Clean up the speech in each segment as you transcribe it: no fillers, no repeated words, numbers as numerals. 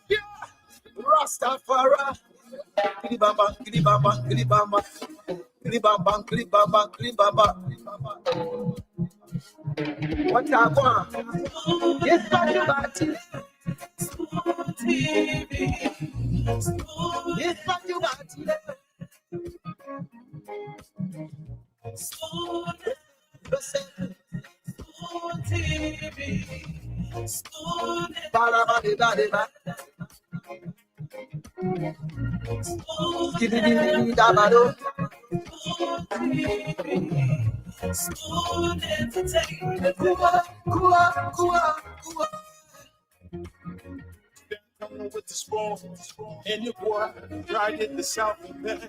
Yeah. Rastafari. Kilibamba, kilibamba, kilibamba. Kilibamba, kilibamba, kilibamba. What I want? Yes, but you got it. Yes, but you got it. Coming with the spoon, and your boy right in the south of man.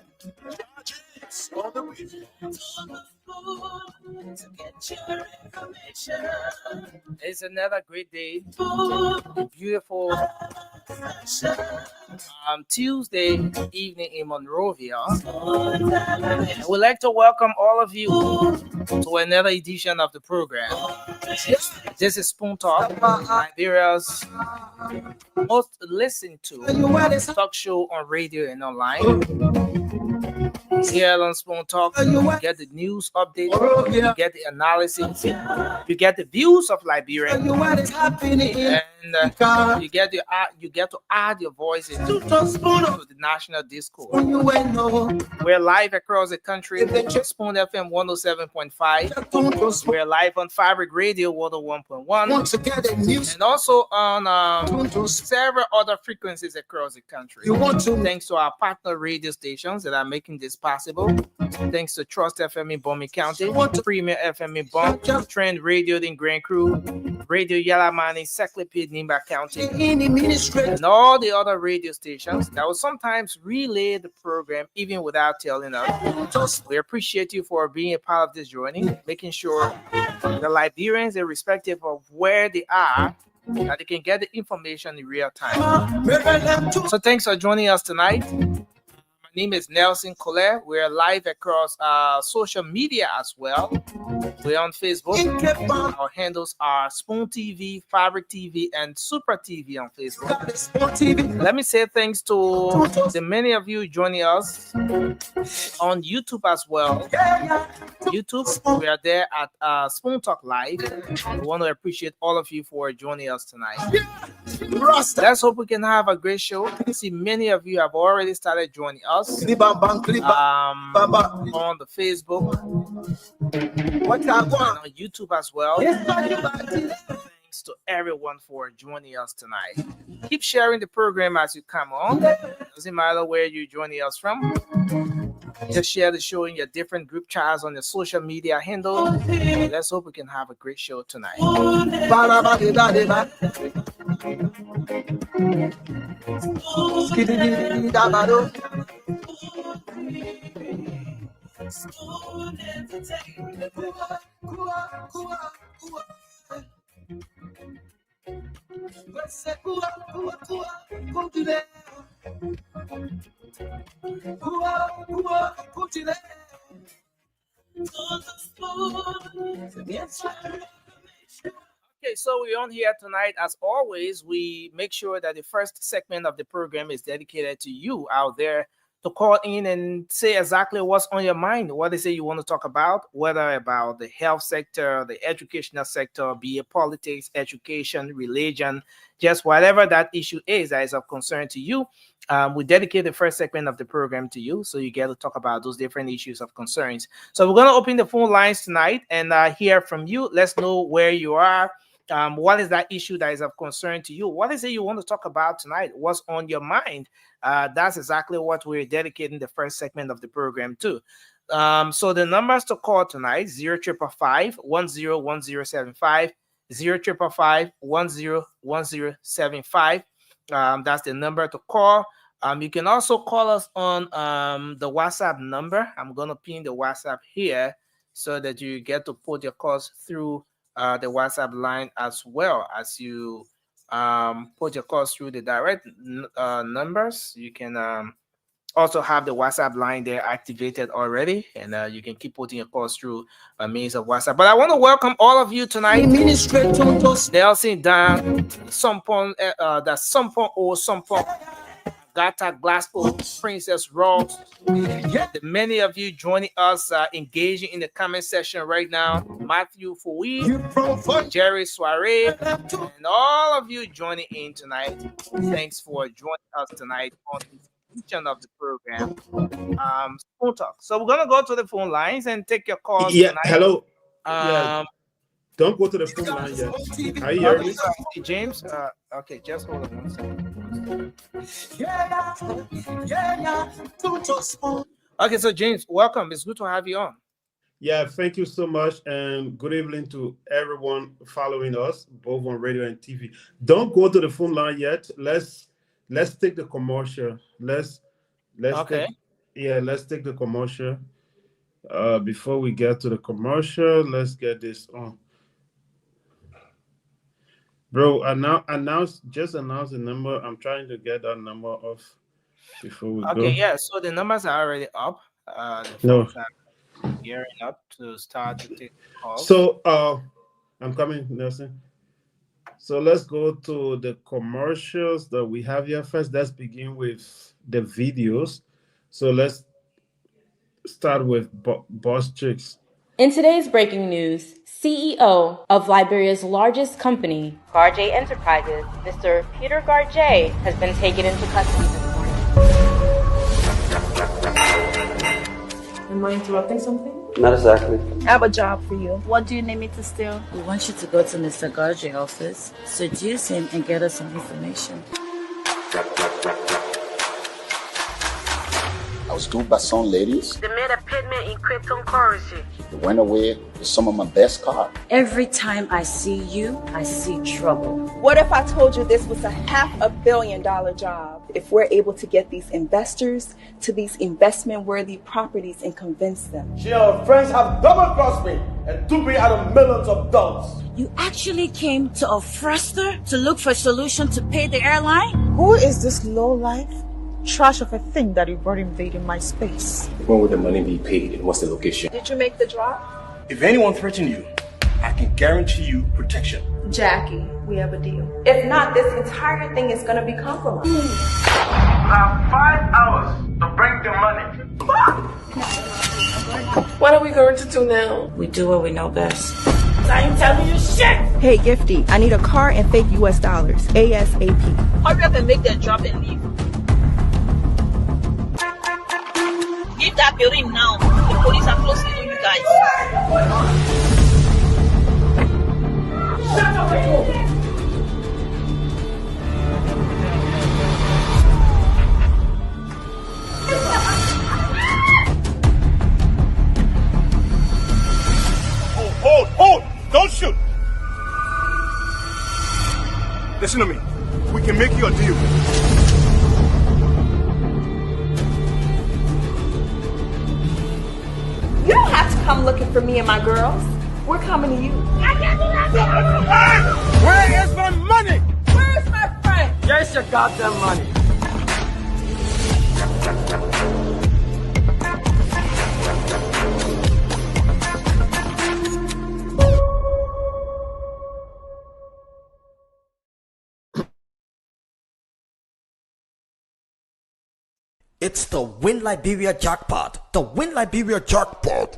On the beat. To get your information. It's another great day. Beautiful Tuesday evening in Monrovia. And we'd like to welcome all of you to another edition of the program. This is Spoon Talk, Liberia's most listened to talk show on radio and online. Here on Spoon Talk, you get the news update, you get the analysis, you get the views of Liberia, and you get to add your voices to the national discourse. We're live across the country, Spoon FM 107.5. We're live on Fabric Radio 101.1, and also on several other frequencies across the country. Thanks to our partner radio stations that are making this possible. Thanks to Trust FM in Bomi County, Premier FM in Bom, Trend Radio in Grand Crew, Radio Yalamani, Seclipid, Nimba County, and all the other radio stations that will sometimes relay the program even without telling us. We appreciate you for being a part of this journey, making sure the Liberians, irrespective of where they are, that they can get the information in real time. So thanks for joining us tonight. My name is Nelson Colette. We're live across social media as well. We're on Facebook. Our handles are Spoon TV, Fabric TV, and Super TV on Facebook. Let me say thanks to the many of you joining us on YouTube as well. YouTube, we are there at Spoon Talk Live. We want to appreciate all of you for joining us tonight. Let's hope we can have a great show. I see many of you have already started joining us on the Facebook and on YouTube as well. Thanks to everyone for joining us tonight. Keep sharing the program as you come on. Doesn't matter where you're joining us from. Just share the show in your different group chats on your social media handle. Let's hope we can have a great show tonight. Okay, so we're on here tonight. As always, we make sure that the first segment of the program is dedicated to you out there to call in and say exactly what's on your mind, what is it you want to talk about, whether about the health sector, the educational sector, be it politics, education, religion, just whatever that issue is that is of concern to you. We dedicate the first segment of the program to you, so you get to talk about those different issues of concerns. So we're going to open the phone lines tonight and hear from you. Let's know where you are. What is that issue that is of concern to you? What is it you want to talk about tonight? What's on your mind? That's exactly what we're dedicating the first segment of the program to. So the numbers to call tonight, 0555-101075, 0555-101075. That's the number to call. You can also call us on the WhatsApp number. I'm going to pin the WhatsApp here so that you get to put your calls through the WhatsApp line as well as you put your calls through the direct numbers. You can also have the WhatsApp line there activated already, and you can keep putting your calls through a means of WhatsApp. But I want to welcome all of you tonight. Nelson, Dan, Sumpon, that's Sumpon or Sumpon, Gata, Glasgow, Princess Rose. The many of you joining us, engaging in the comment section right now. Matthew Fouy, Jerry Soiree, and all of you joining in tonight. Thanks for joining us tonight on this edition of the program, Phone Talk. So we're gonna go to the phone lines and take your calls tonight. Hello. Don't go to the phone line yet. Are you hearing me? James? Okay, just hold on one second. Okay, so James, welcome. It's good to have you on. Yeah, thank you so much, and good evening to everyone following us, both on radio and TV. Don't go to the phone line yet. Let's take the commercial. Let's Okay. let's take the commercial. Before we get to the commercial, let's get this on. Bro, announce the number. I'm trying to get that number off before we go. Okay, yeah. So the numbers are already up. The phones are gearing up to start to take calls. So I'm coming, Nelson. So let's go to the commercials that we have here first. Let's begin with the videos. So let's start with Boss Chicks. In today's breaking news, CEO of Liberia's largest company, Garjay Enterprises, Mr. Peter Garjay, has been taken into custody this morning. Am I interrupting something? Not exactly. I have a job for you. What do you need me to steal? We want you to go to Mr. Garjay's office, seduce him, and get us some information. I was told by some ladies They made a payment in cryptocurrency. they went away with some of my best cars. Every time I see you, I see trouble. What if I told you this was a $500 million job? If we're able to get these investors to these investment-worthy properties and convince them. She and her friends have double-crossed me and took me out of millions of dollars. You actually came to a Frester to look for a solution to pay the airline? Who is this low-life trash of a thing that you brought invading my space? When will the money be paid and what's the location? Did you make the drop? If anyone threatens you, I can guarantee you protection. Jackie, we have a deal. If not, this entire thing is going to be compromised. I have 5 hours to bring the money. What are we going to do now? We do what we know best. I ain't telling you shit! Hey, Gifty, I need a car and fake US dollars. ASAP. Hurry up and make that drop and leave. Leave that building now. The police are closely on you guys. Hold! Don't shoot! Listen to me. We can make you a deal. You don't have to come looking for me and my girls. We're coming to you. Where is my money? Where is my friend? Where's your goddamn money? It's the Win Liberia jackpot. The Win Liberia jackpot.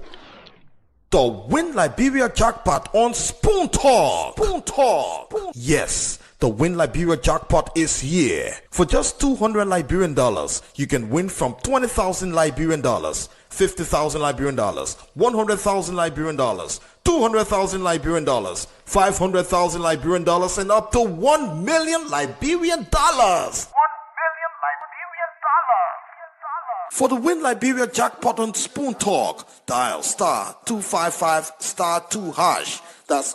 The Win Liberia jackpot on Spoon Talk. Spoon Talk. Yes, the Win Liberia jackpot is here. For just $200 Liberian dollars, you can win from 20,000 Liberian dollars, 50,000 Liberian dollars, 100,000 Liberian dollars, 200,000 Liberian dollars, 500,000 Liberian dollars, and up to 1 million Liberian dollars. For the Win Liberia jackpot on Spoon Talk, dial *255*2#. That's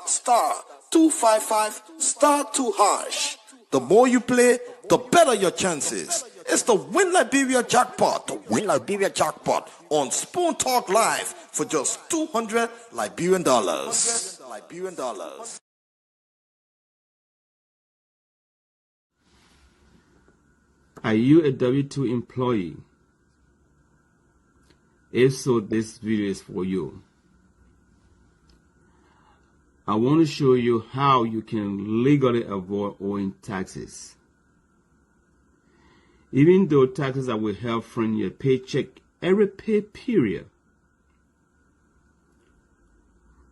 *255*2#. The more you play, the better your chances. It's the Win Liberia jackpot, the Win Liberia jackpot on Spoon Talk Live for just $200 Liberian dollars. Are you a W-2 employee? If so, this video is for you. I want to show you how you can legally avoid owing taxes. Even though taxes are withheld from your paycheck every pay period,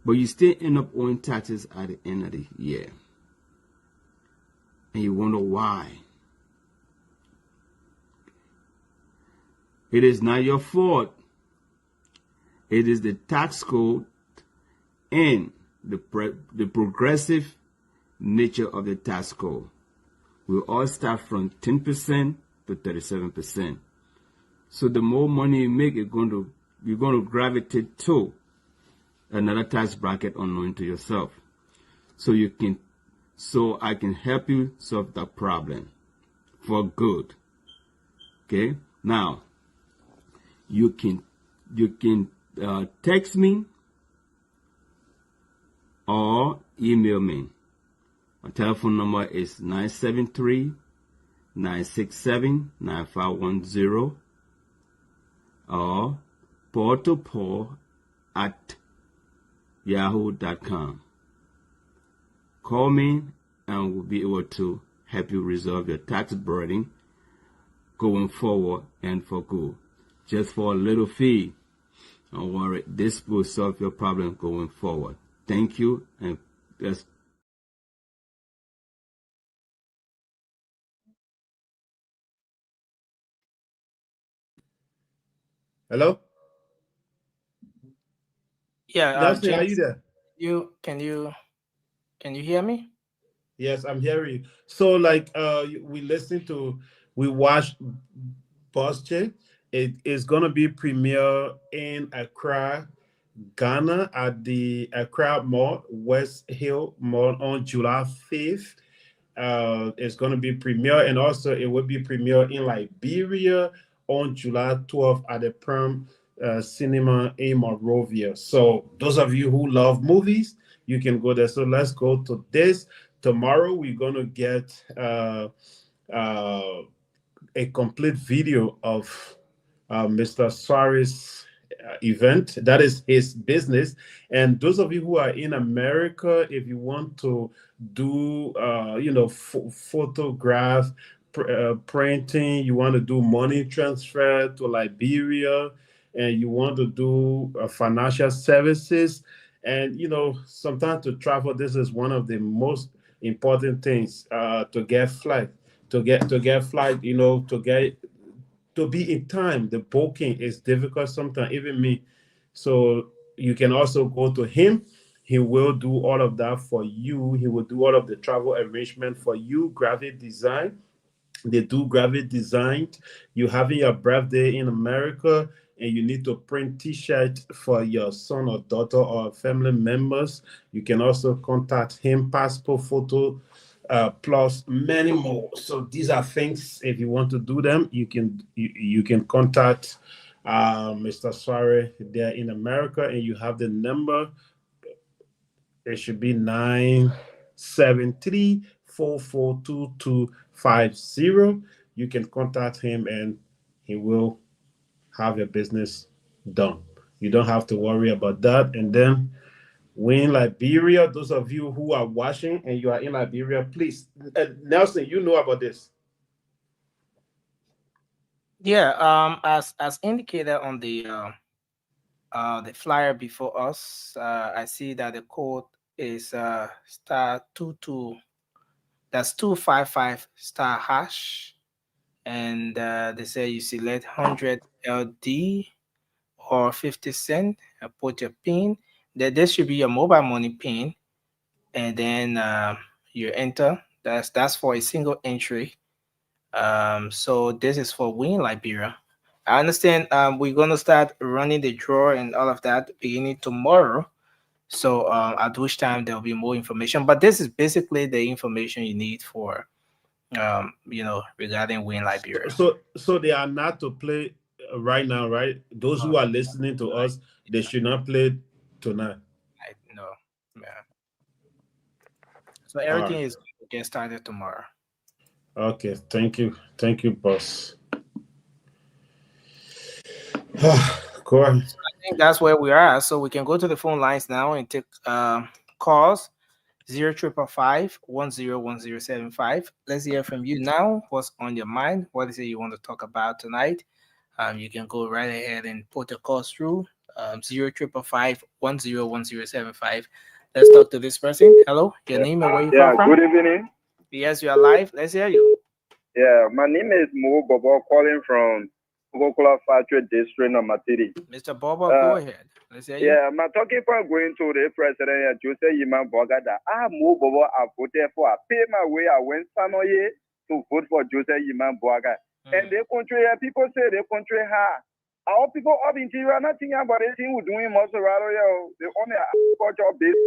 but you still end up owing taxes at the end of the year. And you wonder why. It is not your fault. It is the tax code and the progressive nature of the tax code. We all start from 10% to 37%. So the more money you make, you're going to gravitate to another tax bracket unknown to yourself. So I can help you solve that problem for good. Okay? Now, you can text me or email me. My telephone number is 973-967-9510 or paul@yahoo.com. Call me and we'll be able to help you resolve your tax burden going forward and for good. Just for a little fee. Don't worry, this will solve your problem going forward. Thank you, and let's. Hello? Yeah, Nelson, are you James, there? can you hear me? Yes, I'm hearing you. So, like, we watched Boss Chick. It is gonna be premiere in Accra, Ghana, at the Accra Mall, West Hill Mall, on July 5th. It's going to be premiere, and also it will be premiere in Liberia on July 12th at the Perm Cinema in Monrovia. So those of you who love movies, you can go there. So let's go to this. Tomorrow we're going to get uh, a complete video of Mr. Suarez event. That is his business. And those of you who are in America, if you want to do, photograph, printing, you want to do money transfer to Liberia, and you want to do financial services, and sometimes to travel, this is one of the most important things to get flight to get flight, to be in time. The booking is difficult sometimes, even me. So you can also go to him. He will do all of that for you. He will do all of the travel arrangement for you. Graphic design. They do graphic design. You having your birthday in America and you need to print T-shirt for your son or daughter or family members. You can also contact him. Passport photo, plus many more. So these are things. If you want to do them, you can contact Mr. Suare there in America, and you have the number. It should be 973-442250. You can contact him and he will have your business done. You don't have to worry about that. And then we in Liberia, those of you who are watching and you are in Liberia, please, Nelson, you know about this. Yeah, as indicated on the flyer before us, I see that the code is star 22. That's 255 star hash, and they say you select 100 LD or 50 cent. Put your pin. That this should be your mobile money pin, and then you enter. That's for a single entry. So this is for Win Liberia. I understand we're gonna start running the draw and all of that beginning tomorrow. So at which time there'll be more information. But this is basically the information you need for regarding Win Liberia. So they are not to play right now, right? Those who are listening to us, they should not play tonight. No. Yeah. So everything is going to get started tomorrow. Okay, thank you, boss. Go ahead. I think that's where we are. So we can go to the phone lines now and take calls. 0555-101075. Let's hear from you now. What's on your mind? What is it you want to talk about tonight? You can go right ahead and put the calls through. 0555-101075. Let's talk to this person. Hello, your name and where you come from? Good evening. Yes, you are live. Let's hear you. Yeah, my name is Mo Bobo, calling from Coca-Cola Factory District number 3. Mr. Bobo, go ahead. Let's hear you. Yeah, my talking point going to the president, Joseph Yiman Bogada. Mo Bobo, I voted for. I pay my way. I went Sanoye to vote for Joseph Yiman Bogada. And the country, people say the country hard. Our people up in Nigeria, nothing about anything we're doing most of the only agriculture base.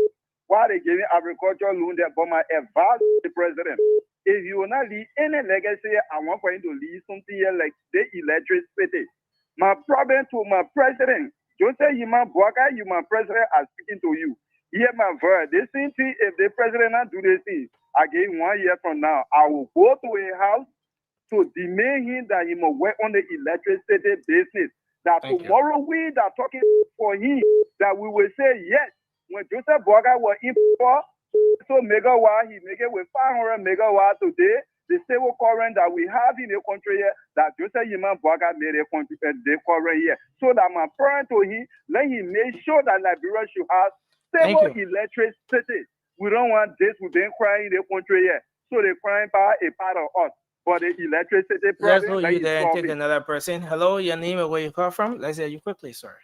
Why they giving agriculture loan that but my advice the president. If you will not leave any legacy, I want for you to leave something here like the electricity. My problem to my president, Joseph Yiman Bwaka, you my president, are speaking to you. Hear my voice. This thing, if the president not do this thing, again 1 year from now, I will go to a house to demand him that he must work on the electricity business. That tomorrow we that talking for him, that we will say yes. When Joseph Bwaka was in for so megawatt, he make it with 500 megawatt today. The stable current that we have in the country here, that Joseph Yiman Bwaka made the current here. So that my parent to him, let him make sure that Liberia should have stable electricity. We don't want this, we've been crying in the country here. So the crying power is part of us. For the electricity Let's problem, go you there and take another person. Hello, your name and where you come from. Let's hear you quickly, sir.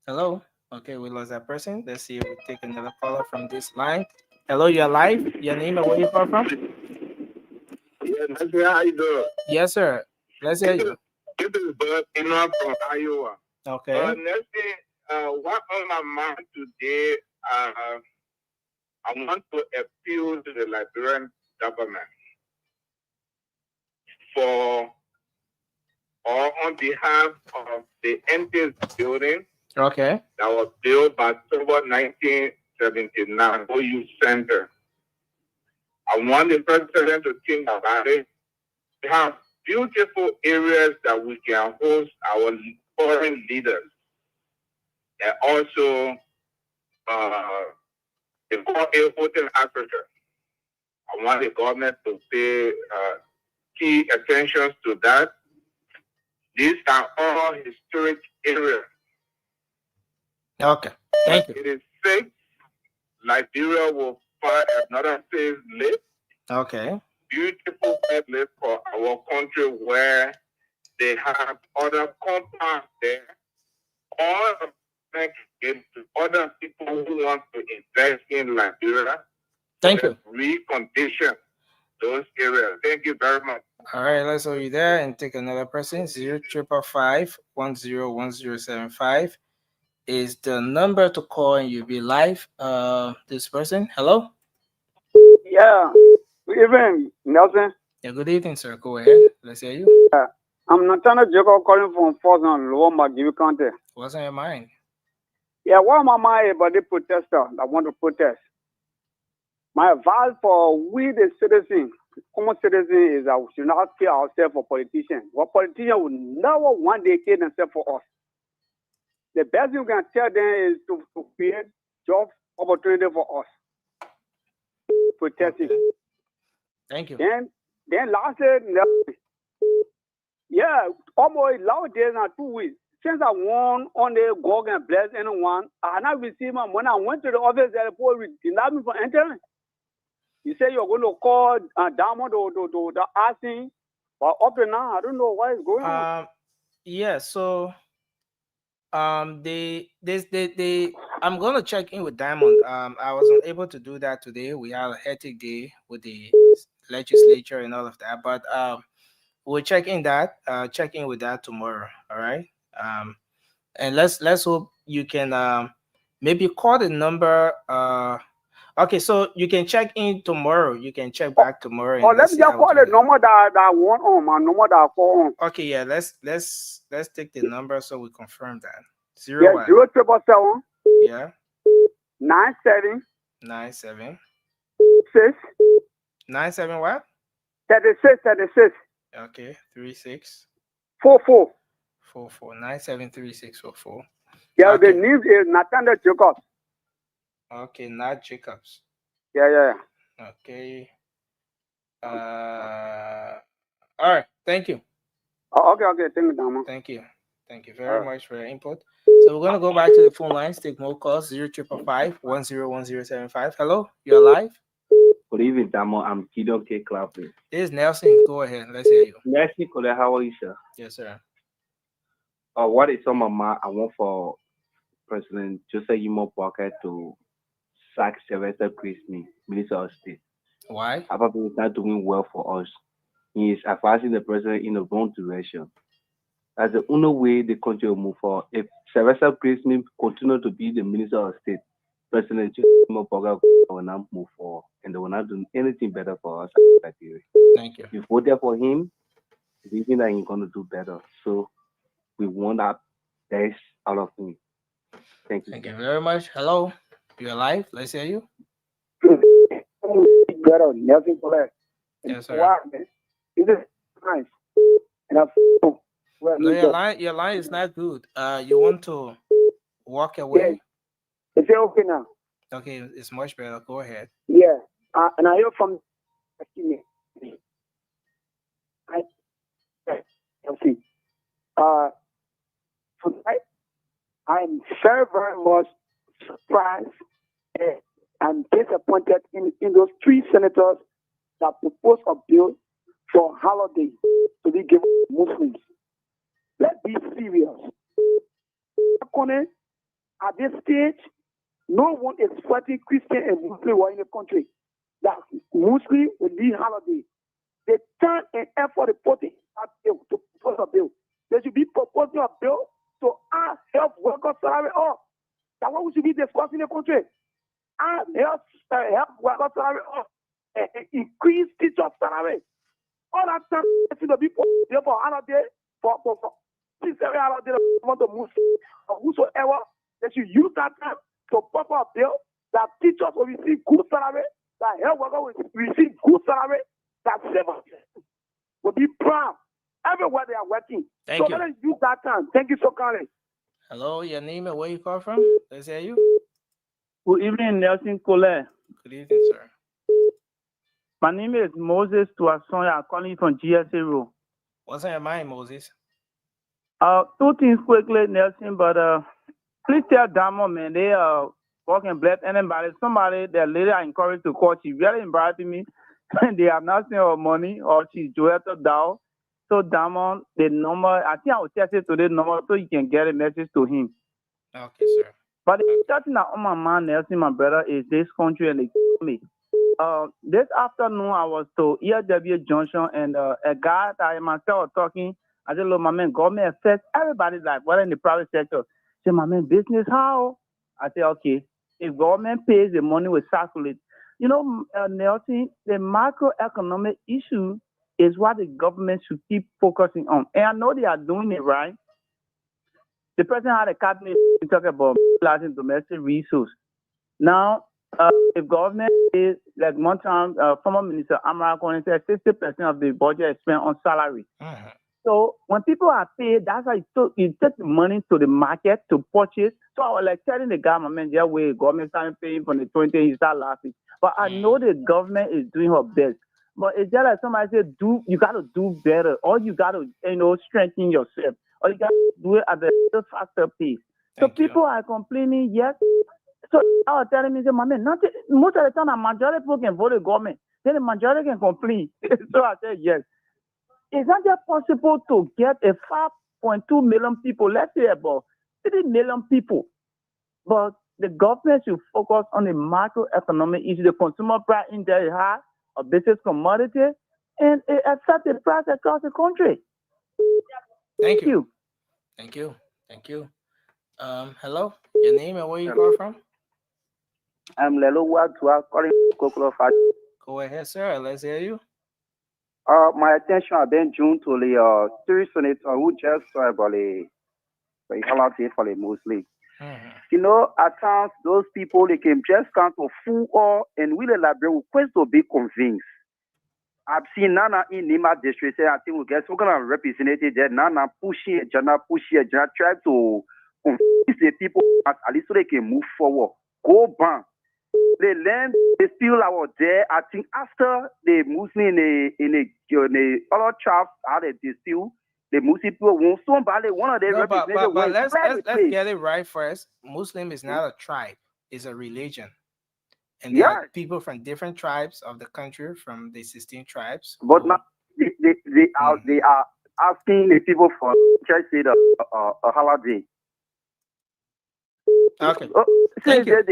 Hello. Okay, we lost that person. Let's see if we take another caller from this line. Hello, you're live. Your name and where you come from? Yeah, that's how you doing? Yes, sir. Let's hear you. This is Bud Enoch from Iowa. Okay. Let's see, what on my mind today, I want to appeal to the Liberian government for, or on behalf of the NTS building. Okay. That was built by October 1979, OU Center. I want the president to think about it. We have beautiful areas that we can host our foreign leaders. And also, the Hotel Africa. I want the government to pay key attention to that. These are all historic areas. Okay, thank you. It is safe. Liberia will find another safe live. Okay. Beautiful place for our country where they have other compounds there. All of them give to other people who want to invest in Liberia. Thank you. Recondition those areas. Thank you very much. All right, let's hold you there and take another person. 0555-101075 is the number to call and you'll be live. This person, hello. Yeah. Good evening, Nelson. Yeah, good evening, sir. Go ahead. Let's hear you. I'm Nathaniel Jacob calling from Fosson, Lower Magibu County. What's on your mind? Yeah, what am I mind about the protester that want to protest? My advice for we the citizens, common citizens, is that we should not kill ourselves for politicians. What politicians will never one day kill themselves for us. The best you can tell them is to create job opportunity for us. Protesting. Okay. Thank you. Then lastly, yeah, almost last days and 2 weeks. Since I won on the go and bless anyone, I not received my money. I went to the office and the police denied me for entering. You say you're going to call Diamond to asking, but up to now, I don't know what is going on. Yeah, so I'm gonna check in with Diamond. I wasn't able to do that today. We had a hectic day with the legislature and all of that, but we'll check in with that tomorrow. All right. And let's hope you can maybe call the number. Okay, so you can check in tomorrow. You can check back tomorrow. Oh, let me just call the number that I want on my number that I call on. Okay, yeah, let's take the number so we confirm that. 0777. Yeah. 97. 97. 6. 97 what? 36. Okay, 36. 44. 644 973 644. Yeah, Okay. the name is Nathaniel Jacobs. Okay, not Jacobs. Yeah. Okay. All right. Thank you. Okay. Thank you, Dama. Thank you very much for your input. So we're gonna go back to the phone lines. Take more calls. 0555 Hello, you're live. Good evening, Damo. I'm Gideon K. Clapton. This is Nelson. Go ahead. Let's hear you. Nelson, how are you, sir? Yes, sir. What is on my mind? I want for President Joseph Yimo Parker to sack Sylvester Christmas, Minister of State. Why? Probably is not doing well for us. He is advising the president in the wrong direction. That's the only way the country will move forward. If Sylvester Christmas continue to be the Minister of State, President Joseph Yimo Parker will not move forward, and they will not do anything better for us. Thank you. You voted for him, thinking that he's going to do better. So we want that best out of him. Thank you. Thank you very much. Hello, you're live. Let's hear you. Brother Nelson Colette. Yes, sir. Wow, man. Is it nice? And no, your line is not good. You want to walk away? Yeah. Is it okay now? Okay, it's much better. Go ahead. Yeah. And I hear from tonight, I'm very, very much surprised and disappointed in those three senators that proposed a bill for holiday to be given to Muslims. Let's be serious. At this stage, no one is fighting Christian and Muslim war in the country. That Muslim will need holiday. They turn and effort to put a bill to propose a bill. They should be proposing a bill to add health workers salary up. That's what we should be discussing in the country. Add health workers salary up and increase teacher salary. All that time to be put for holiday for holiday want to Muslim or whosoever. They should use that time to put a bill that teachers will receive good salary, that health workers will receive good salary, that civil will be proud everywhere they are working. Thank you. Let us use that time. Thank you so kindly. Hello, your name and where you call from? Let's hear you. Good evening, Nelson Colette. Good evening, sir. My name is Moses Tuason. I'm calling from GSA Road. What's on your mind, Moses? Two things quickly, Nelson, but please tell Damo, man, they fucking bless anybody. Somebody that later I encouraged to call, she really embarrassing me. They have not seen her money or she's Joetta Dow. So Damo, the number, I think I will text it to the number so you can get a message to him. Okay, sir. But the thing that on my mind, Nelson, my brother, is this country and the economy. This afternoon, I was to ERW Junction, and a guy that I myself was talking. I said, look, my man, government affects everybody's life, whether in the private sector. I said, my man, business, how? I said, okay, if government pays, the money will circulate. You know, Nelson, the macroeconomic issue is what the government should keep focusing on. And I know they are doing it right. The president had a cabinet talk about utilizing domestic resources. Now, if government is, like one time, former Minister Amara Cohen said 60% of the budget is spent on salary. Uh-huh. So when people are paid, that's how you take the money to the market to purchase. So I was like telling the guy, my man, yeah, way government started paying for the 20, he started laughing. But I know the government is doing her best. But it's just like somebody said, you got to do better, or you got to, strengthen yourself, or you got to do it at a faster pace. So people are complaining, yes. So I was telling me, my man, most of the time, the majority of people can vote the government. Then the majority can complain. So I said, yes. Is that just possible to get a 5.2 million people, let's say about 3 million people? But the government should focus on the macroeconomic issue. The consumer price index is high, a basic commodity, and it affects the price across the country. Thank you. Thank you. Hello, your name and where you call from? I'm Lelo Wadua calling Kokolo Fat. Go ahead, sir. Let's hear you. My attention has been drawn to the three senators who just saw about the holiday for the Muslim. At times those people they can just come to full or and will elaborate request to be convinced. I've seen Nana in Nima district. I think we get some kind of representative there. Nana pushing a journal, try to convince the people at least so they can move forward. Go back. The land they still out there. I think after the Muslim in a other tribes how they distill, the Muslim people won't somebody one of their No, representatives but went let's get it right first. Muslim is not a tribe; it's a religion. And there are people from different tribes of the country, from the 16 tribes. But now they are asking the people for church say a holiday. Okay. Thank you.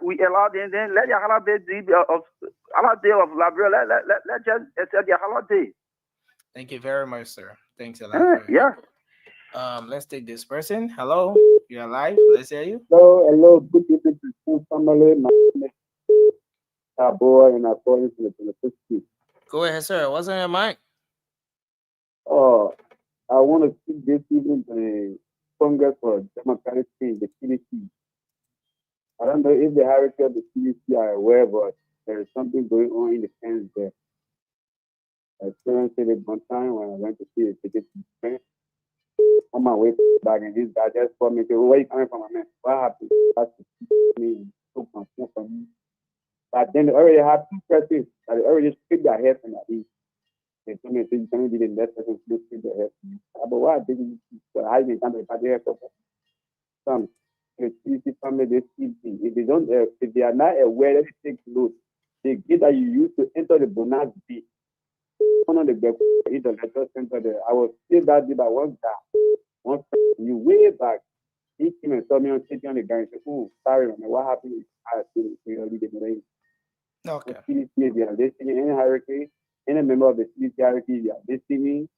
We allow them then let the holiday of Liberia let just accept the holiday. Thank you very much, sir. Thanks a lot. Yeah. Let's take this person. Hello, you're live. Let's hear you. Hello. Good evening to the family. My name is boy and according to the 26th. Go ahead, sir. What's on your mind? I want to speak this evening to the Congress for Democratic Change, the CDC. I don't know if the hierarchy of the CDC are aware, but there is something going on in the camps there. I experienced it one time when I went to see a ticket on my way back, and this guy just called me and said, "Where you coming from, my man? What happened?" That's me, took my phone from me. But then they already have two persons that they already split their hair from that. They told me, "You can't be the next person to split their hair from you." But why didn't you? How you can be the hair from some? The CDC family, they see if they don't, if they are not aware, that they take note. The gate that you use to enter the bonus B. One of the letter center there. I was still that day by one friend, you way back. He came and saw me on sitting on the ground and said, "Oh, sorry, man, what happened?" I said, okay. CDC, they are listening. Any hierarchy, any member of the CDC hierarchy, they are listening.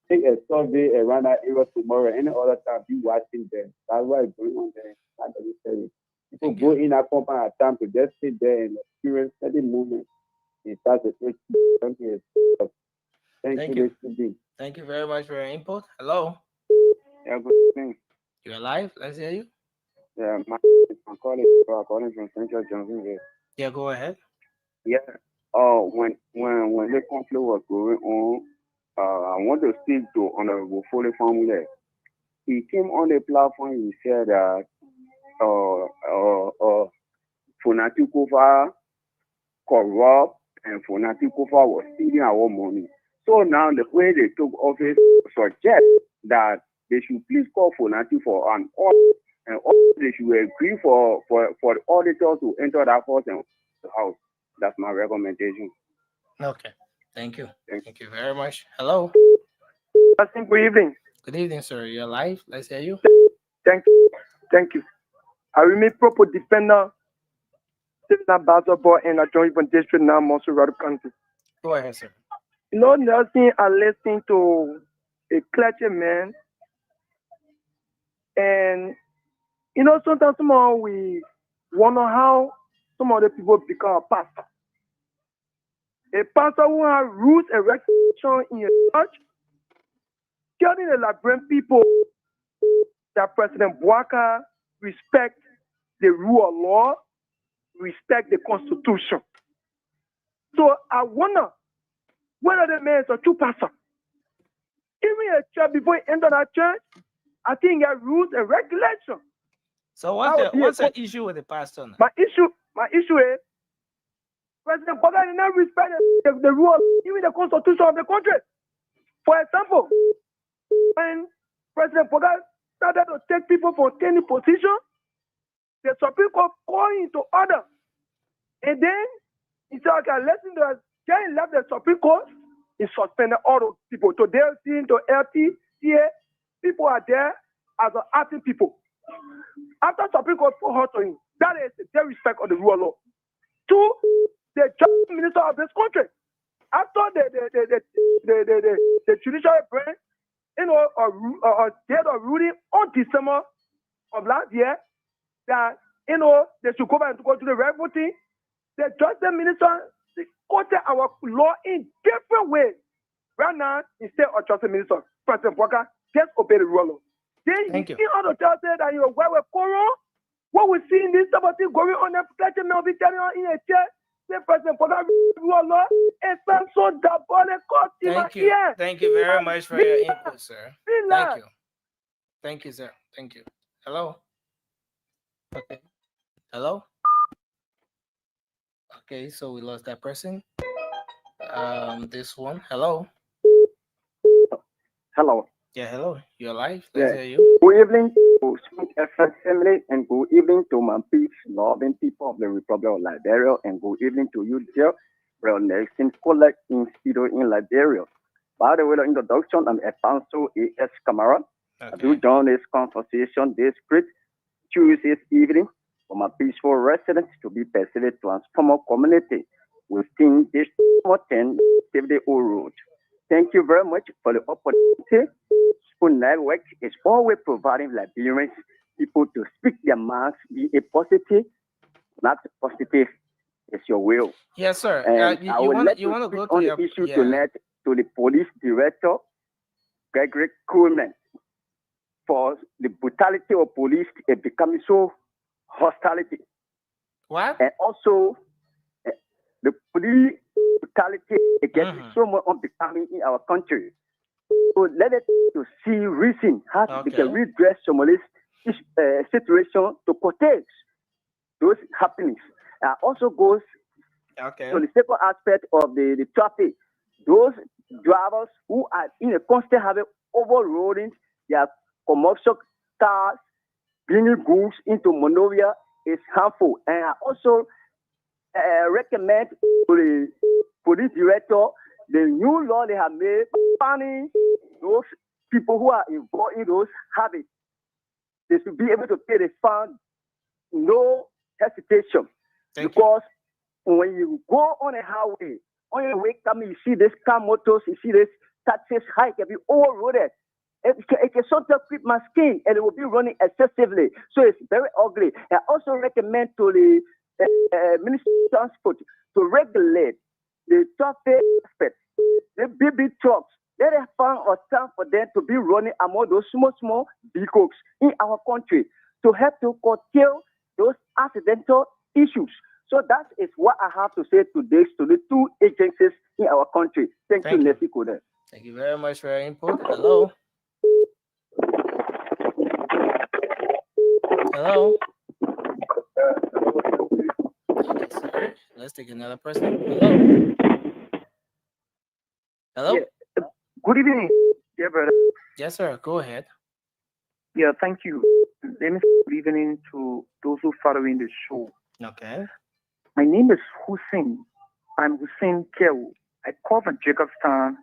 Take a survey around that area tomorrow. Any other time, be watching them. That's what is going on there. That's necessary. People go in that compound at time to just sit there and experience any movement. It starts to take something. Thank you. Thank you very much for your input. Hello. Yeah, good evening. You're live. Let's hear you. Yeah, I'm calling from Central Johnsonville. Yeah, go ahead. Yeah. When the conflict was going on, I want to speak to Honorable Foley Family. He came on the platform. He said that Fonati Kofa corrupt and Fonati Kofa was stealing our money. So now the way they took office suggest that they should please call Fonati for an audit, and they should agree for the auditors to enter that house and the house. That's my recommendation. Okay. Thank you. Thank you very much. Hello. Good evening. Good evening, sir. You're live. Let's hear you. Thank you. I remain proper defender, basketball in a joint district now, Mosul County. Go ahead, sir. You know, nothing. I listening to a clergyman, and you know, sometimes we wonder how some other people become a pastor. A pastor who has rules and regulations in a church, telling the Liberian people that President Bouaka respect the rule of law, respect the Constitution. So I wonder whether the man is a true pastor. Even a church, before he enter that church, I think there are rules and regulations. So what's the issue with the pastor now? My issue is President Bouaka did not respect the rule, even the Constitution of the country. For example, when President Bouaka started to take people for any position, the Supreme Court called into order. And then he said, okay, listen to us. Then he left the Supreme Court. He suspended all those people. So they're seeing to LT, here, people are there as acting people. After Supreme Court put her to him, that is the respect of the rule of law. Two, the Justice Minister of this country. After the judiciary branch, you know, date of ruling on December of last year, that, you know, they should go back and go to the regular thing. The Justice Minister quoted our law in different ways. Right now, instead of Justice Minister, President Bouaka, just obey the rule of law. Then you see how the judge said that you're aware with Coro. What we see in this type of thing going on, the pleasure may be telling on in a chair. the President Boga Lord, it's not so diabolical. Thank you very much for your input, sir. Thank you. Thank you, sir. Thank you. Hello? Okay. Hello? Okay, so we lost that person. This one. Hello? Hello. Yeah, hello. You're live. Let's hear you. Good evening to Smooth FM family, and good evening to my peace-loving people of the Republic of Liberia, and good evening to you, dear Brother Nelson Collect in studio in Liberia. By the way, the introduction, I'm Apostle A.S. Kamara. I do join this conversation this great Tuesday evening for my peaceful residents to be perceived to transform our community within this 10 activity road. Thank you very much for the opportunity. Spoon Network is always providing Liberians people to speak their minds, be a positive, not positive. It's your will. Yes, sir. And I would like to go speak on the issue tonight to the police director, Gregory Coleman, for the brutality of police is becoming so hostility. What? And also, the police brutality is getting so much unbecoming in our country. So let us to see reason how we can redress some of this situation to protect those happenings. Also goes to the second aspect of the traffic. Those drivers who are in a constant habit overloading their commercial cars, bringing goods into Monrovia is harmful. And I also recommend to the police director the new law they have made banning those people who are involved in those habits. They should be able to pay the fine, no hesitation. Because when you go on a highway, on your way coming, you see this car motors, you see this taxis hike, it will be overloaded. It can sort of grip my skin and it will be running excessively. So it's very ugly. I also recommend to the Ministry of Transport to regulate the traffic aspect. The big trucks, let us find a time for them to be running among those small vehicles in our country to help to curtail those accidental issues. So that is what I have to say today to the two agencies in our country. Thank you, Nessie Koder. Thank you very much for your input. Hello. Hello. Okay, sorry. Let's take another person. Hello. Hello. Yeah. Good evening, dear brother. Yes, sir. Go ahead. Yeah, thank you. Let me say good evening to those who following the show. Okay. My name is Hussein. I'm Hussein Kew. I call from Jacobstown,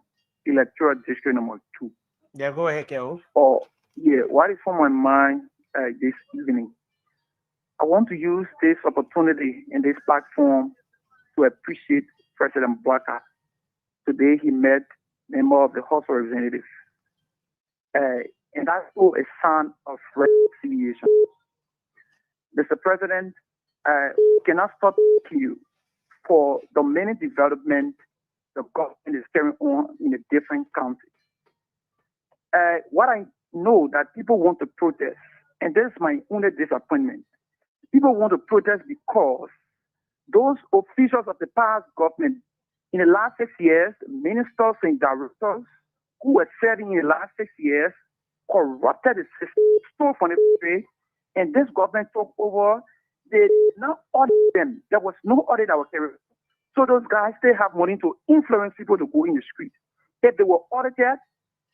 Electoral District number 2. Yeah, go ahead, Kew. Oh, yeah. What is on my mind this evening? I want to use this opportunity and this platform to appreciate President Blacker. Today he met a member of the House of Representatives. And that's also a sign of reconciliation. Mr. President, cannot stop you for the many developments the government is carrying on in the different counties. What I know that people want to protest, and this is my only disappointment. People want to protest because those officials of the past government in the last 6 years, ministers and directors who were serving in the last 6 years, corrupted the system, stole from the country, and this government took over. They did not audit them. There was no audit that was carried. So those guys, they have money to influence people to go in the street. If they were audited,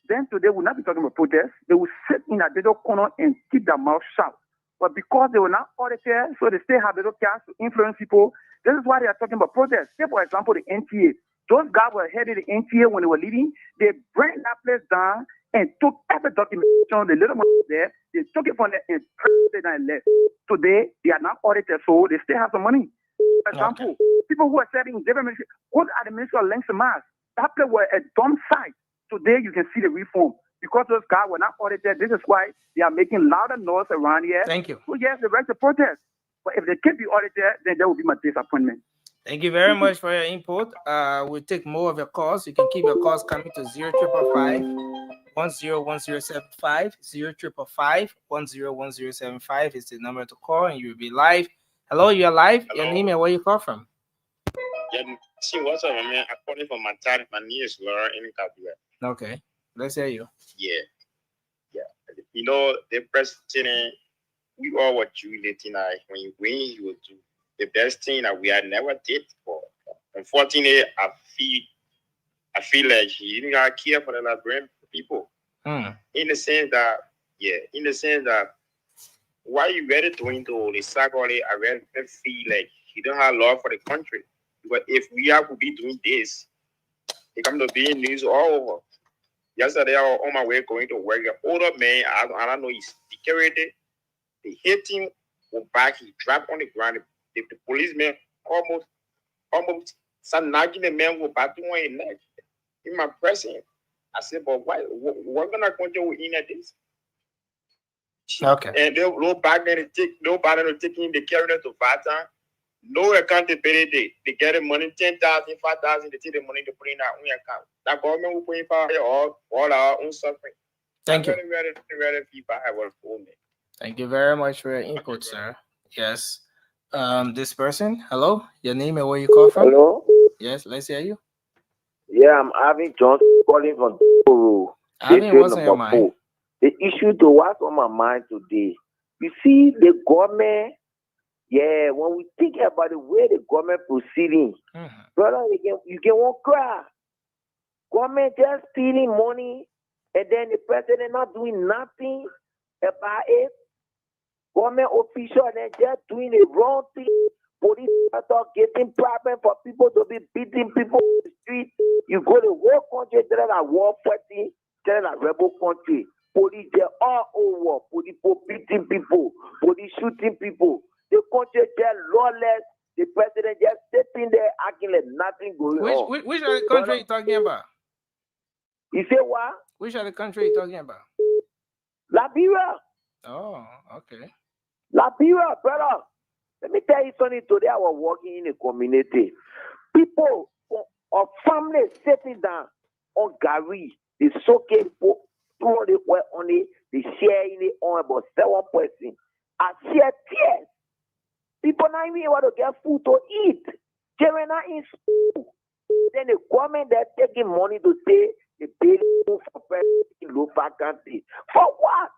then today we'll not be talking about protests. They will sit in a little corner and keep their mouth shut. But because they were not audited, so they still have little cash to influence people. This is why they are talking about protests. Say, for example, the NTA. Those guys were heading the NTA when they were leading. They bring that place down and took every documentation, the little money there. They took it from there and put it and left. Today, they are not audited, so they still have some money. For example, people who are serving in different ministries, go at the Ministry of Links and Mass. That place was a dump site. Today, you can see the reform. Because those guys were not audited, this is why they are making louder noise around here. Thank you. So yes, the right to protest. But if they can't be audited, then that will be my disappointment. Thank you very much for your input. We'll take more of your calls. You can keep your calls coming to 0555 101075. 0555 101075 is the number to call, and you'll be live. Hello, you're live. Hello. Your name and where you call from? See what's up, man? According for my time, my name is Laura in Kabila. Okay, let's hear you. Yeah. You know, the president, we all were jubilating. When you win, you will do the best thing that we had never did before. Unfortunately, I feel like he didn't care for the Liberian people. In the sense that, why you ready to into the circle, I really feel like he don't have love for the country. But if we have to be doing this, it come to be news all over. Yesterday, I was on my way going to work. An older man, I don't know, he's security. They hit him from back. He dropped on the ground. The policeman almost some nagging the man with back to his neck. In my presence, I said, but why? What gonna continue in at this? Okay. And they no back there to take nobody to take him. They carry them to Vatan. No accountability. They get the money 10,000, 5,000. They take the money to put in our own account. That government will put in for all our own suffering. Thank you. Very people have a phone. Thank you very much for your input, sir. Yes. This person, hello, your name and where you call from? Hello? Yes, let's hear you. Yeah, I'm having Johnson calling from Toro. Having what's on your mind? The issue to what's on my mind today. You see, the government, when we think about the way the government proceeding, brother, you can want cry. Government just stealing money, and then the president not doing nothing about it. Government official and just doing the wrong thing. Police are getting problem for people to be beating people in the street. You go to war country, tell that war fighting, tell that rebel country. Police they all over. Police beating people, police shooting people. The country just lawless. The president just sitting there acting like nothing going on. Which other country are you talking about? You say what? Which other country are you talking about? Liberia. Oh, okay. Liberia, brother. Let me tell you something. Today I was working in a community. People or families sitting down on Gary, they soak it, put it on it, they share it on about 7 person. I share tears. People not even able to get food to eat. Children are in school. Then the government they're taking money to say the daily food for low vacancy. For what?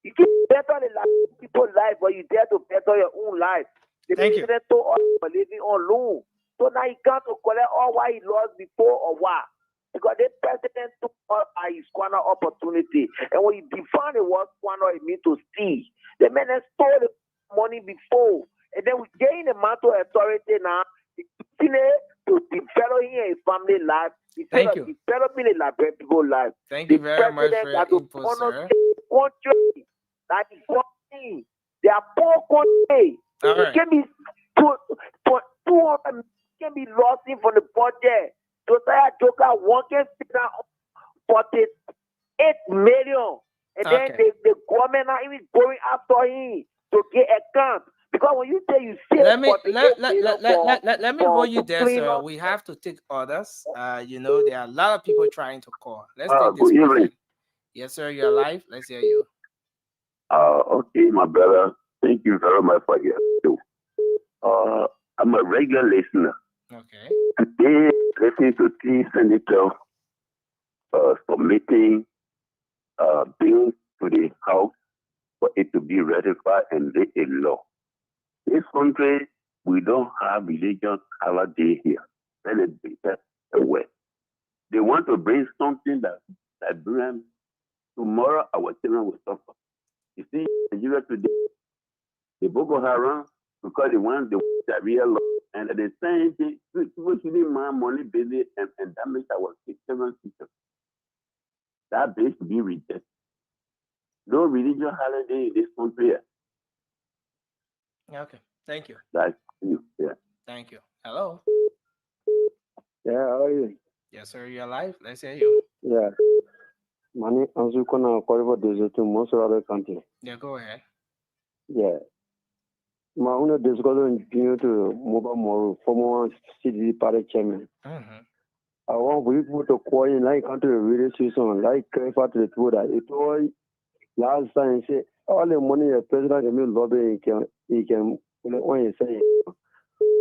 You can better the life, people's life, but you dare to better your own life. The president told us for living on loan. So now he can't collect all what he lost before or what? Because the president took us his squander opportunity. And when you define the word squander, it means to steal. The man has stole the money before. And then we gain the mantle authority now. He's to develop a family life. Instead of developing a Liberian people's life. Thank you very much for your input, sir. Country. That is one thing. They are poor country. It can be 200 can be lost in from the budget. Josiah Joker one can sit down 48 million. And then the government not even going after him to get account. Because when you say you say let me hold you there, sir. We have to take orders. You know, there are a lot of people trying to call. Let's take this person. Yes, sir, you're live. Let's hear you. Okay, my brother. Thank you very much for your show. I'm a regular listener. Okay. Today, listening to 3 senators submitting bills to the House for it to be ratified and made a law. This country, we don't have religious holiday here. Let it be that way. They want to bring something that Liberian, tomorrow our children will suffer. You see, Nigeria today, the Boko Haram, because they want the Sharia law, and at the same thing, people shouldn't mind money busy and damage our children's future. That bill should be rejected. No religious holiday in this country. Okay, thank you. That's you. Yeah. Thank you. Hello. Yeah, how are you? Yes, sir. You're live. Let's hear you. Yeah. My name is Anzukona Koribo Desert, most of the country. Yeah, go ahead. Yeah. My own discussion is to move more former city party chairman. I want people to call in like country really season, like Krefa to the Twitter. It was last time say all the money the president can lobby he can when you say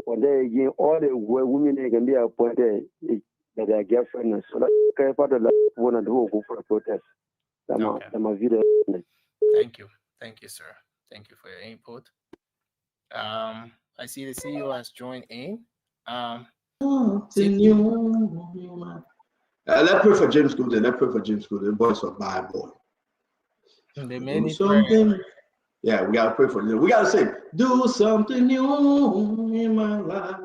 one day again, all the women they can be appointed that their girlfriend. So that care for the one and who go for a protest. Thank you. Thank you, sir. Thank you for your input. I see the CEO has joined in. Let's pray for James Gooden. Let's pray for James Gooden, the voice of Bible. The many something. Yeah, we gotta pray for him. We gotta say, do something new in my life.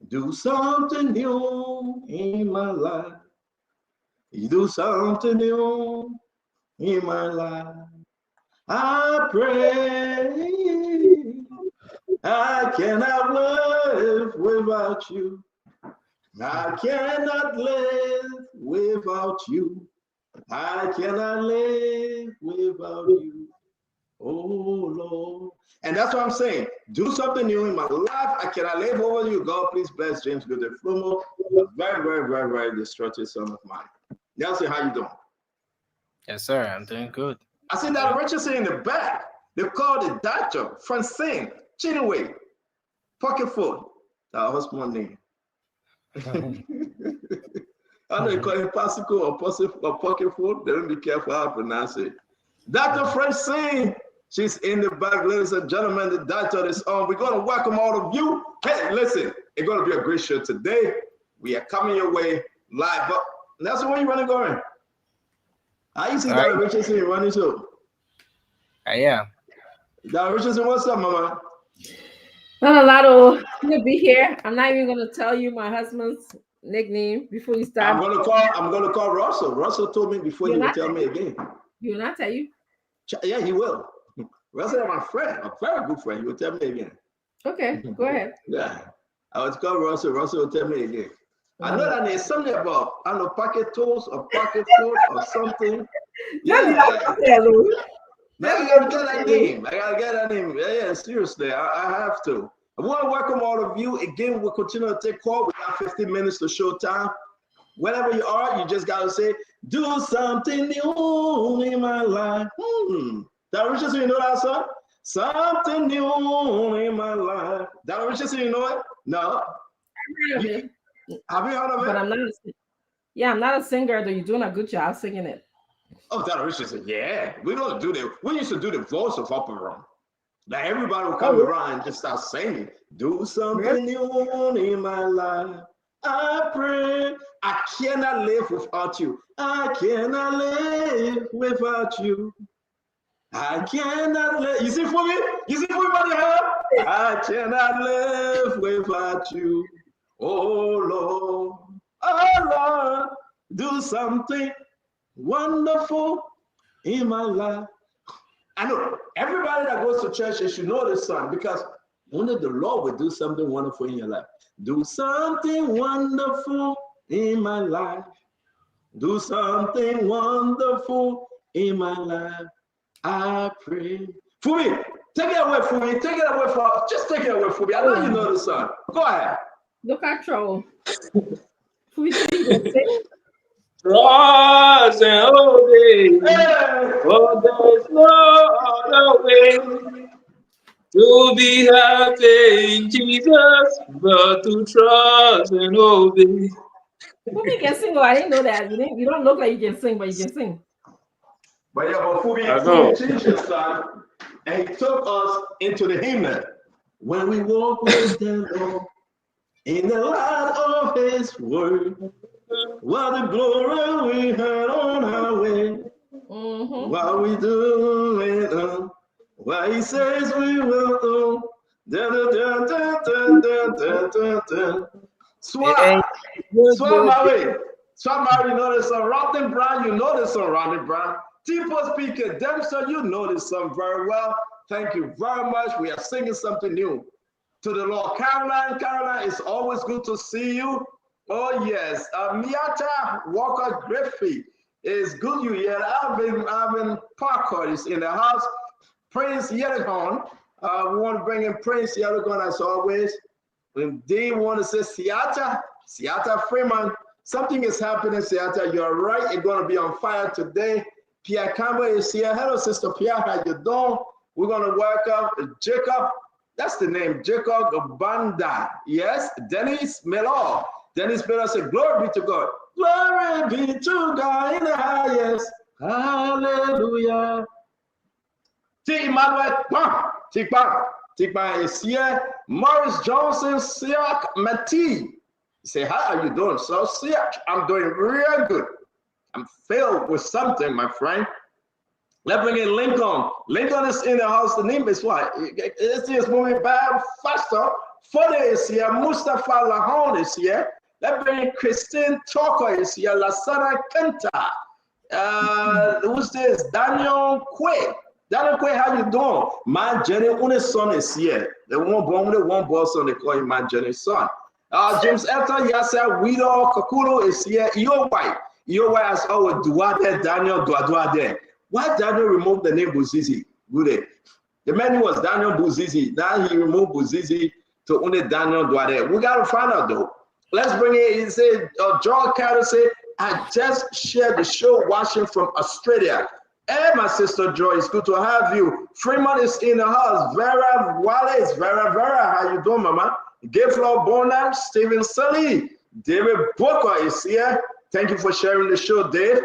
Do something new in my life. You do something new in my life. I pray. I cannot live without you. I cannot live without you. I cannot live without you. Oh Lord. And that's what I'm saying. Do something new in my life. I cannot live over you. God, please bless James Gooden Flumo, a very, very, very, very destructive son of mine. Nelson, how you doing? Yes, sir. I'm doing good. I see that Richardson in the back. They called the doctor, Francine, Chinaway, Pocketfoot. That was my name. I know you call him Pasico or Pocketfoot. They don't be careful how I pronounce it. Dr. Francine, she's in the back, ladies and gentlemen. The doctor is on. We're going to welcome all of you. Hey, listen, it's going to be a great show today. We are coming your way live. But that's where you want to go in. How you see Dr. Richardson running show? I am. Dr. Richardson, what's up, mama? Not a lot to be here. I'm not even going to tell you my husband's nickname before you start. I'm gonna call Russell. Russell told me before he will tell me again. He will not tell you? Yeah, he will. Russell is my friend, a very good friend. He will tell me again. Okay, go ahead. Yeah. I was called Russell. Russell will tell me again. I know that there's something about, I don't know, pocket toast or pocket food or something. Yeah. No, I gotta get that name. I gotta get that name. Yeah, seriously, I have to. I want to welcome all of you. Again, we'll continue to take call. We got 15 minutes to show time. Wherever you are, you just gotta say, do something new in my life. That Richardson, you know that song? Something new in my life. That Richardson, you know it? No. I've heard of it. Have you heard of it? But I'm not a singer, though. You're doing a good job singing it. Oh, that Richardson, yeah. We don't do that. We used to do the voice of opera. Like everybody would come around and just start singing. Do something new in my life. I pray. I cannot live without you. I cannot live without you. I cannot live. You see for me? You see for me, buddy? I cannot live without you. Oh Lord. Oh Lord. Do something wonderful in my life. I know everybody that goes to church, they should know this song because only the Lord will do something wonderful in your life. Do something wonderful in my life. Do something wonderful in my life. I pray. Fubi, take it away, Fubi. Take it away for just take it away, Fubi. I know you know the song. Go ahead. Look at trouble. Fubi, say Trust and obey, for there's no other way to be happy in Jesus, but to trust and obey. Fubi can sing. I didn't know that. You don't look like you can sing, but you can sing. But yeah, but Fubi changed his song, and he took us into the hymn. When we walk with the Lord in the light of His word. What the glory we had on our way. What we doing? What He says we will do. Swap my way. Swap my way, you know this song. Rotten Brown, you know this song, Rotten Brown. Tipo Speaker, Dempster, you know this song very well. Thank you very much. We are singing something new to the Lord. Caroline, it's always good to see you. Oh yes, Miata Walker Griffey, it's good you here. Alvin Parker is in the house. Prince Yellowhorn, we want to bring in Prince Yellowhorn as always. They want to say Seattle Freeman. Something is happening, Seattle. You're right. It's going to be on fire today. Pierre Campbell is here. Hello, Sister Pierre. How you doing? We're going to welcome Jacob That's the name, Jacob Banda. Yes, Dennis Miller. Dennis Miller said, glory be to God. Glory be to God in the highest. Hallelujah. T. Emmanuel, Tikpa is here. Morris Johnson, Siak Mati. Say, how are you doing? So, Siak, I'm doing real good. I'm filled with something, my friend. Let's bring in Lincoln. Lincoln is in the house. The name is what? This is moving back faster. Fode is here. Mustafa Lahon is here. Let's bring in Christine Talker is here. Lasana Kenta. Who's this? Daniel Quay. Daniel Quay, how you doing? My Jenny Une's son is here. The one born with one boy son, they call him my Jenny's son. James Elton, Yasa, Wido, Kakuro is here. Your wife has always Duade, Daniel Duade. Why Daniel removed the name Buzizi? Good. The man was Daniel Buzizi. Now he removed Buzizi to only Daniel Duade. We got to find out though. Let's bring it. He said, John Carter said, I just shared the show watching from Australia. Hey, my sister Joy, it's good to have you. Fremont is in the house. Vera Wallace, Vera, how you doing, mama? Gayflow Bonham, Stephen Sully, David Booker is here. Thank you for sharing the show, Dave.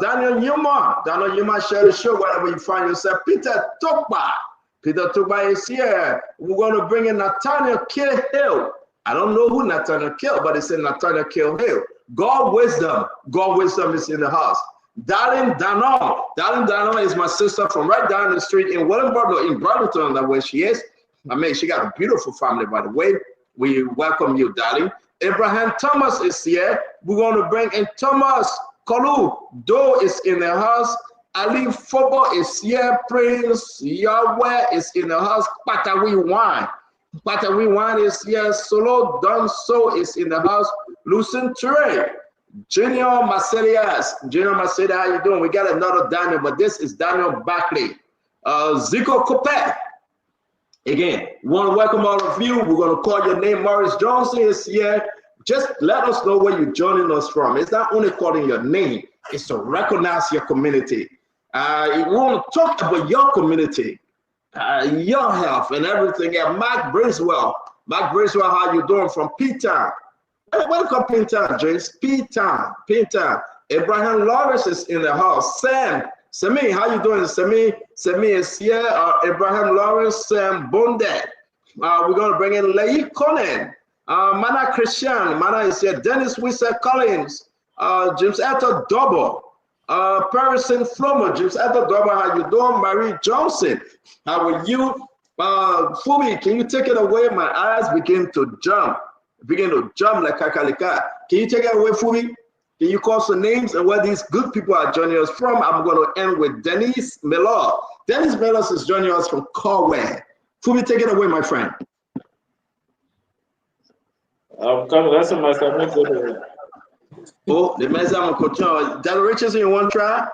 Daniel Newman share the show wherever you find yourself. Peter Tukba is here. We're going to bring in Nathaniel Kill. I don't know who Nathaniel Kill, but it's in Nathaniel Kill Hill. God wisdom is in the house. Darlene Danon is my sister from right down the street in Williamsburg, in Burlington, that's where she is. I mean, she got a beautiful family, by the way. We welcome you, darling. Abraham Thomas is here. We're going to bring in Thomas Kolu. Do is in the house. Ali Fobo is here. Prince Yahweh is in the house. Patawi Wine is here. Solo Donso is in the house. Lucien Ture. Junior Marcelias, how you doing? We got another Daniel, but this is Daniel Barkley. Zico Copet. Again, we want to welcome all of you. We're going to call your name. Morris Johnson is here. Just let us know where you're joining us from. It's not only calling your name, it's to recognize your community. We want to talk about your community, your health and everything. Yeah, Mark Bracewell, how you doing from P-Town? Welcome, P-Town, James. P-Town. Abraham Lawrence is in the house. Sami, how you doing? Sami is here. Abraham Lawrence, Sam Bonde. We're going to bring in Leigh Conan. Mana Christian. Mana is here. Dennis Wissa Collins. James Arthur Double. Person Flomo. James Arthur Double, how you doing? Marie Johnson. How are you? Fubi, can you take it away? My eyes begin to jump like kakalika. Can you take it away, Fubi? Can you call some names and where these good people are joining us from? I'm going to end with Dennis Miller. Dennis Miller is joining us from Corway. Fubi, take it away, my friend. I'm coming. That's my submission. Oh, the Mezam Coach. Daniel Richardson, you want to try?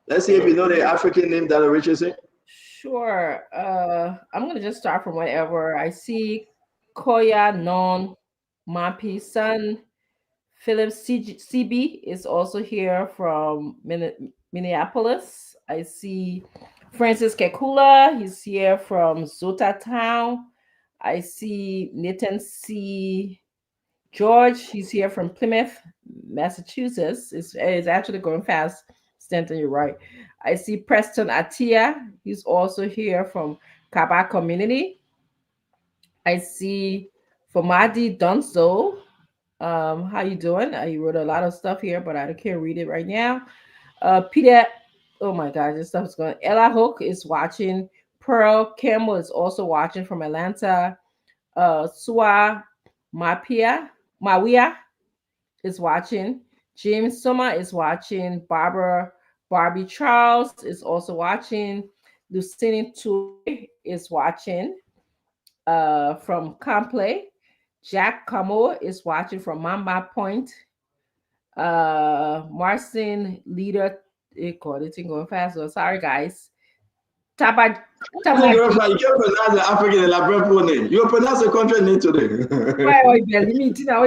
Let's see if you know the African name, Daniel Richardson. Sure. I'm going to just start from wherever. I see Koya Non Mapi Son. Philip CB is also here from Minneapolis. I see Francis Kekula. He's here from Zota Town. I see Nathan C. George. He's here from Plymouth, Massachusetts. It's actually going fast, Stanton, you're right. I see Preston Atia. He's also here from Kaba Community. I see Famadi Dunso. How you doing? You wrote a lot of stuff here, but I can't read it right now. Peter, oh my gosh, this stuff's going. Ella Hook is watching. Pearl Campbell is also watching from Atlanta. Sua Mawia is watching. James Summer is watching. Barbie Charles is also watching. Lucini Toure is watching from Camplay. Jack Camo is watching from Mamba Point. Marcin Leader, it's going fast. So sorry, guys. You can't pronounce the African and Labrador name. You pronounce the country name today.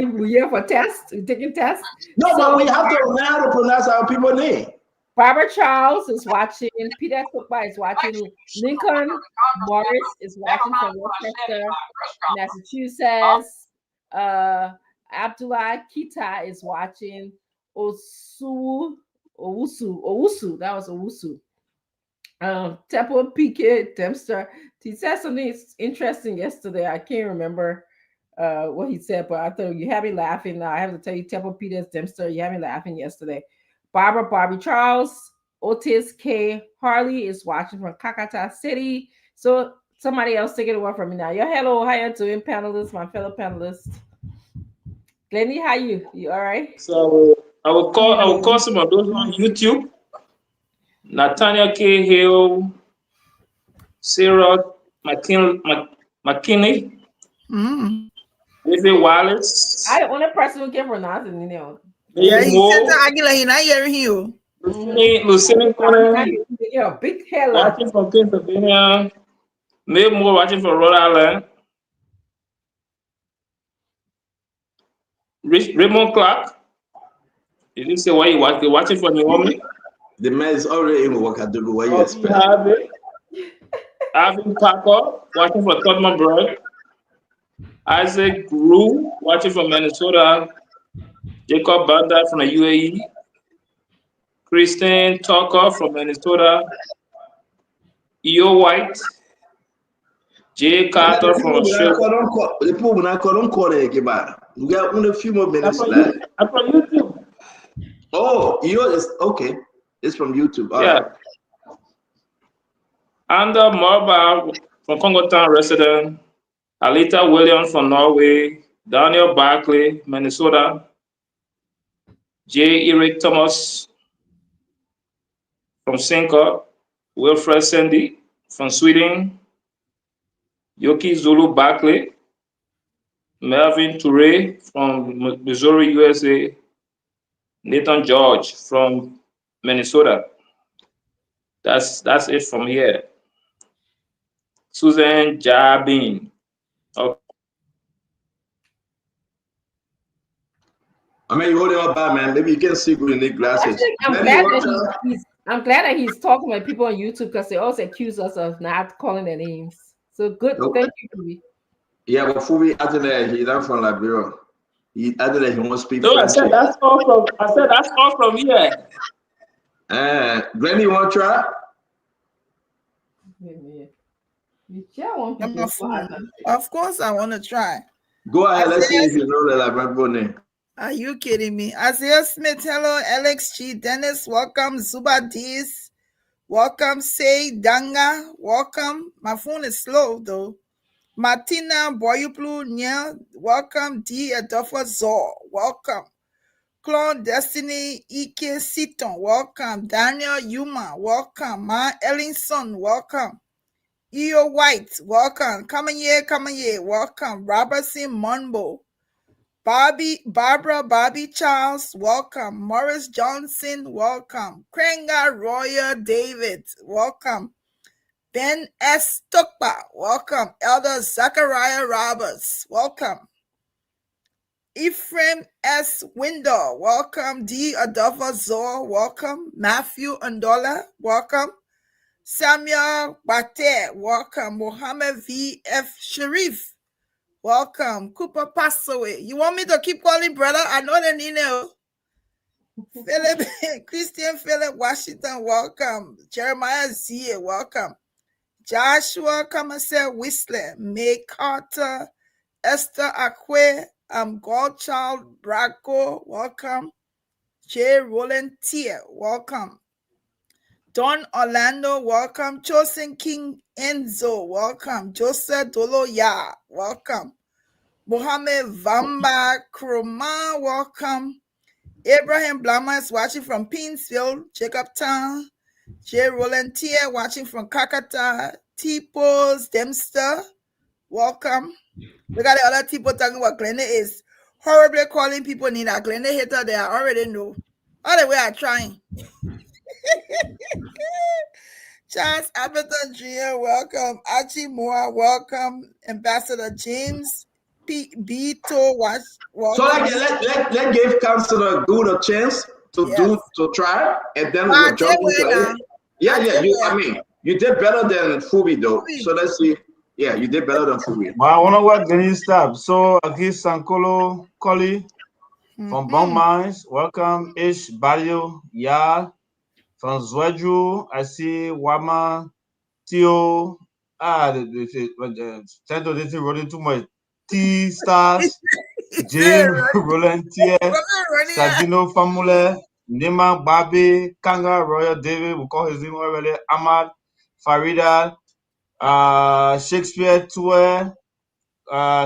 We're here for tests. We're taking tests. No, but we have to learn how to pronounce our people name. Barbara Charles is watching. Peter Cookba is watching. Lincoln Morris is watching from Rochester, Massachusetts. Abdullah Kita is watching. Owusu. That was Owusu. Temple PK Dempster. He said something interesting yesterday. I can't remember what he said, but I thought you had me laughing. I have to tell you, Temple Peters Dempster, you had me laughing yesterday. Barbie Charles, Otis K. Harley is watching from Kakata City. So somebody else take it away from me now. Yo, hello, how you doing, panelists, my fellow panelists? Glenny, how you? You all right? So I will call some of those on YouTube. Nathaniel K. Hill, Sarah McKinney, David Wallace. I the only person who can pronounce it, you know. Yeah, he said to Aguila, he not hearing you. Lucinda Connor, yeah, big hair. Watching from Pennsylvania. May Moore watching from Rhode Island. Raymond Clark. You didn't say why you watch. They're watching from Naomi. The man is already in Wakadogo. What you expect? Alvin Parker watching from Tottenham. Isaac Grew watching from Minnesota. Jacob Banda from the UAE. Kristen Tucker from Minnesota. E.O. White. Jay Carter from Australia. The people will not call it. We got only a few more minutes left. I'm from YouTube. Oh, is okay. It's from YouTube. All right. Ander Marba from Congo Town resident. Alita Williams from Norway. Daniel Barkley, Minnesota. J. Eric Thomas from Sinka. Wilfred Sandy from Sweden. Yoki Zulu Barkley. Melvin Toure from Missouri, USA. Nathan George from Minnesota. That's it from here. Susan Jabin. Okay. I mean, you hold it up bad, man. Maybe you can see good in the glasses. I'm glad that he's talking with people on YouTube because they also accuse us of not calling their names. So good. Okay. Thank you, Kubi. Yeah, but Fubi added that he's not from Liberia. He added that he wants to speak French. I said that's all from here. Glenn, you want to try? Of course, I want to try. Go ahead. Let's see if you know the Liberia name. Are you kidding me? Isaiah Smith, hello. Alex G. Dennis, welcome. Zuba Diz, welcome. Say Danga, welcome. My phone is slow though. Martina Boyuplu Nya, welcome. D. Adolfo Zor, welcome. Clone Destiny Ike Siton, welcome. Daniel Yuma, welcome. Ma Ellingson, welcome. E.O. White, welcome. Come here, welcome. Robertson Munbo. Barbie Charles, welcome. Morris Johnson, welcome. Krenga Royer David, welcome. Ben S. Tukpa, welcome. Elder Zachariah Roberts, welcome. Ephraim S. Window, welcome. D. Adolfo Zor, welcome. Matthew Andola, welcome. Samuel Bate, welcome. Mohammed V. F. Sharif, welcome. Cooper Passaway. You want me to keep calling brother? I know the email. Philip, Christian Philip Washington, welcome. Jeremiah Z, welcome. Joshua Kamase Whistler, May Carter, Esther Akwe, Godchild Braco, welcome. J. Roland Tier, welcome. Don Orlando, welcome. Chosen King Enzo, welcome. Joseph Doloya, welcome. Mohammed Vamba Kroma, welcome. Abraham Blama is watching from Pinsville, Jacobtown. J. Roland Tier watching from Kakata. T-Pose Dempster, welcome. We got the other people talking about Glenda is horribly calling people Nina. Glenda hater, they already know. All the way are trying. Charles Appleton Jr., welcome. Archie Moore, welcome. Ambassador James Bito, welcome. So let's give Councillor Good a chance. to try, and then we'll jump into it. Yeah. You did better than Fubi though. So let's see. Yeah, you did better than Fubi. But I wanna work the step. So Agis Sankolo Koli from Bon Mines, welcome. Ish Barrio Ya from Zweju. I see Wama Tio. Tento this is rolling too much. T Stars, Jane Rolantier, Sadino Famule, Nima Babi, Kanga Royal David, we call his name already, Ahmad, Farida, Shakespeare Tour,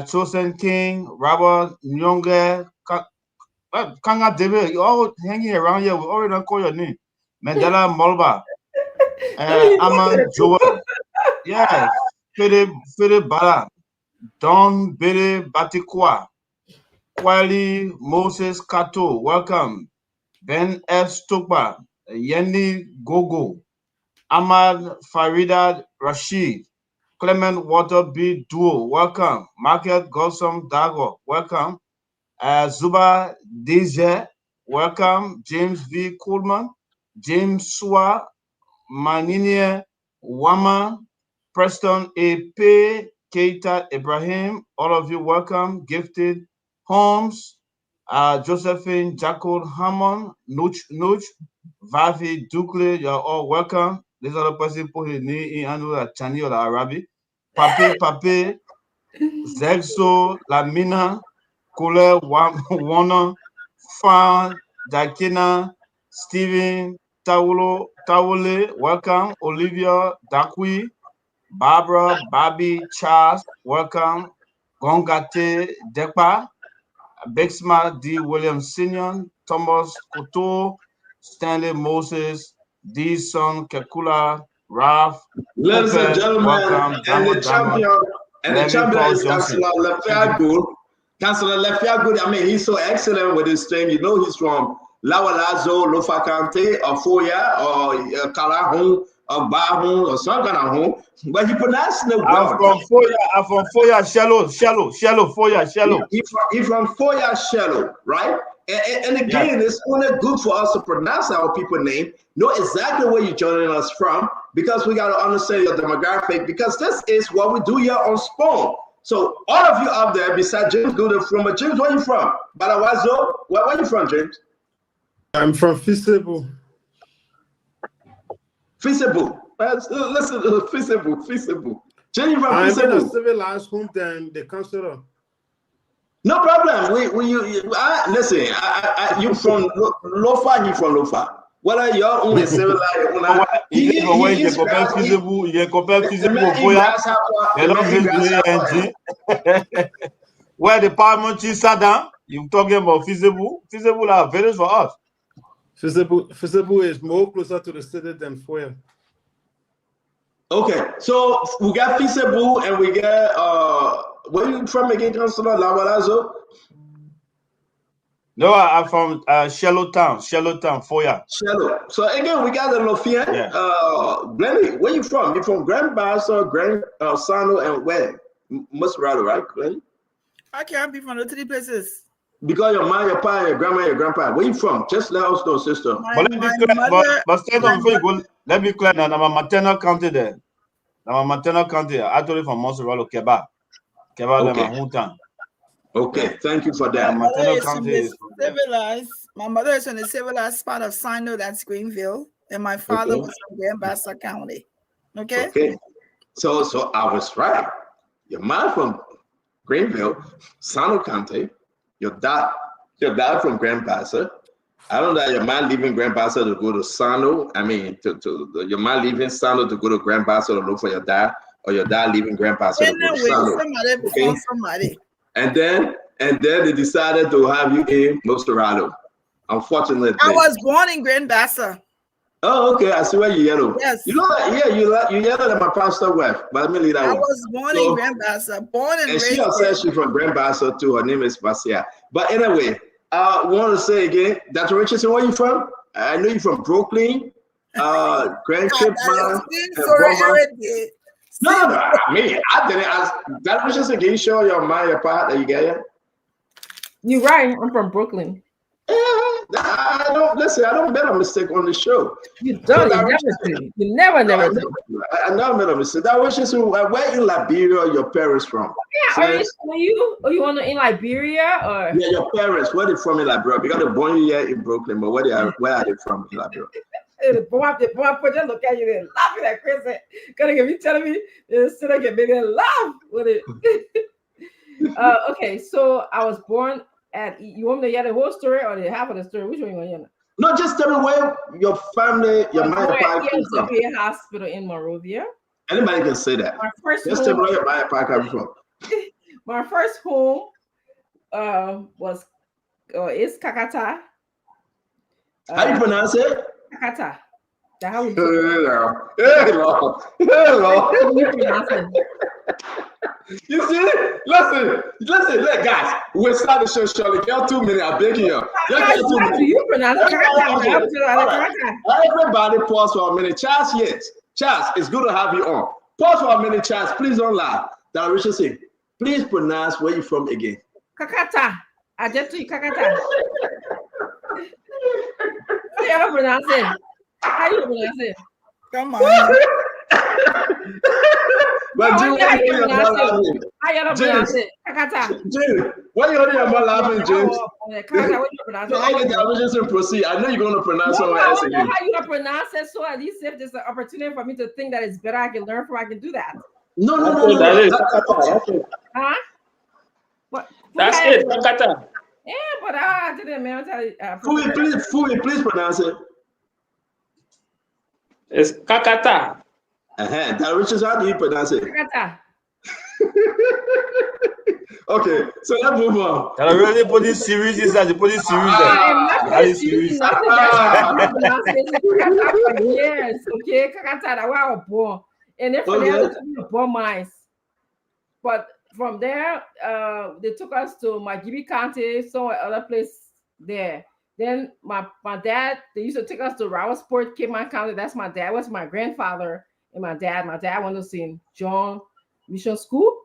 Chosen King, Robert Nyonge, Kanga David, you all hanging around here, we already don't call your name. Mandela Molba, Aman Joel, yes, Fede Bala, Don Bede Batikwa, Kwali Moses Kato, welcome. Ben F. Stokba, Yendi Gogo, Ahmad Farida Rashid, Clement Water B. Duo, welcome. Market Gossom Dago, welcome. Zuba DJ, welcome. James V. Coleman, James Sua, Maninie Wama, Preston A. P. Keita Ibrahim, all of you welcome. Gifted Holmes, Josephine Jacob Hammond, Nuch, Vavi Dukle, you're all welcome. These are the person put his name in under Chani or Arabic. Pape, Zegso, Lamina, Kule Wana, Fan, Dakina, Stephen, Tawole, welcome. Olivia, Dakwi, Barbara, Bobby, Charles, welcome. Gongate, Dekpa, Bexma D. Williams Senior, Thomas Koto, Stanley Moses, D. Son Kekula, Ralph, Ladies and gentlemen, welcome. and the champion is Councillor Lefiagood. Councillor Lefiagood, I mean, he's so excellent with his thing. You know, he's from Lawalazo, Lofakante, or Foya, or Kalahun, or Bahun, or some kind of home, but he pronounced it well. I'm from Foya, Shallow, Foya, Shallow. He's from Foya, Shallow, right? And again, it's only good for us to pronounce our people name, know exactly where you're joining us from, because we got to understand your demographic, because this is what we do here on Spawn. So all of you out there, besides James Gooden from, James, where you from? Balawazo, where you from, James? I'm from Feasible. Feasible. Listen, feasible. James from I'm in a Feasible. civilized home than the councillor. No problem. Listen, you from Lofa, you from Lofa. Whether you're only civilized or not, he is feasible. Where the Parliament sat down, you're talking about feasible. Feasible are very for us. Feasible is more closer to the city than Foya. Okay, so we got feasible and we got where you from again, Councillor Lawalazo? No, I'm from Shallow Town, Foya. Shallow. So again, we got the Lofian. Glenny, where you from? You from Grand Bassa, Grand Sano, and where? Musrado, right, Glenny? I can't be from the three places. Because your mom, your pa, your grandma, your grandpa. Where you from? Just let us know, sister. But let me clear now. I'm a maternal county there. Actually from Musrado, Keba, okay. Hometown. Okay, thank you for that. My mother is in the civilized part of Sino, that's Greenville, and my father was from Grand Bassa County. Okay. So I was right. Your mom from Greenville, Sino County. Your dad from Grand Bassa. I don't know your mom leaving Grand Bassa to go to Sano. I mean, your mom leaving Sano to go to Grand Bassa to look for your dad, or your dad leaving Grand Bassa to go to Sano. Somebody. And then they decided to have you in Mostorado. Unfortunately, I was born in Grand Bassa. Oh, okay. I see where you yellow. Yes. You know that? Yeah, you yellow at my pastor wife, but let me leave that one. I was born in Grand Bassa, and raised. She says she's from Grand Bassa too. Her name is Basia. But anyway, I want to say again, Dr. Richardson, where you from? I know you're from Brooklyn, Grand Cape. No. I mean, I didn't ask. Dr. Richardson, can you show your part that you get here? You're right. I'm from Brooklyn. I don't listen. I don't make a mistake on the show. You don't. You never do. You never do. I never made a mistake. That was just where in Liberia are your parents from? Yeah, are you want to in Liberia or? Yeah, your parents. Where they from in Liberia? Because they're born here in Brooklyn, but where are they from in Liberia? The boy put just look at you and laughing at Chris. Gonna give you telling me this still get big and laugh with it. Okay, so I was born at. You want me to hear the whole story or the half of the story? Which one you want to hear? No, just tell me where your family, your mother, came from. Hospital in Monrovia. Anybody can say that. My first just tell me where your mother came from. My first home was is Kakata. How do you pronounce it? Kakata. That's how we You see? Listen, guys. We'll start the show shortly. Get 2 minutes. I'm begging you. How do you pronounce it? Everybody pause for a minute. Charles, yes. Charles, it's good to have you on. Pause for a minute, Charles. Please don't laugh. That Richard say, please pronounce where you're from again. Kakata. I just told you Kakata. How you pronounce it? How you pronounce it? Come on. But Jim, how you pronounce it? Kakata. Jim, why you holding your mouth laughing, James? Kakata, what you pronounce it? I just proceed. I know you're going to pronounce something else again. How you pronounce it? So at least if there's an opportunity for me to think that it's better, I can learn from. I can do that. No. Huh? What? That's it, Kakata. Yeah, but I didn't man. Fui, please pronounce it. It's Kakata. That Richard, how do you pronounce it? Kakata. Okay, so let's move on. Can I really put this series inside? You put this series series. Yes, okay. Kakata, that's where I was born. And then from there, we born mines. But from there, they took us to Magibi County, somewhere other place there. Then my dad, they used to take us to Robertsport, Cape May County. That's my dad. Was my grandfather and my dad. My dad went to St. John Mission School.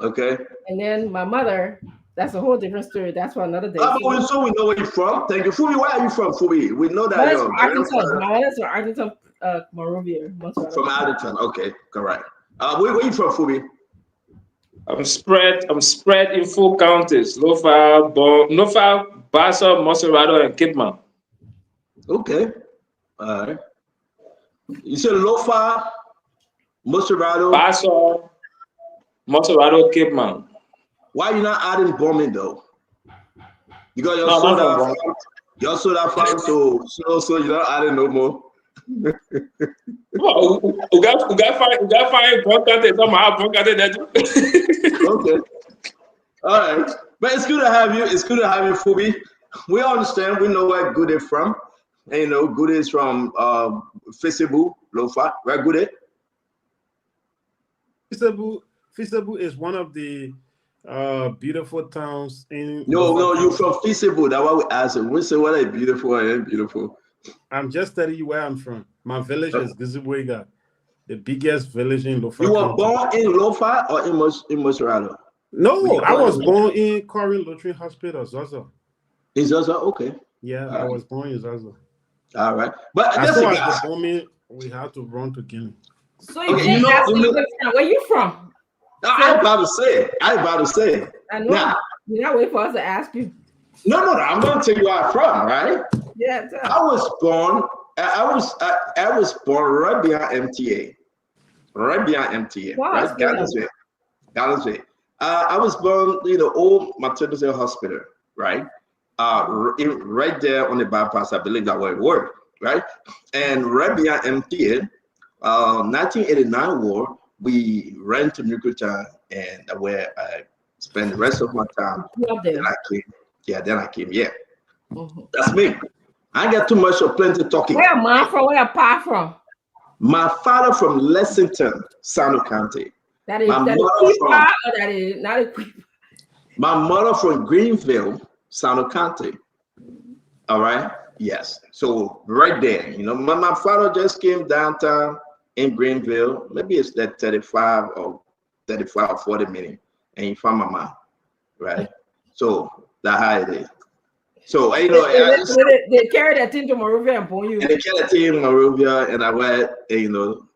Okay. And then my mother, that's a whole different story. That's for another day. So we know where you're from. Thank you. Fubi, where are you from, Fubi? We know that you're from Arlington, Monrovia. From Arlington. Okay, correct. Where are you from, Fubi? I'm spread in 4 counties: Lofa, Bassa, Monserrado, and Cape May. Okay. All right. You said Lofa, Monserrado, Bassa, Monserrado, Cape May. Why are you not adding bombing though? You got your soda farm, so you're not adding no more. Well, we got find content somehow content. Okay. All right. But it's good to have you. It's good to have you, Fubi. We understand. We know where Good is from. And you know, Good is from Fisebu, Lofa. Where Good is? Fisebu is one of the beautiful towns in. No, you're from Fisebu. That's why we ask him. We say what is beautiful and ain't beautiful. I'm just telling you where I'm from. My village is Gizibuega, the biggest village in Lofa. You were born in Lofa or in Monserrado? No, I was born in Corinne Lutheran Hospital, Zaza. In Zaza, okay. Yeah, I was born in Zaza. All right, but as soon as the bombing, we had to run to Guinea. So you where you from? I'm about to say. I know. Nah. You're not waiting for us to ask you. No. I'm going to tell you where I'm from, right? Yeah. I was born right behind MTA. Right behind MTA. Wow, right? Gallus Way. I was born in the old maternity hospital, right? Right there on the bypass, I believe that where it worked, right? And right behind MTA, 1989 war, we ran to Nukuta, and where I spent the rest of my time. Then I came. Yeah. Mm-hmm. That's me. I ain't got too much of plenty talking. Where am I from? Where am I from? My father from Lexington, Sano County. That is not a My mother from Greenville, Sano County. All right. Yes. So right there, you know, my father just came downtown in Greenville. Maybe it's that 35 or 40 minutes, and he found my mom. Right. So that's how it is. So they carry that thing to Morovia and point you. And they carry that thing in Morovia, and I went,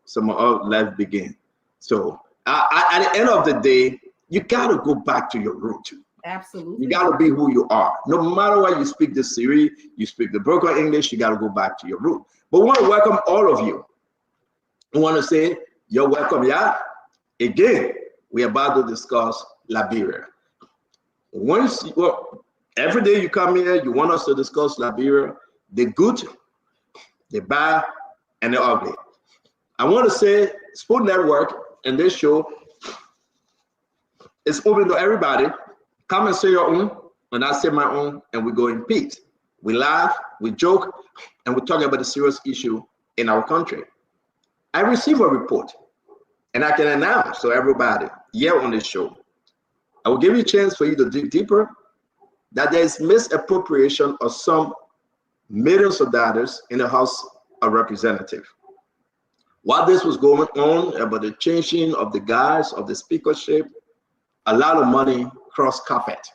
some of life began. So at the end of the day, you gotta go back to your root. Absolutely. You gotta be who you are. No matter what you speak the Siri, you speak the broken English, you gotta go back to your root. But we want to welcome all of you. We want to say you're welcome. Yeah. Again, we're about to discuss Liberia. Every day you come here, you want us to discuss Liberia, the good, the bad, and the ugly. I want to say Spoon Network and this show is open to everybody. Come and say your own, and I say my own, and we go in peace. We laugh, we joke, and we talk about the serious issue in our country. I receive a report, and I can announce to everybody here on this show. I will give you a chance for you to dig deeper that there is misappropriation of some millions of dollars in the House of Representatives. While this was going on about the changing of the guys of the speakership, a lot of money crossed carpet.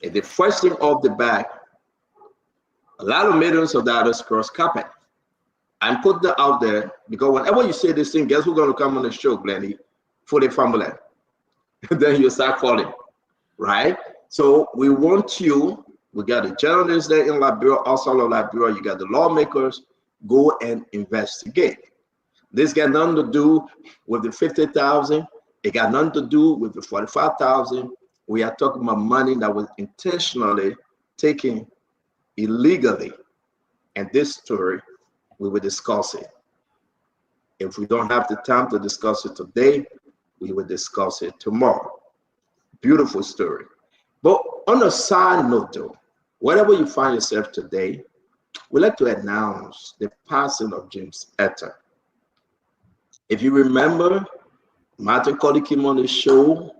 And the first thing off the back, a lot of millions of dollars cross carpet. And put that out there because whenever you say this thing, guess who's going to come on the show, Glenny? For the family. Then you start falling, right? So we want you, we got the journalists there in Liberia, outside of Liberia, you got the lawmakers, go and investigate. This got nothing to do with the 50,000. It got nothing to do with the 45,000. We are talking about money that was intentionally taken illegally. And this story, we will discuss it. If we don't have the time to discuss it today, we will discuss it tomorrow. Beautiful story. But on a side note, though, wherever you find yourself today, we'd like to announce the passing of James Etta. If you remember, Martin Colley came on the show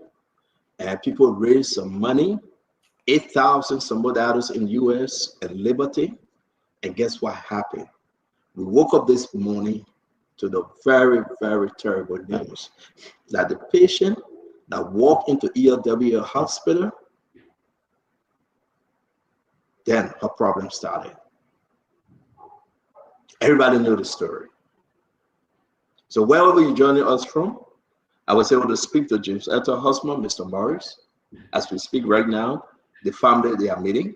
and people raised some money, 8,000 some more dollars in US and Liberty. And guess what happened? We woke up this morning to the very, very terrible news that the patient that walked into ELW hospital, then her problem started. Everybody knew the story. So wherever you're joining us from, I was able to speak to James Etta's husband, Mr. Morris. As we speak right now, the family, they are meeting.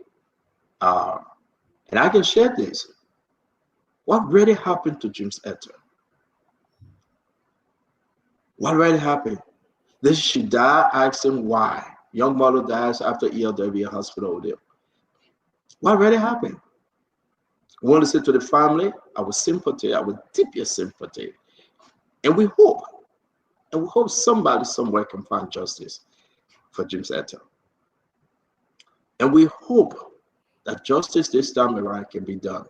And I can share this. What really happened to James Etta? What really happened? This she died, asked him why. Young mother dies after ELW hospital there. What really happened? I want to say to the family, our sympathy, our deepest sympathy. And we hope somebody somewhere can find justice for James Etta. And we hope that justice this time around can be done.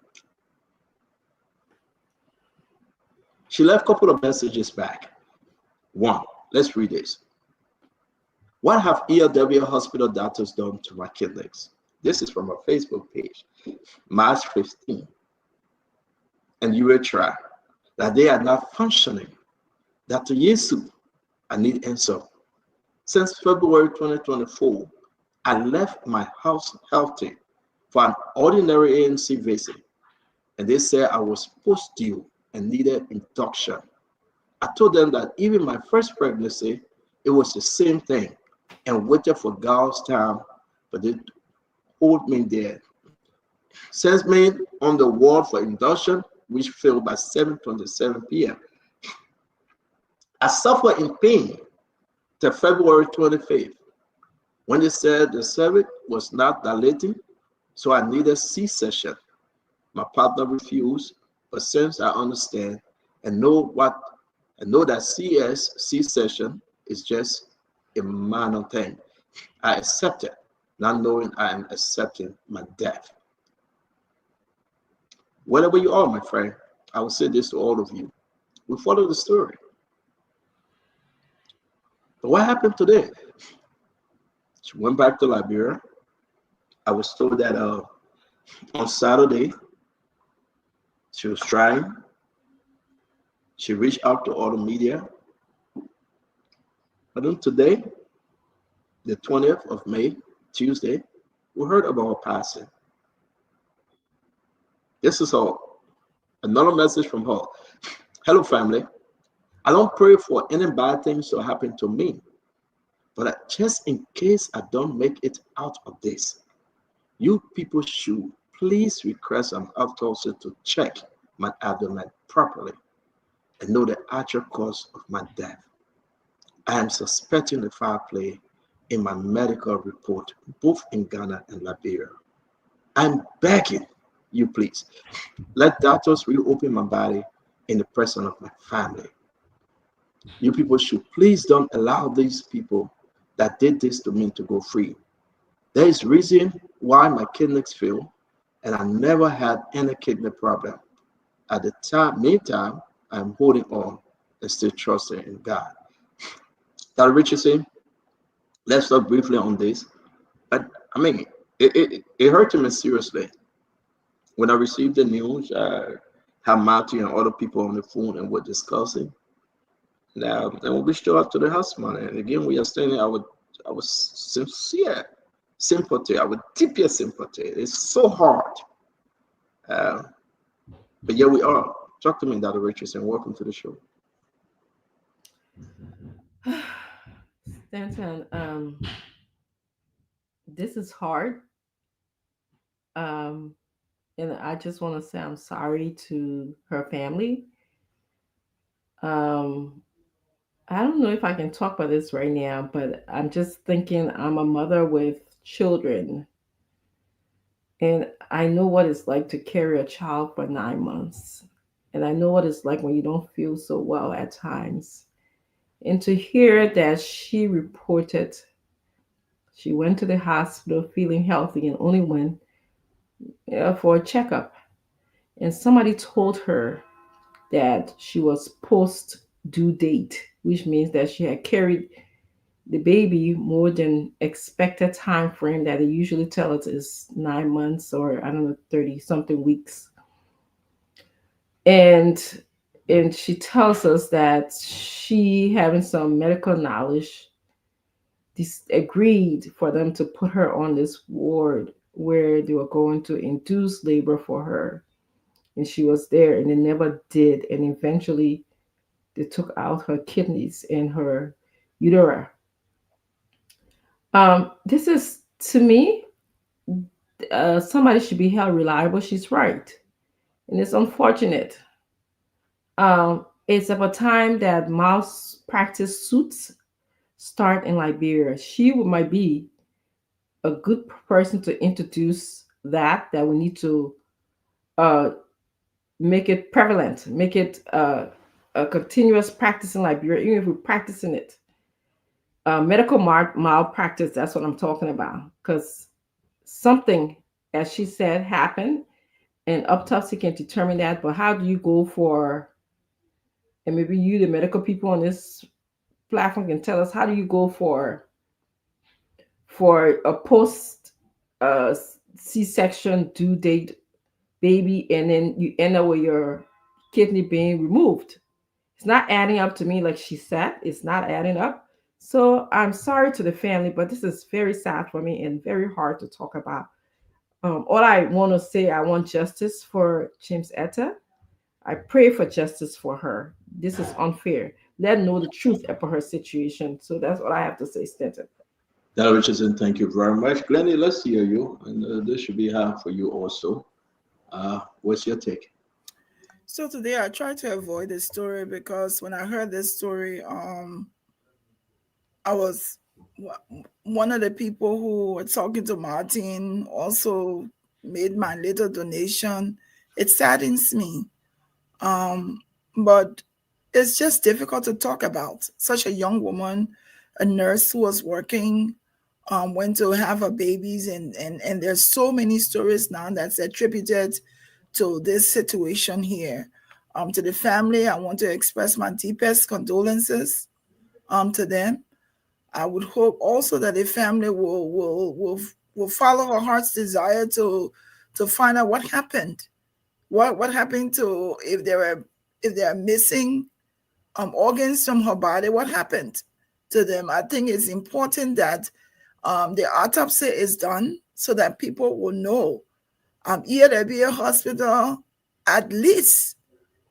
She left a couple of messages back. One, let's read this. What have ELW hospital doctors done to my kidneys? This is from her Facebook page, March 15. And urethra, that they are not functioning. Dr. Yesu, I need answer. Since February 2024, I left my house healthy for an ordinary ANC visit. And they said I was post-due and needed induction. I told them that even my first pregnancy, it was the same thing and waited for God's time, but they hold me there. Sent me on the ward for induction, which failed by 7:27 p.m. I suffered in pain till February 25th, when they said the cervix was not dilating, so I needed C-section. My partner refused, but since I understand and know that C-section is just a minor thing, I accept it, not knowing I am accepting my death. Wherever you are, my friend, I will say this to all of you. We follow the story. But what happened today? She went back to Liberia. I was told that on Saturday, she was trying. She reached out to all the media. But then today, the 20th of May, Tuesday, We heard about her passing. This is another message from her. Hello, family. I don't pray for any bad things to happen to me, but just in case I don't make it out of this, you people should please request an autopsy to check my abdomen properly and know the actual cause of my death. I am suspecting the foul play in my medical report, both in Ghana and Liberia. I'm begging you, please, let doctors reopen my body in the presence of my family. You people should please don't allow these people that did this to me to go free. There is reason why my kidneys fail, and I never had any kidney problem. At the meantime, I'm holding on and still trusting in God. Dr. Richardson, let's talk briefly on this. But I mean, it hurt me seriously. When I received the news, I had Matthew and other people on the phone and we're discussing. And we show up to the hospital. And again, we are saying I was sincere sympathy. I would deep sympathy. It's so hard. But yeah, we are. Talk to me, Dr. Richardson. Welcome to the show. Stanton, this is hard. And I just want to say I'm sorry to her family. I don't know if I can talk about this right now, but I'm just thinking I'm a mother with children. And I know what it's like to carry a child for 9 months. And I know what it's like when you don't feel so well at times. And to hear that she reported she went to the hospital feeling healthy and only went for a checkup. And somebody told her that she was post due date, which means that she had carried the baby more than expected time frame that they usually tell us is 9 months or I don't know 30 something weeks. And she tells us that she having some medical knowledge agreed for them to put her on this ward where they were going to induce labor for her, and she was there and they never did, and eventually they took out her kidneys and her utera. This is, to me, somebody should be held reliable. She's right, and it's unfortunate. It's about time that mouse practice suits start in Liberia. She might be a good person to introduce that we need to uh, make it prevalent, make it a continuous practice in Liberia, even if we're practicing it. Medical malpractice, that's what I'm talking about. Because something, as she said, happened, and autopsy can determine that. But how do you go for, and maybe you, the medical people on this platform, can tell us, how do you go for a post uh, C-section due date baby, and then you end up with your kidney being removed? It's not adding up to me, like she said. It's not adding up. So I'm sorry to the family, but this is very sad for me and very hard to talk about. All I want to say, I want justice for James Etta. I pray for justice for her. This is unfair. Let know the truth about her situation. So that's what I have to say, Stanton. Dr. Richardson, thank you very much. Glennie, let's hear you. And this should be hard for you also. What's your take? So today I tried to avoid this story because when I heard this story, I was one of the people who were talking to Martin, also made my little donation. It saddens me. But it's just difficult to talk about. Such a young woman, a nurse who was working, went to have her babies, and there's so many stories now that's attributed to this situation here. To the family, I want to express my deepest condolences to them. I would hope also that the family will follow her heart's desire to find out what happened. What happened to, if they are missing organs from her body, what happened to them? I think it's important that the autopsy is done so that people will know. EAWA Hospital at least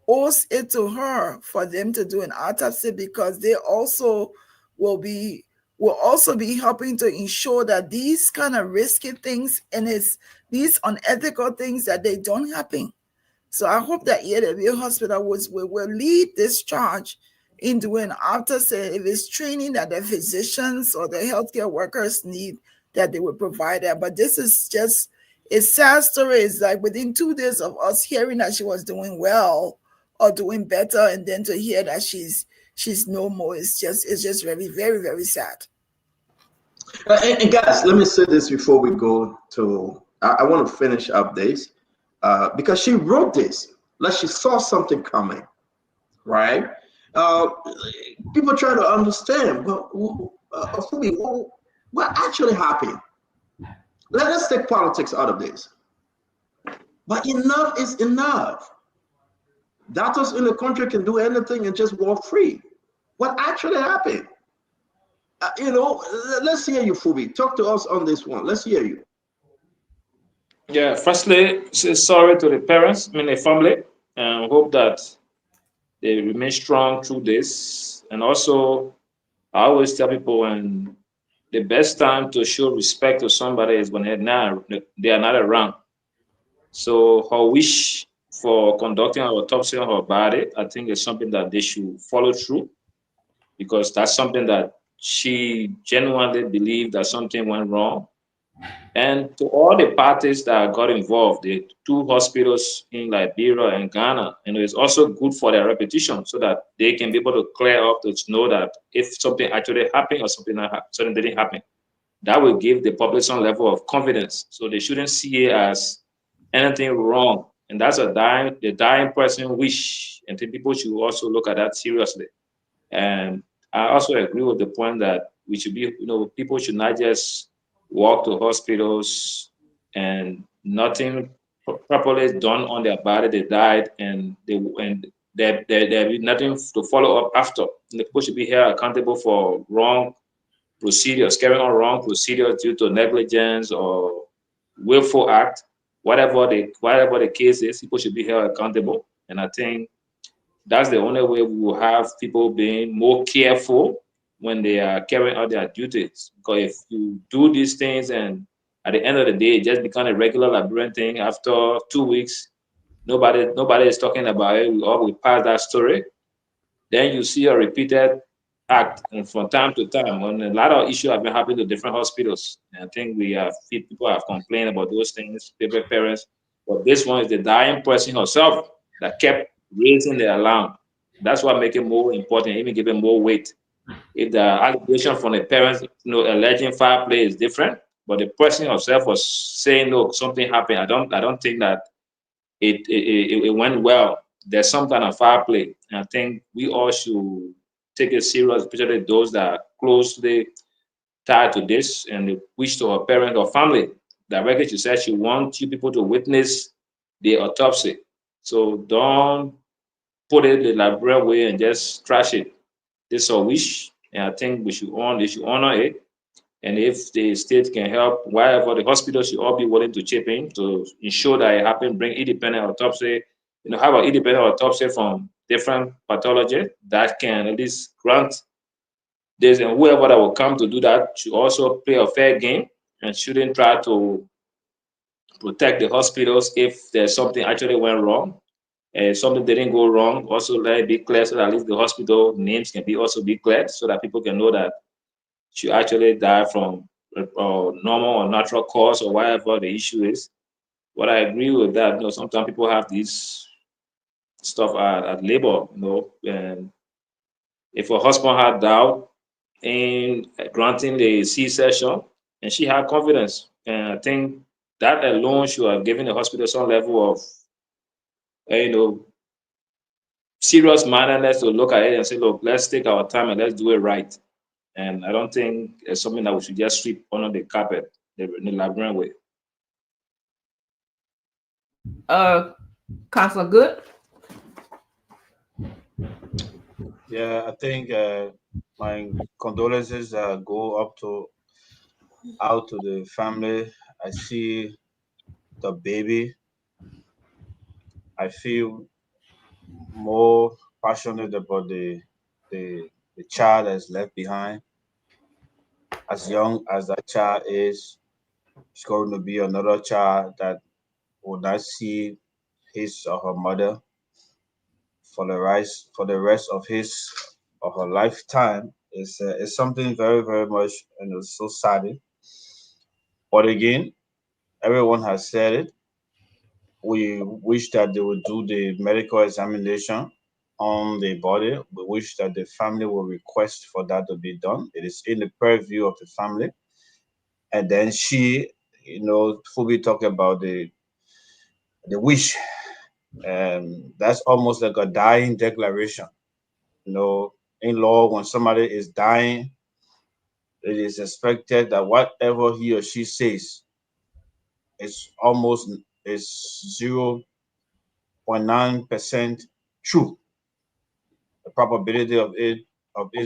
owes it to her for them to do an autopsy, because they also will also be helping to ensure that these kind of risky things and these unethical things, that they don't happen. So I hope that EAWA Hospital will lead this charge in doing autopsy. If it's training that the physicians or the healthcare workers need, that they will provide that. But this is just a sad story. It's like within 2 days of us hearing that she was doing well or doing better, and then to hear that she's no more, it's just very, very, very sad. And guys, let me say this before we go to. I want to finish up this because she wrote this like she saw something coming, right? People try to understand, what actually happened. Let's take politics out of this. But enough is enough. Doctors in the country can do anything and just walk free. What actually happened? Let's hear you, Fubi. Talk to us on this one. Let's hear you. Yeah, firstly, say sorry to the parents, the family, and hope that they remain strong through this. And also, I always tell people, when the best time to show respect to somebody is when they are not around. So her wish for conducting an autopsy on her body, I think, is something that they should follow through, because that's something that she genuinely believed that something went wrong. And to all the parties that got involved, the 2 hospitals in Liberia and Ghana, it's also good for their reputation, so that they can be able to clear up to know that if something actually happened or something didn't happen, that will give the public some level of confidence. So they shouldn't see it as anything wrong. And that's the dying person wish. And think people should also look at that seriously. And I also agree with the point that we should be, people should not just walk to hospitals and nothing properly done on their body. They died, and there nothing to follow up after. And the people should be held accountable for wrong procedures, carrying on wrong procedures due to negligence or willful act. Whatever the case is, people should be held accountable. And I think that's the only way we will have people being more careful when they are carrying out their duties. Because if you do these things and at the end of the day, it just become a regular Liberian thing, after 2 weeks, nobody is talking about it. We pass that story. Then you see a repeated act, and from time to time, when a lot of issues have been happening to different hospitals. And I think people have complained about those things, people, parents. But this one is the dying person herself that kept raising the alarm. That's what makes it more important, even giving more weight. If the allegation from the parents, alleging foul play is different, but the person herself was saying, no, something happened. I don't think that it went well. There's some kind of foul play. And I think we all should take it serious, especially those that are closely tied to this and they wish to her parent or family. Directly, she said she wants you people to witness the autopsy. So don't put it the Liberian way and just trash it. This is a wish, and I think they should honor it. And if the state can help, wherever the hospital should all be willing to chip in to ensure that it happens, bring independent autopsy, have an independent autopsy from different pathology that can at least grant this, and whoever that will come to do that should also play a fair game and shouldn't try to protect the hospitals if there's something actually went wrong. Something didn't go wrong, also let it be clear, so that at least the hospital names can be cleared, so that people can know that she actually died from normal or natural cause or whatever the issue is. But I agree with that. Sometimes people have these stuff at labor, and if her husband had doubt in granting the C-section, and she had confidence, and I think that alone should have given the hospital some level of, serious mindedness to look at it and say, look, let's take our time and let's do it right. And I don't think it's something that we should just sweep under the carpet in the Liberian way. Councilor Good? Yeah, I think my condolences go out to the family I see the baby, I feel more passionate about the child that's left behind. As young as that child is, it's going to be another child that will not see his or her mother for the rest of his or her lifetime. Is something very very much and it's so sad. But again, everyone has said it. We wish that they would do the medical examination on the body. We wish that the family will request for that to be done. It is in the purview of the family. And then she, Phoebe talked about the wish. That's almost like a dying declaration. In law, when somebody is dying, it is expected that whatever he or she says is 0.9% true. The probability of it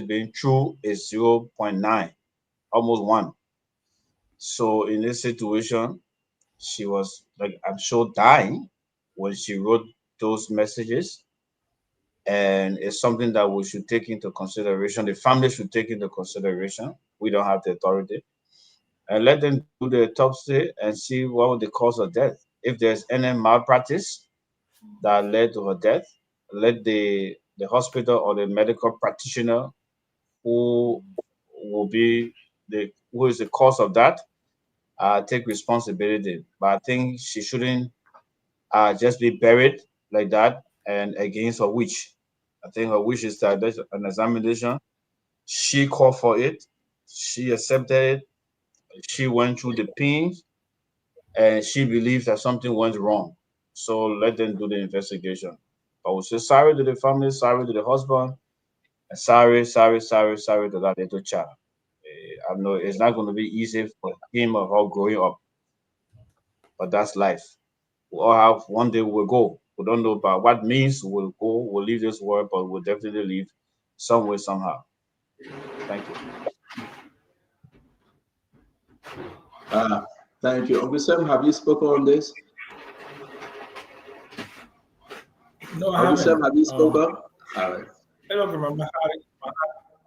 being true is 0.9, almost one. So in this situation, she was like, I'm sure dying when she wrote those messages. And it's something that we should take into consideration. The family should take into consideration. We don't have the authority. And let them do the autopsy and see what was the cause of death. If there's any malpractice that led to her death, let the hospital or the medical practitioner who will be who is the cause of that take responsibility. But I think she shouldn't just be buried like that and against her wish. I think her wish is that there's an examination. She called for it. She accepted it. She went through the pain and she believes that something went wrong. So let them do the investigation. I would say sorry to the family, sorry to the husband, and sorry to that little child. I know it's not going to be easy for him or her growing up, but that's life. We all have one day we'll go. We don't know about what means we'll go, we'll leave this world, but we'll definitely leave some way, somehow. Thank you. Thank you. Uncle Sam, have you spoken on this? No, I Uncle haven't. Sam, have you spoken? All right. Look,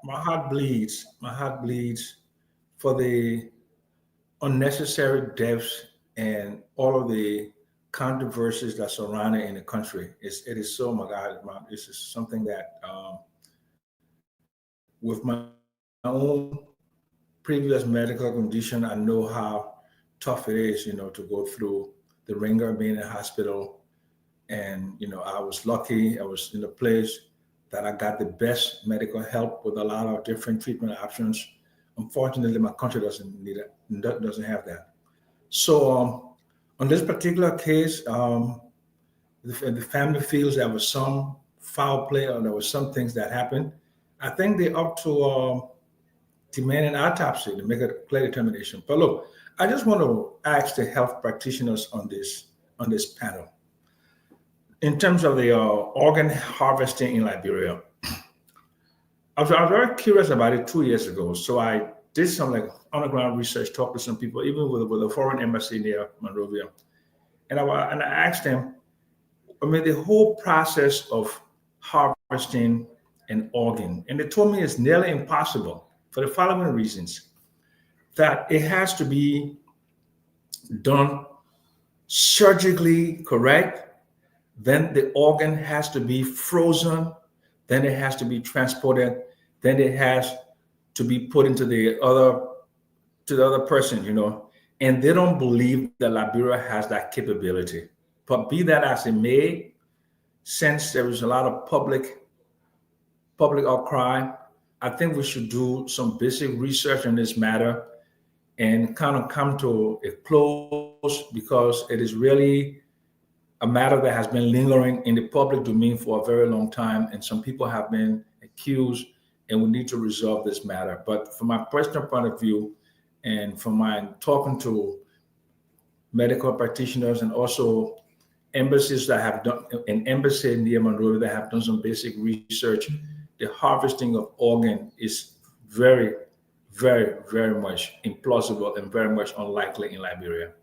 my heart bleeds. My heart bleeds for the unnecessary deaths and all of the controversies that surround it in the country. It is so, my God, this is something that with my own previous medical condition, I know how tough it is, to go through the ringer of being in a hospital. And, I was lucky. I was in a place that I got the best medical help with a lot of different treatment options. Unfortunately, my country doesn't need it, doesn't have that. So on this particular case, the family feels there was some foul play or there was some things that happened. I think they up to demand an autopsy to make a clear determination. But look, I just want to ask the health practitioners on this panel. In terms of the organ harvesting in Liberia, I was very curious about it 2 years ago. So I did some underground research, talked to some people, even with a foreign embassy near Monrovia. And I asked them, the whole process of harvesting an organ. And they told me it's nearly impossible for the following reasons. That it has to be done surgically correct, then the organ has to be frozen, then it has to be transported, then it has to be put into the other person, and they don't believe that Liberia has that capability. But be that as it may, since there is a lot of public outcry, I think we should do some basic research on this matter and kind of come to a close, because it is really a matter that has been lingering in the public domain for a very long time, and some people have been accused, and we need to resolve this matter. But from my personal point of view, and from my talking to medical practitioners and also embassies that have done, an embassy near Monrovia that have done some basic research, the harvesting of organ is very, very, very much implausible and very much unlikely in Liberia.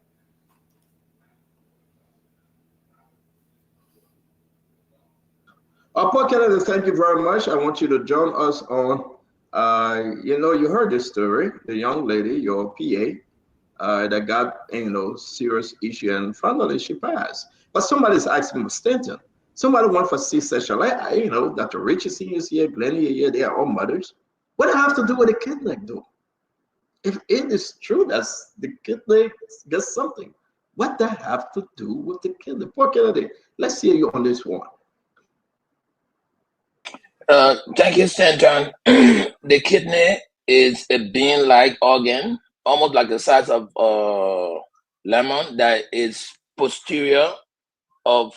Paul Kennedy, thank you very much. I want you to join us on, you heard this story, the young lady, your PA, that got, serious issue, and finally she passed. But somebody's asking for Stanton. Somebody went for C-section. Dr. Richie is here, Glennie here, they are all mothers. What do I have to do with a kidney, though? If it is true that the kidney gets something, what does that have to do with the kidney? Poor Kennedy, let's hear you on this one. Thank you, Stanton. The kidney is a bean-like organ, almost like the size of lemon, that is posterior of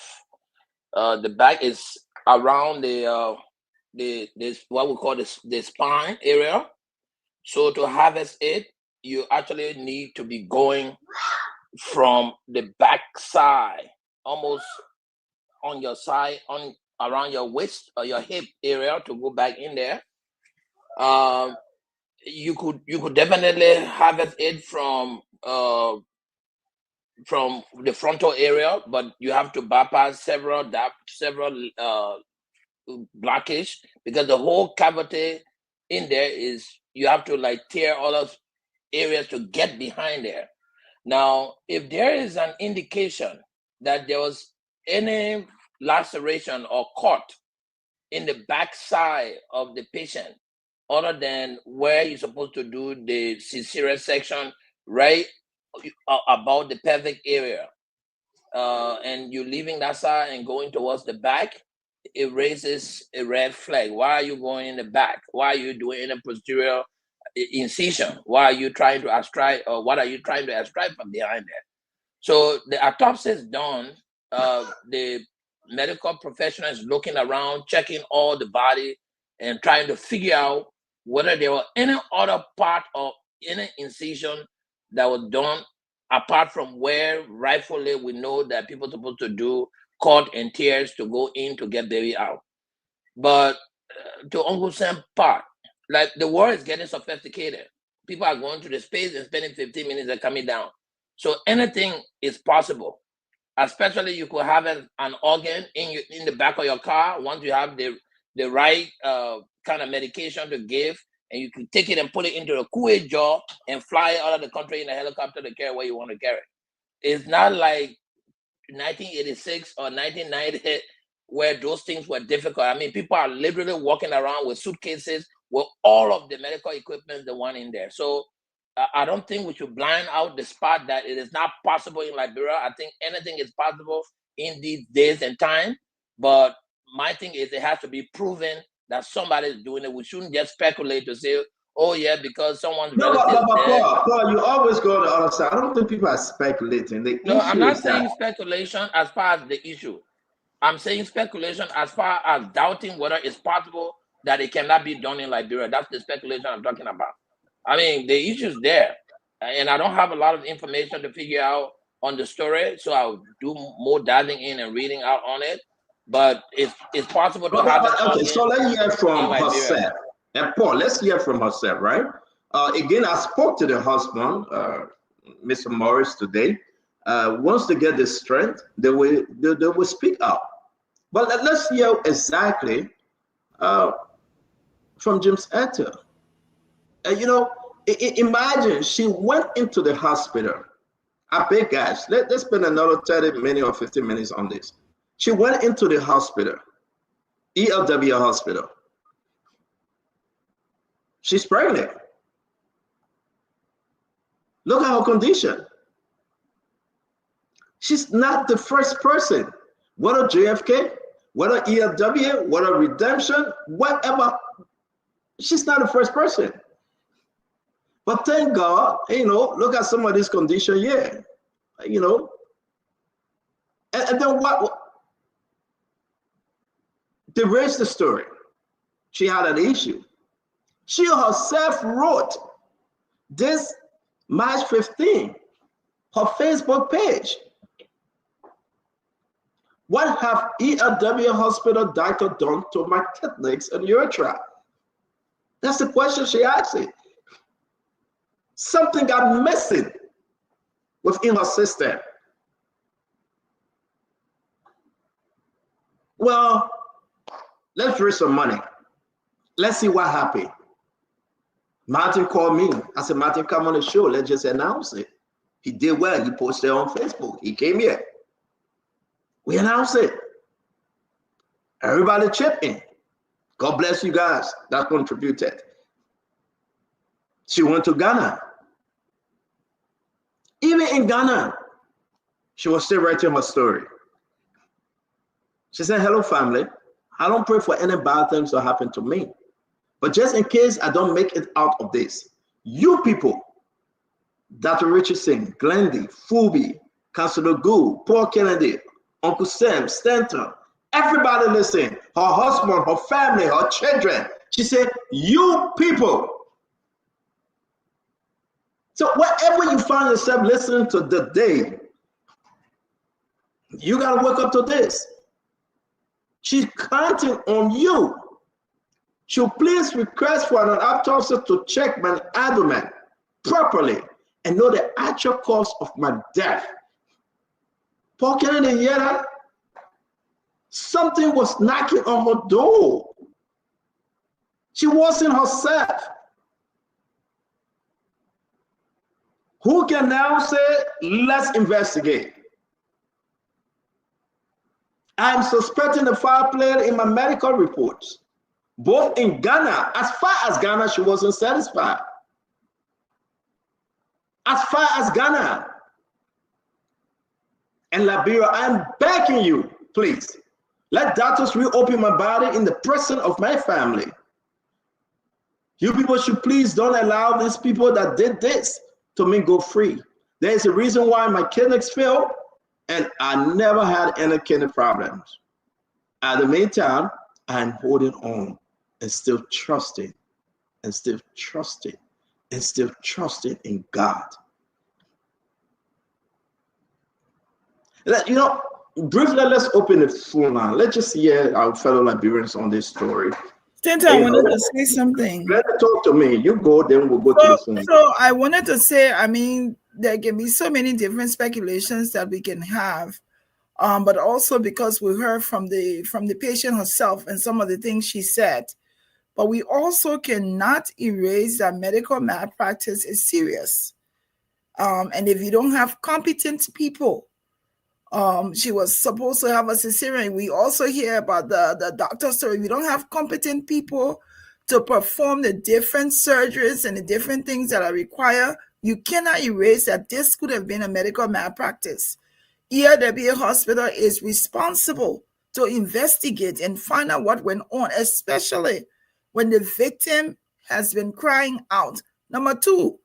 the back, is around the what we call the spine area. So to harvest it, you actually need to be going from the back side, almost on your side, on around your waist or your hip area, to go back in there. You could definitely harvest it from the frontal area, but you have to bypass several blockage, because the whole cavity in there is, you have to like tear all those areas to get behind there. Now, if there is an indication that there was any laceration or cut in the back side of the patient, other than where you're supposed to do the cesarean section, right about the pelvic area, and you're leaving that side and going towards the back, it raises a red flag. Why are you going in the back? Why are you doing a posterior incision? Why are you trying to extract, or what are you trying to extract from behind there? So the autopsy is done. The medical professional is looking around, checking all the body, and trying to figure out whether there were any other part of any incision that was done apart from where rightfully we know that people are supposed to do cut and tears to go in to get baby out. But to Uncle Sam's part, like, the world is getting sophisticated. People are going to the space and spending 15 minutes and coming down. So anything is possible. Especially you could have an organ in the back of your car once you have the right kind of medication to give, and you can take it and put it into a Kool-Aid jar and fly it out of the country in a helicopter to carry where you want to carry. It's not like 1986 or 1990 where those things were difficult. I mean, people are literally walking around with suitcases with all of the medical equipment they want in there. So I don't think we should blind out the spot that it is not possible in Liberia. I think anything is possible in these days and time. But my thing is, it has to be proven that somebody is doing it. We shouldn't just speculate to say, oh yeah, because someone's relative. Paul, you always go on the other side. I don't think people are speculating. No, I'm not saying speculation as far as the issue. I'm saying speculation as far as doubting whether it's possible that it cannot be done in Liberia. That's the speculation I'm talking about. I mean, the issue's there, and I don't have a lot of information to figure out on the story, so I'll do more diving in and reading out on it. But it's possible to have it. Okay, so let's hear from herself. And Paul, let's hear from herself, right? Again, I spoke to the husband, Mr. Morris, today. Once they get the strength, they will speak up. But let's hear exactly from James Etta. Imagine she went into the hospital. I beg, guys, let's spend another 30 minutes or 15 minutes on this. She went into the hospital, ELW hospital. She's pregnant. Look at her condition. She's not the first person. Whether JFK, whether ELW, whether redemption, whatever, she's not the first person. But thank God, look at some of this condition, yeah, and then what? They raised the story. She had an issue. She herself wrote this March 15, her Facebook page. What have ELW hospital doctor done to my kidneys and urethra? That's the question she asked it. Something got missing within her system. Well, Let's raise some money. Let's see what happened. Martin called me. I said, Martin, come on the show. Let's just announce it. He did well. He posted on Facebook. He came here. We announced it. Everybody chipped in. God bless you guys that contributed. She went to Ghana. Even in Ghana, she was still writing her story. She said, hello, family. I don't pray for any bad things to happen to me. But just in case I don't make it out of this, you people, Dr. Richardson, Glendy, Phoebe, Councilor Gould, Paul Kennedy, Uncle Sam, Stanton, everybody listen, her husband, her family, her children. She said, you people. So wherever you find yourself listening to today, you got to wake up to this. She's counting on you. She'll please request for an autopsy to check my abdomen properly and know the actual cause of my death. Paul Kennedy, hear that? Something was knocking on her door. She wasn't herself. Who can now say, let's investigate? I'm suspecting the foul play in my medical reports. Both in Ghana, as far as Ghana, she wasn't satisfied. As far as Ghana and Liberia, I'm begging you, please, let doctors reopen my body in the presence of my family. You people should please don't allow these people that did this to me go free. There is a reason why my kidneys failed, and I never had any kidney problems. At the meantime, I'm holding on and still trusting and still trusting and still trusting in God. You know, briefly, let's open the phone line. Let's just hear our fellow Liberians on this story. Stanton, I wanted to say something. Let talk to me. You go, then we'll go to the phone. So I wanted to say, I mean, there can be so many different speculations that we can have. But also because we heard from the patient herself and some of the things she said. But we also cannot erase that medical malpractice is serious. And if you don't have competent people, she was supposed to have a cesarean. We also hear about the doctor story. We don't have competent people to perform the different surgeries and the different things that are required. You cannot erase that this could have been a medical malpractice. ERWA Hospital is responsible to investigate and find out what went on, especially when the victim has been crying out. Number two,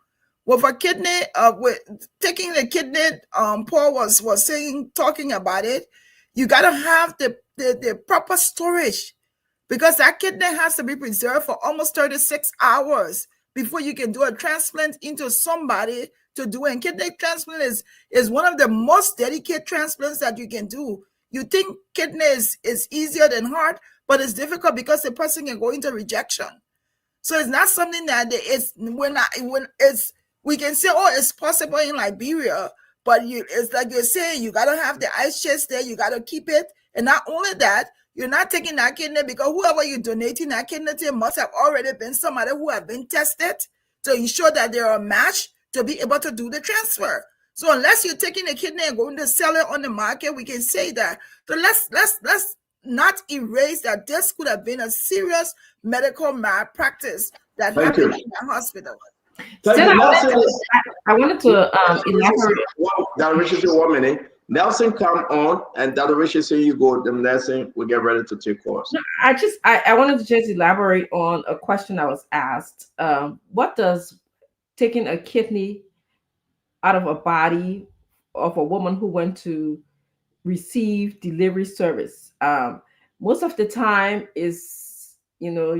with a kidney, with taking the kidney, Paul was saying, talking about it, you got to have the proper storage, because that kidney has to be preserved for almost 36 hours before you can do a transplant into somebody to do. And kidney transplant is one of the most dedicated transplants that you can do. You think kidney is easier than heart, but it's difficult because the person can go into rejection. So it's not something that we can say, oh, it's possible in Liberia, but it's like you're saying, you got to have the ice chest there, you got to keep it. And not only that, you're not taking that kidney because whoever you're donating that kidney to must have already been somebody who have been tested to ensure that they're a match to be able to do the transfer. So unless you're taking the kidney and going to sell it on the market, we can say that. So let's not erase that this could have been a serious medical malpractice that happened in the hospital. I wanted to elaborate. Dr. Richardson, 1 minute. Nelson, come on, and Dr. Richardson, you go. Then Nelson, we get ready to take course. No, I wanted to just elaborate on a question I was asked. What does taking a kidney out of a body of a woman who went to receive delivery service? Most of the time is, your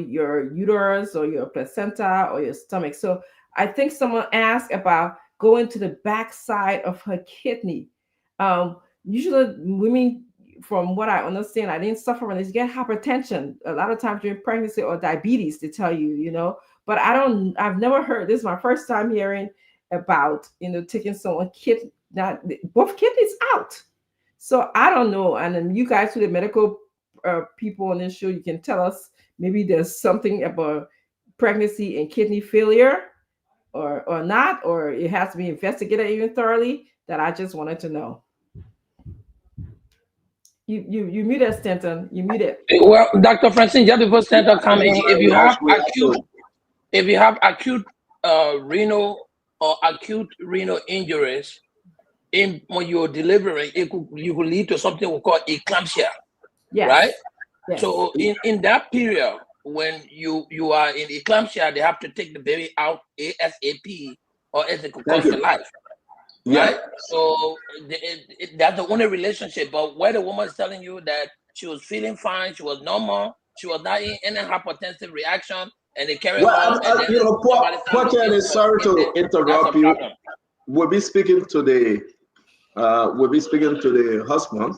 uterus or your placenta or your stomach. So I think someone asked about going to the backside of her kidney. Usually women, from what I understand, I didn't suffer from this, get hypertension a lot of times during pregnancy or diabetes, they tell you, but I've never heard, this is my first time hearing about, taking someone both kidneys out. So I don't know. And then you guys who the medical people on this show, you can tell us maybe there's something about pregnancy and kidney failure or not, or it has to be investigated even thoroughly, that I just wanted to know. You muted, Stanton. You muted. Well, Dr. Francine, just before Stanton coming, if you have acute renal or acute renal injuries, when you're delivering, you could lead to something we call eclampsia. Yes. Right? Yes. So in that period, when you are in eclampsia, they have to take the baby out ASAP, or else it could cost your life. Yeah. Right? So that's the only relationship. But where the woman is telling you that she was feeling fine, she was normal, she was not in any hypertensive reaction, and they carry Well, her, and then Poor Kenny, sorry to interrupt you. We'll be speaking to the husband,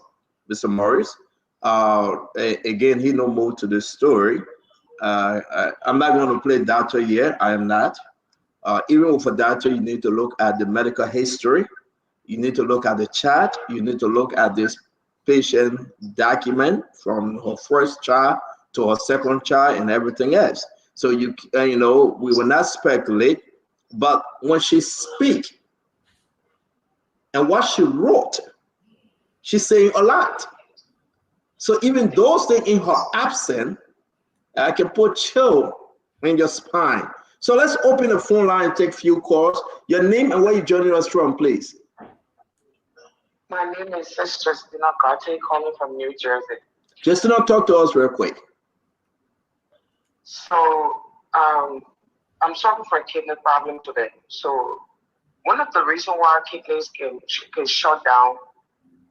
Mr. Morris. Again, he know more to this story. I'm not going to play doctor yet. I am not. Even with a doctor, you need to look at the medical history. You need to look at the chart. You need to look at this patient document from her first child to her second child and everything else. So we will not speculate. But when she speak and what she wrote, she's saying a lot. So even those things in her absence, I can put chill in your spine. So let's open the phone line and take a few calls. Your name and where you're joining us from, please. My name is Sister Justina Garte, calling from New Jersey. Justina, talk to us real quick. So I'm suffering from a kidney problem today. So one of the reasons why kidneys can shut down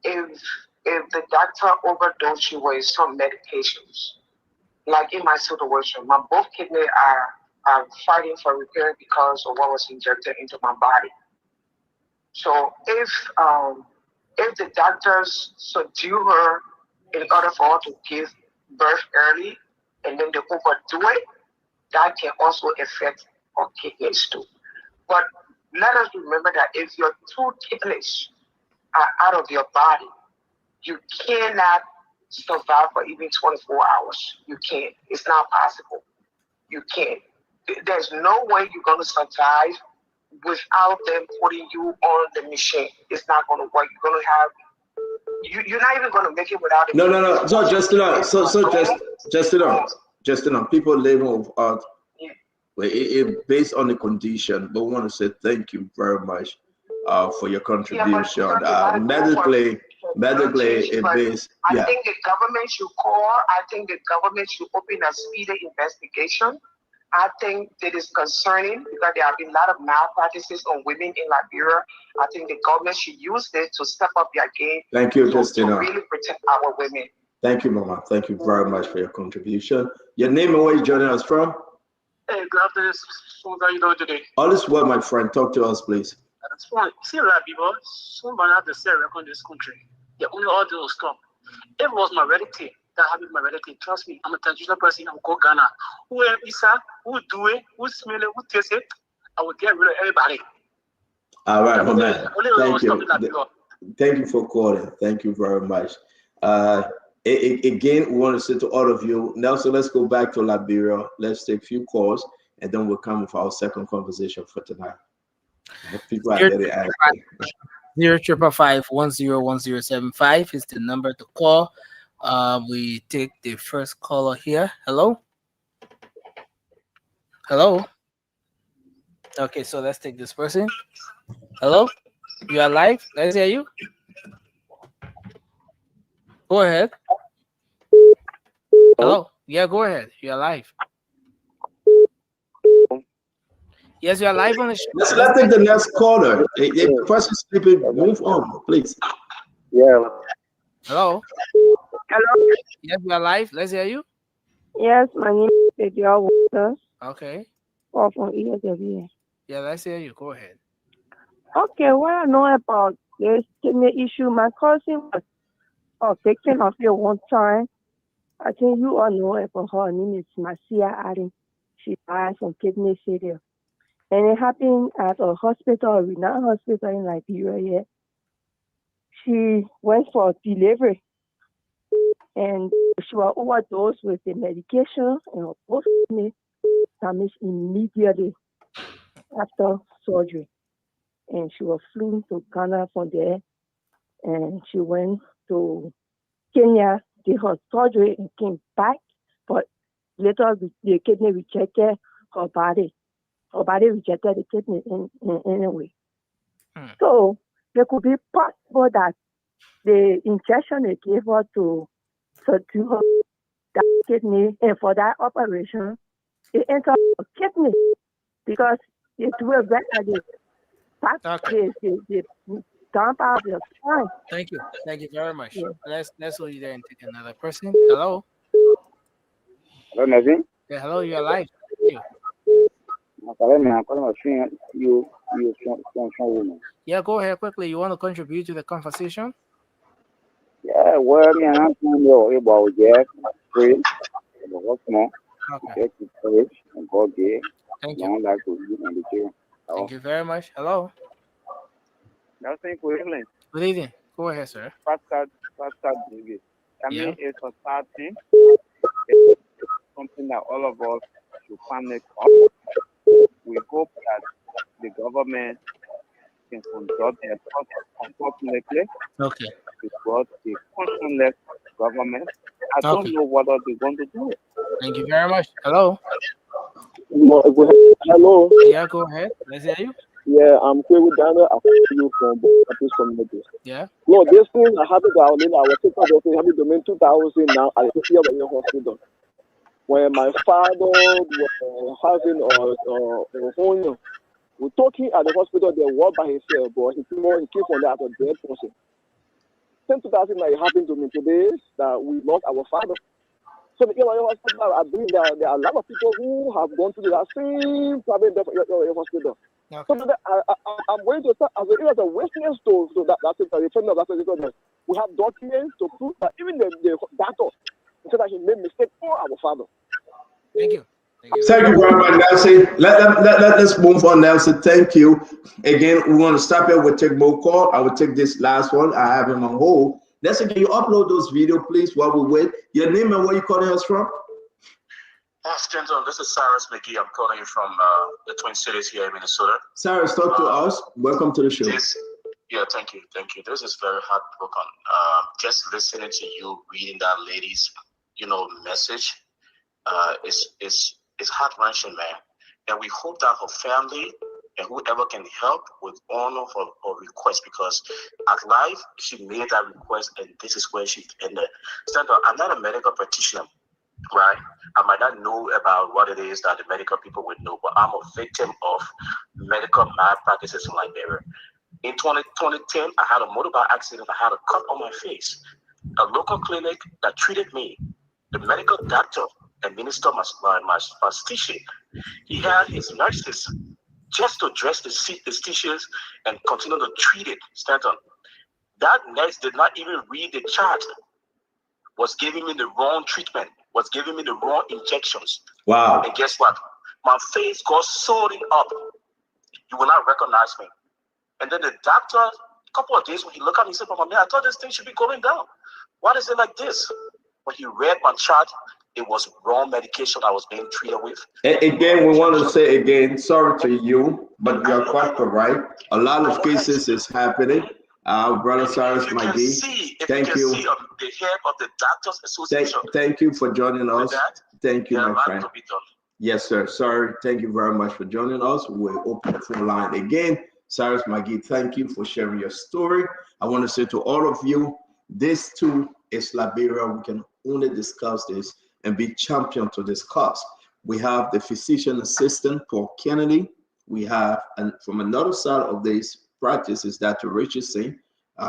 if the doctor overdosed you with some medications. Like in my situation, my both kidneys are fighting for repair because of what was injected into my body. So if the doctors subdue her in order for her to give birth early, and then they overdo it, that can also affect our kidneys too. But let us remember that if your two kidneys are out of your body, you cannot survive for even 24 hours. You can't. It's not possible. You can't. There's no way you're going to survive without them putting you on the machine. It's not going to work. You're going to have. You're not even going to make it without it. No. So Justina, people living without. Based on the condition, but we want to say thank you very much for your contribution. Medically, it is. I think the government should call. I think the government should open a speedy investigation. I think that is concerning because there have been a lot of malpractices on women in Liberia. I think the government should use this to step up their game. Thank you, Justina. To really protect our women. Thank you, Mama. Thank you very much for your contribution. Your name and where you joining us from? Hey, good afternoon. How are you doing today? All is well, my friend. Talk to us, please. That's fine. See, a lot of people, somebody have to say a record in this country. They only all do is stop. If it was my relative that happened to my relative, trust me, I'm a traditional person. I'm go Ghana. Who Isa, who do it, who smell it, who taste it, I would get rid of everybody. All right, my man. Thank you. Thank you for calling. Thank you very much. Again, we want to say to all of you, Nelson, let's go back to Liberia. Let's take a few calls, and then we'll come with our second conversation for tonight. People are very active. 05551011075 is the number to call. We take the first caller here. Hello? Hello? Okay, so let's take this person. Hello? You are live? Let's hear you. Go ahead. Hello? Yeah, go ahead. You're live. Yes, you are live on the show. Let's take the next caller. If the person sleeping, move on, please. Yeah. Hello? Hello? Yes, you are live. Let's hear you. Yes, my name is Pedro Waters. Okay. Call from ESW. Yeah, let's hear you. Go ahead. Okay, what I know about this kidney issue, my cousin was a victim of it one time. I think you all know about her. Her name is Marcia Adam. She died from kidney failure. And it happened at a hospital, a renowned hospital in Liberia. She went for delivery. and she was overdosed with the medication and her post-kidney damage immediately after surgery. And she was flown to Ghana from there, and she went to Kenya, did her surgery, and came back. But later, the kidney rejected her body. Her body rejected the kidney anyway. So it could be possible that the injection they gave her to do her that kidney, and for that operation, it entered her kidney because it do it right at the back, the down part of your spine. Thank you. Thank you very much. Yeah. Let's hold you there and take another person. Hello. Hello, Nazim. Yeah, hello, you're live. You. Yeah, go ahead quickly. You want to contribute to the conversation? Yeah, well, me and I'm about Jeff, pray, what's more, okay. Courage, and God gave. Thank you. Like to you and the children. Thank you very much. Hello. That's good evening. Good evening. Go ahead, sir. Pastor David. I mean, it's a sad thing. It's something that all of us should panic up. We hope that the government can conduct their process. Unfortunately, okay, because the conscienceless government, I don't know what are they going to do. Thank you very much. Hello. Hello. Yeah, go ahead. Let's hear you. Yeah, I'm Kwewu Daniel. I'm you from Campus Community. Yeah. No, this thing I happened to our leader. I was taking off having domain 2000 now at the hospital. When my father was having a we're talking at the hospital, they walked by himself, but he came from that as a dead person. Since 2000, it happened to me today that we lost our father. So the hospital, I believe there are a lot of people who have gone through that same problem in the hospital. Okay. So I'm going to start as a witness to that. We have documents to prove that even the doctor said that he made mistake for our father. Thank you. Thank you very much, Nelson. Let's move on, Nelson. Thank you. Again, we want to stop here. We'll take more call. I will take this last one. I have him on hold. Nelson, can you upload those video, please, while we wait? Your name and where you calling us from? Gentlemen, this is Cyrus McGee. I'm calling you from the Twin Cities here in Minnesota. Cyrus, talk to us. Welcome to the show. Thank you. This is very heartbroken. Just listening to you reading that lady's, message, it's heart-wrenching, man. And we hope that her family and whoever can help would honor her request, because at life she made that request, and this is where she ended. I'm not a medical practitioner, right? I might not know about what it is that the medical people would know, but I'm a victim of medical malpractices in Liberia. In 2010, I had a motorbike accident. I had a cut on my face. A local clinic that treated me, the medical doctor administered my stitches. He had his nurses just to dress the stitches and continue to treat it, Stanton. That nurse did not even read the chart, was giving me the wrong treatment, was giving me the wrong injections. Wow. And guess what? My face got swollen up. You will not recognize me. And then the doctor, a couple of days when he looked at me, he said, "Papa, man, I thought this thing should be going down. Why is it like this?" When he read my chart, it was wrong medication I was being treated with. Again, we want to say again, sorry to you, but you're quite correct. A lot of cases is happening. Brother Cyrus McGee, thank you. See, the head of the Doctors Association. Thank you for joining us. Thank you, my friend. Yes, sir. Sorry. Thank you very much for joining us. We'll open the phone line again. Cyrus McGee, thank you for sharing your story. I want to say to all of you, this too is Liberia. We can only discuss this and be champion to this cause. We have the physician assistant, Paul Kennedy. We have, and from another side of this practice is Dr. Richardson.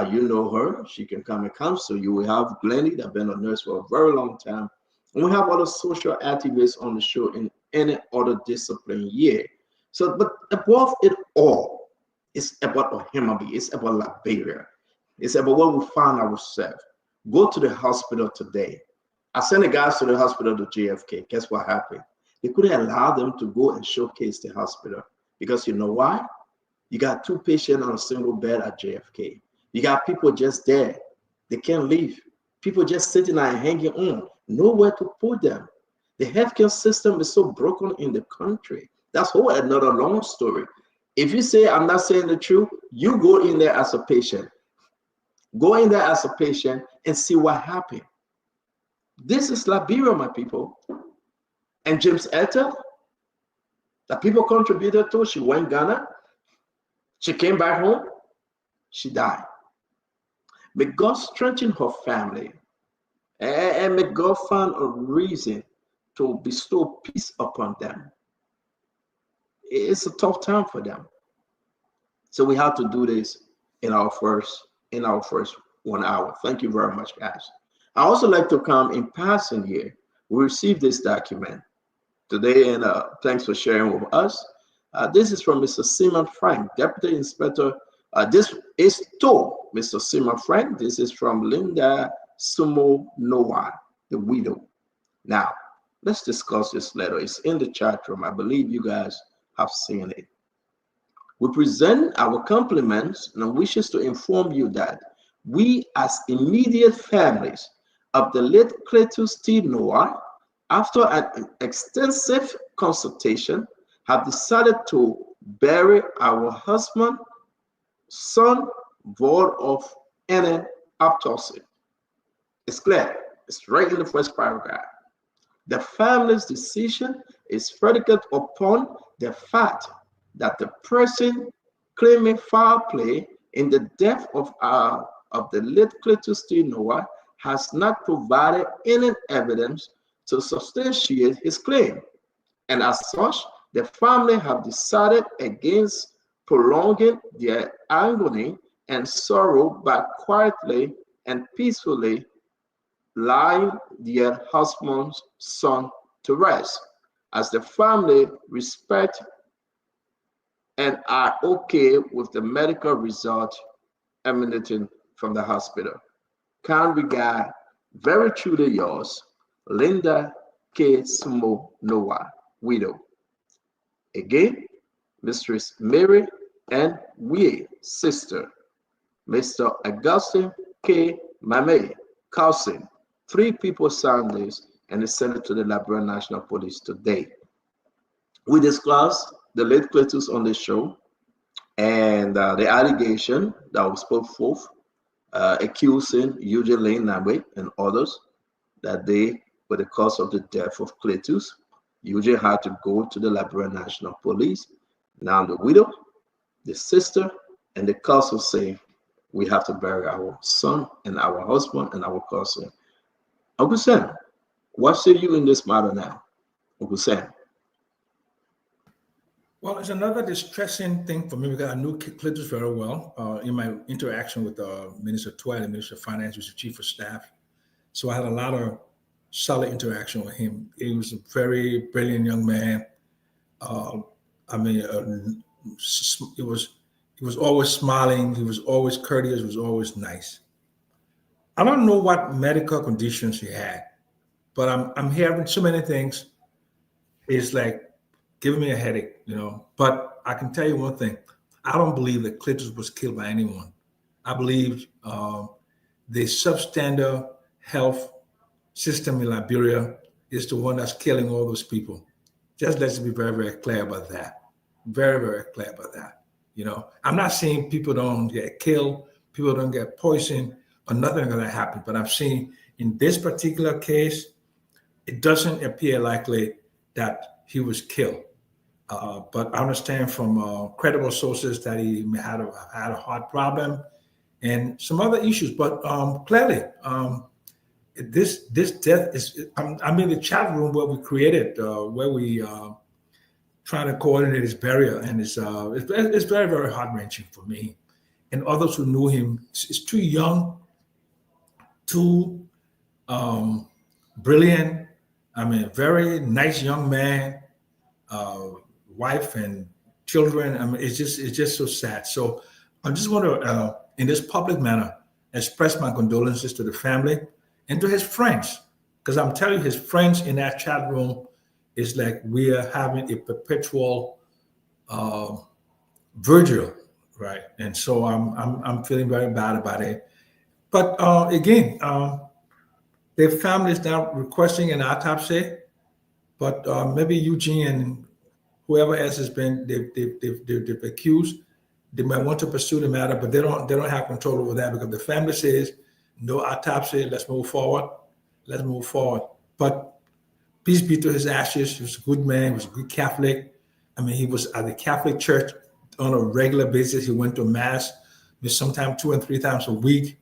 You know her. She can come and counsel you. We have Glennie, that's been a nurse for a very long time. And we have other social activists on the show in any other discipline here. So, but above it all, it's about a human being. It's about Liberia. It's about where we find ourselves. Go to the hospital today. I sent the guys to the hospital to JFK. Guess what happened? They couldn't allow them to go and showcase the hospital because you know why? You got 2 patients on a single bed at JFK. You got people just there. They can't leave. People just sitting there hanging on, nowhere to put them. The healthcare system is so broken in the country. That's whole another long story. If you say I'm not saying the truth, you go in there as a patient. Go in there as a patient and see what happened. This is Liberia, my people. And James Etta, that people contributed to, she went Ghana. She came back home. She died. May God strengthen her family. And may God find a reason to bestow peace upon them. It's a tough time for them. So we have to do this in our first 1 hour. Thank you very much, guys. I also like to come in passing here. We received this document today, and thanks for sharing with us. This is from Mr. Simon Frank, Deputy Inspector. This is to Mr. Simon Frank. This is from Linda Sumo Noah, the widow. Now, let's discuss this letter. It's in the chat room. I believe you guys have seen it. We present our compliments and wishes to inform you that we, as immediate families of the late Cletus T. Noah, after an extensive consultation, have decided to bury our husband, son, void of any autopsy. It's clear. It's right in the first paragraph. The family's decision is predicated upon the fact that the person claiming foul play in the death of the late Cletus T. Noah has not provided any evidence to substantiate his claim. And as such, the family have decided against prolonging their agony and sorrow by quietly and peacefully laying their husband's son to rest, as the family respect and are okay with the medical result emanating from the hospital. Kind regard, very truly yours, Linda K. Sumo Noah, widow. Again, Mistress Mary N. Wee, sister. Mr. Augustine K. Mame, cousin. 3 people signed this and is sent it to the Liberia National Police today. We discussed the late Cletus on the show and the allegation that was put forth accusing Eugene Lane Nabe and others that they were the cause of the death of Cletus. Eugene had to go to the Liberia National Police. Now the widow, the sister, and the cousin say, we have to bury our son and our husband and our cousin. Uncle Sam, what say you in this matter now? Uncle Sam. Well, it's another distressing thing for me because I knew Cletus very well in my interaction with Minister Twile, the Minister of Finance, who's the Chief of Staff. So I had a lot of solid interaction with him. He was a very brilliant young man. He was always smiling. He was always courteous. He was always nice. I don't know what medical conditions he had, but I'm hearing so many things. It's like giving me a headache, But I can tell you one thing: I don't believe that Cletus was killed by anyone. I believe the substandard health system in Liberia is the one that's killing all those people. Just let's be very, very clear about that. Very, very clear about that. I'm not saying people don't get killed, people don't get poisoned, or nothing going to happen. But I'm saying in this particular case, it doesn't appear likely that he was killed. But I understand from credible sources that he had a heart problem and some other issues. But clearly, this death is. I'm in the chat room where we created, where we trying to coordinate his burial, and it's very, very heart wrenching for me and others who knew him. It's too young, too brilliant. Very nice young man. Wife and children. It's just so sad. So I just want to, in this public manner, express my condolences to the family and to his friends, because I'm telling you, his friends in that chat room is like we are having a perpetual vigil, right? And so I'm feeling very bad about it. But again, their family is now requesting an autopsy, but maybe Eugene and whoever else has been they've accused, they might want to pursue the matter, but they don't have control over that because the family says no autopsy. Let's move forward. Let's move forward. But peace be to his ashes. He was a good man. He was a good Catholic. I mean, he was at the Catholic Church on a regular basis. He went to mass, sometimes 2 and 3 times a week.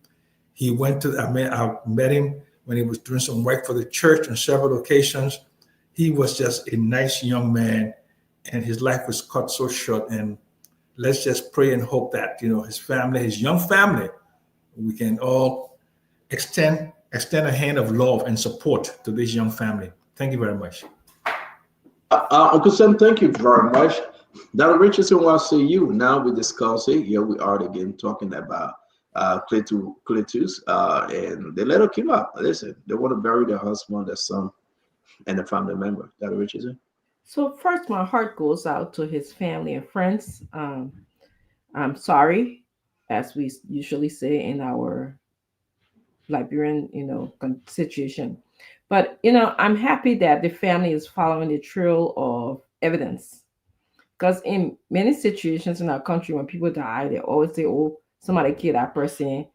He went to. I met him when he was doing some work for the church on several occasions. He was just a nice young man, and his life was cut so short. And let's just pray and hope that his family, his young family, we can all extend a hand of love and support to this young family. Thank you very much. Uncle Sam, thank you very much. Dr. Richardson, I see you. Now we discuss it. Here we are again talking about Cletus, and they let her keep up. Listen, they want to bury their husband, their son, and the family member. Dr. Richardson? So first, my heart goes out to his family and friends. I'm sorry, as we usually say in our Liberian, situation. But I'm happy that the family is following the trail of evidence. Because in many situations in our country, when people die, they always say, "Oh, somebody killed that person,"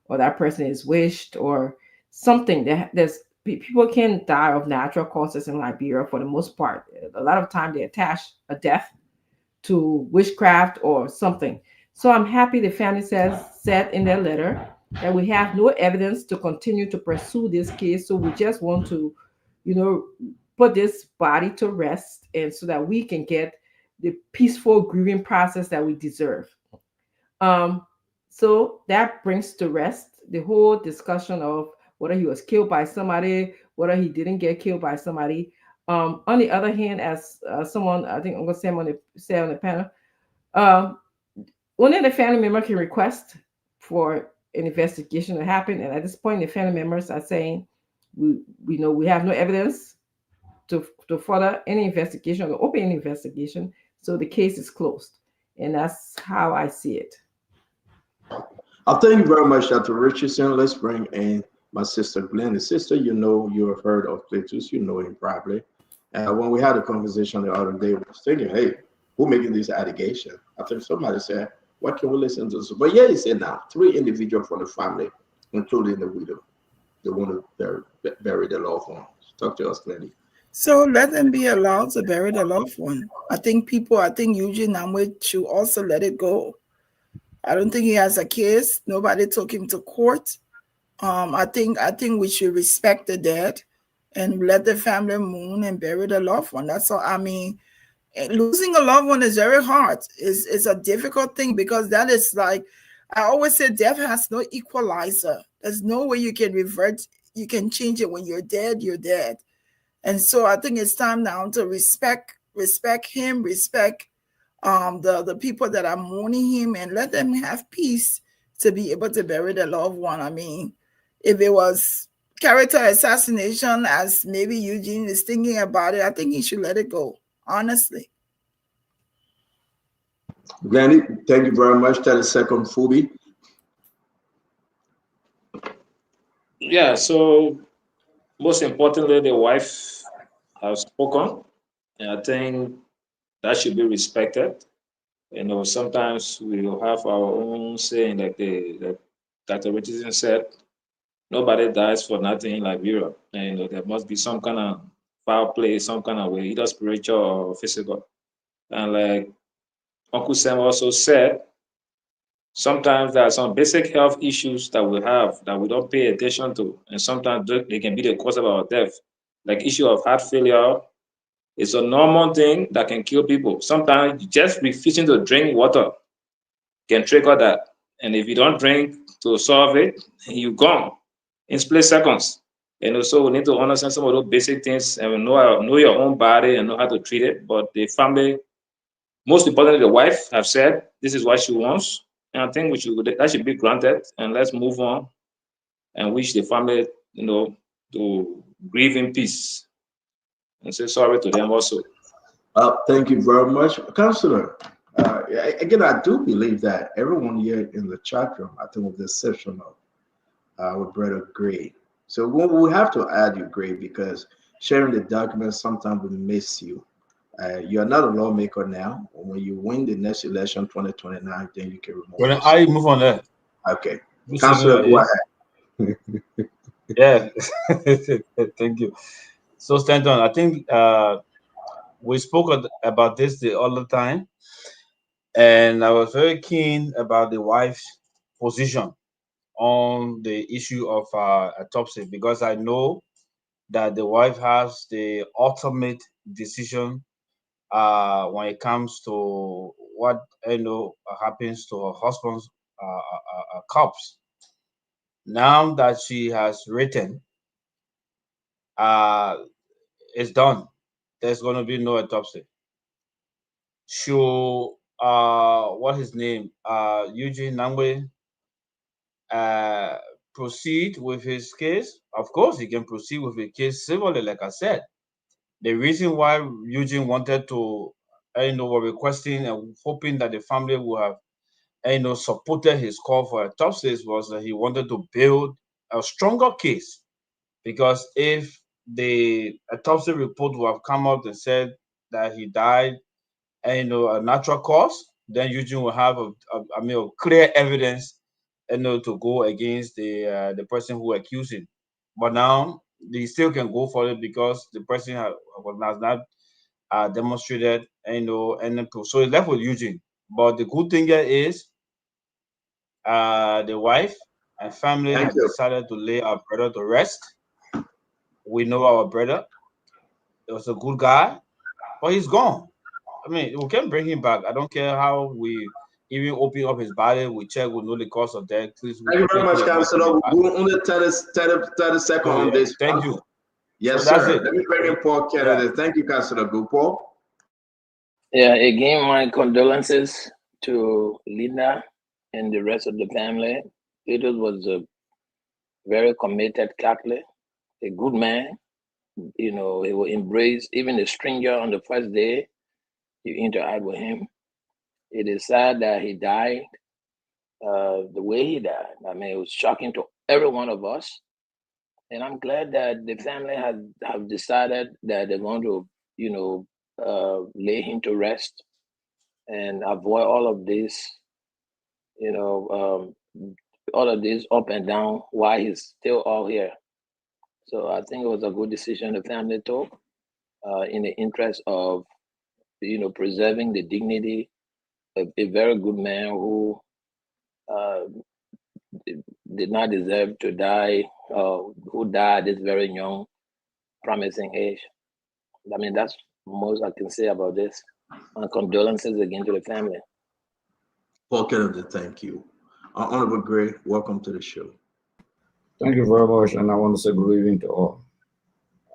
or "that person is wished," or something. People can die of natural causes in Liberia for the most part. A lot of time they attach a death to witchcraft or something. So I'm happy the family said in their letter that we have no evidence to continue to pursue this case. So we just want to, put this body to rest, and so that we can get the peaceful grieving process that we deserve. So that brings to rest the whole discussion of whether he was killed by somebody, whether he didn't get killed by somebody. On the other hand, as someone, I think Uncle Sam said on the panel, only the family member can request for an investigation to happen. And at this point, the family members are saying, we know we have no evidence to further any investigation or open any investigation. So the case is closed. And that's how I see it. Thank you very much, Dr. Richardson. Let's bring in my sister Glenn. Sister, you have heard of Cletus, you know him probably. When we had a conversation the other day, we was thinking, hey, who making this allegation? I think somebody said, what can we listen to? But yeah, he said now, 3 individuals from the family, including the widow, they want to bury their loved ones. Talk to us, Glenn. So let them be allowed to bury their loved one. I think Eugene Namwe should also let it go. I don't think he has a case. Nobody took him to court. I think we should respect the dead and let the family mourn and bury the loved one. That's all. I mean, losing a loved one is very hard. It's a difficult thing because that is like, I always say death has no equalizer. There's no way you can revert. You can change it. When you're dead, you're dead. And so I think it's time now to respect him, respect the people that are mourning him, and let them have peace to be able to bury their loved one. I mean, if it was character assassination, as maybe Eugene is thinking about it, I think he should let it go, honestly. Granny, thank you very much. That is second Phoebe. Yeah, so most importantly, the wife has spoken, and I think that should be respected. Sometimes we will have our own saying, like that Dr. Richardson said, nobody dies for nothing in Liberia. And there must be some kind of foul play, some kind of way, either spiritual or physical. And like Uncle Sam also said, sometimes there are some basic health issues that we have that we don't pay attention to, and sometimes they can be the cause of our death. Like issue of heart failure, it's a normal thing that can kill people. Sometimes just refusing to drink water can trigger that. And if you don't drink to solve it, you're gone in split seconds. And also we need to understand some of those basic things and know your own body and know how to treat it. But the family, most importantly, the wife have said this is what she wants. And I think that should be granted, and let's move on and wish the family, to grieve in peace and say sorry to them also. Thank you very much, Councillor. Again, I do believe that everyone here in the chat room, I think with the exception of our brother Gray, So we have to add you, Gray, because sharing the documents sometimes we miss you. You're not a lawmaker now. When you win the next election, 2029, then you can remove Well, yourself. I move on there. Okay. You see me Councillor, like go this? ahead. Yeah. Thank you. So Stanton, I think we spoke about this the other time, and I was very keen about the wife's position on the issue of autopsy, because I know that the wife has the ultimate decision when it comes to what happens to her husband's corpse. Now that she has written, uh, it's done. There's going to be no autopsy. Should what his name Eugene Nangwe uh, proceed with his case? Of course, he can proceed with the case civilly, like I said. The reason why Eugene wanted to, were requesting and hoping that the family would have, supported his call for autopsies was that he wanted to build a stronger case. Because if the autopsy report would have come out and said that he died, a natural cause, then Eugene will have clear evidence, to go against the person who accused him. But now they still can go for it because the person has not demonstrated, and so it's left with Eugene. But the good thing here is the wife and family Thank have you. decided to lay our brother to rest. We know our brother. He was a good guy, but he's gone. I mean, we can bring him back. I don't care how we even open up his body, we check, we know the cause of death. Please, we Thank you very quickly much, put a knife in Councillor. his back. We're only 30 seconds So on yeah, this thank one. you. Yes, So that's sir. it. Let me bring in Paul Yeah. Kennedy. Thank you, Councillor. Go, Paul. Yeah, again, my condolences to Linda and the rest of the family. Peter was a very committed Catholic, a good man. He will embrace even a stranger on the first day you interact with him. It is sad that he died the way he died. I mean, it was shocking to every one of us. And I'm glad that the family have decided that they're going to, lay him to rest and avoid all of this, all of this up and down while he's still all here. So I think it was a good decision the family took in the interest of, preserving the dignity of a very good man who did not deserve to die, who died at this very young, promising age. I mean, that's most I can say about this. My condolences again to the family. Paul Kennedy, thank you. Honorable Gray, welcome to the show. Thank you very much, and I want to say good evening to all.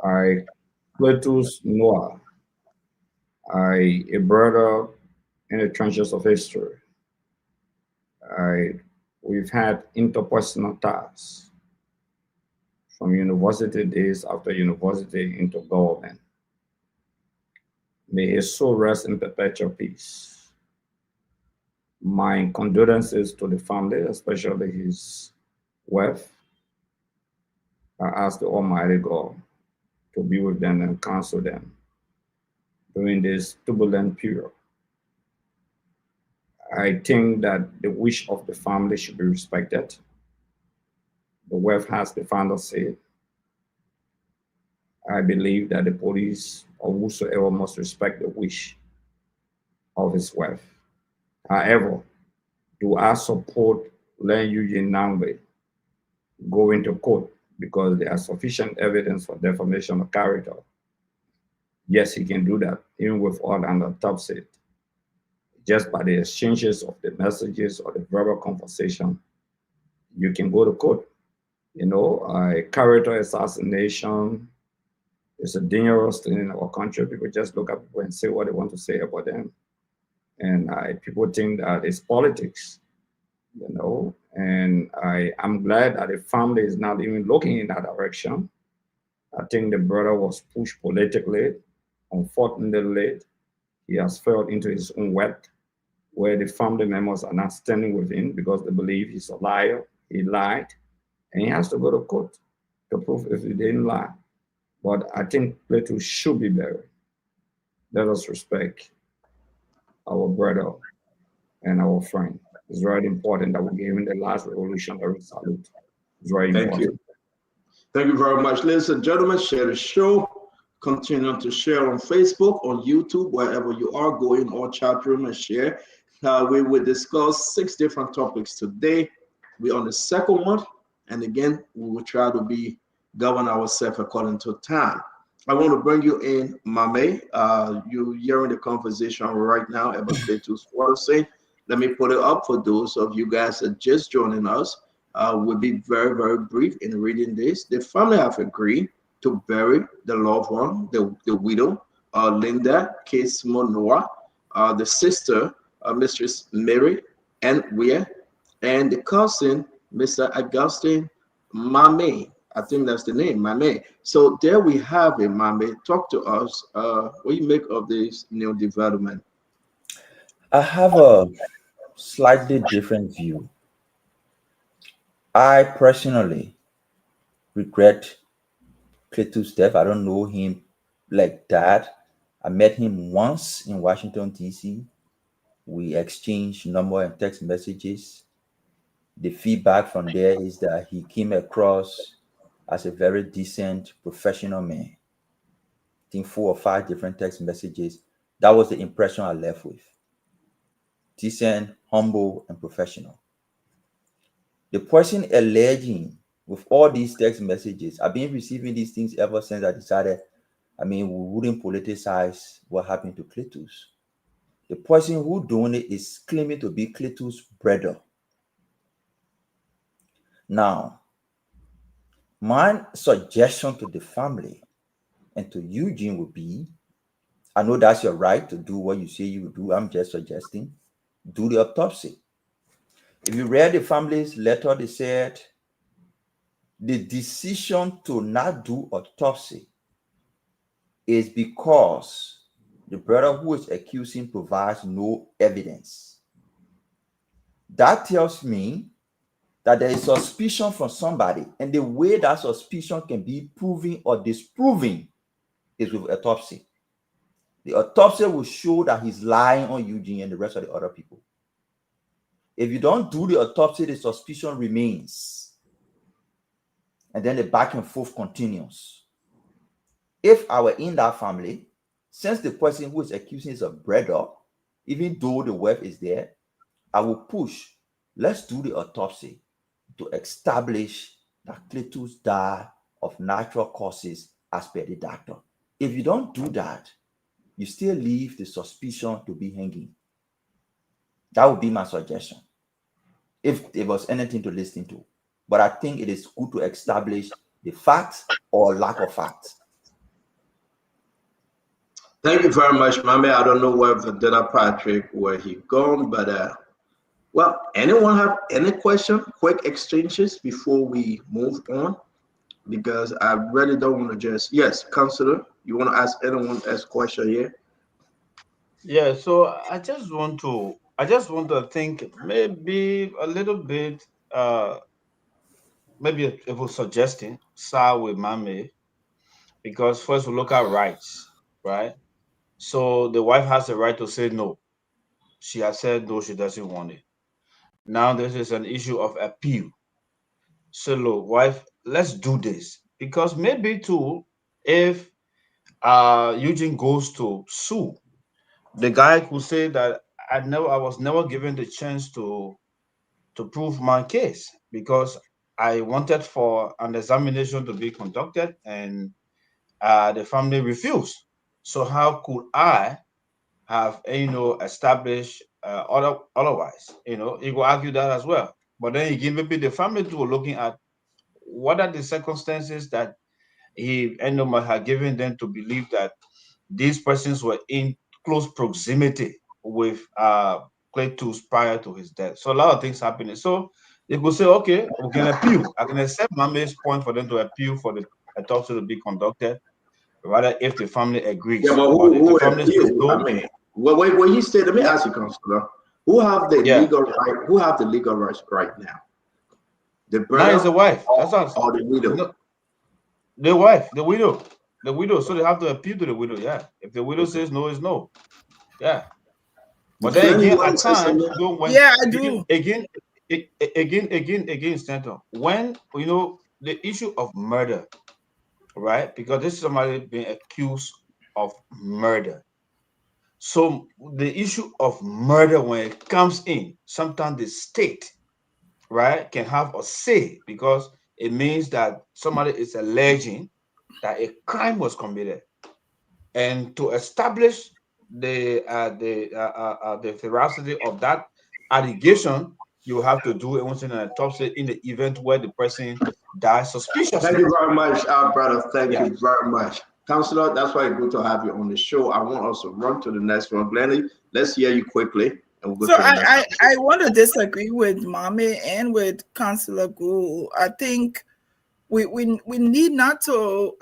I, Cletus Noah, a brother in the trenches of history. We've had interpersonal ties from university days after university into government. May his soul rest in perpetual peace. My condolences to the family, especially his wife. I ask the Almighty God to be with them and counsel them during this turbulent period. I think that the wish of the family should be respected. The wife has the final say. I believe that the police or whosoever must respect the wish of his wife. However, do I support Len Eugene Nangbe going to court because there are sufficient evidence for defamation of character? Yes, he can do that, even with all an autopsy. Just by the exchanges of the messages or the verbal conversation, you can go to court. Character assassination is a dangerous thing in our country. People just look at people and say what they want to say about them. And people think that it's politics, and I'm glad that the family is not even looking in that direction. I think the brother was pushed politically. Unfortunately, he has fell into his own web, where the family members are not standing with him because they believe he's a liar, he lied, and he has to go to court. to prove if he didn't lie. But I think Cletus should be buried. Let us respect our brother and our friend. It's very important that we give him the last revolutionary salute. It's very Thank important. you. Thank you very much. Ladies and gentlemen, share the show. Continue to share on Facebook, on YouTube, wherever you are, go in our chat room and share. We will discuss 6 different topics today. We're on the second one. And again, we will try to govern ourselves according to time. I want to bring you in, Mame. You're hearing the conversation right now about Cletus Watersay. Let me put it up for those of you guys that are just joining us. We'll be very, very brief in reading this. The family have agreed to bury the loved one, the widow, Linda Case Noah, the sister, Mistress Mary and Weir, and the cousin, Mr. Augustine Mame. I think that's the name, Mame. So there we have it, Mame. Talk to us. What do you make of this new development? I have a slightly different view. I personally regret Cletus' death. I don't know him like that. I met him once in Washington, D.C. We exchanged number and text messages. The feedback from there is that he came across as a very decent, professional man. I think 4 or 5 different text messages. That was the impression I left with. Decent, humble, and professional. The person alleging with all these text messages, I've been receiving these things ever since I decided, we wouldn't politicize what happened to Cletus. The person who doing it is claiming to be Cletus' brother. Now, my suggestion to the family and to Eugene would be, I know that's your right to do what you say you would do. I'm just suggesting, do the autopsy. If you read the family's letter, they said the decision to not do autopsy is because the brother who is accusing provides no evidence. That tells me that there is suspicion from somebody, and the way that suspicion can be proven or disproven is with autopsy. The autopsy will show that he's lying on Eugene and the rest of the other people. If you don't do the autopsy, the suspicion remains. And then the back and forth continues. If I were in that family, since the person who is accusing is a brother, even though the wife is there, I will push, let's do the autopsy to establish that Cletus died of natural causes as per the doctor. If you don't do that, you still leave the suspicion to be hanging. That would be my suggestion, if there was anything to listen to. But I think it is good to establish the facts or lack of facts. Thank you very much, Mame. I don't know where Dana Patrick, where he gone, but well, anyone have any question, quick exchanges before we move on? Because I really don't want to just, yes, Counselor, you want to ask anyone else question here? Yeah, so I just want to think maybe a little bit, maybe it was suggesting Sa with Mame, because first we look at rights, right? So the wife has the right to say no. She has said no, she doesn't want it. Now this is an issue of appeal. So look, wife, let's do this. Because maybe too, if Eugene goes to sue, the guy could say that I was never given the chance to prove my case because I wanted for an examination to be conducted and the family refused. So how could I have established otherwise? He will argue that as well. But then again, maybe the family too were looking at what are the circumstances that he might have given them to believe that these persons were in close proximity with Cletus prior to his death. So a lot of things happening. So they could say, okay, we can appeal. I can accept Mame's point for them to appeal for the autopsy to be conducted, rather if the family agrees. Yeah, but who appeal? I mean, well, he said, let me ask you, Counselor, who have the legal right? Who have the legal rights right now? The brother now is the wife. That's or the widow? The wife, the widow. So they have to appeal to the widow. Yeah. If the widow says no, it's no. Yeah. But then Glenn, you again, want at to say times, something? when Yeah, I do. again, Senator, when the issue of murder, right? Because this is somebody being accused of murder. So the issue of murder, when it comes in, sometimes the state, right, can have a say, because it means that somebody is alleging that a crime was committed, and to establish the veracity of that allegation, you have to do an autopsy in the event where the person dies suspiciously. Thank you very much, brother. Thank Yeah. you very much. Counselor, that's why it's good to have you on the show. I want us to run to the next one. Glennie, let's hear you quickly, and we'll go So to the next one. I want to disagree with Mommy and with Councillor Gould. I think we need not to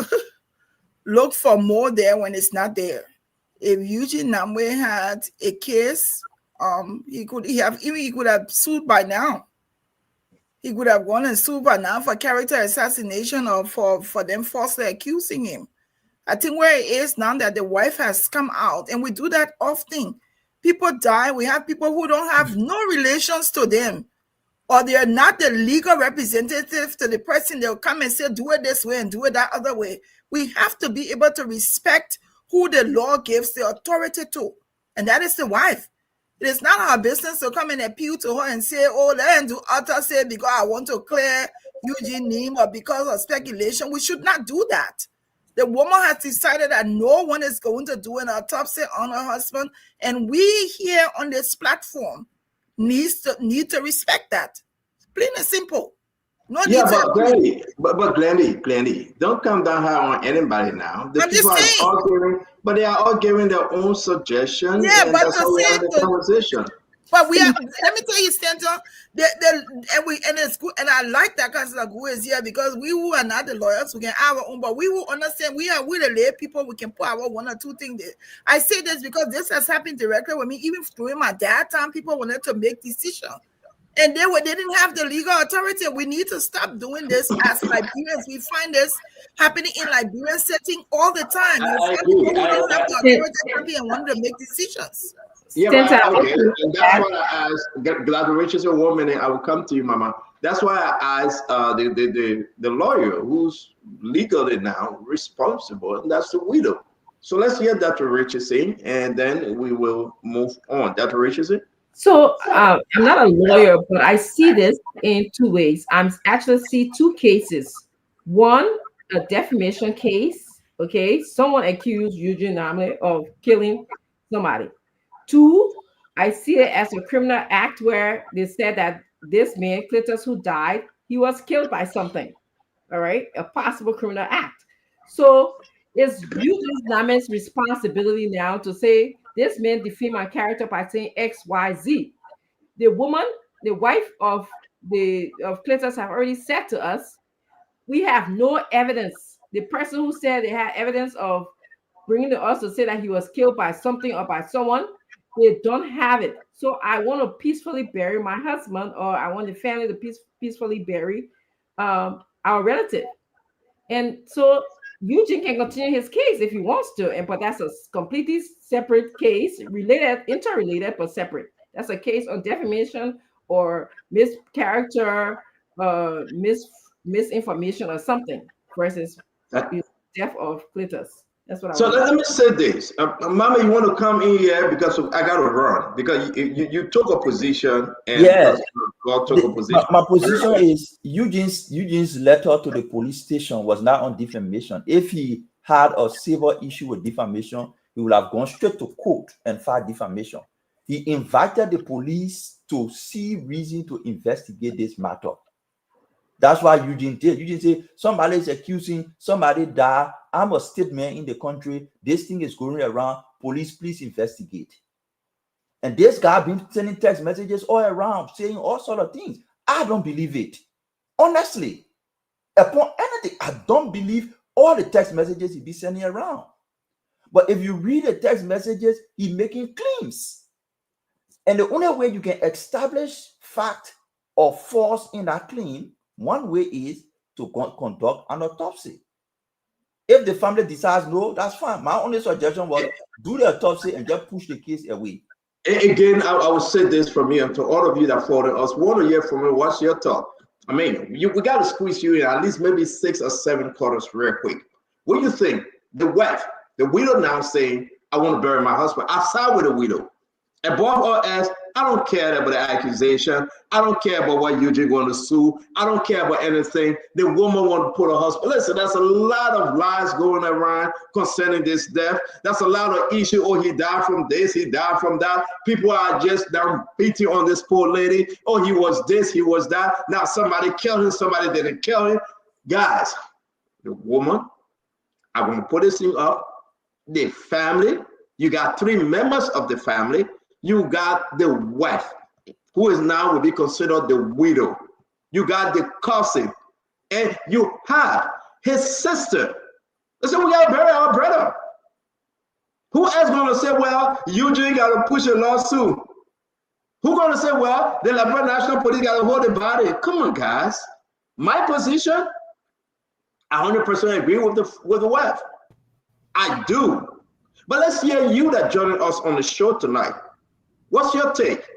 look for more there when it's not there. If Eugene Namwe had a case, he could have sued by now. He could have gone and sued by now for character assassination or for them falsely accusing him. I think where it is now that the wife has come out, and we do that often. People die. We have people who don't have no relations to them, or they are not the legal representative to the person. They'll come and say, do it this way and do it that other way. We have to be able to respect who the law gives the authority to, and that is the wife. It is not our business to come and appeal to her and say, oh, let him do autopsy because I want to clear Eugene name or because of speculation. We should not do that. The woman has decided that no one is going to do an autopsy on her husband, and we here on this platform need to respect that. Plain and simple. No Yeah, need to but Glennie, Glennie, don't come down here on anybody now. The I'm people just are saying. all giving, but they are all giving their own suggestion, Yeah, and but that's to how we say have the conversation. but we are. Let me tell you, Stanton. And it's good, and I like that Councillor who is here, because we who are not the lawyers, we can have our own, but we will understand. We the lay people. We can put our one or two things there. I say this because this has happened directly with me. Even during my dad time, people wanted to make decisions, and they didn't have the legal authority. We need to stop doing this as Liberians. We find this happening in Liberian setting all the time. You I find people agree. who don't have the authority happy and want to make decisions. Yeah, but okay, and that's why I asked. Glad Richardson, 1 minute. I will come to you, Mama. That's why I asked the lawyer who's legally now responsible, and that's the widow. So let's hear Dr. Richardson, and then we will move on. Dr. Richardson. So I'm not a lawyer, but I see this in two ways. I'm actually see two cases. One, a defamation case. Okay, someone accused Eugene Namle of killing somebody. Two, I see it as a criminal act where they said that this man, Cletus, who died, he was killed by something. All right, a possible criminal act. So it's Eugene Namle's responsibility now to say this man defamed my character by saying X, Y, Z. The woman, the wife of Cletus, have already said to us, we have no evidence. The person who said they had evidence of bringing to us to say that he was killed by something or by someone, they don't have it. So I want to peacefully bury my husband, or I want the family to peacefully bury our relative. And so Eugene can continue his case if he wants to, but that's a completely separate case, related, interrelated, but separate. That's a case on defamation or mischaracter, misinformation or something versus death of Cletus. That's what I So want. let me say this, Mama, you want to come in here because I got to run, because you took a position, and Yeah. God took a position. My position is Eugene's letter to the police station was not on defamation. If he had a civil issue with defamation, he would have gone straight to court and filed defamation. He invited the police to see reason to investigate this matter. That's why Eugene did. Eugene said, somebody is accusing, somebody died. I'm a statement in the country. This thing is going around. Police, please investigate. And this guy been sending text messages all around, saying all sort of things. I don't believe it. Honestly, upon anything, I don't believe all the text messages he be sending around. But if you read the text messages, he making claims. And the only way you can establish fact or false in that claim, one way is to conduct an autopsy. If the family decides no, that's fine. My only suggestion was do the autopsy and just push the case away. Again, I will say this from me and to all of you that followed us. Want to hear from you? What's your thought? I mean, we got to squeeze you in at least maybe 6 or 7 quarters real quick. What do you think? The wife, the widow now saying, I want to bury my husband. I side with the widow. Above all else, I don't care about the accusation. I don't care about what Eugene going to sue. I don't care about anything. The woman want to put her husband. Listen, there's a lot of lies going around concerning this death. That's a lot of issue. Oh, he died from this. He died from that. People are just down beating on this poor lady. Oh, he was this. He was that. Now somebody killed him. Somebody didn't kill him. Guys, the woman, I'm going to put this thing up. The family, you got 3 members of the family. You got the wife, who is now will be considered the widow. You got the cousin, and you have his sister. So we got to bury our brother. Who else going to say, well, Eugene got to push a lawsuit? Who going to say, well, the Liberia National Police got to hold the body? Come on, guys. My position, I 100% agree with the wife. I do. But let's hear you that joining us on the show tonight. What's your take?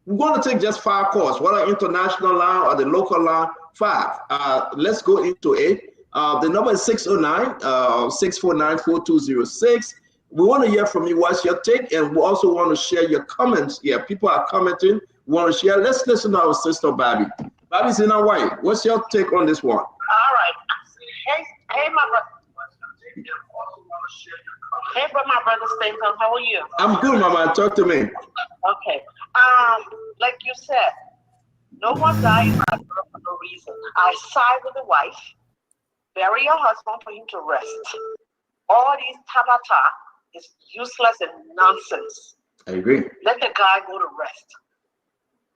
We're going to take just 5 calls, whether international line or the local line, 5. Let's go into it. The number is 609-649-4206. We want to hear from you. What's your take? And we also want to share your comments. Yeah, people are commenting. We want to share. Let's listen to our sister, Bobby. Bobby's in Hawaii. What's your take on this one? All right. Hey, my brother. Hey, but my brother Statham, how are you? I'm good, Mama. Talk to me. Okay. Like you said, no one died for no reason. I side with the wife. Bury your husband for him to rest. All these tabata is useless and nonsense. I agree. Let the guy go to rest.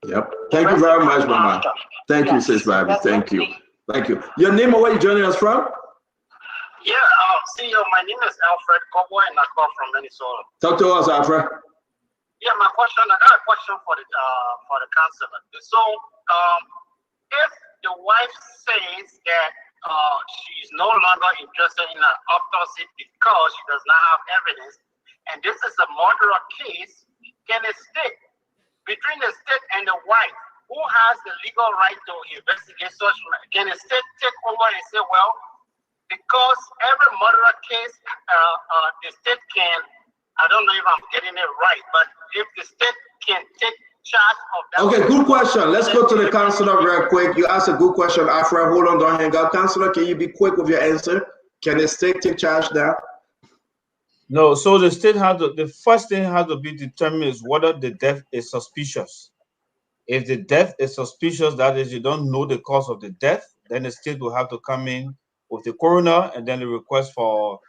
Yep. Thank you very much, Mama. Thank you, sis Bobby. Thank you. Thank you. Your name or where you joining us from? Yeah, CEO, my name is Alfred Kobo and I call from Minnesota. Talk to us, Alfred. Yeah, I got a question for the counselor. So, if the wife says that she's no longer interested in an autopsy because she does not have evidence, and this is a murder case, can the state, between the state and the wife, who has the legal right to investigate such, can the state take over and say, well, because every murder case, the state can, I don't know if I'm getting it right, but if the state can take charge of that. Okay, good question. Let's go to the counselor real quick. You asked a good question, Alfred. Hold on, don't hang up. Counselor, can you be quick with your answer? Can the state take charge now? No, so the state has to, the first thing has to be determined is whether the death is suspicious. If the death is suspicious, that is, you don't know the cause of the death, then the state will have to come in with the coroner and then the request for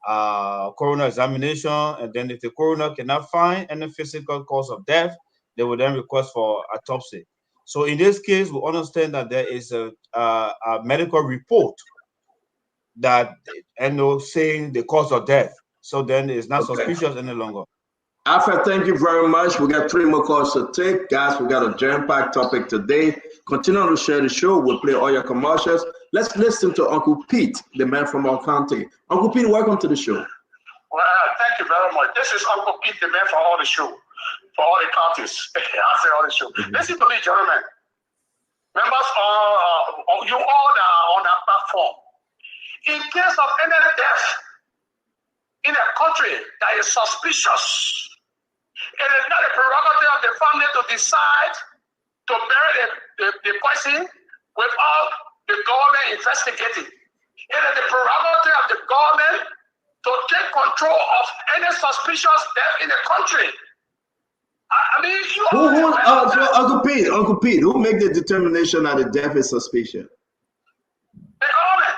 coroner examination. And then if the coroner cannot find any physical cause of death, they will then request for autopsy. So in this case, we understand that there is a medical report that saying the cause of death. So then it's not suspicious any longer. Alfred, thank you very much. We got 3 more calls to take. Guys, we got a jam-packed topic today. Continue to share the show. We'll play all your commercials. Let's listen to Uncle Pete, the man from our county. Uncle Pete, welcome to the show. Well, thank you very much. This is Uncle Pete, the man for all the show, for all the counties. I say all the show. Listen to me, gentlemen. Members, you all that are on that platform. In case of any death in a country that is suspicious, it is not a prerogative of the family to decide to bury the person without the government investigating. It is the prerogative of the government to take control of any suspicious death in the country. I mean, Uncle Pete, who make the determination that the death is suspicious? The government.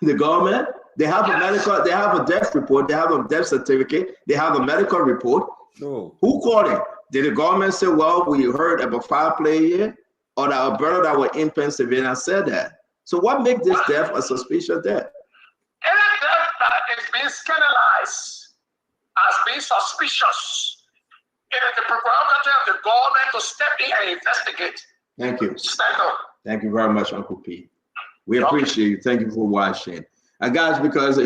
The government? They have a medical, they have a death report, they have a death certificate, they have a medical report. Sure. Who called it? Did the government say, well, we heard about 5 players here? Or that our brother that were in Pennsylvania said that? So what makes this death a suspicious death? Any death that is being scandalized as being suspicious, it is the prerogative of the government to step in and investigate. Thank you. Stand up. Thank you very much, Uncle Pete. We appreciate you. Thank you for watching. got you because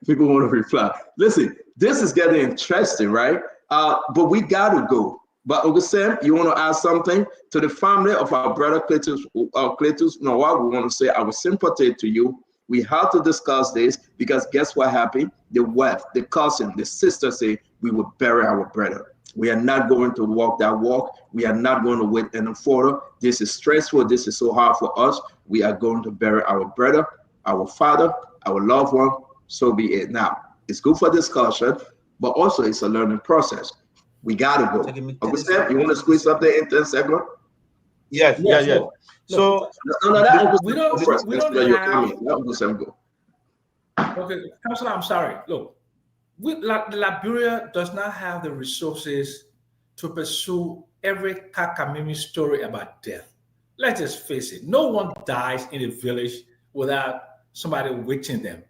people want to reply. Listen, this is getting interesting, right? But we got to go. But Uncle Sam, you want to add something to the family of our brother Cletus? Cletus, no, what we want to say, our sympathy to you. We have to discuss this because guess what happened? The wife, the cousin, the sister say we will bury our brother. We are not going to walk that walk. We are not going to wait any further. This is stressful. This is so hard for us. We are going to bury our brother, our father, our loved one. So be it. Now, it's good for discussion, but also it's a learning process. We gotta go. Uncle Sam, you want to squeeze up there in 10 seconds? Yes. So we don't have. Uncle Sam, go. Okay, Counselor, I'm sorry. Look, Liberia does not have the resources to pursue every Kakamimi story about death. Let's just face it. No one dies in a village without somebody witching them.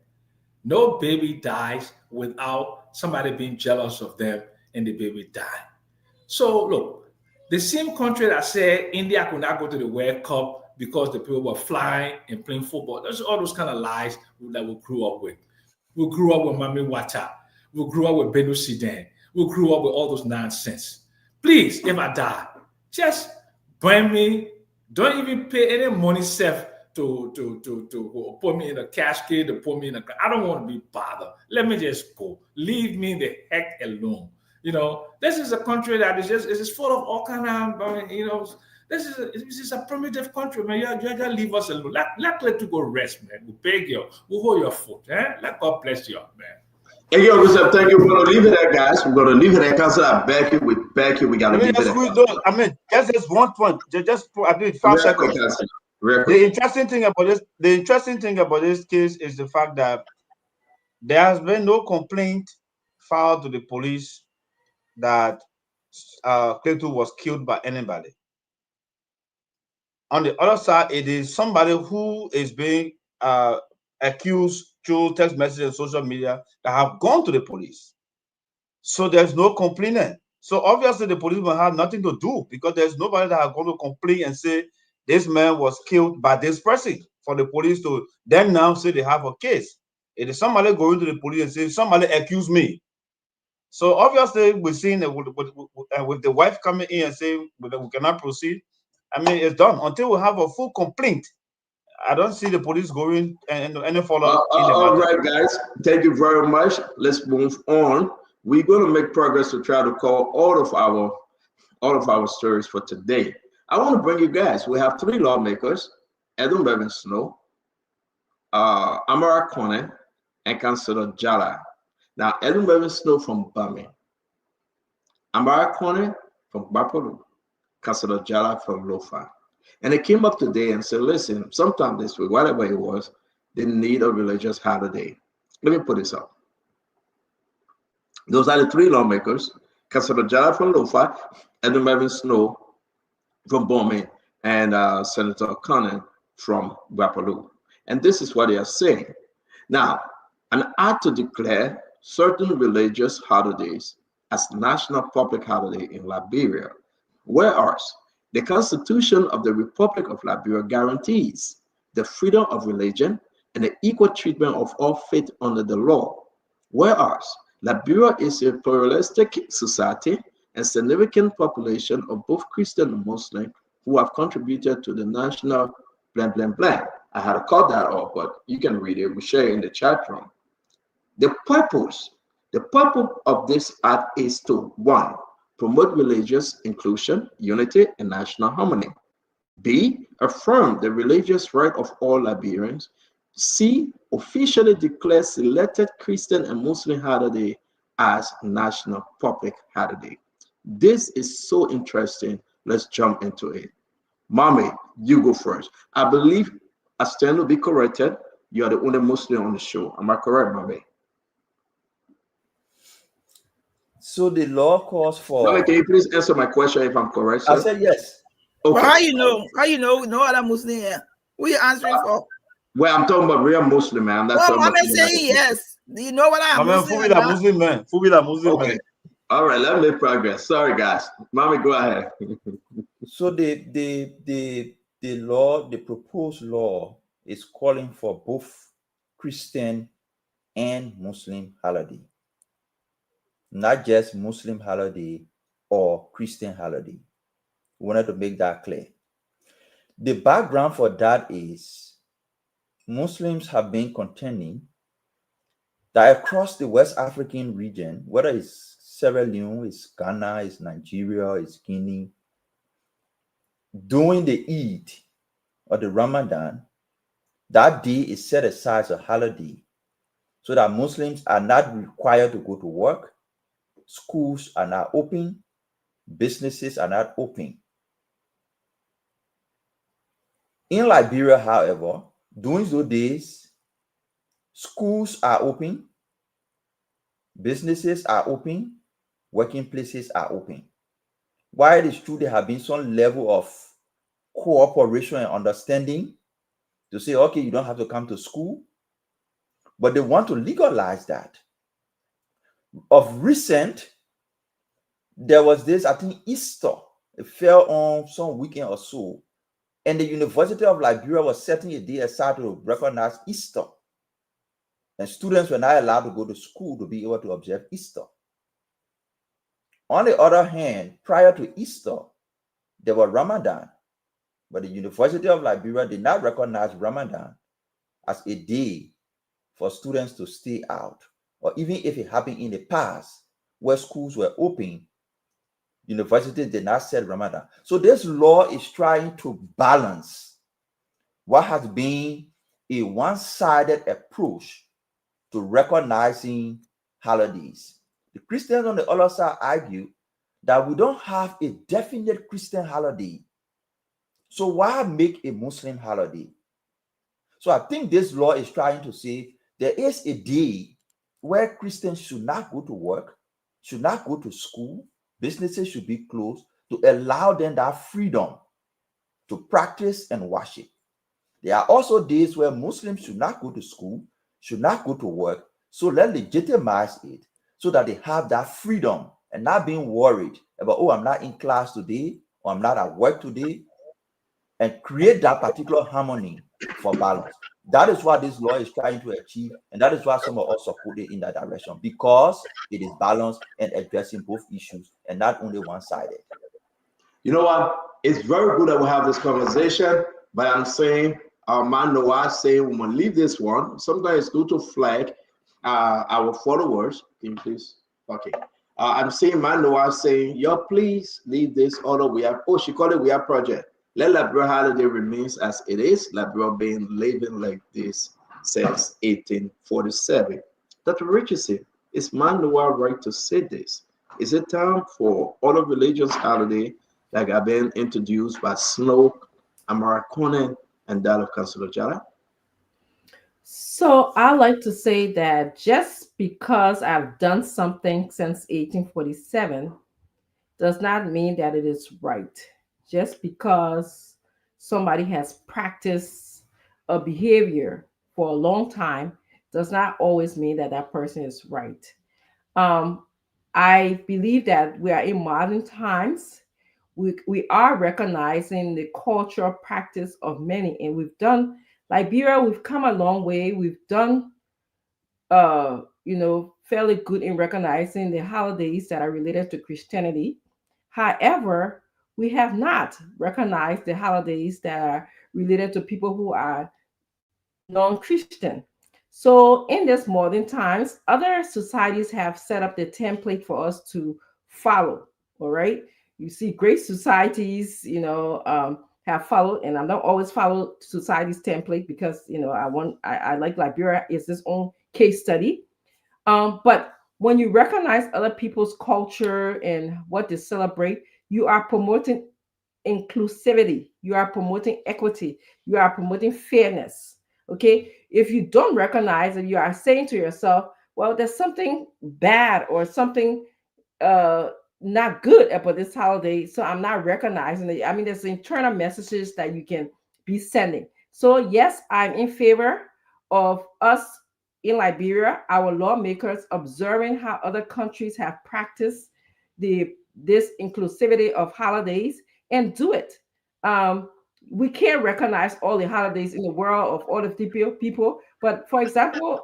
No baby dies without somebody being jealous of them and the baby die. So look, the same country that said India could not go to the World Cup because the people were flying and playing football. There's all those kind of lies that we grew up with. We grew up with Mami Wata. We grew up with Benu Sidan. We grew up with all those nonsense. Please, if I die, just burn me. Don't even pay any money self to put me in a casket, to put me in a. I don't want to be bothered. Let me just go. Leave me the heck alone. You know, this is a country that is just full of all kind of, you know, this is a primitive country, man. You just leave us alone. Let you go rest, man. We beg you. We hold your foot, eh? Let God bless you, man. Hey, yo, Uncle Sam, thank you. We're going to leave it there, guys. We're going to leave it there. Council, I beg you. We got to leave it there. I mean, just one point. Just 5 seconds. The interesting thing about this case is the fact that there has been no complaint filed to the police that Clayton was killed by anybody. On the other side, it is somebody who is being accused through text messages and social media that have gone to the police. So there's no complaining. So obviously the police will have nothing to do because there's nobody that has gone to complain and say this man was killed by this person for the police to then now say they have a case. It is somebody going to the police and saying somebody accused me. So obviously we've seen with the wife coming in and saying we cannot proceed. I mean, it's done until we have a full complaint. I don't see the police going any follow-up. All right, guys. Thank you very much. Let's move on. We're going to make progress to try to call all of our stories for today. I want to bring you guys. We have 3 lawmakers: Edwin Bevan Snow, Amara Kone, and Councillor Jala. Now, Edwin Bevan Snow from Bami, Amara Kone from Bapolu, Councillor Jala from Lofa. And they came up today and said, listen, sometime this week, whatever it was, they need a religious holiday. Let me put this up. Those are the 3 lawmakers: Councillor Jala from Lofa, Edwin Bevan Snow from Bome, and Senator Conan from Bapolu. And this is what they are saying. Now, an act to declare certain religious holidays as national public holiday in Liberia, whereas the Constitution of the Republic of Liberia guarantees the freedom of religion and the equal treatment of all faith under the law. Whereas Liberia is a pluralistic society and significant population of both Christian and Muslim who have contributed to the national blank, blank, blank. I had to cut that off, but you can read it. We share it in the chat room. The purpose of this act is to 1, promote religious inclusion, unity, and national harmony. B, affirm the religious right of all Liberians. C, officially declare selected Christian and Muslim holiday as national public holiday. This is so interesting. Let's jump into it. Mommy, you go first. I believe, Aston will be corrected, you are the only Muslim on the show. Am I correct, Mommy? So the law calls for. Mommy, can you please answer my question if I'm correct, sir? I said yes. Okay. Well, how you know? No other Muslim here. Who you answering for? Well, I'm talking about real Muslim, man. I'm not talking about saying yes. Do you know what I'm Muslim? Muslim man. Muslim okay. Man. All right, let me make progress. Sorry, guys. Mommy, go ahead. So the proposed law is calling for both Christian and Muslim holiday, not just Muslim holiday or Christian holiday. We wanted to make that clear. The background for that is Muslims have been contending that across the West African region, whether it's Sierra Leone, it's Ghana, it's Nigeria, it's Guinea, during the Eid or the Ramadan, that day is set aside as a holiday so that Muslims are not required to go to work, schools are not open, businesses are not open. In Liberia, however, during those days, schools are open, businesses are open, working places are open. While it is true there have been some level of cooperation and understanding to say, okay, you don't have to come to school, but they want to legalize that. Of recent, there was this, I think, Easter. It fell on some weekend or so, and the University of Liberia was setting a day aside to recognize Easter. And students were not allowed to go to school to be able to observe Easter. On the other hand, prior to Easter, there was Ramadan, but the University of Liberia did not recognize Ramadan as a day for students to stay out, or even if it happened in the past where schools were open, universities did not set Ramadan. So this law is trying to balance what has been a one-sided approach to recognizing holidays. The Christians on the other side argue that we don't have a definite Christian holiday. So why make a Muslim holiday? So I think this law is trying to say there is a day where Christians should not go to work, should not go to school, businesses should be closed to allow them that freedom to practice and worship. There are also days where Muslims should not go to school, should not go to work, so let's legitimize it so that they have that freedom and not being worried about, oh, I'm not in class today, or I'm not at work today, and create that particular harmony for balance. That is what this law is trying to achieve, and that is why some of us support it in that direction, because it is balanced and addressing both issues and not only one-sided. You know what? It's very good that we have this conversation, but I'm saying, our man Noah saying we're gonna leave this one. Sometimes it's good to flag our followers. Can you please? Okay. I'm seeing man Noah saying, yo, please leave this order. We have, oh, she called it We Are Project. Let Liberia holiday remains as it is. Liberia been living like this since 1847. Dr. Richardson, is man Noah right to say this? Is it time for other religions holiday like I've been introduced by Snoke, Amara Conan, and that of Councilor Jara? So I like to say that just because I've done something since 1847 does not mean that it is right. Just because somebody has practiced a behavior for a long time does not always mean that that person is right. Um, I believe that we are in modern times. We are recognizing the cultural practice of many, and we've done Liberia, we've come a long way. We've done fairly good in recognizing the holidays that are related to Christianity. However, we have not recognized the holidays that are related to people who are non-Christian. So in this modern times, other societies have set up the template for us to follow. All right. You see great societies, have followed, and I don't always follow society's template because, I like Liberia is its own case study. But when you recognize other people's culture and what they celebrate, you are promoting inclusivity, you are promoting equity, you are promoting fairness. Okay. If you don't recognize it, you are saying to yourself, well, there's something bad or something uh not good about this holiday, so I'm not recognizing it. I mean, there's internal messages that you can be sending. So yes, I'm in favor of us in Liberia, our lawmakers observing how other countries have practiced this inclusivity of holidays and do it. We can't recognize all the holidays in the world of all the people, but for example,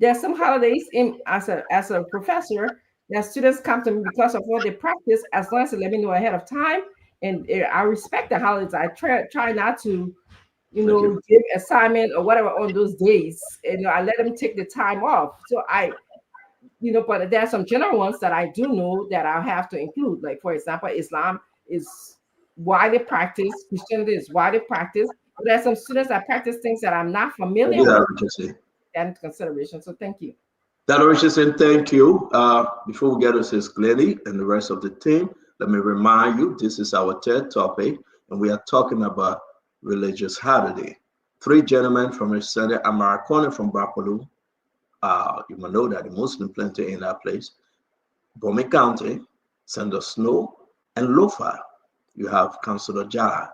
there's some holidays as a professor that students come to me because of what they practice, as long as they let me know ahead of time. And I respect the holidays. I try not to, give assignment or whatever on those days. And I let them take the time off. So but there are some general ones that I do know that I have to include. Like, for example, Islam is widely practiced, Christianity is widely practiced. But there are some students that practice things that I'm not familiar with. That into consideration. So thank you. Dr. Richardson, thank you. Before we get to Sis Glennie and the rest of the team, let me remind you, this is our third topic, and we are talking about religious holiday. Three gentlemen from the Senate, Amaracone from Bapolu. You may know that the Muslim plenty in that place. Bome County, Senator Snow, and Lofa. You have Councillor Jala.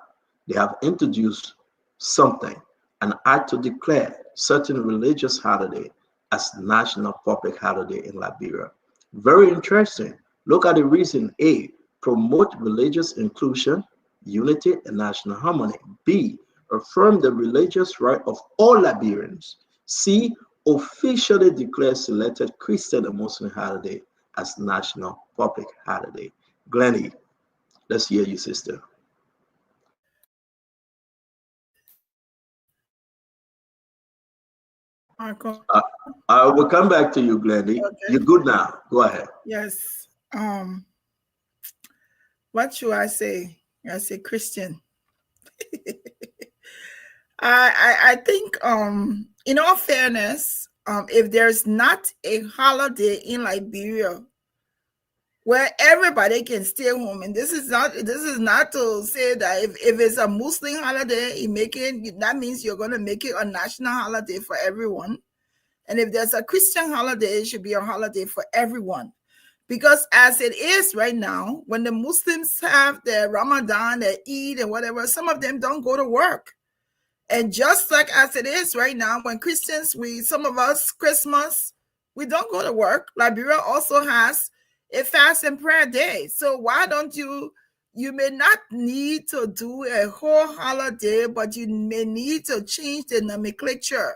They have introduced something, an act to declare certain religious holiday as national public holiday in Liberia. Very interesting. Look at the reason. A, promote religious inclusion, unity, and national harmony. B, affirm the religious right of all Liberians. C, officially declare selected Christian and Muslim holiday as national public holiday. Glennie, let's hear you, sister. I will come back to you, Glennie. Okay. You're good now. Go ahead. Yes. What should I say? I say Christian. I think in all fairness, if there's not a holiday in Liberia where everybody can stay home, and this is not to say that if it's a Muslim holiday, that means you're going to make it a national holiday for everyone. And if there's a Christian holiday, it should be a holiday for everyone. Because as it is right now, when the Muslims have their Ramadan, their Eid and whatever, some of them don't go to work. And just like as it is right now, when Christians, some of us, Christmas, we don't go to work. Liberia also has a fast and prayer day. So why don't you may not need to do a whole holiday, but you may need to change the nomenclature.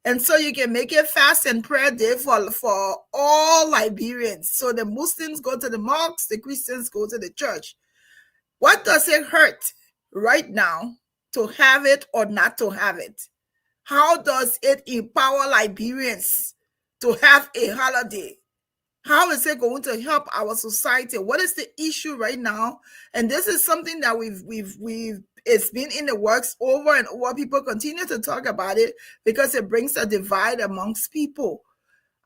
And so you can make it fast and prayer day for all Liberians. So the Muslims go to the mosques, the Christians go to the church. What does it hurt right now to have it or not to have it? How does it empower Liberians to have a holiday? How is it going to help our society? What is the issue right now? And this is something that it's been in the works over and over. People continue to talk about it because it brings a divide amongst people.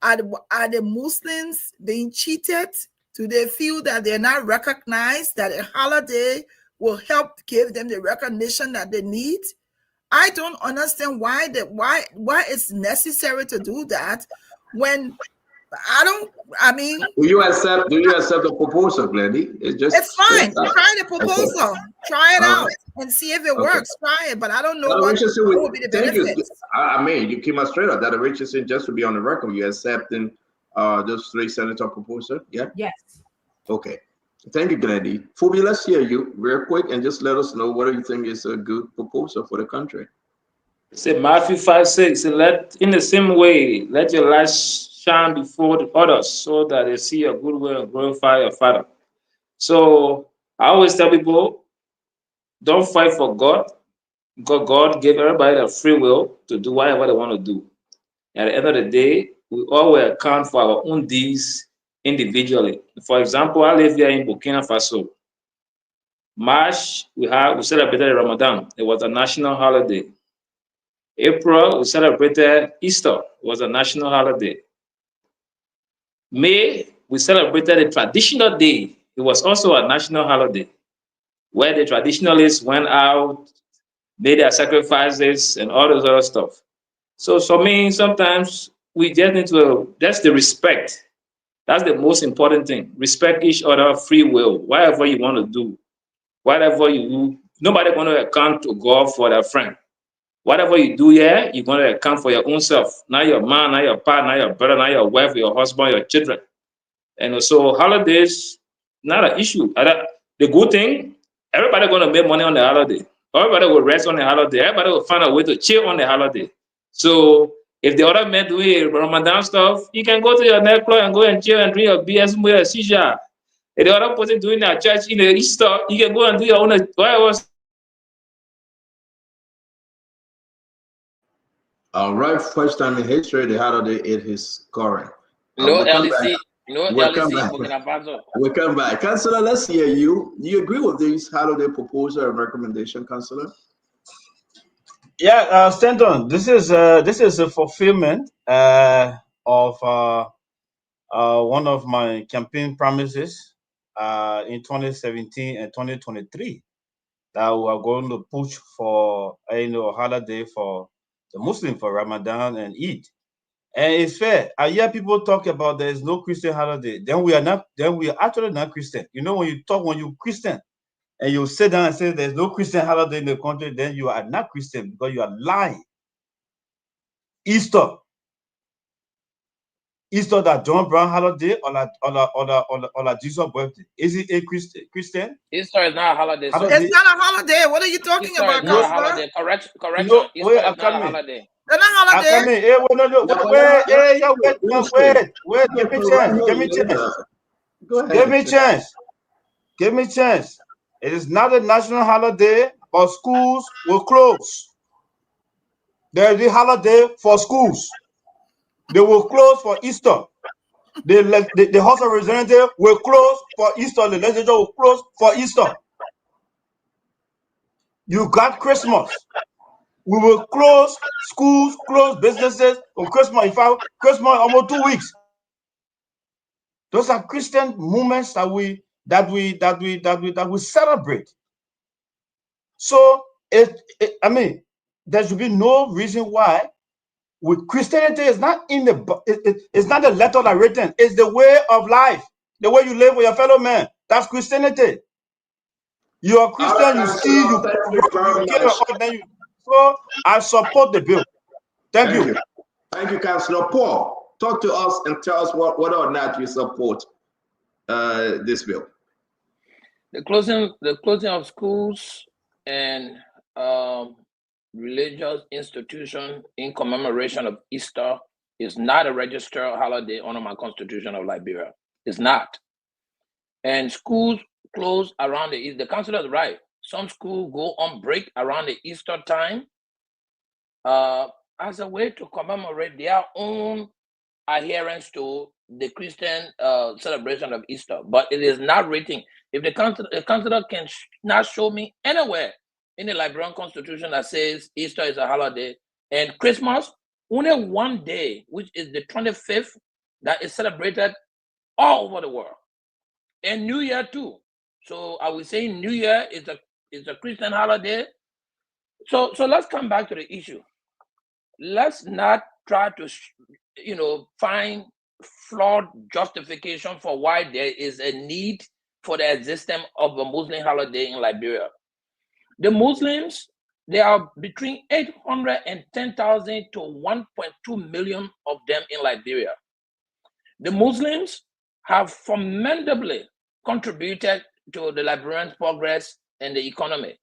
Are the Muslims being cheated? Do they feel that they're not recognized, that a holiday will help give them the recognition that they need? I don't understand why it's necessary to do that when Do you accept the proposal, Glennie? It's fine. Try the proposal. Okay. Try it out and see if it works. Try it, but I don't know what will be the benefits. You came out straight up. That Richardson, just to be on the record, you accepting those three senator proposals? Yeah. Yes. Okay. Thank you, Glennie. Phoebe, let's hear you real quick and just let us know what do you think is a good proposal for the country. Say Matthew 5:6. Let in the same way, let your light shine before the others, so that they see your good will and glorify your Father. So I always tell people, don't fight for God, because God gave everybody the free will to do whatever they want to do. At the end of the day, we all will account for our own deeds individually. For example, I live here in Burkina Faso. March, we celebrated Ramadan. It was a national holiday. April, we celebrated Easter. It was a national holiday. May, we celebrated a traditional day. It was also a national holiday, where the traditionalists went out, made their sacrifices, and all those other stuff. So for me, sometimes we get into that's the respect. That's the most important thing. Respect each other, free will, whatever you want to do. Whatever you do, nobody going to account to God for their friend. Whatever you do here, you're going to account for your own self. Not your man, not your partner, not your brother, not your wife, your husband, your children. And so holidays, not an issue. The good thing, everybody going to make money on the holiday. Everybody will rest on the holiday. Everybody will find a way to chill on the holiday. So If the other men doing Ramadan stuff, you can go to your nightclub and go and chill and drink your beer, smoke a shisha. If the other person doing their church in the Easter, you can go and do your own whatever. All right, first time in history, the holiday it is current. No We'll come LEC, back. no We'll come LEC in back. Burkina Faso. We'll come back. Councillor, let's hear you. Do you agree with this holiday proposal and recommendation, Councillor? Yeah, Stanton, this is a fulfillment of one of my campaign promises in 2017 and 2023 that we are going to push for a holiday for the Muslim for Ramadan and Eid. And it's fair. I hear people talk about there is no Christian holiday. Then we are actually not Christian. You know, when you Christian and you sit down and say there's no Christian holiday in the country, then you are not Christian because you are lying. Easter, that John Brown holiday or la Jesus birthday. Is it a Christian? Easter is not a holiday. It's not a holiday. What are you talking Easter about, is not a Counselor? holiday. Correction. No, Easter is not a holiday. They're not holiday. Wait, give me chance. Give me chance. It is not a national holiday, but schools will close. There is a holiday for schools. They will close for Easter. The House of Representatives will close for Easter. The legislature will close for Easter. You got Christmas. We will close schools, close businesses on Christmas. In fact, Christmas almost 2 weeks. Those are Christian moments that we celebrate. So I mean, there should be no reason why. With Christianity, is not in it's not the letter that written. It's the way of life, the way you live with your fellow man. That's Christianity. You are Christian. You see, you give. So I support the bill. Thank you. Thank you, Councillor Paul. Talk to us and tell us whether or not you support this bill. The closing of schools and religious institution in commemoration of Easter is not a registered holiday under my Constitution of Liberia. It's not. And schools close around the council is right. Some schools go on break around the Easter time as a way to commemorate their own adherence to the Christian celebration of Easter. But it is not written. If the councilor can not show me anywhere in the Liberian Constitution that says Easter is a holiday and Christmas, only one day, which is the 25th, that is celebrated all over the world. And New Year too. So are we saying New Year is a Christian holiday? So let's come back to the issue. Let's not try to find flawed justification for why there is a need for the existence of a Muslim holiday in Liberia. The Muslims, there are between 810,000 to 1.2 million of them in Liberia. The Muslims have formidably contributed to the Liberian progress and the economy.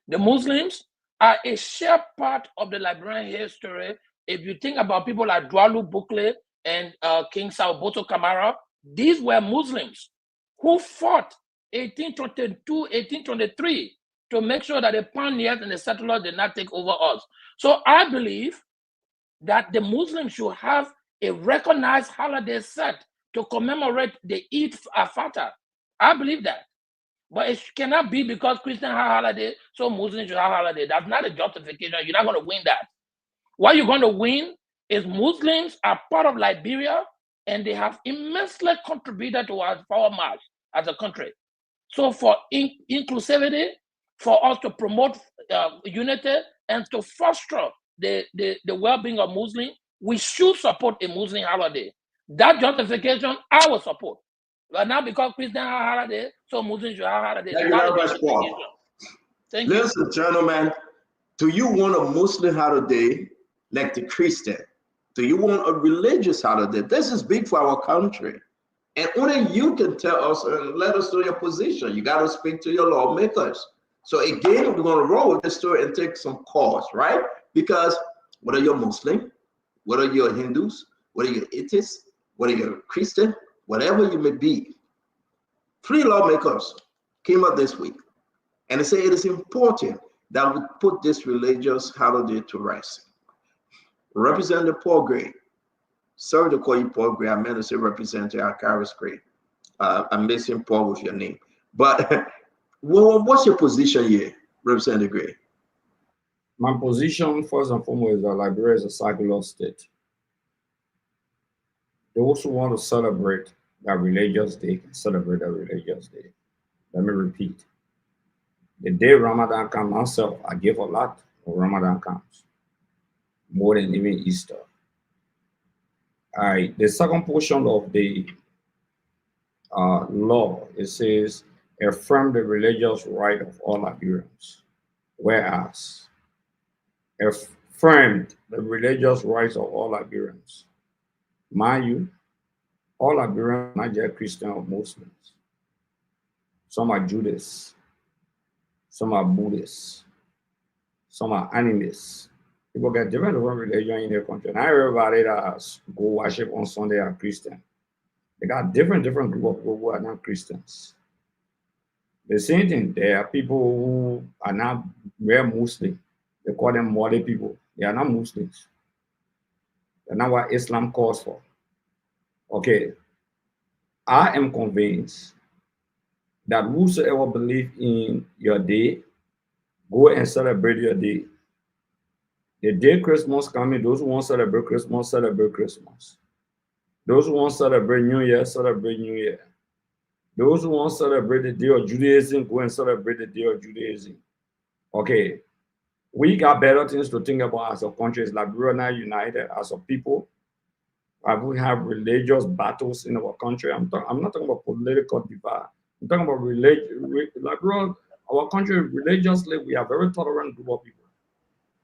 The Muslims are a shared part of the Liberian history. If you think about people like Dwalu Bukle and King Sauboto Kamara, these were Muslims who fought 1822, 1823 to make sure that the pioneers and the settlers did not take over us. So I believe that the Muslims should have a recognized holiday set to commemorate the Eid al-Fitr. I believe that. But it cannot be because Christians have holiday, so Muslims should have holiday. That's not a justification. You're not going to win that. What you're going to win is Muslims are part of Liberia and they have immensely contributed to our power march as a country. So for inclusivity, for us to promote unity and to foster the well-being of Muslims, we should support a Muslim holiday. That justification, I will support. But now because Christians have holiday, so Muslims should have holiday. Thank you very much, Paul. Thank you. Listen, gentlemen, do you want a Muslim holiday like the Christian? Do you want a religious holiday? This is big for our country. And only you can tell us and let us know your position. You got to speak to your lawmakers. So again, we're going to roll with this story and take some calls, right? Because whether you're Muslim, whether you're Hindus, whether you're atheists, whether you're Christian, whatever you may be. 3 lawmakers came out this week, and they say it is important that we put this religious holiday to rest. Representative Paul Gray, sorry to call you Paul Gray, I meant to say Representative Akaris Gray. I'm missing Paul with your name. But what's your position here, Representative Gray? My position, first and foremost, is that Liberia is a secular state. Those who want to celebrate that religious day can celebrate that religious day. Let me repeat. The day Ramadan comes, myself, I give a lot when Ramadan comes, more than even Easter. All right, the second portion of the law, it says, affirm the religious right of all Liberians, whereas affirmed the religious rights of all Liberians. Mind you, all Liberians are not just Christian or Muslims. Some are Judas, some are Buddhists, some are animists. People get different religion in their country. Not everybody that go worship on Sunday are Christian. They got different group of people who are not Christians. The same thing, there are people who are not real Muslim. They call them Mali people. They are not Muslims. They're not what Islam calls for. Okay, I am convinced that whosoever believe in your day, go and celebrate your day. The day Christmas coming, those who want to celebrate Christmas, celebrate Christmas. Those who want to celebrate New Year, celebrate New Year. Those who want to celebrate the day of Judaism, go and celebrate the day of Judaism. Okay, we got better things to think about as a country. It's like we're not united as a people. We have religious battles in our country. I'm not talking about political divide. I'm talking about religion. Like our country religiously, we are very tolerant group of people.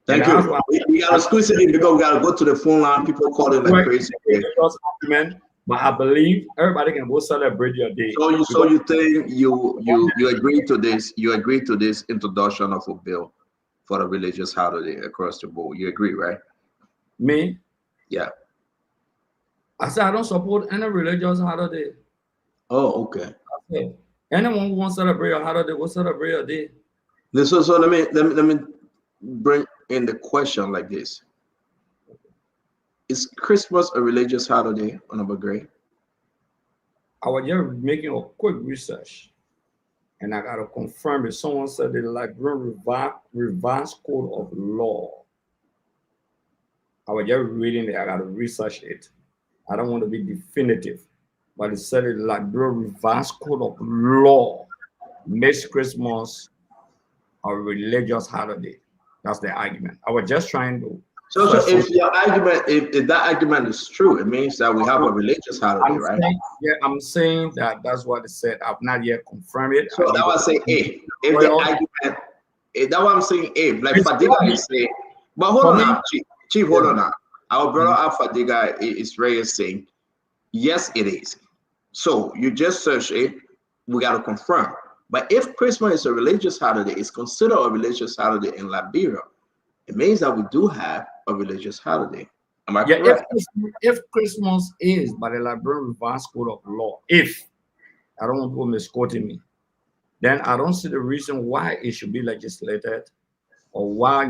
Thank you. We got to squeeze it in because we got to go to the phone line. People calling like crazy. But I believe everybody can go celebrate your day. So you think you agree to this? You agree to this introduction of a bill for the religious holiday across the board? You agree, right? Me? Yeah. I said I don't support any religious holiday. Oh, okay. Anyone who wants to celebrate a holiday, will celebrate a day. So let me bring in the question like this: is Christmas a religious holiday, Honorable Gray? I was just making a quick research, and I gotta confirm it. Someone said the Liberian revised code of law. I was just reading it. I gotta research it. I don't want to be definitive, but it said the Liberian revised code of law makes Christmas a religious holiday. That's the argument. I was just trying to. So if your argument, if that argument is true, it means that we have a religious holiday, right? I'm saying that that's what it said. I've not yet confirmed it. So that was saying A. If the argument, that's what I'm saying A. Like Fadiga is saying, but hold on now, Chief, hold on now. Our brother Fadiga is saying, yes, it is. So you just search it. We got to confirm. But if Christmas is a religious holiday, it's considered a religious holiday in Liberia. It means that we do have a religious holiday. Am I correct? If Christmas is by the Liberian revised code of law, if I don't want people misquoting me, then I don't see the reason why it should be legislated or why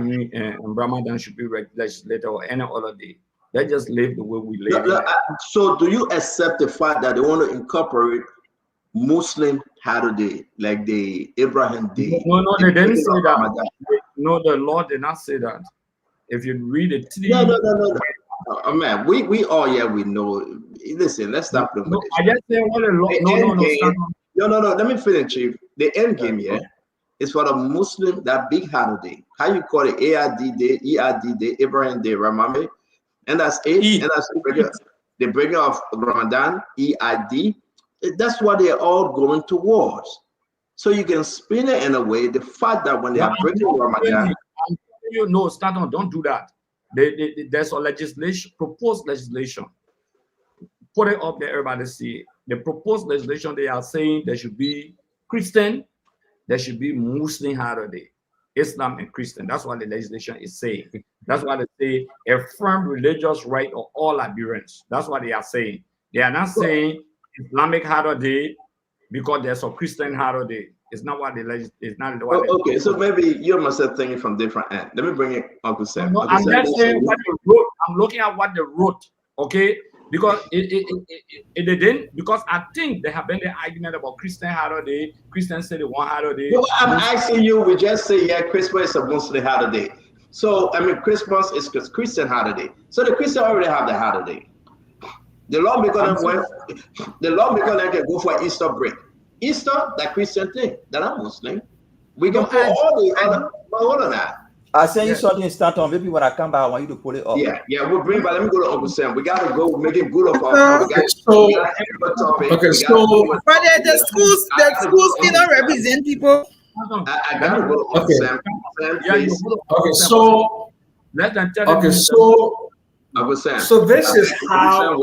Ramadan should be legislated or any other day. Let's just live the way we live. So do you accept the fact that they want to incorporate Muslim holiday like the Abraham Day? No, they didn't say that. No, the law did not say that. If you read it, no. Man, we all we know. Listen, let's stop doing this. I just say what the law. No. Let me finish, Chief. The end game, is for the Muslim, that big holiday. How you call it? AID Day, EID Day, Abraham Day, Ramame, and that's it. And that's the breaking of Ramadan, EID. That's what they're all going towards. So you can spin it in a way. The fact that when they are breaking Ramadan, don't do that. There's a legislation, proposed legislation. Put it up there, everybody see it. The proposed legislation, they are saying there should be Christian, there should be Muslim holiday. Islam and Christian. That's what the legislation is saying. That's why they say a firm religious right of all Liberians. That's what they are saying. They are not saying Islamic holiday because there's a Christian holiday. It's not what it's not what Okay, so maybe you must have thinking from different end. Let me bring it, Uncle Sam. No, Uncle I'm Sam, not saying what they wrote. I'm looking at what they wrote. Okay, because it didn't. Because I think there have been the argument about Christian holiday. Christians say they want holiday. No, I'm asking you. We just say yeah, Christmas is a Muslim holiday. So I mean, Christmas is a Christian holiday. So the Christian already have the holiday. The law because they can go for Easter break. Easter, that Christian thing, that I'm Muslim. We can put all the other. But hold on that. I send you something in start on. Maybe when I come back, I want you to pull it up. Yeah, we'll bring. But let me go to Uncle Sam. We gotta go make it good of our. We got topic. Okay, so but the schools still don't represent people. I gotta go to Uncle Sam. Sam, please. Okay, so less than 10 okay, so Uncle Sam. So this is how.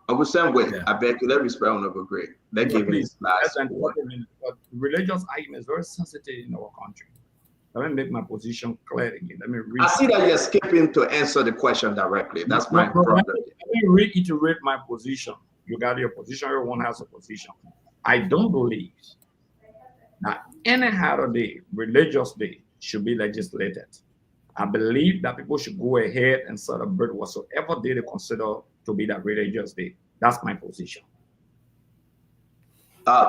Uncle Sam, wait. I beg you, let respect on Uncle Greg. Let give me his last. But religious argument is very sensitive in our country. Let me make my position clear again. Let me read. I see that you're skipping to answer the question directly. That's my problem. Let me reiterate my position. You got your position, everyone has a position. I don't believe that any holiday, religious day, should be legislated. I believe that people should go ahead and celebrate whatsoever day they consider to be that religious day. That's my position.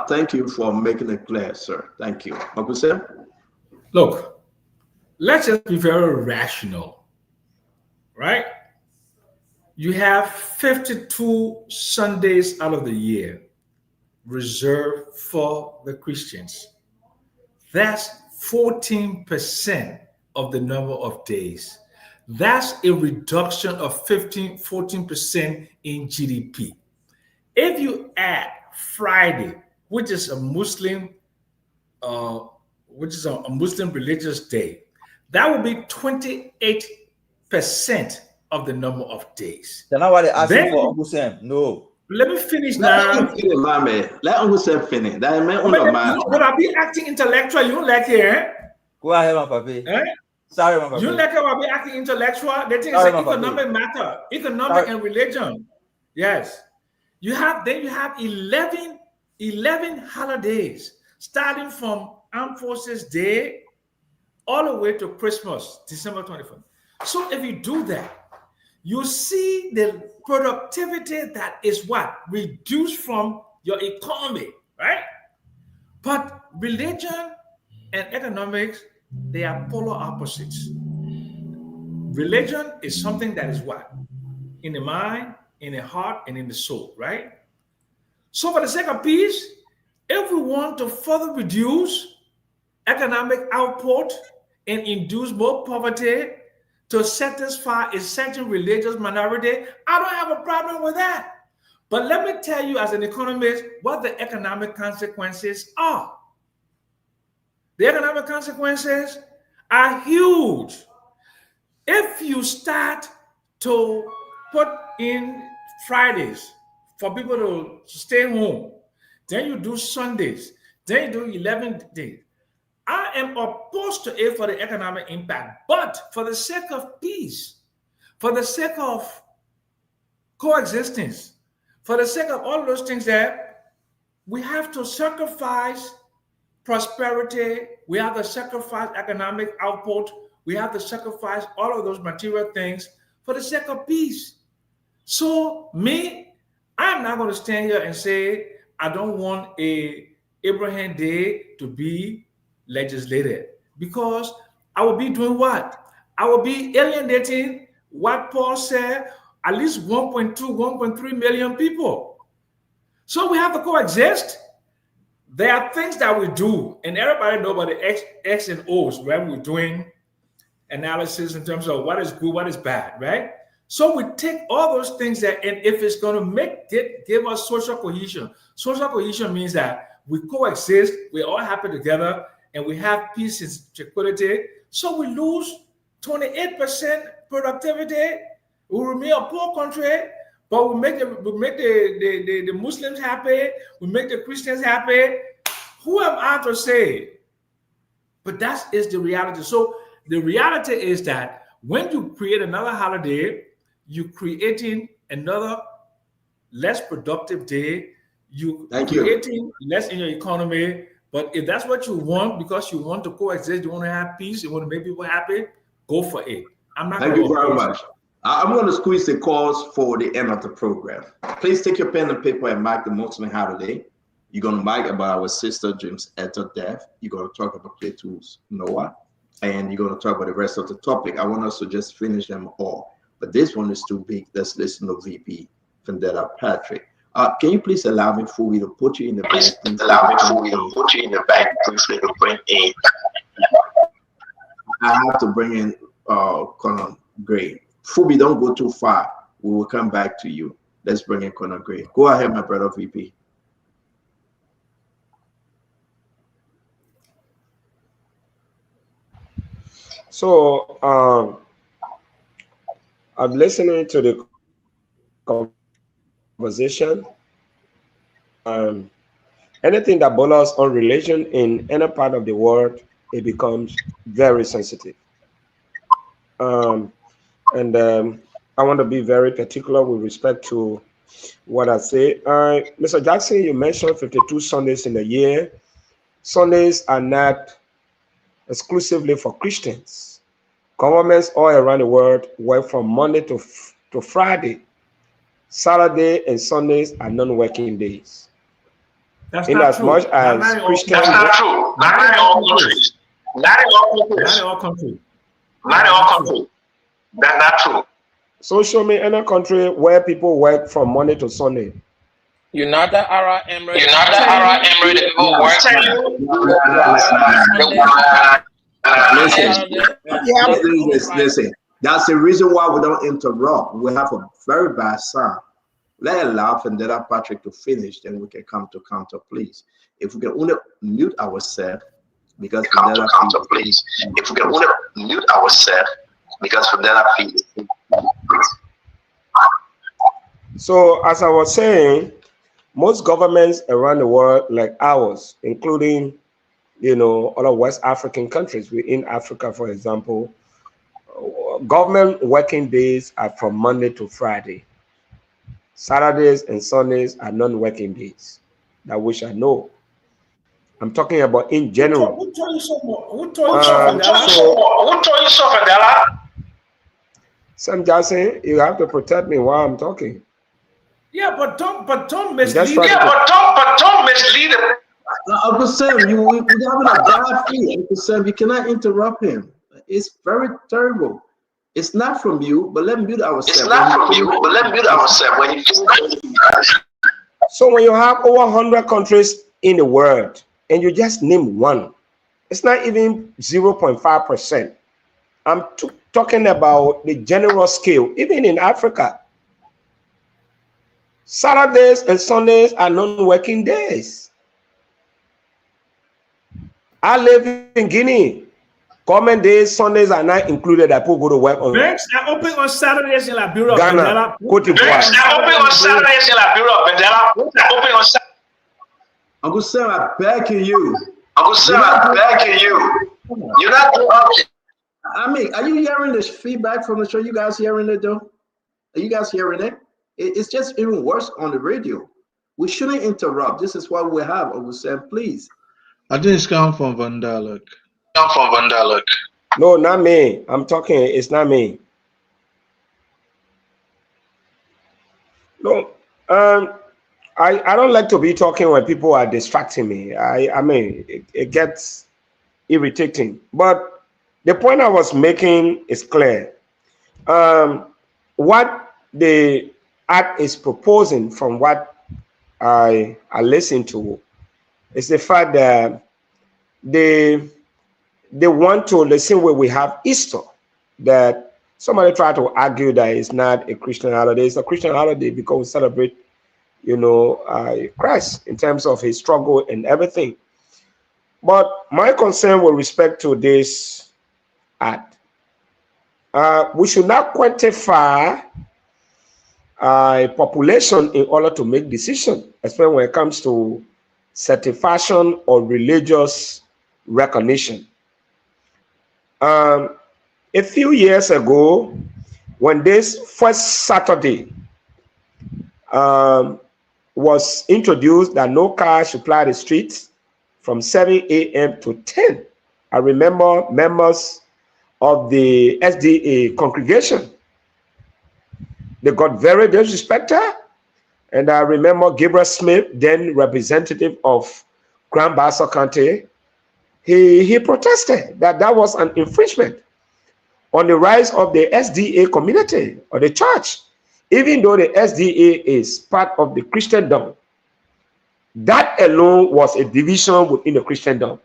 Thank you for making it clear, sir. Thank you. Uncle Sam? Look, let's just be very rational, right? You have 52 Sundays out of the year reserved for the Christians. That's 14% of the number of days. That's a reduction of 14% in GDP. If you add Friday, which is a Muslim religious day, that would be 28% of the number of days. That's not what they asking for, Uncle Sam. No. Let me finish now. Let Uncle Sam finish. That man would I be acting intellectual? You don't like it, eh? Go ahead, my papi. Eh? Sorry, my papi. You like how I be acting intellectual? They think it's economic matter, economic and religion. Yes. You have 11 holidays starting from Armed Forces Day all the way to Christmas, December 21st. So if you do that, you see the productivity that is what? Reduced from your economy, right? But religion and economics, they are polar opposites. Religion is something that is what? In the mind, in the heart, and in the soul, right? So for the sake of peace, if we want to further reduce economic output and induce more poverty to satisfy a certain religious minority, I don't have a problem with that. But let me tell you as an economist what the economic consequences are. The economic consequences are huge. If you start to put in Fridays for people to stay home, then you do Sundays, then you do 11 days. I am opposed to it for the economic impact, but for the sake of peace, for the sake of coexistence, for the sake of all those things that we have to sacrifice prosperity, we have to sacrifice economic output, we have to sacrifice all of those material things for the sake of peace. So I'm not going to stand here and say, I don't want a Abraham Day to be legislated, because I will be doing what? I will be alienating what Paul said, at least 1.2, 1.3 million people. So we have to coexist. There are things that we do, and everybody knows about the X and O's, right? We're doing analysis in terms of what is good, what is bad, right? So we take all those things that, and if it's going to give us social cohesion. Social cohesion means that we coexist, we're all happy together, and we have peace and tranquility. So we lose 28% productivity. We remain a poor country, but we make the Muslims happy. We make the Christians happy. Who am I to say But that is the reality. So the reality is that when you create another holiday, you're creating another less productive day. You Thank you. creating less in your economy. But if that's what you want, because you want to coexist, you want to have peace, you want to make people happy, go for it. I'm not Thank going you to very oppose much. I'm going to squeeze the calls for the end of the program. Please take your pen and paper and mark the Muslim holiday. You're going to mark about our sister James Etta death. You're going to talk about Plato's Noah. And you're going to talk about the rest of the topic. I want us to just finish them all. But this one is too big. Let's listen to VP Vendetta Patrick. Can you please allow me, Fubi, to put you in the back? Please allow me, Fubi, to put you in the back briefly to bring in. I have to bring in Conor Gray. Fubi, don't go too far. We will come back to you. Let's bring in Conor Gray. Go ahead, my brother VP. So I'm listening to the conversation. Anything that borders on religion in any part of the world, it becomes very sensitive. I want to be very particular with respect to what I say. Mr. Jackson, you mentioned 52 Sundays in a year. Sundays are not exclusively for Christians. Governments all around the world work from Monday to Friday. Saturday and Sundays are non-working days. That's in not as true. much as Christians. That's not true. Not in all countries. Not in all countries. Not in all countries. Not in all countries. That's not true. So show me any country where people work from Monday to Sunday. United Arab Emirates. United Arab Emirates, people work. Listen. That's the reason why we don't interrupt. We have a very bad sound. Let allow Vendetta Patrick to finish, then we can come to counter, please. If we can only mute ourselves, because Vendetta counter, please. If we can only mute ourselves, because Vendetta please. So as I was saying, most governments around the world, like ours, including, other West African countries within Africa, for example, government working days are from Monday to Friday. Saturdays and Sundays are non-working days. That we shall know. I'm talking about in general. Who told you so? Who told you so, Vendetta? Sam Johnson, you have to protect me while I'm talking. Yeah, but don't mislead. Don't mislead him. Uncle Sam, we're having a bad feel. Uncle Sam, you cannot interrupt him. It's very terrible. It's not from you, but let me mute ourselves. It's not from you, but let me mute ourselves. So when you have over 100 countries in the world, and you just name one, it's not even 0.5%. I'm talking about the general scale, even in Africa. Saturdays and Sundays are non-working days. I live in Guinea. Common days, Sundays are not included. I people go to work on. Banks are open on Saturdays in Liberia. Ghana, Cote d'Ivoire. Banks are open on Saturdays in Liberia. Open on Saturdays. Uncle Sam, I'm begging you. Uncle Sam, I'm begging you. You're not. I mean, are you hearing this feedback from the show? You guys hearing it though? Are you guys hearing it? It's just even worse on the radio. We shouldn't interrupt. This is what we have. Uncle Sam, please. I think it's come from Vandaluk. No, not me. I'm talking. It's not me. No, I don't like to be talking when people are distracting me. I mean, it gets irritating. But the point I was making is clear. What the act is proposing, from what I listened to, is the fact that they want to, the same way we have Easter, that somebody tried to argue that it's not a Christian holiday. It's a Christian holiday because we celebrate, Christ in terms of his struggle and everything. But my concern with respect to this act, we should not quantify a population in order to make decisions, especially when it comes to certification or religious recognition. Um, a few years ago, when this first Saturday um, was introduced that no car should ply the streets from 7 a.m. to 10, I remember members of the SDA congregation, they got very disrespected. And I remember Gabriel Smith, then representative of Grand Bassa County, he protested that that was an infringement on the rights of the SDA community or the church. Even though the SDA is part of the Christendom, that alone was a division within the Christendom.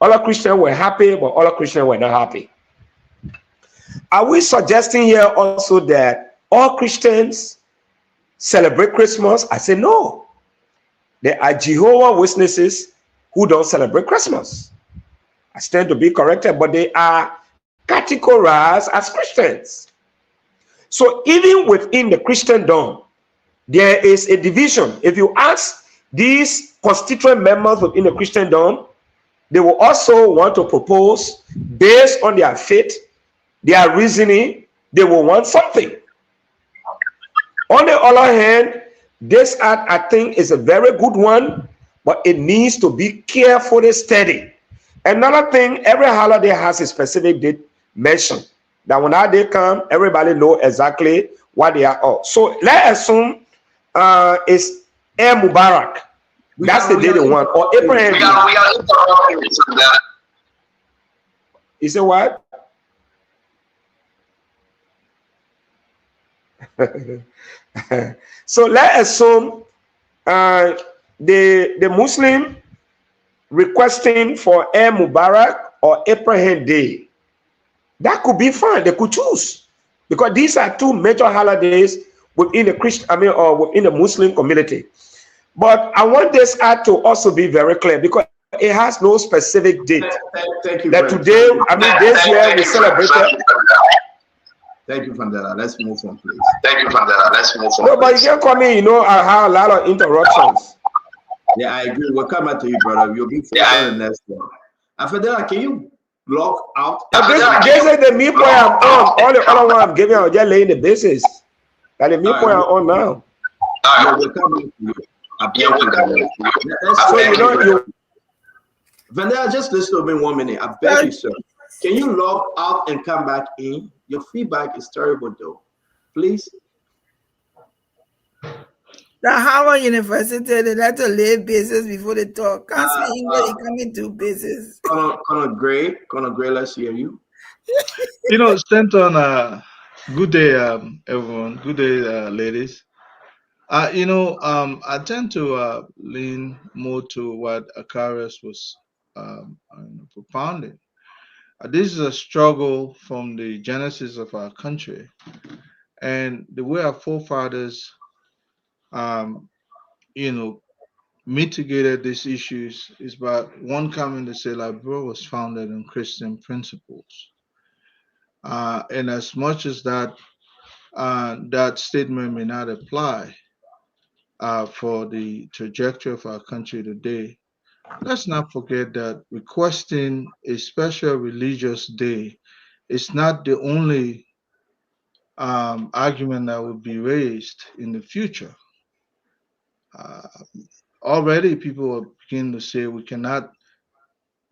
Other Christians were happy, but other Christians were not happy. Are we suggesting here also that all Christians celebrate Christmas? I say no. There are Jehovah's Witnesses who don't celebrate Christmas. I stand to be corrected, but they are categorized as Christians. So even within the Christendom, there is a division. If you ask these constituent members within the Christendom, they will also want to propose based on their faith, their reasoning, they will want something. On the other hand, this act I think is a very good one, but it needs to be carefully studied. Another thing, every holiday has a specific date mentioned. That when that day come, everybody know exactly what they are all. So let's assume it's Air Mubarak. That's the day they want. Or Abraham. You say what? So let's assume the Muslim requesting for Air Mubarak or Abraham Day. That could be fine. They could choose because these are two major holidays within the or within the Muslim community. But I want this act to also be very clear because it has no specific date. Thank you. That today, this year we celebrated. Thank you, Vandela. Let's move on, please. Thank you, Vandela. Let's move on. No, but you can't come in. I have a lot of interruptions. Yeah, I agree. We'll come back to you, brother. You'll be on the next one. And Vandela, can you log out? This is the me point I'm on. All the other one I'm giving, I'm just laying the basis. And the me point I'm on now. Yeah, we'll come back to you. Vandela, just listen to me 1 minute. I beg you, sir. Can you log out and come back in? Your feedback is terrible, though. Please. The Howard University, they like to lay business before they talk. Can't speak English, you come into business. Conor Gray, let's hear you. Stanton, good day, everyone. Good day, ladies. I tend to lean more to what Akarius was propounding. This is a struggle from the genesis of our country, and the way our forefathers, mitigated these issues is by one coming to say Liberia was founded on Christian principles, and as much as that that statement may not apply for the trajectory of our country today, let's not forget that requesting a special religious day is not the only argument that would be raised in the future. Already, people are beginning to say we cannot.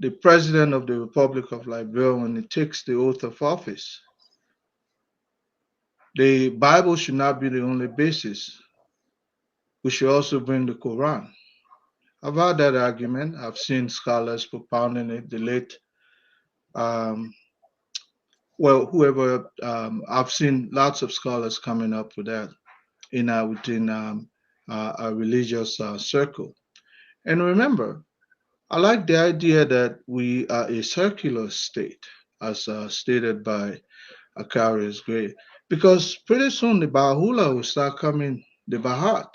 The president of the Republic of Liberia, when he takes the oath of office, the Bible should not be the only basis. We should also bring the Quran. I've heard that argument. I've seen scholars propounding it. The late, whoever, I've seen lots of scholars coming up with that within a religious circle. And remember, I like the idea that we are a circular state, as stated by Akarius Gray, because pretty soon the Baha'u'llah will start coming, the Bahat.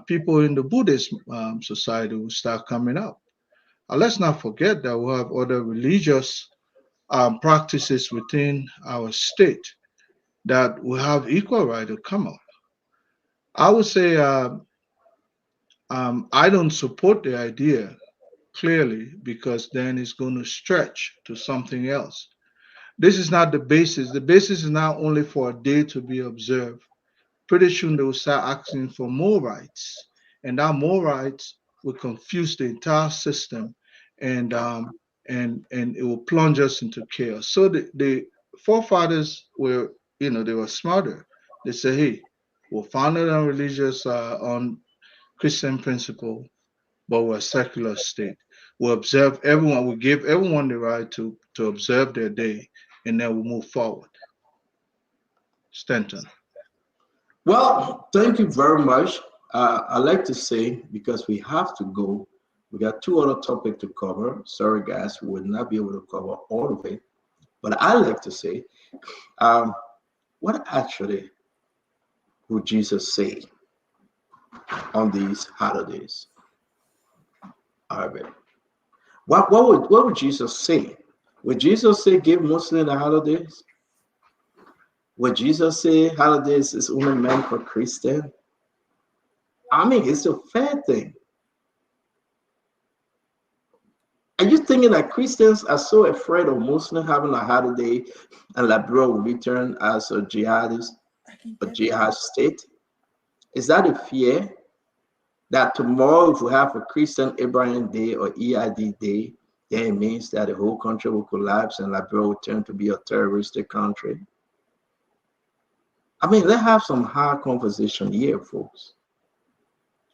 People in the Buddhist society will start coming up. Let's not forget that we have other religious practices within our state that will have equal right to come up. I would say I don't support the idea clearly because then it's going to stretch to something else. This is not the basis. The basis is not only for a day to be observed. Pretty soon they will start asking for more rights, and that more rights will confuse the entire system, and it will plunge us into chaos. So the forefathers were, they were smarter. They say, hey, we're founded on religious, on Christian principle, but we're a secular state. We observe everyone. We give everyone the right to observe their day, and then we move forward. Stanton. Well, thank you very much. I'd like to say, because we have to go, we got two other topics to cover. Sorry, guys, we will not be able to cover all of it. But I like to say, what actually would Jesus say on these holidays? All right. What would Jesus say? Would Jesus say give Muslim the holidays? Would Jesus say holidays is only meant for Christian? I mean, it's a fair thing. Are you thinking that Christians are so afraid of Muslims having a holiday and Liberia will return as a jihadist, a jihad state? Is that a fear that tomorrow if we have a Christian Abraham Day or EID Day, then it means that the whole country will collapse and Liberia will turn to be a terroristic country? I mean, let's have some hard conversation here, folks.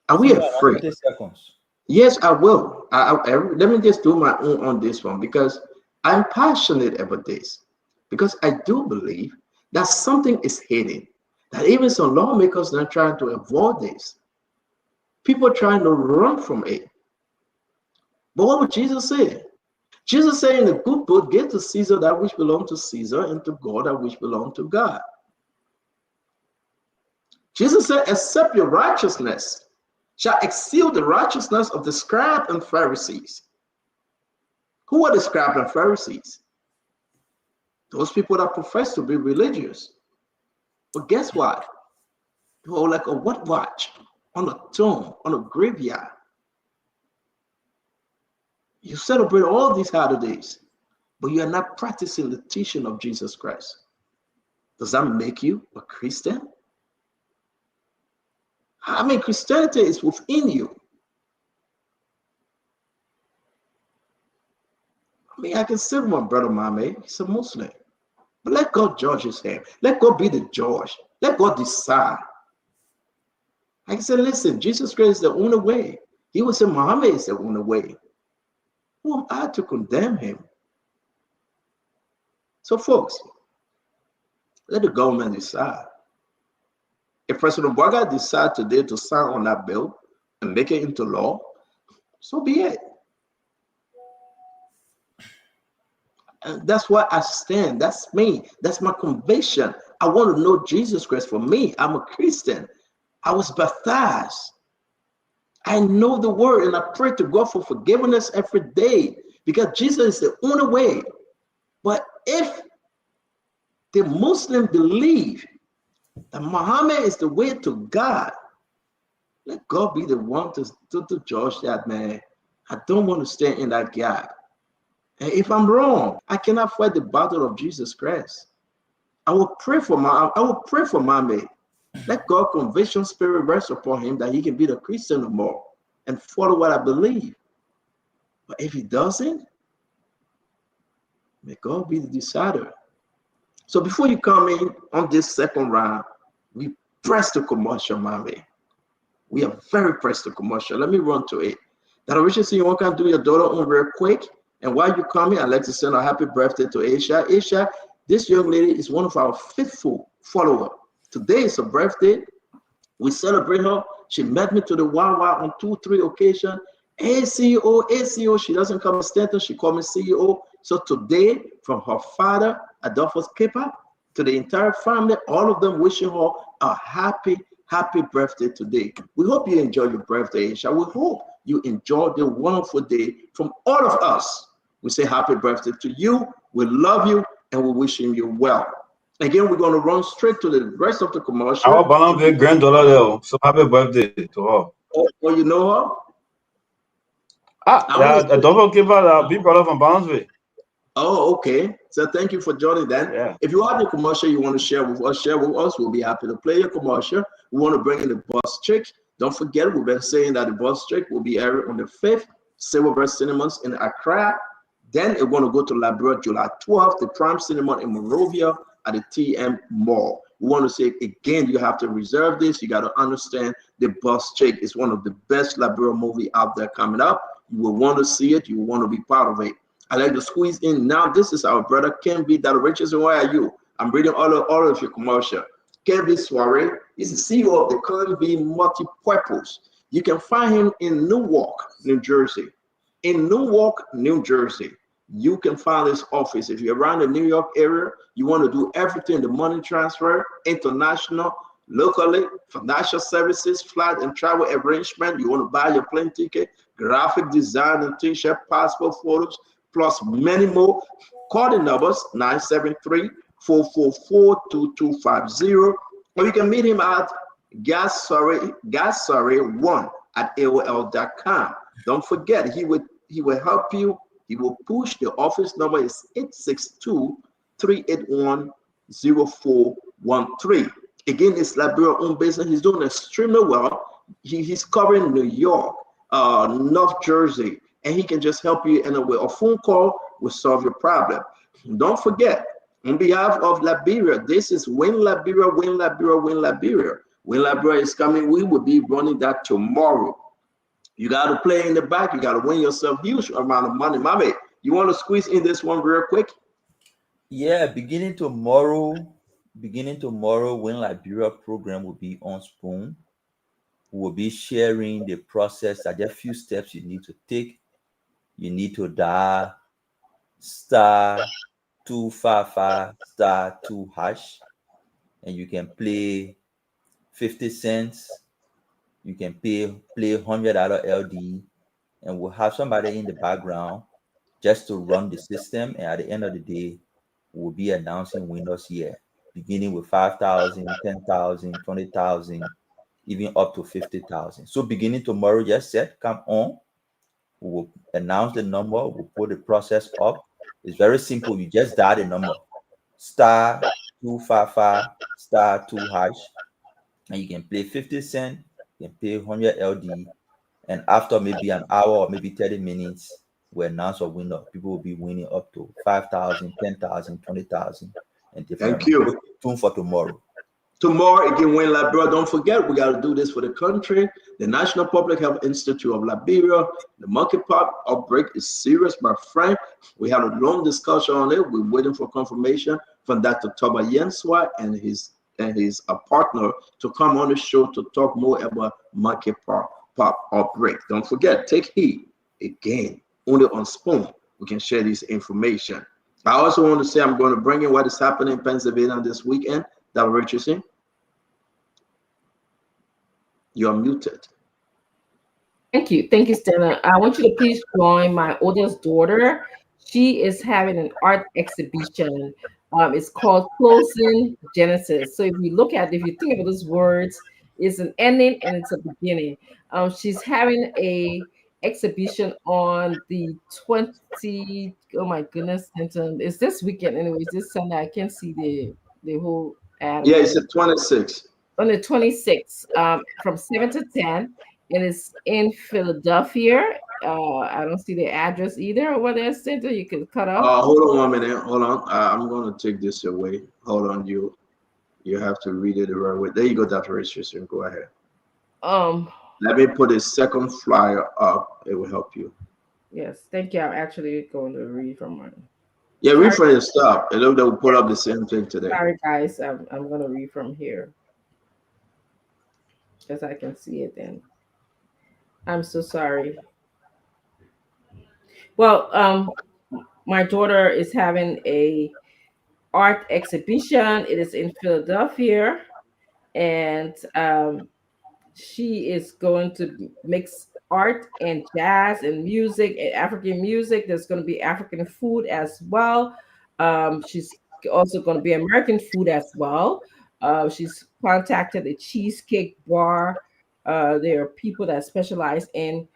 Are we afraid? 30 seconds. Yes, I will. Let me just do my own on this one because I'm passionate about this. Because I do believe that something is hidden. That even some lawmakers are trying to avoid this. People trying to run from it. But what would Jesus say? Jesus said in the good book, give to Caesar that which belongs to Caesar and to God that which belongs to God. Jesus said, accept your righteousness shall exceed the righteousness of the scribes and Pharisees. Who are the scribes and Pharisees? Those people that profess to be religious. But guess what? They were like a what watch on a tomb, on a graveyard. You celebrate all these holidays, but you are not practicing the teaching of Jesus Christ. Does that make you a Christian? I mean, Christianity is within you. I mean, I can say my brother Mame, he's a Muslim. But let God judge his hand. Let God be the judge. Let God decide. I can say, listen, Jesus Christ is the only way. He would say Muhammad is the only way. Who am I to condemn him? So, folks, let the government decide. If President Boga decides today to sign on that bill and make it into law, so be it. And that's why I stand. That's me. That's my conviction. I want to know Jesus Christ for me. I'm a Christian. I was baptized. I know the word and I pray to God for forgiveness every day because Jesus is the only way. But if the Muslim believe that Muhammad is the way to God, let God be the one to judge that, man. I don't want to stand in that gap. And if I'm wrong, I cannot fight the battle of Jesus Christ. I will pray for Muhammad. Let God conviction spirit rest upon him that he can be the Christian no more and follow what I believe. But if he doesn't, may God be the decider. So before you come in on this second round, we press the commercial, Mame. We are very pressed to commercial. Let me run to it. That I wish to see you want to do your daughter on real quick. And while you're coming, I'd like to send a happy birthday to Aisha. Aisha, this young lady is one of our faithful followers. Today is her birthday. We celebrate her. She met me to the Wawa on 2-3 occasions. Hey, CEO. She doesn't come to Stanton. She called me CEO. So today, from her father, Adolphus Kepa, to the entire family, all of them wishing her a happy birthday today. We hope you enjoy your birthday, Aisha. We hope you enjoy the wonderful day from all of us. We say happy birthday to you. We love you and we're wishing you well. Again, we're going to run straight to the rest of the commercial. Our Balance granddaughter there, so happy birthday to her. Oh, you know her? Yeah, don't give her a big brother from Balance. Oh, okay. So thank you for joining then. Yeah. If you have a commercial you want to share with us, share with us. We'll be happy to play your commercial. We want to bring in the Bus Chick. Don't forget, we've been saying that the Bus Chick will be aired on the 5th, Silverberg Cinemas in Accra. Then it's going to go to Liberia July 12th, the Prime Cinema in Monrovia at the TM Mall. We want to say again, you have to reserve this. You got to understand the Bus Chick is one of the best Liberia movie out there coming up. You will want to see it. You will want to be part of it. I like to squeeze in now. This is our brother Ken B. That Richardson. Where are you? I'm reading all of your commercial. Ken B. Soiree is the CEO of the Ken B. Multi-Purpose. You can find him in Newark, New Jersey. In Newark, New Jersey, you can find his office. If you're around the New York area, you want to do everything, the money transfer, international, locally, financial services, flight and travel arrangement. You want to buy your plane ticket, graphic design and t-shirt, passport photos, plus many more. Call the numbers 973-444-2250, or you can meet him at gassorry1 at AOL.com. Don't forget, he will help you. He will push. The office number is 862-381-0413. Again, it's Liberia own business. He's doing extremely well. He's covering New York, North Jersey, and he can just help you. And with a phone call will solve your problem. Don't forget, on behalf of Liberia, this is Win Liberia, Win Liberia, Win Liberia. Win Liberia is coming. We will be running that tomorrow. You got to play in the back. You got to win yourself huge amount of money. Mommy, you want to squeeze in this one real quick? Yeah, beginning tomorrow, Win Liberia program will be on Spoon. We will be sharing the process. There are a few steps you need to take. You need to dial *255*2#, and you can play 50 cents. You can play $100 LD, and we'll have somebody in the background just to run the system. And at the end of the day, we'll be announcing winners here, beginning with 5,000, 10,000, 20,000, even up to 50,000. So beginning tomorrow, just set, come on. We will announce the number. We'll put the process up. It's very simple. You just dial the number *255*2#, and you can play 50 cents. You can pay 100 LD, and after maybe an hour or maybe 30 minutes, we announce a winner. People will be winning up to 5,000, 10,000, 20,000, and different. Thank you. Tune for tomorrow. Tomorrow, again, Win Liberia. Don't forget, we got to do this for the country. The National Public Health Institute of Liberia. The monkeypox outbreak is serious, my friend. We had a long discussion on it. We're waiting for confirmation from Dr. Toba Yenswa and his partner to come on the show to talk more about monkeypox outbreak. Don't forget, take heed. Again, only on Spoon we can share this information. I also want to say I'm going to bring in what is happening in Pennsylvania this weekend. Dr. Richardson, you're muted. Thank you, Stella. I want you to please join my oldest daughter. She is having an art exhibition. It's called Closing Genesis. So if you think about those words, it's an ending and it's a beginning. She's having a exhibition on the 20. Oh my goodness, it's this weekend anyway. It's this Sunday. I can't see the whole ad. Yeah, it's the 26th. On the 26th, from 7 to 10, and it's in Philadelphia. I don't see the address either or what they're sent to. You can cut off. Hold on 1 minute. Hold on. I'm going to take this away. Hold on. You have to read it the right way. There you go, Dr. Richardson. Go ahead. Let me put a second flyer up. It will help you. Yes, thank you. I'm actually going to read from mine. Yeah, read from your stuff. It looked like we put up the same thing today. Sorry, guys. I'm going to read from here. As I can see it then. I'm so sorry. Well, my daughter is having a art exhibition. It is in Philadelphia, and she is going to mix art and jazz and music and African music. There's going to be African food as well. She's also going to be American food as well. She's contacted a cheesecake bar. There are people that specialize in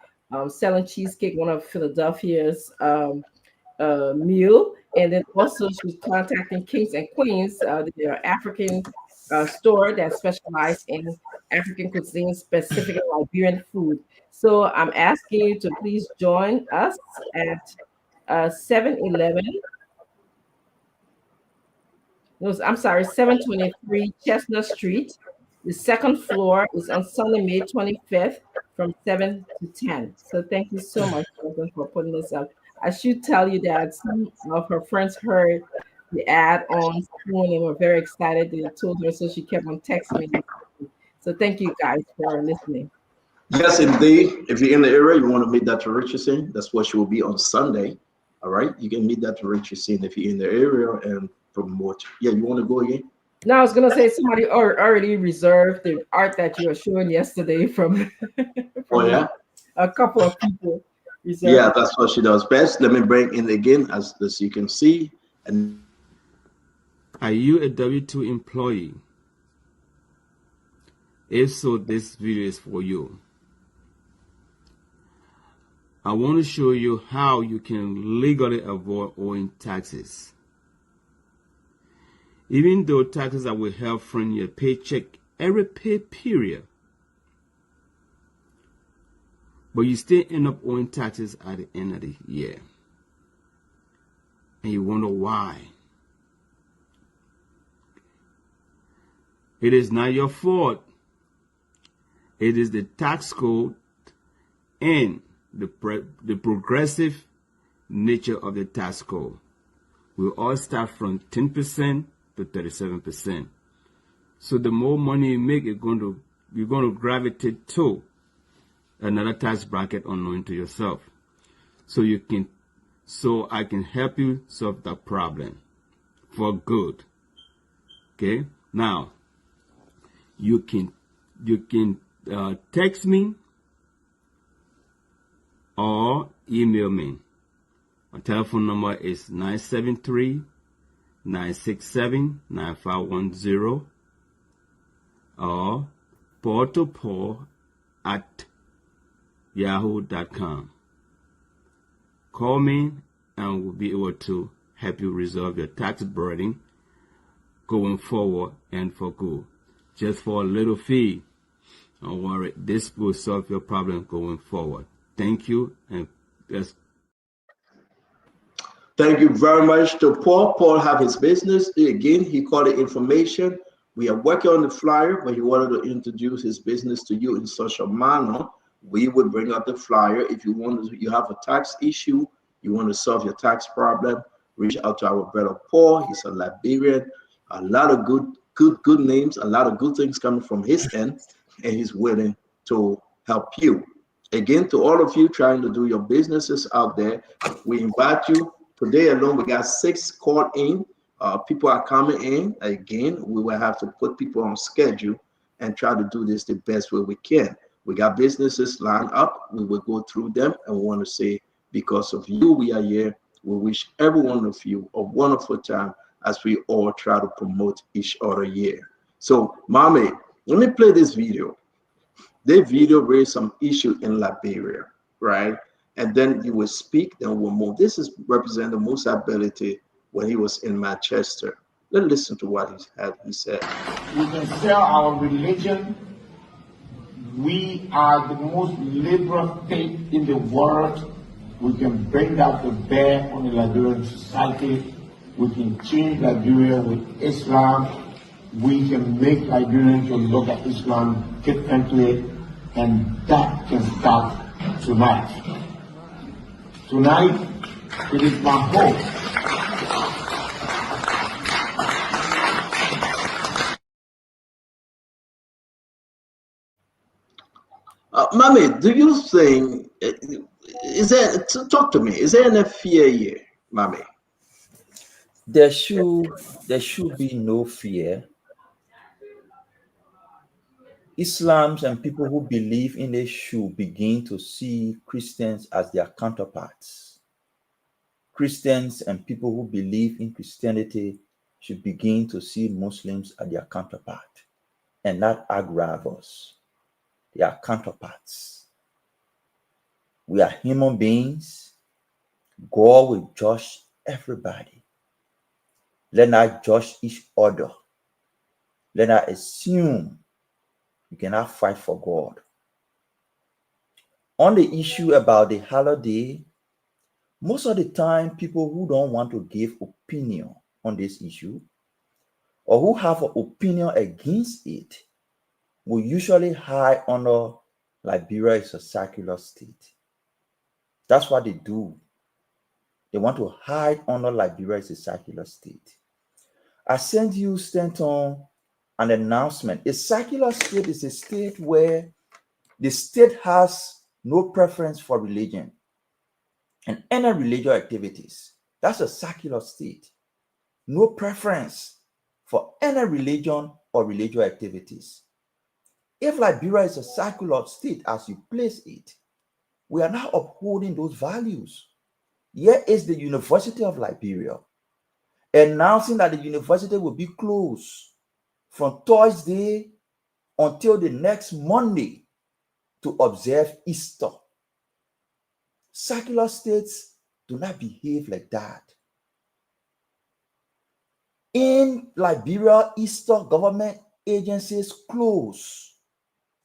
selling cheesecake. One of Philadelphia's meal. And then also she's contacting Kings and Queens, the African store that specializes in African cuisine, specifically Liberian food. So I'm asking you to please join us at 711. No, I'm sorry, 723 Chestnut Street. The second floor is on Sunday, May 25th from 7 to 10. So thank you so much, Jonathan, for putting this up. I should tell you that some of her friends heard the ad on Spoon and were very excited. They told her, so she kept on texting me. So thank you guys for listening. Yes, indeed. If you're in the area, you want to meet Dr. Richardson, that's what she will be on Sunday. All right. You can meet Dr. Richardson if you're in the area and promote. Yeah, you want to go again? No, I was gonna say somebody already reserved the art that you were showing yesterday from, Oh, yeah? a couple of people reserved. Yeah, that's what she does best. Let me bring in again, as you can see. And are you a W-2 employee? If so, this video is for you. I want to show you how you can legally avoid owing taxes. Even though taxes are withheld from your paycheck every pay period, but you still end up owing taxes at the end of the year. And you wonder why. It is not your fault. It is the tax code and the progressive nature of the tax code. We all start from 10% to 37%. So the more money you make, you're going to gravitate to another tax bracket unknown to yourself. So I can help you solve that problem for good. Okay? Now, you can text me or email me. My telephone number is 973-967-9510 or paul@yahoo.com. Call me and we'll be able to help you resolve your tax burden going forward and for good. Just for a little fee. Don't worry, this will solve your problem going forward. Thank you, and yes. Thank you very much to Paul. Paul have his business. Again, he called it information. We are working on the flyer, but he wanted to introduce his business to you in such a manner. We would bring up the flyer. If you have a tax issue, you want to solve your tax problem, reach out to our brother Paul. He's a Liberian. A lot of good names, a lot of good things coming from his end, and he's willing to help you. Again, to all of you trying to do your businesses out there, we invite you. Today alone, we got 6 called in. People are coming in. Again, we will have to put people on schedule and try to do this the best way we can. We got businesses lined up. We will go through them, and we want to say, because of you, we are here. We wish every one of you a wonderful time as we all try to promote each other here. So, Mommy, let me play this video. The video raised some issue in Liberia, right? And then you will speak, then we'll move. This is represent the most ability when he was in Manchester. Let's listen to what he said. We can sell our religion. We are the most liberal faith in the world. We can bring that to bear on the Liberian society. We can change Liberia with Islam. We can make Liberians to look at Islam differently, and that can start tonight. Tonight, it is my hope Mommy, do you think, talk to me, is there any fear here, Mommy? There should be no fear. Islams and people who believe in it should begin to see Christians as their counterparts. Christians and people who believe in Christianity should begin to see Muslims as their counterpart and not aggravates us. They are counterparts. We are human beings. God will judge everybody. Let not judge each other. Let not assume you cannot fight for God. On the issue about the holiday, most of the time, people who don't want to give opinion on this issue or who have an opinion against it will usually hide under Liberia is a secular state. That's what they do. They want to hide under Liberia is a secular state. I sent you, Stanton, an announcement. A secular state is a state where the state has no preference for religion and any religious activities. That's a secular state. No preference for any religion or religious activities. If Liberia is a secular state as you place it, we are now upholding those values. Here is the University of Liberia announcing that the university will be closed from Thursday until the next Monday to observe Easter. Secular states do not behave like that. In Liberia, Easter government agencies close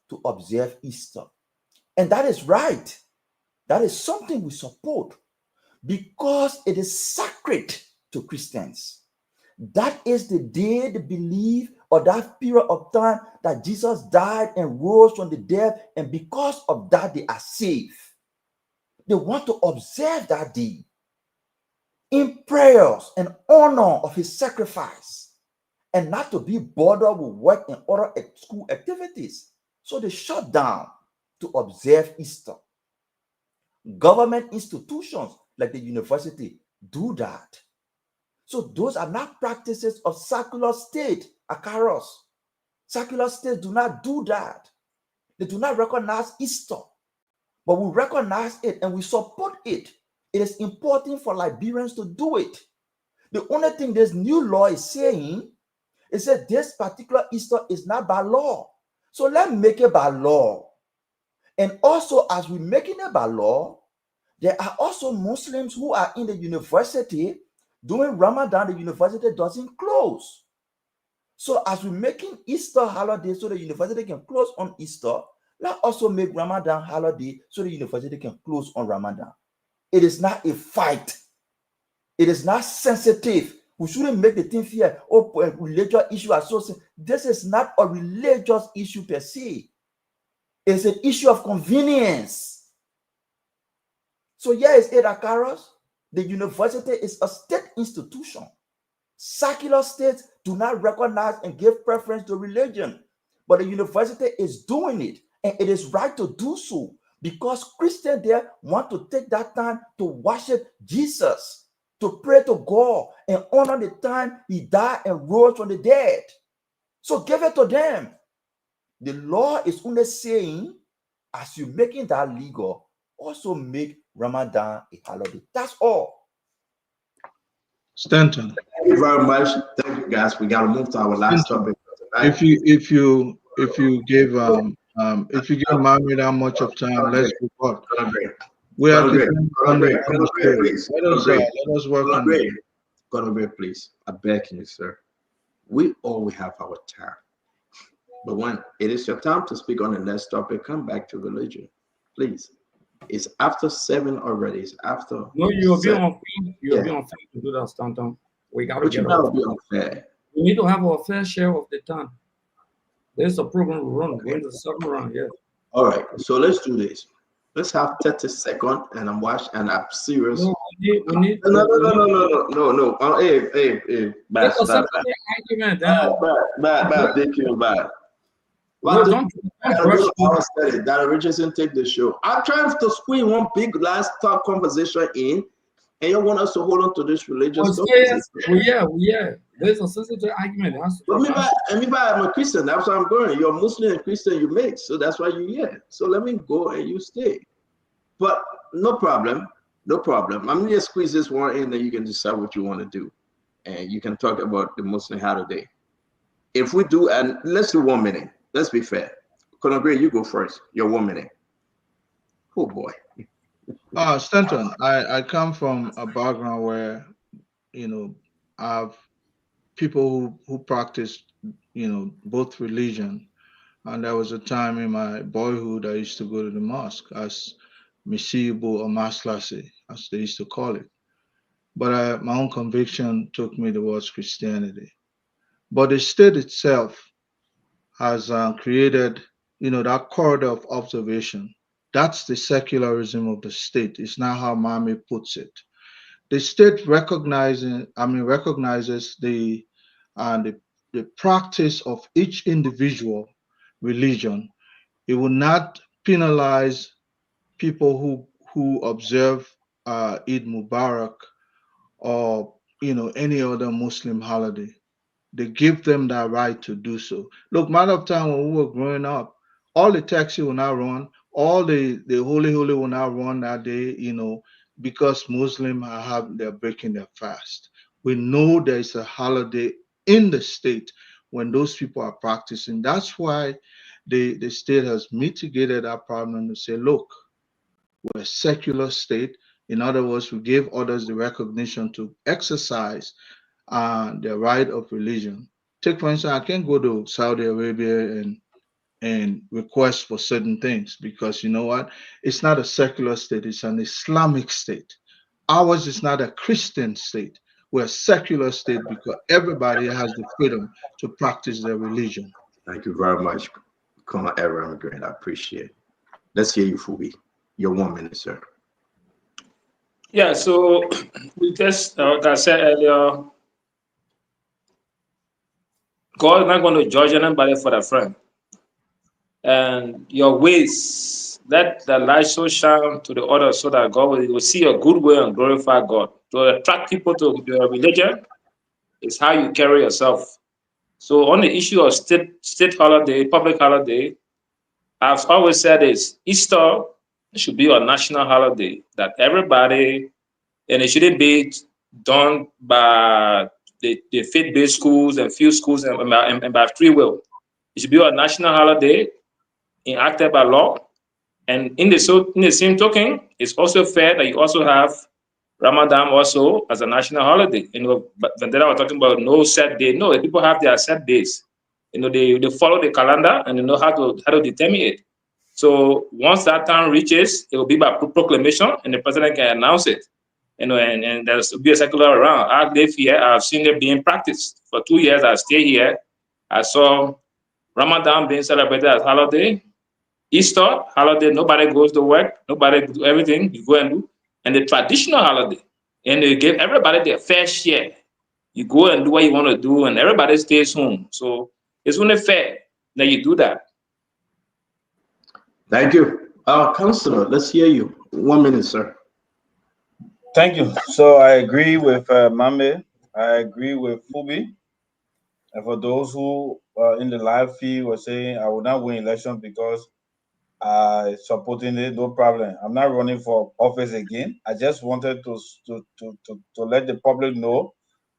to observe Easter. And that is right. That is something we support because it is sacred to Christians. That is the day they believe, or that period of time that Jesus died and rose from the dead, and because of that they are saved. They want to observe that day in prayers and honor of his sacrifice, and not to be bothered with work and other school activities. So they shut down to observe Easter. Government institutions like the university do that. So those are not practices of secular state, Akaros. Secular states do not do that. They do not recognize Easter, but we recognize it and we support it. It is important for Liberians to do it. The only thing this new law is saying is that this particular Easter is not by law. So let's make it by law. And also, as we're making it by law, there are also Muslims who are in the university. During Ramadan, the university doesn't close. So as we're making Easter holiday so the university can close on Easter, let's also make Ramadan holiday so the university can close on Ramadan. It is not a fight. It is not sensitive. We shouldn't make the thing fear a religious issue associated. This is not a religious issue per se. It's an issue of convenience. So here is it, Akaros. The university is a state institution. Secular states do not recognize and give preference to religion, but the university is doing it, and it is right to do so because Christians there want to take that time to worship Jesus, to pray to God, and honor the time he died and rose from the dead. So give it to them. The law is only saying, as you're making that legal, also make Ramadan a holiday. That's all. Stanton. Thank you very much. Thank you, guys. We got to move to our last topic tonight. If you give Mami that much of time, let's go on. We have to let us work on it. Conrad, please. I beg you, sir. We always have our time. But when it is your time to speak on the next topic, come back to religion. Please. It's after 7 already. It's after. No, you'll be 7. unfair. You'll be unfair to do that, Stanton. We got to But get you gotta be unfair. We need to have our fair share of the time. There's a program we run. We're in the second round, yeah. All right, so let's do this. Let's have 30 seconds, and I'm watching, and I'm serious. No, we need No. Bad. It's a separate argument. Bad. Thank you, bad. No, don't that Richardson take the show. I'm trying to squeeze one big last talk conversation in, and you want us to hold on to this religious stuff. Yeah. There's a sensitive argument. I'm a Christian. That's why I'm going. You're Muslim and Christian, you mix. So that's why you're here. So let me go and you stay. But no problem. I'm going to squeeze this one in, and you can decide what you want to do. And you can talk about the Muslim holiday. If we do, and let's do 1 minute. Let's be fair. Conrad, you go first. You're 1 minute. Oh, boy. Stanton, I come from a background where, I've people who practice, both religion. And there was a time in my boyhood I used to go to the mosque as Misibo or Maslasi, as they used to call it. But my own conviction took me towards Christianity. But the state itself has created, that corridor of observation. That's the secularism of the state. It's not how Mami puts it. The state recognizes the practice of each individual religion. It will not penalize people who observe Eid Mubarak or any other Muslim holiday. They give them that right to do so. Look, matter of time when we were growing up, all the taxi will not run, all the holy will not run that day, because Muslim they're breaking their fast. We know there's a holiday in the state when those people are practicing. That's why the state has mitigated that problem to say, look, we're a secular state. In other words, we gave others the recognition to exercise the right of religion. Take for instance, I can't go to Saudi Arabia and request for certain things because you know what? It's not a secular state, it's an Islamic state. Ours is not a Christian state. We're a secular state because everybody has the freedom to practice their religion. Thank you very much, Colonel Ever Immigrant. I appreciate it. Let's hear you, Fubi. Your 1 minute, sir. Yeah, so we just, like I said earlier, God is not going to judge anybody for their friend. And your ways, let the light so shine to the others so that God will see your good way and glorify God. To attract people to your religion is how you carry yourself. So on the issue of state holiday, public holiday, I've always said is Easter should be a national holiday that everybody, and it shouldn't be done by the faith-based schools and few schools and by free will. It should be a national holiday enacted by law. And in the same token, it's also fair that you also have Ramadan also as a national holiday. But then I was talking about no set day. No, people have their set days. They follow the calendar and they know how to determine it. So once that time reaches, it will be by proclamation, and the president can announce it. And there's be a secular around. I live here. I've seen it being practiced for 2 years. I stay here. I saw Ramadan being celebrated as holiday. Easter holiday, nobody goes to work, nobody do everything you go and do. And the traditional holiday, and they give everybody their fair share. You go and do what you want to do, and everybody stays home. So it's only fair that you do that. Thank you. Counselor, let's hear you. 1 minute, sir. Thank you. So I agree with Mame. I agree with Fubi. And for those who in the live feed were saying I will not win election because I supporting it, no problem. I'm not running for office again. I just wanted to let the public know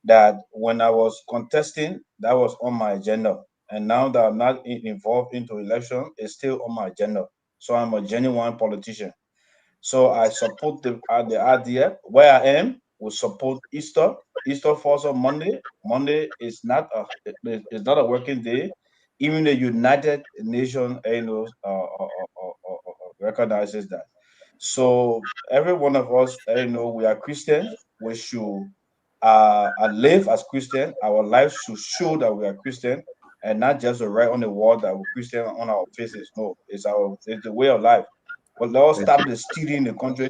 that when I was contesting, that was on my agenda. And now that I'm not involved into election, it's still on my agenda. So I'm a genuine politician. So I support the idea. Where I am, we support Easter. Easter falls on Monday. Monday is not a working day. Even the United Nations, recognizes that. So every one of us, we are Christians. We should live as Christian. Our lives should show that we are Christian, and not just write on the wall that we're Christian on our faces. No, it's the way of life. But let us stop the stealing in the country.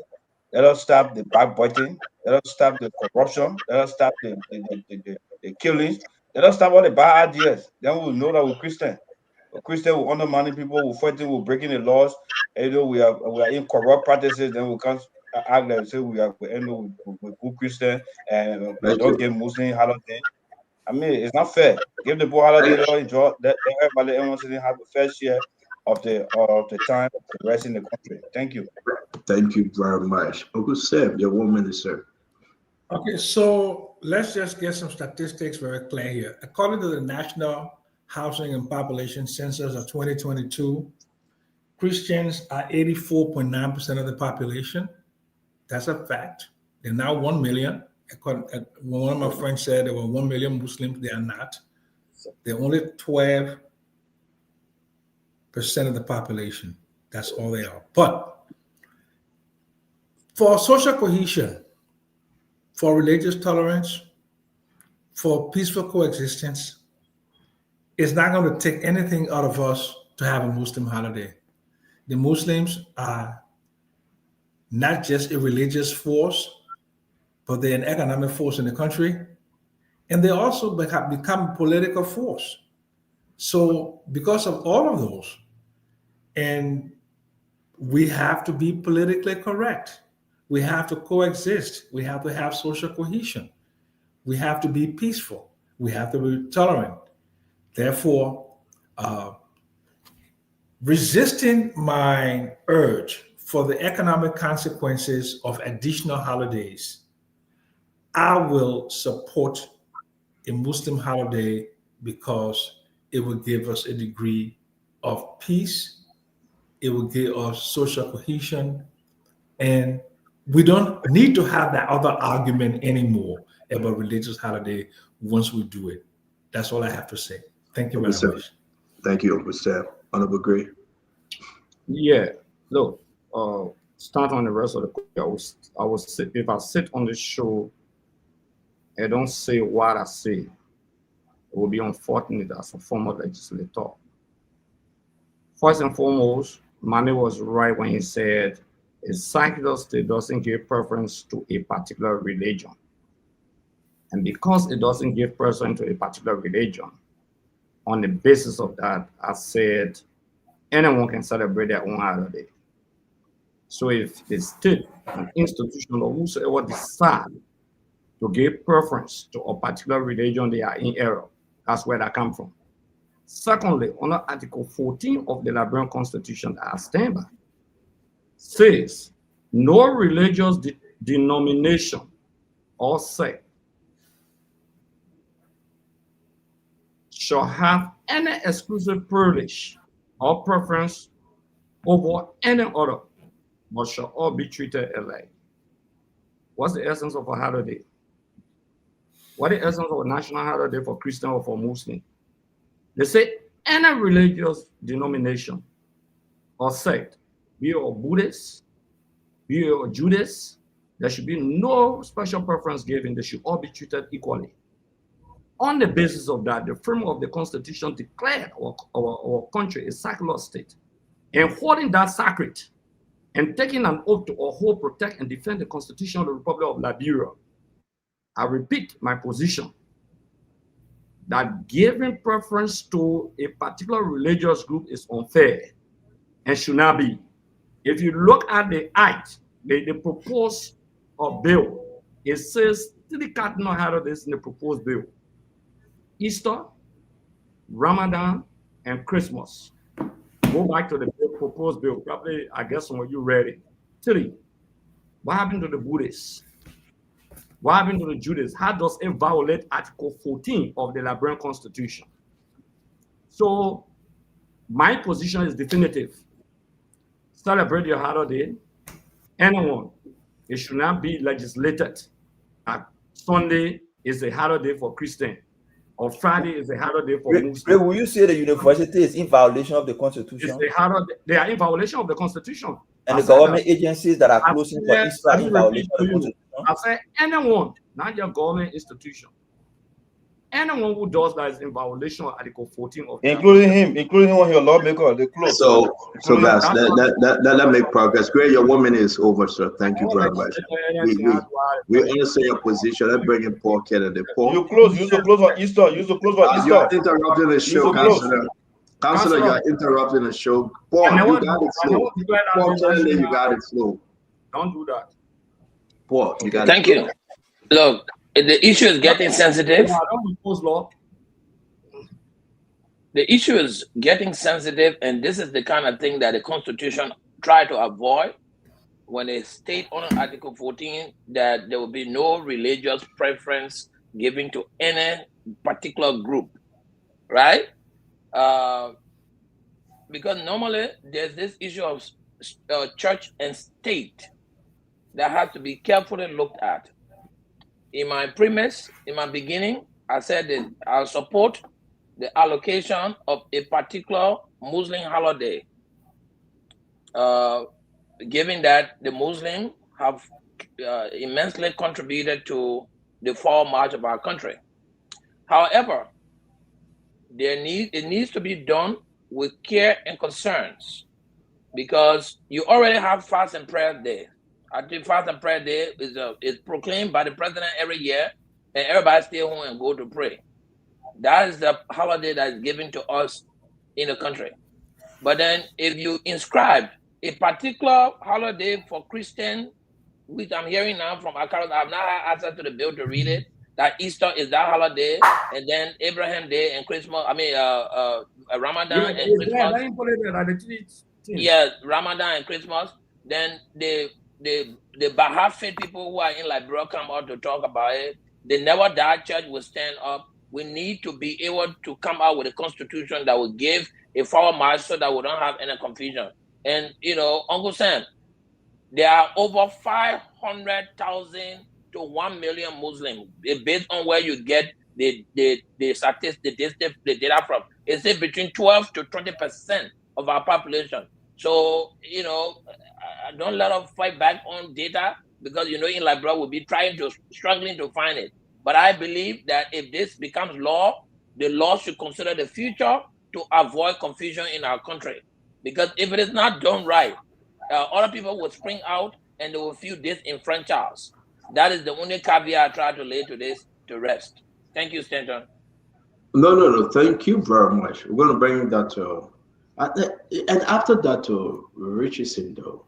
Let us stop the backbiting. Let us stop the corruption. Let us stop the killings. Let us stop all the bad ideas. Then we'll know that we're Christian. A Christian will undermine people, will fighting, will breaking the laws. And, we are in corrupt practices. Then we can't act like say we are we good Christian and we don't give Muslim holiday. I mean, it's not fair. Give the people holiday, let enjoy. Let everybody, everyone have a fair share of the time of the rest in the country. Thank you. Thank you very much. Uncle Sam, your 1 minute, sir. Okay, so let's just get some statistics very clear here. According to the National Housing and Population Census of 2022, Christians are 84.9% of the population. That's a fact. They're now 1 million. One of my friends said there were 1 million Muslims. They are not. They're only 12% of the population. That's all they are. But for social cohesion, for religious tolerance, for peaceful coexistence, it's not going to take anything out of us to have a Muslim holiday. The Muslims are not just a religious force, but they're an economic force in the country. And they also become a political force. So because of all of those, and we have to be politically correct. We have to coexist. We have to have social cohesion. We have to be peaceful. We have to be tolerant. Therefore, resisting my urge for the economic consequences of additional holidays, I will support a Muslim holiday because it will give us a degree of peace. It will give us social cohesion. And we don't need to have that other argument anymore about religious holiday once we do it. That's all I have to say. Thank you very much. Thank you, Mr. Honorable Gray. Yeah, look, start on the rest of the question. I will sit, if I sit on the show, I don't say what I say, it will be unfortunate as a former legislator. First and foremost, Mami was right when he said a secular state doesn't give preference to a particular religion. And because it doesn't give preference to a particular religion, on the basis of that, I said anyone can celebrate their own holiday. So if the state, an institution, or whosoever decide to give preference to a particular religion, they are in error. That's where that comes from. Secondly, under Article 14 of the Liberian Constitution that I stand by, says no religious denomination or sect shall have any exclusive privilege or preference over any other, but shall all be treated alike. What's the essence of a holiday? What is the essence of a national holiday for Christian or for Muslim? They say any religious denomination or sect, be it a Buddhist, be it a Judas, there should be no special preference given. They should all be treated equally. On the basis of that, the framework of the Constitution declared our country a secular state. And holding that sacred and taking an oath to uphold, protect, and defend the Constitution of the Republic of Liberia, I repeat my position that giving preference to a particular religious group is unfair and should not be. If you look at the act, the proposed bill, it says 3 cardinal holidays in the proposed bill: Easter, Ramadan, and Christmas. Go back to the proposed bill. Probably, I guess some of you read it. 3. What happened to the Buddhists? What happened to the Judas? How does it violate Article 14 of the Liberian Constitution? So my position is definitive. Celebrate your holiday. Anyone, it should not be legislated. Sunday is a holiday for Christian, or Friday is a holiday for Muslim. Will you say the university is in violation of the Constitution? It's a holiday. They are in violation of the Constitution. And the government agencies that are closing for Easter are in violation of the Constitution? I say anyone, not your government institution. Anyone who does that is in violation of Article 14 of including him when your lawmaker, they close. So guys, let make progress. Great, your 1 minute is over, sir. Thank you very much. We understand your position. Let's bring in Paul Kennedy. Paul, you close. Use the close for Easter. Use the close for Easter. You're interrupting the show, Councillor. Councillor, you're interrupting the show. Paul, you got it slow. Paul Kennedy, you got it slow. Don't do that. Paul, you got it. Thank you. Look, the issue is getting sensitive. The issue is getting sensitive, and this is the kind of thing that the Constitution try to avoid when they state on Article 14 that there will be no religious preference given to any particular group, right? Because normally there's this issue of church and state. that has to be carefully looked at. In my premise, in my beginning, I said that I'll support the allocation of a particular Muslim holiday, given that the Muslims have immensely contributed to the fall march of our country. However, it needs to be done with care and concerns, because you already have Fast and Prayer Day. I think Fast and Prayer Day is proclaimed by the president every year, and everybody stay home and go to pray. That is the holiday that is given to us in the country. But then if you inscribe a particular holiday for Christian, which I'm hearing now from Akaros, I've not had access to the bill to read it, that Easter is that holiday, and then Abraham Day and Christmas, Ramadan and Christmas. Let him put it there, like the three things. Yeah, Ramadan and Christmas. Then the Baha'i faith people who are in Liberia come out to talk about it. The Never Die Church will stand up. We need to be able to come out with a constitution that will give a forward march so that we don't have any confusion. And Uncle Sam, there are over 500,000 to 1 million Muslims, based on where you get the statistics, the data from. It's between 12 to 20% of our population. So, don't let us fight back on data, because, in Liberia, we'll be struggling to find it. But I believe that if this becomes law, the law should consider the future to avoid confusion in our country. Because if it is not done right, other people will spring out and they will feel disenfranchised. That is the only caveat I try to lay to this to rest. Thank you, Stanton. No. Thank you very much. We're going to bring that to, and after that to Richardson, though.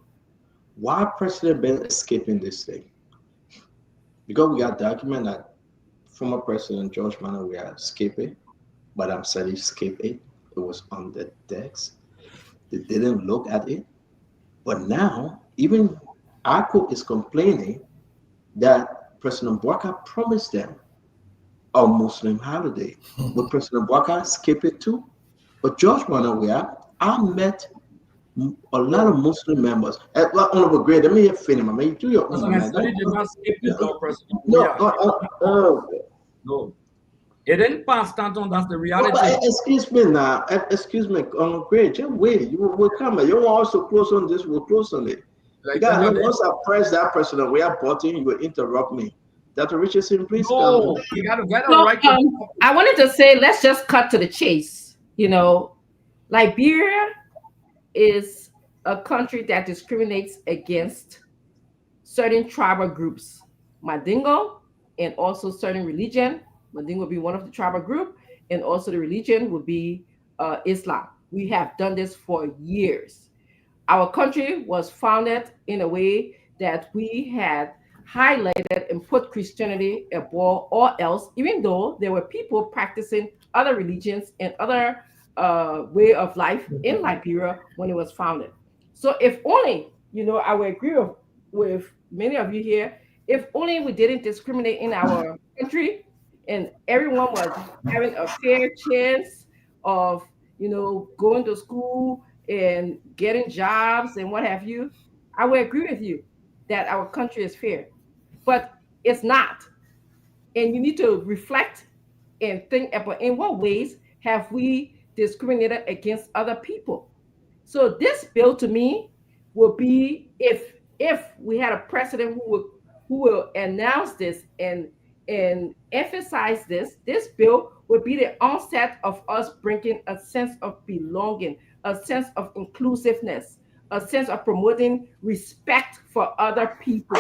Why President been escaping this thing? Because we got document that former President George Manners we are escaping, but I'm saying escape it. It was on the decks. They didn't look at it. But now, even ACO is complaining that President Bouakai promised them a Muslim holiday. But President Bouakai skip it too. But George Manners, I met a lot of Muslim members. Honorable Grade, let me finish. I mean, do your own. No. It didn't pass, Stanton. That's the reality. Excuse me now. Excuse me, Honorable Grade. Just wait. You will come. You want us to close on this? We'll close on it. Once I press that President, we are button, you will interrupt me. Dr. Richardson, please come. You got to get it So, right. I wanted to say, let's just cut to the chase. Liberia is a country that discriminates against certain tribal groups, Mandingo, and also certain religion. Mandingo will be one of the tribal group, and also the religion would be Islam. We have done this for years. Our country was founded in a way that we had highlighted and put Christianity above all else, even though there were people practicing other religions and other way of life in Liberia when it was founded. So if only, I would agree with many of you here, if only we didn't discriminate in our country and everyone was having a fair chance of, going to school and getting jobs and what have you, I would agree with you that our country is fair. But it's not. And you need to reflect and think about in what ways have we discriminated against other people. So this bill to me will be, if we had a president who will announce this and emphasize this bill would be the onset of us bringing a sense of belonging, a sense of inclusiveness, a sense of promoting respect for other people.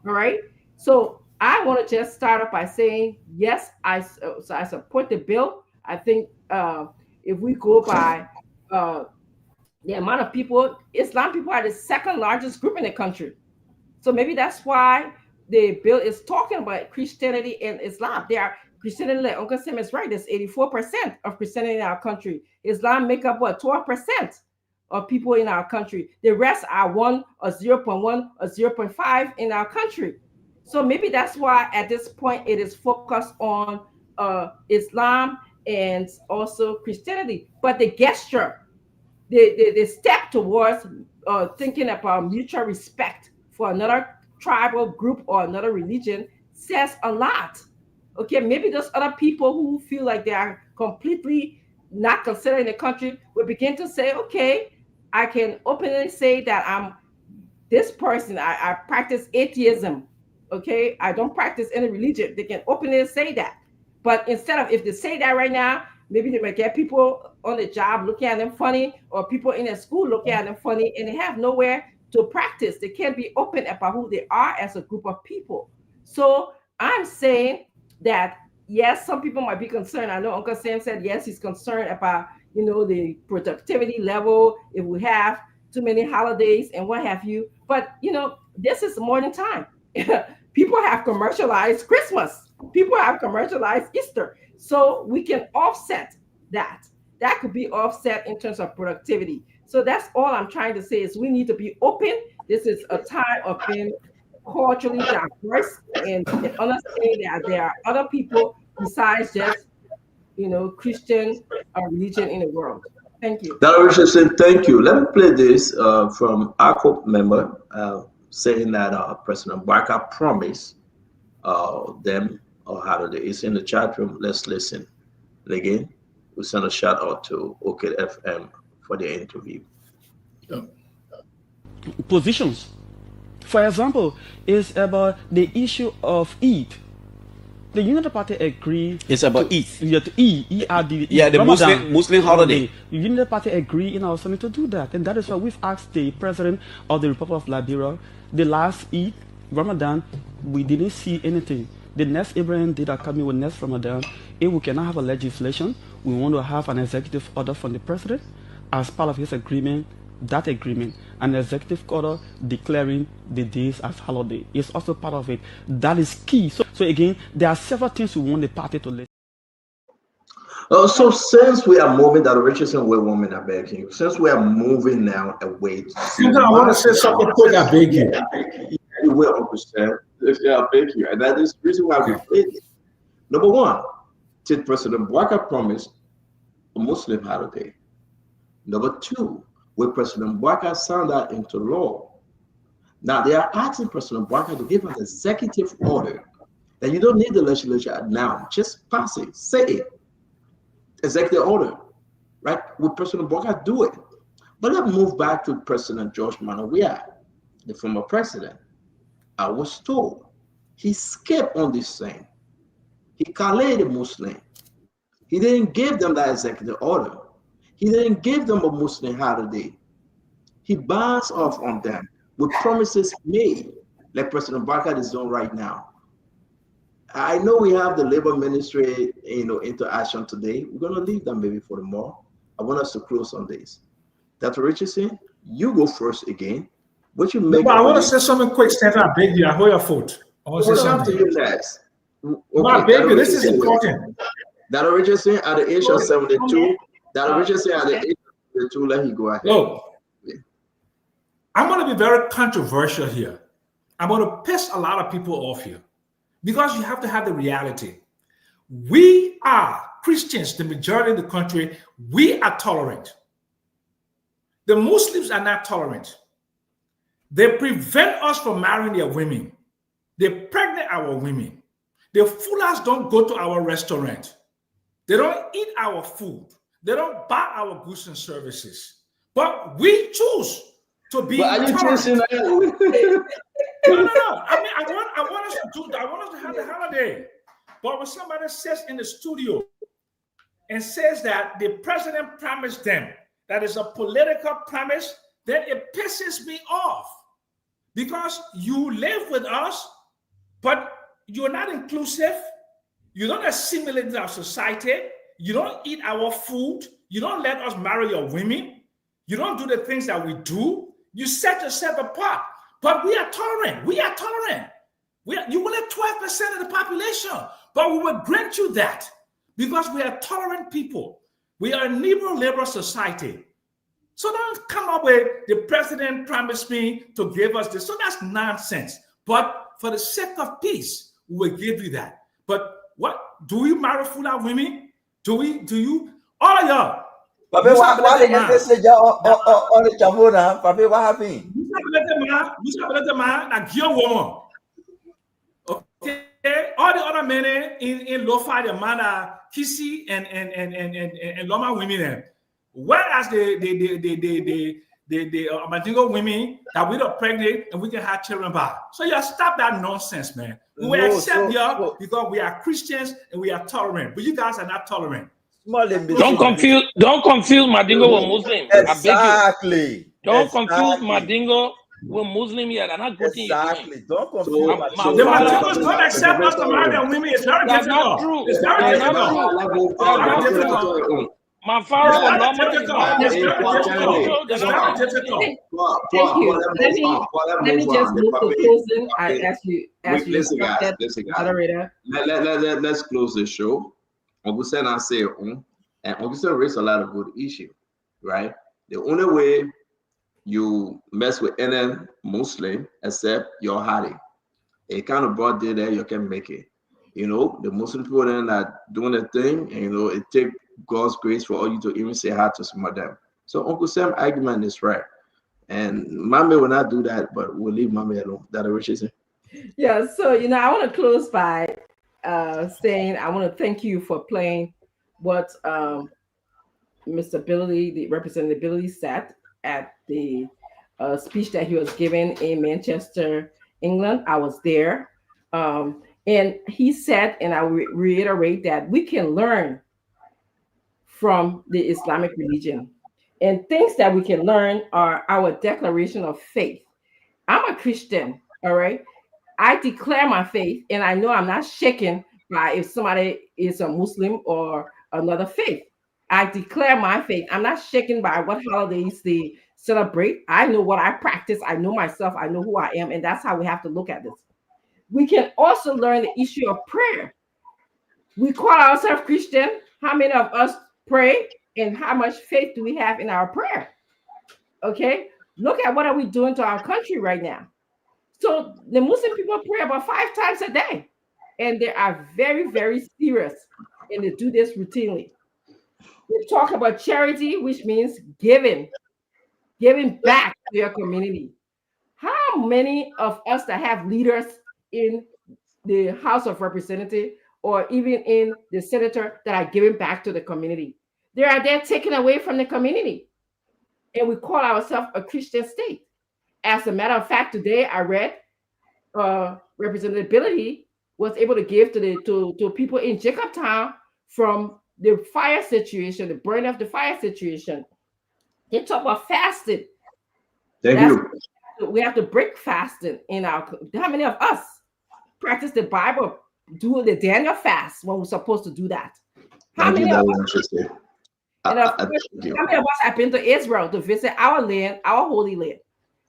All right. So I want to just start off by saying, yes, I support the bill. I think if we go by the amount of people, Islam people are the second largest group in the country. So maybe that's why the bill is talking about Christianity and Islam. They are Christianity, like Uncle Sam is right, there's 84% of Christianity in our country. Islam make up 12% of people in our country. The rest are 1 or 0.1 or 0.5 in our country. So maybe that's why at this point it is focused on Islam and also Christianity. But the gesture, the step towards thinking about mutual respect for another tribal group or another religion says a lot. Okay, maybe those other people who feel like they are completely not considering the country will begin to say, okay, I can openly say that I'm this person, I practice atheism. Okay, I don't practice any religion. They can openly say that. But instead of, if they say that right now, maybe they might get people on the job looking at them funny, or people in the school looking at them funny, and they have nowhere to practice. They can't be open about who they are as a group of people. So I'm saying that yes, some people might be concerned. I know Uncle Sam said yes, he's concerned about, you know, the productivity level if we have too many holidays and what have you. But you know, this is more than time. People have commercialized Christmas. People have commercialized Easter. So we can offset that. That could be offset in terms of productivity. So that's all I'm trying to say is we need to be open. This is a time of being culturally diverse and understanding that there are other people besides just, you know, Christian religion in the world. Thank you. Dr. Richardson, thank you. Let me play this from our COPE member saying that President Barker promised them or how do they? It's in the chat room. Let's listen. And again, we send a shout out to OK FM for the interview. Positions. For example, is about the issue of Eid. The United Party agree. It's about Eid. Yeah, to Eid. E-R-D, yeah, the Muslim holiday. The United Party agree in our summit to do that, and that is why we've asked the president of the Republic of Liberia. The last Eid, Ramadan, we didn't see anything. The next Abraham did coming with next Ramadan. If we cannot have a legislation, we want to have an executive order from the president as part of his agreement. That agreement, an executive order declaring the days as holiday is also part of it. That is key. So again, there are several things we want the party to listen. So since we are moving, that Richardson, we're women, I beg you. Since we are moving now away, I want to say something quick. I beg you. You will understand. Yeah, I beg you, and that is the reason why we played it. Number one, did President Barker promise a Muslim holiday? Number two, will President Barker sign that into law? Now they are asking President Barker to give an executive order that you don't need the legislature now. Just pass it, say it. Executive order, right? Will President Barker do it? But let's move back to President George Manawia, the former president. I was told he skipped on this thing. He caled the Muslim. He didn't give them that executive order. He didn't give them a Muslim holiday. He bounced off on them with promises made, like President Barker is doing right now. I know we have the labor ministry, into action today. We're going to leave them maybe for tomorrow. I want us to close on this. Dr. Richardson, you go first again. What you make? I want to say something quick, Stephen. I beg you. I hold your foot. I want to say something. You next. Okay, I beg you. This is important. Dr. Richardson, at the age of 72, Dr. Richardson, at the age of 72, let him go ahead. Look, I'm going to be very controversial here. I'm going to piss a lot of people off here because you have to have the reality. We are Christians, the majority of the country. We are tolerant. The Muslims are not tolerant. They prevent us from marrying their women. They pregnant our women. The foolers don't go to our restaurant. They don't eat our food. They don't buy our goods and services. But we choose to be tolerant. No. I mean, I want us to do that. I want us to have the holiday. But when somebody says in the studio and says that the president promised them, that is a political promise, then it pisses me off. Because you live with us, but you're not inclusive. You don't assimilate our society. You don't eat our food. You don't let us marry your women. You don't do the things that we do. You set yourself apart. But we are tolerant. We are tolerant. You will have 12% of the population, but we will grant you that because we are tolerant people. We are a liberal society. So don't come up with the president promised me to give us this. So that's nonsense. But for the sake of peace, we will give you that. But what do you marry full women? Do you? All of y'all. Papi, why did you say on the Chavona? Papi, what happened? woman. Okay, all the other men in Lo-Fi, the man are Kissy and Loma women. Whereas the Mandingo women that we are pregnant and we can have children by. So you stop that nonsense, man. We will accept you because we are Christians and we are tolerant, but you guys are not tolerant. Don't confuse Mandingo with Muslim. Exactly. Don't confuse Mandingo with Muslim yet. I'm not good Exactly. Don't confuse the Mandingos don't accept us to marry their women. It's very That's difficult. not true. It's very difficult. That's not true. My father will normally marry. It's very difficult. It's very difficult. Thank you. Let me just move to closing. I ask you, listen, guys. Moderator. Let's close the show. Uncle Sen I say, and Uncle Sen raised a lot of good issues, right? The only way you mess with any Muslim except your Hadi, a kind of broad day there you can make it. You know, the Muslim people then are doing a thing, and you know, it takes God's grace for all you to even say hi to some of them. So Uncle Sam's argument is right. And Mame will not do that, but we'll leave Mame alone. That what she said. Yeah, so I want to close by saying I want to thank you for playing what Mr. Billy, the Representative Billy, said at the speech that he was giving in Manchester, England. I was there. And he said, and I reiterate that we can learn from the Islamic religion. And things that we can learn are our declaration of faith. I'm a Christian, all right? I declare my faith, and I know I'm not shaken by if somebody is a Muslim or another faith. I declare my faith. I'm not shaken by what holidays they celebrate. I know what I practice. I know myself. I know who I am, and that's how we have to look at this. We can also learn the issue of prayer. We call ourselves Christian. How many of us pray, and how much faith do we have in our prayer? Okay, look at what are we doing to our country right now. So the Muslim people pray about 5 times a day, and they are very, very serious, and they do this routinely. We talk about charity, which means giving back to your community. How many of us that have leaders in the House of Representatives or even in the senator that are giving back to the community? They are there taken away from the community. And we call ourselves a Christian state. As a matter of fact, today I read Representative Billy was able to give to people in Jacobtown from the fire situation, the burn of the fire situation. They talk about fasting. Thank you. We have to break fasting in our. How many of us practice the Bible, do the Daniel fast when we're supposed to do that? How many of us? And of course, how many of us have been to Israel to visit our land, our holy land?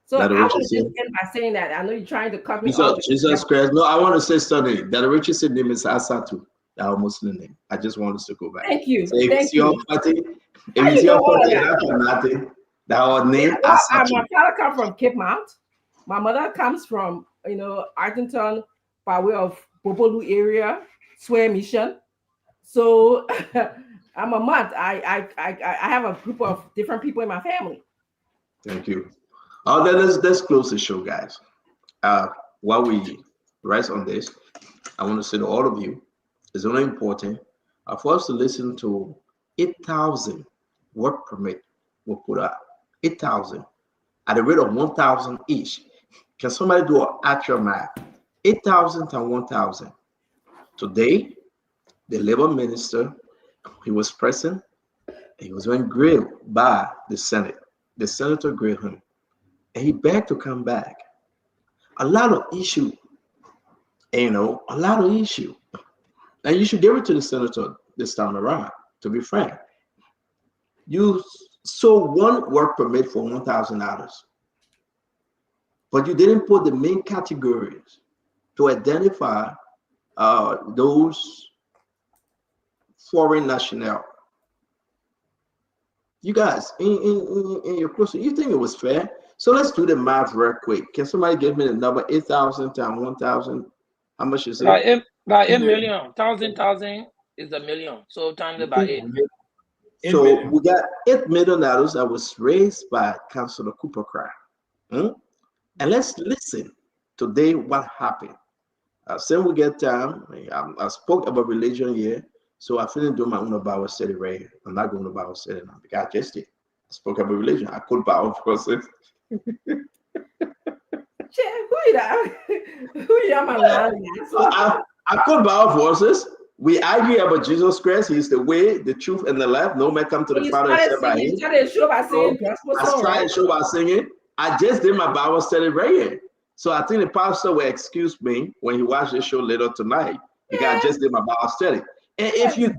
So I want to just end by saying that. I know you're trying to cut me off. Jesus Christ. No, I want to say something. That Richardson name is Asatu, our Muslim name. I just want us to go back. Thank you. So if it's your party, that our name Asatu. My father comes from Cape Mount. My mother comes from Arlington by way of Bobolu area, Swear Mission. So I'm a month. I have a group of different people in my family. Thank you. Let's close the show, guys. While we rest on this, I want to say to all of you, it's only important for us to listen to 8,000 work permit we'll put out. 8,000 at the rate of 1,000 each. Can somebody do an actual math? 8,000 times 1,000. Today, the labor minister, he was present. He was being grilled by the Senate. The senator grilled him, and he begged to come back. A lot of issue, a lot of issue. And you should give it to the senator this time around, to be frank. You sold one work permit for $1,000, but you didn't put the main categories to identify those foreign nationals. You guys, in your question, you think it was fair? So let's do the math real quick. Can somebody give me the number? 8,000 times 1,000. How much is it? Like 8 million. 1,000 is a million. So times it by 8. So we got $8 million that was raised by Councilor Cooper Craft. And let's listen today what happened. Since we get time, I spoke about religion here, so I finished doing my own Bible study right here. I'm not going to Bible study now because I just did. I spoke about religion. I could Bible verses. Who you that? Who you am I could Bible verses. We argue about Jesus Christ. He's the way, the truth, and the life. No man come to the Father except by Him. You started show by singing gospel song, I started show by singing. I just did my Bible study right here. So I think the pastor will excuse me when he watches the show later tonight because I just did my Bible study. And if you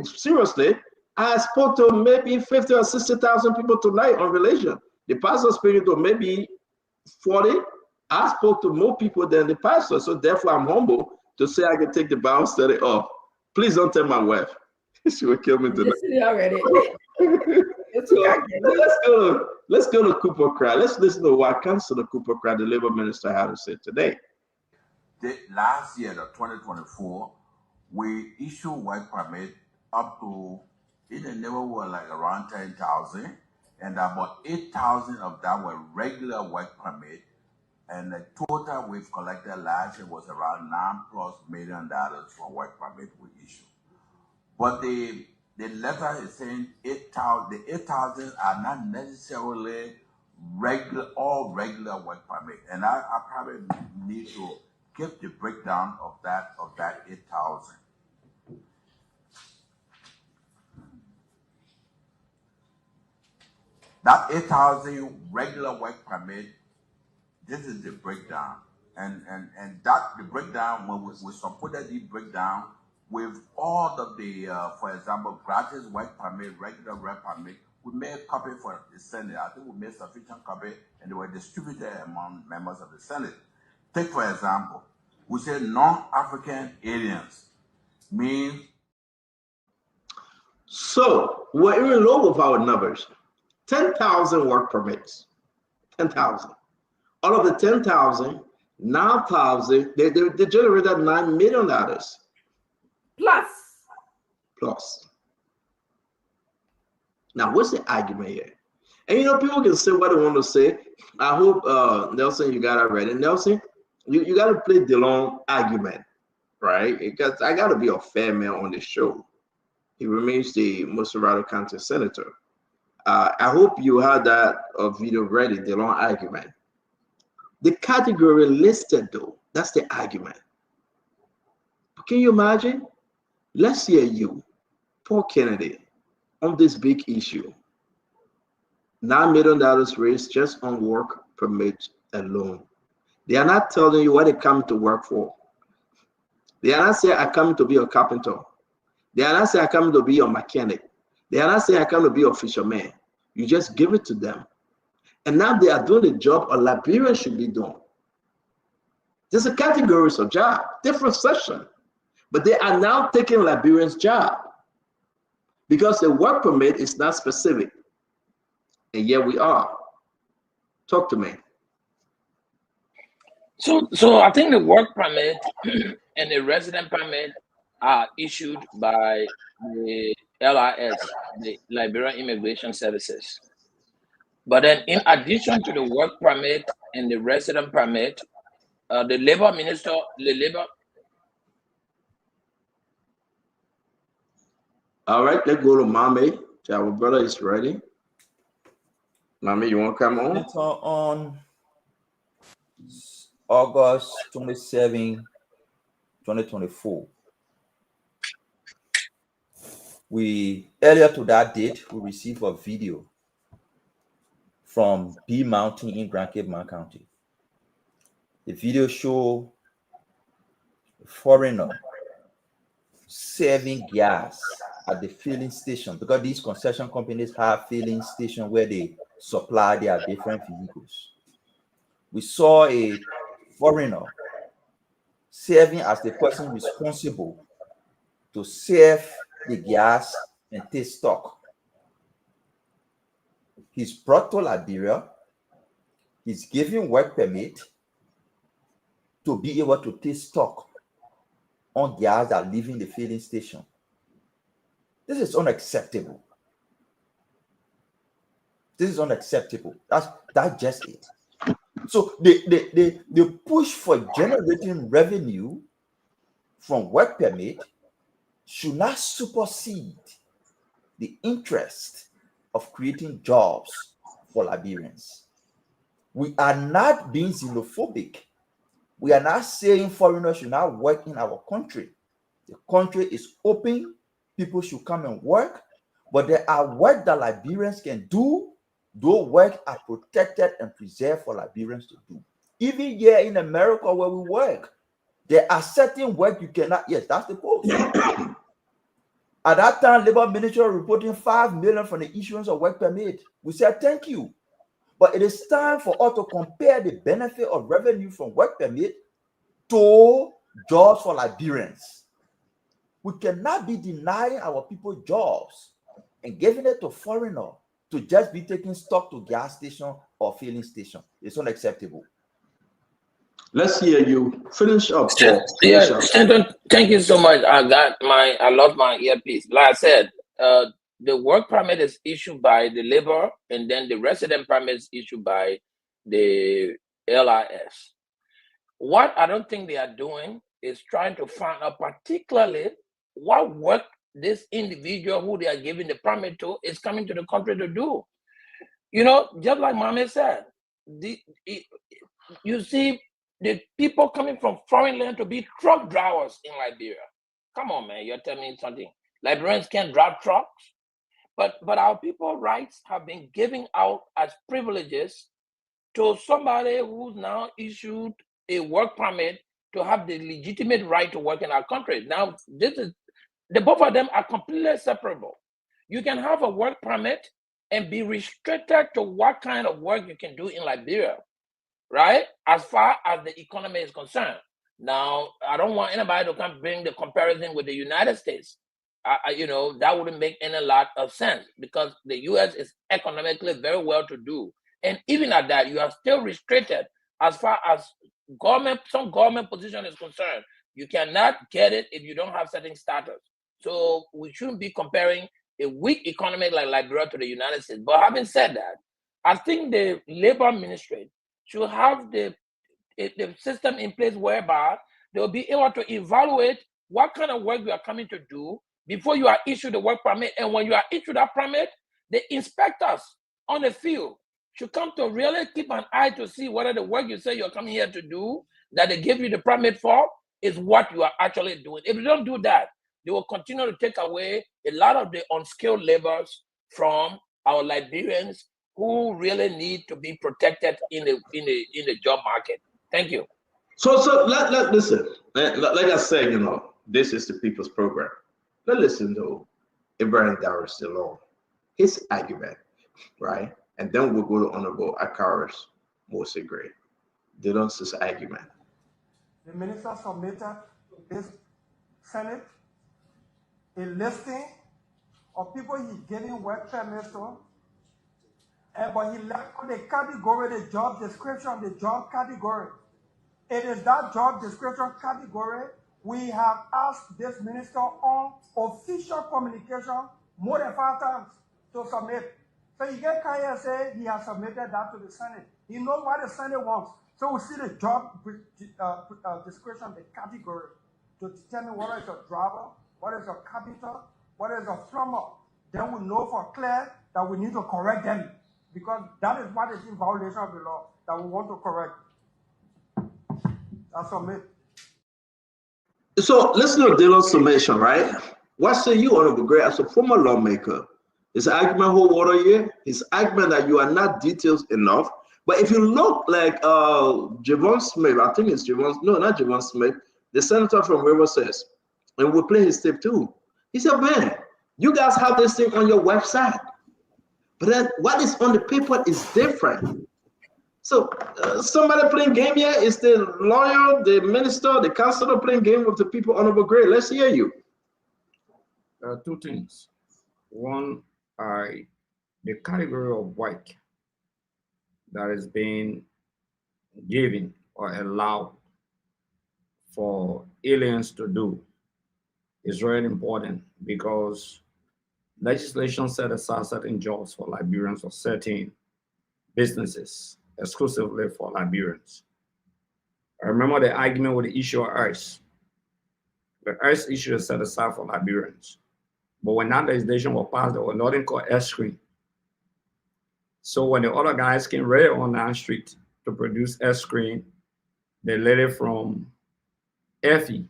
seriously, I spoke to maybe 50 or 60,000 people tonight on religion. The pastor speaking to maybe 40. I spoke to more people than the pastor. So therefore, I'm humble to say I can take the Bible study off. Please don't tell my wife. She will kill me tonight. Already. So, let's go to Cooper Cry. Let's listen to what Councilor Cooper Cry, the Labor Minister, had to say today. Last year, the 2024, we issued work permit up to in the neighborhood like around 10,000, and about 8,000 of that were regular work permit, and the total we've collected last year was around $9+ million for work permit we issued. But the letter is saying 8,000. The 8,000 are not necessarily all regular work permit, and I probably need to give the breakdown of that 8,000. That 8,000 regular work permit. This is the breakdown, and that the breakdown when we supported the breakdown with all of the, for example, gratis work permit, regular work permit. We made a copy for the Senate. I think we made sufficient copy, and they were distributed among members of the Senate. Take for example, we say non-African aliens means. So we're even low with our numbers. 10,000 work permits. 10,000. Out of the 10,000, 9,000, they generated $9 million. Plus. Now, what's the argument here? And people can say what they want to say. I hope, Nelson, you got it ready. Nelson, you got to play the long argument, right? Because I got to be a fair man on the show. He remains the Musarado County Senator. I hope you had that video ready, the long argument. The category listed, though, that's the argument. Can you imagine? Let's hear you, Paul Kennedy, on this big issue. $9 million raised just on work permit alone. They are not telling you what they come to work for. They are not saying I come to be a carpenter. They are not saying I come to be a mechanic. They are not saying I come to be a fisherman. You just give it to them. And now they are doing the job a Liberian should be doing. There's a categories of job, different section. But they are now taking Liberians' job because the work permit is not specific. And yet we are. Talk to me. So I think the work permit and the resident permit are issued by the LIS, the Liberian Immigration Services. But then in addition to the work permit and the resident permit, the labor minister, All right, let's go to Mame. Our brother is ready. Mame, you want to come on? On August 27, 2024. Earlier to that date, we received a video from B Mountain in Grand Cape County. The video shows a foreigner serving gas at the filling station, because these concession companies have filling stations where they supply their different vehicles. We saw a foreigner serving as the person responsible to serve the gas and take stock. He's brought to Liberia. He's given work permit to be able to take stock on gas that are leaving the filling station. This is unacceptable. This is unacceptable. That's just it. So the push for generating revenue from work permit should not supersede the interest of creating jobs for Liberians. We are not being xenophobic. We are not saying foreigners should not work in our country. The country is open. People should come and work. But there are work that Liberians can do. Those work are protected and preserved for Liberians to do. Even here in America where we work, there are certain work you cannot. Yes, that's the post. At that time, Labor Ministry reporting 5 million from the issuance of work permit. We said thank you. But it is time for us to compare the benefit of revenue from work permit to jobs for Liberians. We cannot be denying our people jobs and giving it to foreigner to just be taking stock to gas station or filling station. It's unacceptable. Let's hear you. Finish up, Paul. Yeah, Stanton, thank you so much. I lost my earpiece. Like I said, the work permit is issued by the labor, and then the resident permit is issued by the LIS. What I don't think they are doing is trying to find out particularly what work this individual who they are giving the permit to is coming to the country to do. You know, just like Mommy said, you see the people coming from foreign land to be truck drivers in Liberia. Come on, man, you're telling me something. Liberians can't drive trucks, but our people rights have been given out as privileges to somebody who's now issued a work permit to have the legitimate right to work in our country. Now, the both of them are completely separable. You can have a work permit and be restricted to what kind of work you can do in Liberia, right? As far as the economy is concerned. Now, I don't want anybody to come bring the comparison with the United States. That wouldn't make any lot of sense because the U.S. is economically very well to do. And even at that, you are still restricted as far as some government position is concerned. You cannot get it if you don't have certain status. So we shouldn't be comparing a weak economy like Liberia to the United States. But having said that, I think the labor ministry should have the system in place whereby they'll be able to evaluate what kind of work you are coming to do before you are issued the work permit. And when you are issued that permit, the inspectors on the field should come to really keep an eye to see whether the work you say you're coming here to do, that they give you the permit for, is what you are actually doing. If you don't do that, they will continue to take away a lot of the unskilled laborers from our Liberians who really need to be protected in the job market. Thank you. So let listen. Like I said, this is the people's program. Let's listen to Ibrahim Darius alone, his argument, right? And then we'll go to Honorable Akaris Mose Gray. His argument. The minister submitted this Senate a listing of people he's giving work permits to, but he left on the category, the job description, the job category. It is that job description category we have asked this minister on official communication more than 5 times to submit. So you get Kaya say he has submitted that to the Senate. He knows what the Senate wants. So we see the job description, the category, to determine whether it's a driver, what is a carpenter, what is a plumber. Then we know for clear that we need to correct them because that is what is in violation of the law that we want to correct. I submit. So listen to Dylan's summation, right? What say you, Honorable Gray, as a former lawmaker? His argument hold water here. His argument that you are not detailed enough. But if you look like Javon Smith, I think it's Javon, no, not Javon Smith, the senator from River says, and we'll play his tape too. He said, man, you guys have this thing on your website, but then what is on the paper is different. So somebody playing game here is the lawyer, the minister, the councilor playing game with the people. Honorable Gray, let's hear you. Two things. One, the category of work that is being given or allowed for aliens to do is really important because legislation set aside certain jobs for Liberians or certain businesses exclusively for Liberians. I remember the argument with the issue of ICE. The ICE issue is set aside for Liberians. But when that legislation was passed, there was nothing called S screen. So when the other guys came ready on that street to produce S screen, the lady from FE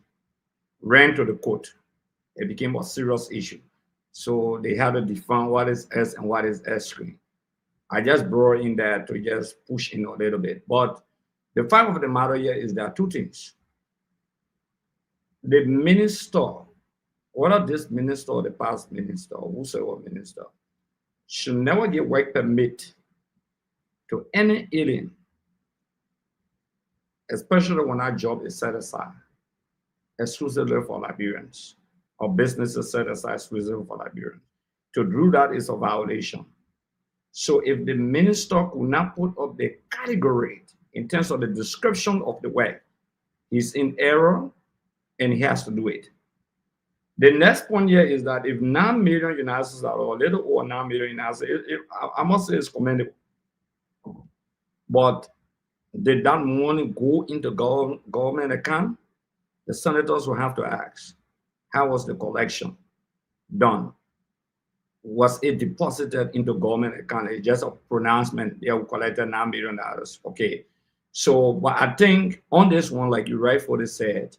ran to the court. It became a serious issue. So they had to define what is S and what is S screen. I just brought in that to just push in a little bit. But the fact of the matter here is there are two things. The minister, whether this minister or the past minister, or whosoever minister, should never give work permit to any alien, especially when that job is set aside exclusively for Liberians, or businesses set aside exclusively for Liberians. To do that is a violation. So if the minister could not put up the category in terms of the description of the work, he's in error and he has to do it. The next point here is that if 9 million United States or a little over 9 million United States, I must say it's commendable. But did that money go into government account? The senators will have to ask, how was the collection done? Was it deposited into government account? It's just a pronouncement. They will collect $9 million. Okay. So, but I think on this one, like you rightfully said,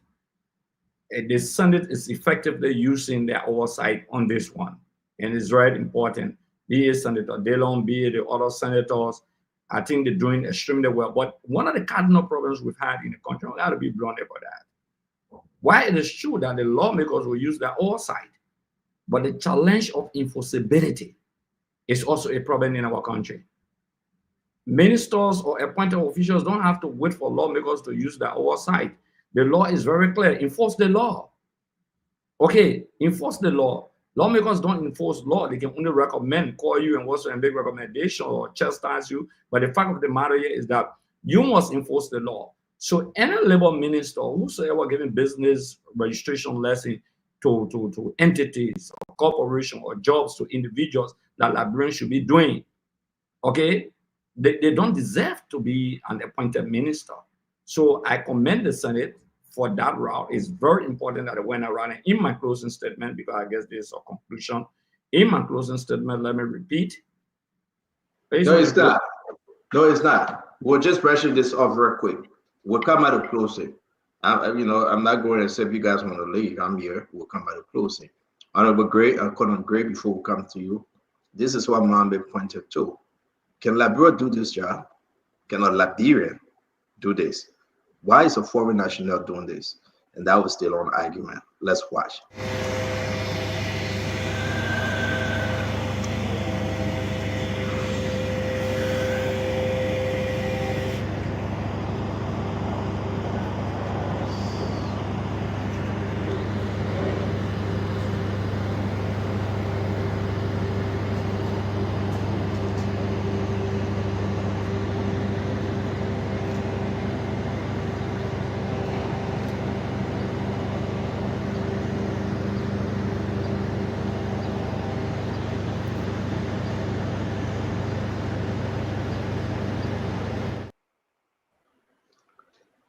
the Senate is effectively using their oversight on this one. And it's very important. Be it Senator Dillon, be it the other senators, I think they're doing extremely well. But one of the cardinal problems we've had in the country, we got to be blunt about that. While it is true that the lawmakers will use their oversight, but the challenge of enforceability is also a problem in our country. Ministers or appointed officials don't have to wait for lawmakers to use their oversight. The law is very clear. Enforce the law. Okay, enforce the law. Lawmakers don't enforce law. They can only recommend, call you and also make recommendation or chastise you. But the fact of the matter here is that you must enforce the law. So any labor minister, whosoever giving business registration lesson to entities or corporations or jobs to individuals that Liberians should be doing, okay, they don't deserve to be an appointed minister. So I commend the Senate for that route. It's very important that I went around. And in my closing statement, because I guess this is a conclusion, in my closing statement, let me repeat. No, it's not. No, it's not. We'll just brushing this off real quick. We'll come out of closing. I'm not going to say if you guys want to leave. I'm here. We'll come out of closing. Honorable Gray, Colonel Gray, before we come to you, this is what Mohammed pointed to. Can Liberia do this job? Can a Liberian do this? Why is a foreign national doing this? And that was still on argument. Let's watch.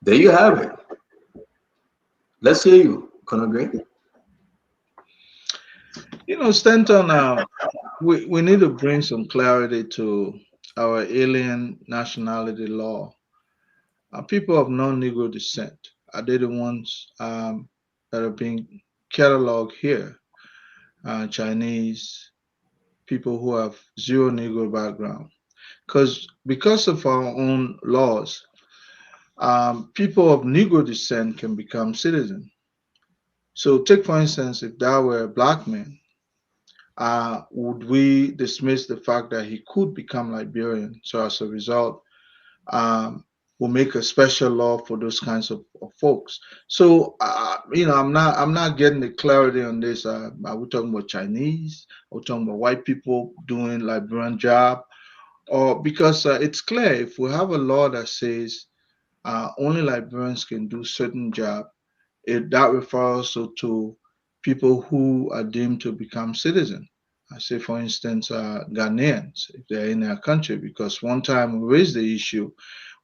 There you have it. Let's hear you, Colonel Gray. Stanton, we need to bring some clarity to our alien nationality law. People of non-Negro descent, are they the ones that are being cataloged here? Chinese, people who have zero Negro background. Because of our own laws, people of Negro descent can become citizens. So take, for instance, if that were a black man, would we dismiss the fact that he could become Liberian? So as a result, we'll make a special law for those kinds of folks. So, I'm not getting the clarity on this. Are we talking about Chinese? Are we talking about white people doing Liberian job? Or because it's clear, if we have a law that says only Liberians can do certain job, that refers also to people who are deemed to become citizens. I say, for instance, Ghanaians, if they're in our country, because one time we raised the issue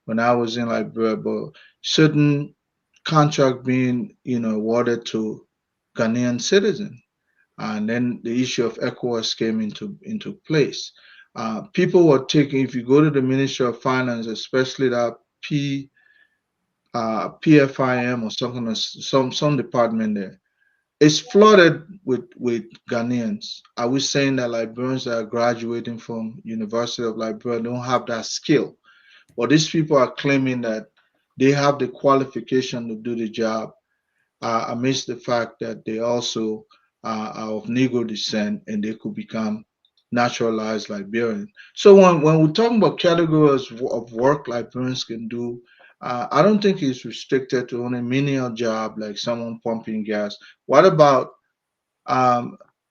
when I was in Liberia about certain contract being, awarded to Ghanaian citizens. And then the issue of ECOWAS came into place. People were taking, if you go to the Ministry of Finance, especially that PFIM or something, some department there, it's flooded with Ghanaians. Are we saying that Liberians that are graduating from University of Liberia don't have that skill? Well, these people are claiming that they have the qualification to do the job, amidst the fact that they also are of Negro descent and they could become naturalized Liberian. So when we're talking about categories of work Liberians can do, I don't think it's restricted to only menial job like someone pumping gas. What about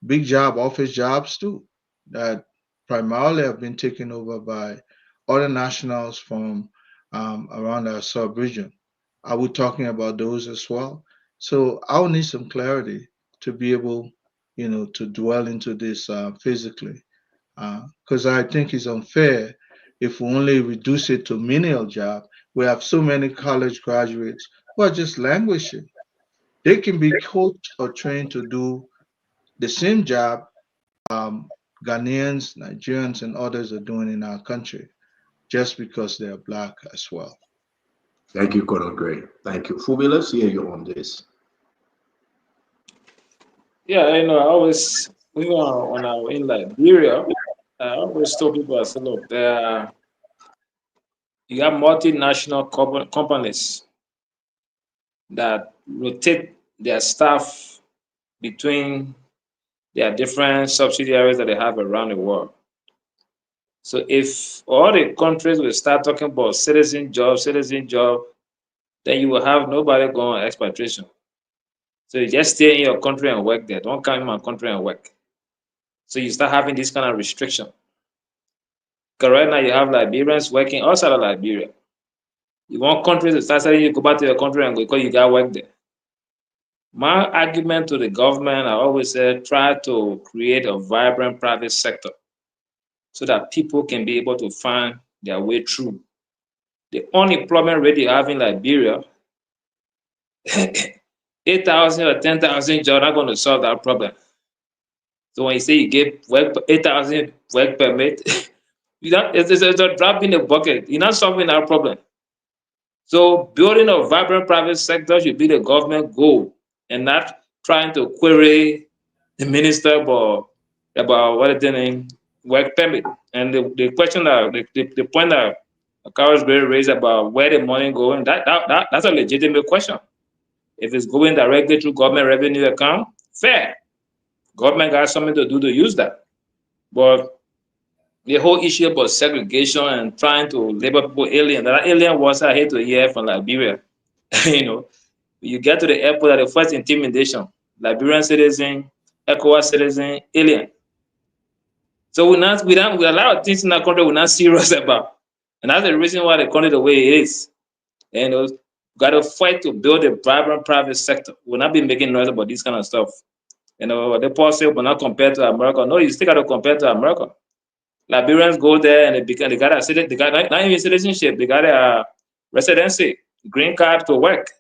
big job, office jobs too, that primarily have been taken over by other nationals from around our sub-region? Are we talking about those as well? So I'll need some clarity to be able, to dwell into this physically, because I think it's unfair if we only reduce it to menial job. We have so many college graduates who are just languishing. They can be coached or trained to do the same job Ghanaians, Nigerians, and others are doing in our country just because they are black as well. Thank you, Colonel Gray. Thank you. Fubi, let's hear you on this. Yeah, I always, when I was in Liberia, I always told people, I said, look, you have multinational companies that rotate their staff between their different subsidiaries that they have around the world. So if all the countries will start talking about citizen job, then you will have nobody going on expatriation. So you just stay in your country and work there. Don't come in my country and work. So you start having this kind of restriction. Because right now you have Liberians working outside of Liberia. You want countries to start saying you go back to your country and go because you got work there. My argument to the government, I always said, try to create a vibrant private sector so that people can be able to find their way through. The unemployment rate you have in Liberia, 8,000 or 10,000 jobs not going to solve that problem. So when you say you give 8,000 work permit, it's a drop in the bucket. You're not solving that problem. So building a vibrant private sector should be the government goal and not trying to query the minister about what is the name, work permit. And the question that the point that Carlos Berry raised about where the money going, that's a legitimate question. If it's going directly through government revenue account, fair. Government got something to do to use that. But the whole issue about segregation and trying to label people alien, that alien was I hate to hear from Liberia. You get to the airport at the first intimidation, Liberian citizen, ECOWAS citizen, alien. So we a lot of things in our country we're not serious about. And that's the reason why the country the way it is. And we got to fight to build a vibrant private sector. We'll not be making noise about this kind of stuff. The poor say, but not compared to America. No, you still got to compare to America. Liberians go there and they got not even citizenship, they got a residency, green card to work.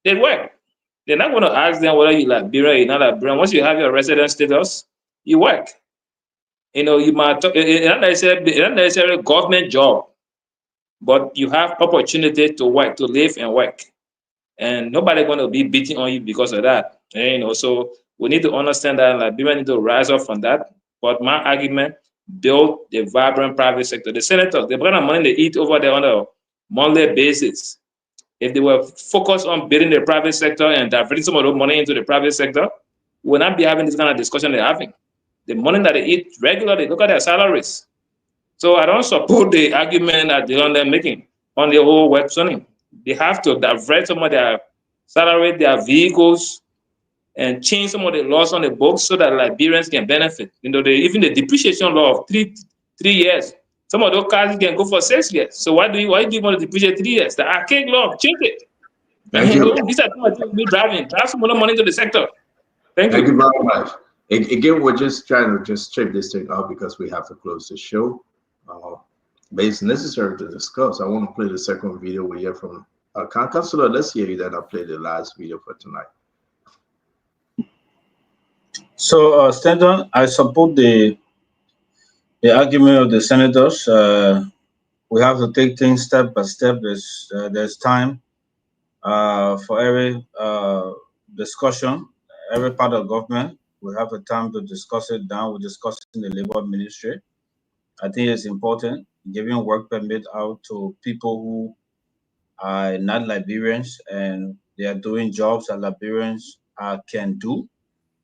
They work. They're not going to ask them whether you're Liberian or you're not Liberian. Once you have your resident status, you work. You might it's not necessarily a government job, but you have opportunity to work, to live and work. And nobody going to be beating on you because of that. So we need to understand that Liberians need to rise up from that. But my argument, build the vibrant private sector. The senators, the kind of money they eat over there on a monthly basis. If they were focused on building the private sector and diverting some of the money into the private sector, we will not be having this kind of discussion they're having. The money that they eat regularly, look at their salaries. So I don't support the argument that they're making on the whole work zoning. They have to divert some of their salary, their vehicles, and change some of the laws on the books so that Liberians can benefit. Even the depreciation law of 3 years, some of those cars can go for 6 years. So why do you want to depreciate 3 years? The archaic law, change it. Thank you. These are some of the things we driving. Drive some more money into the sector. Thank you. Thank you very much. Again, we're just trying to just check this thing out because we have to close the show. But it's necessary to discuss. I want to play the second video we hear from Councilor. Let's hear you. Then I'll play the last video for tonight. So, Stanton, I support the argument of the senators. We have to take things step by step. There's time for every discussion, every part of government. We have a time to discuss it. Now we're discussing the labor ministry. I think it's important giving work permit out to people who are not Liberians and they are doing jobs that Liberians can do.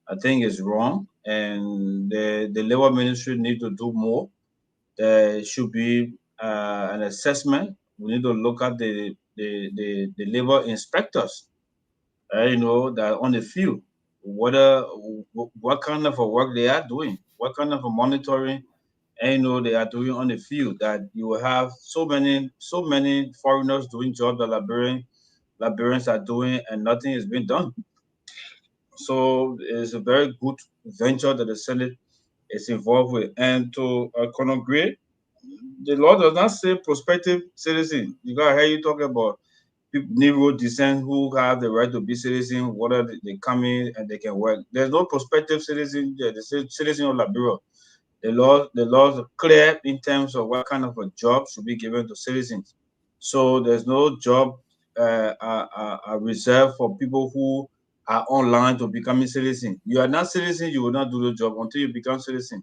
I think it's wrong, and the labor ministry need to do more. There should be an assessment. We need to look at the labor inspectors, that on the field, what kind of a work they are doing, what kind of a monitoring, they are doing on the field. That you will have so many foreigners doing jobs that Liberians are doing, and nothing is being done. So it's a very good venture that the Senate is involved with. And to Conor, the law does not say prospective citizen. You got to hear you talking about people, Negro descent, who have the right to be citizen, whether they come in and they can work. There's no prospective citizen there. They say citizen of Liberia. The laws are clear in terms of what kind of a job should be given to citizens. So there's no job reserved for people who are online to becoming citizen. You are not citizen, you will not do the job until you become citizen.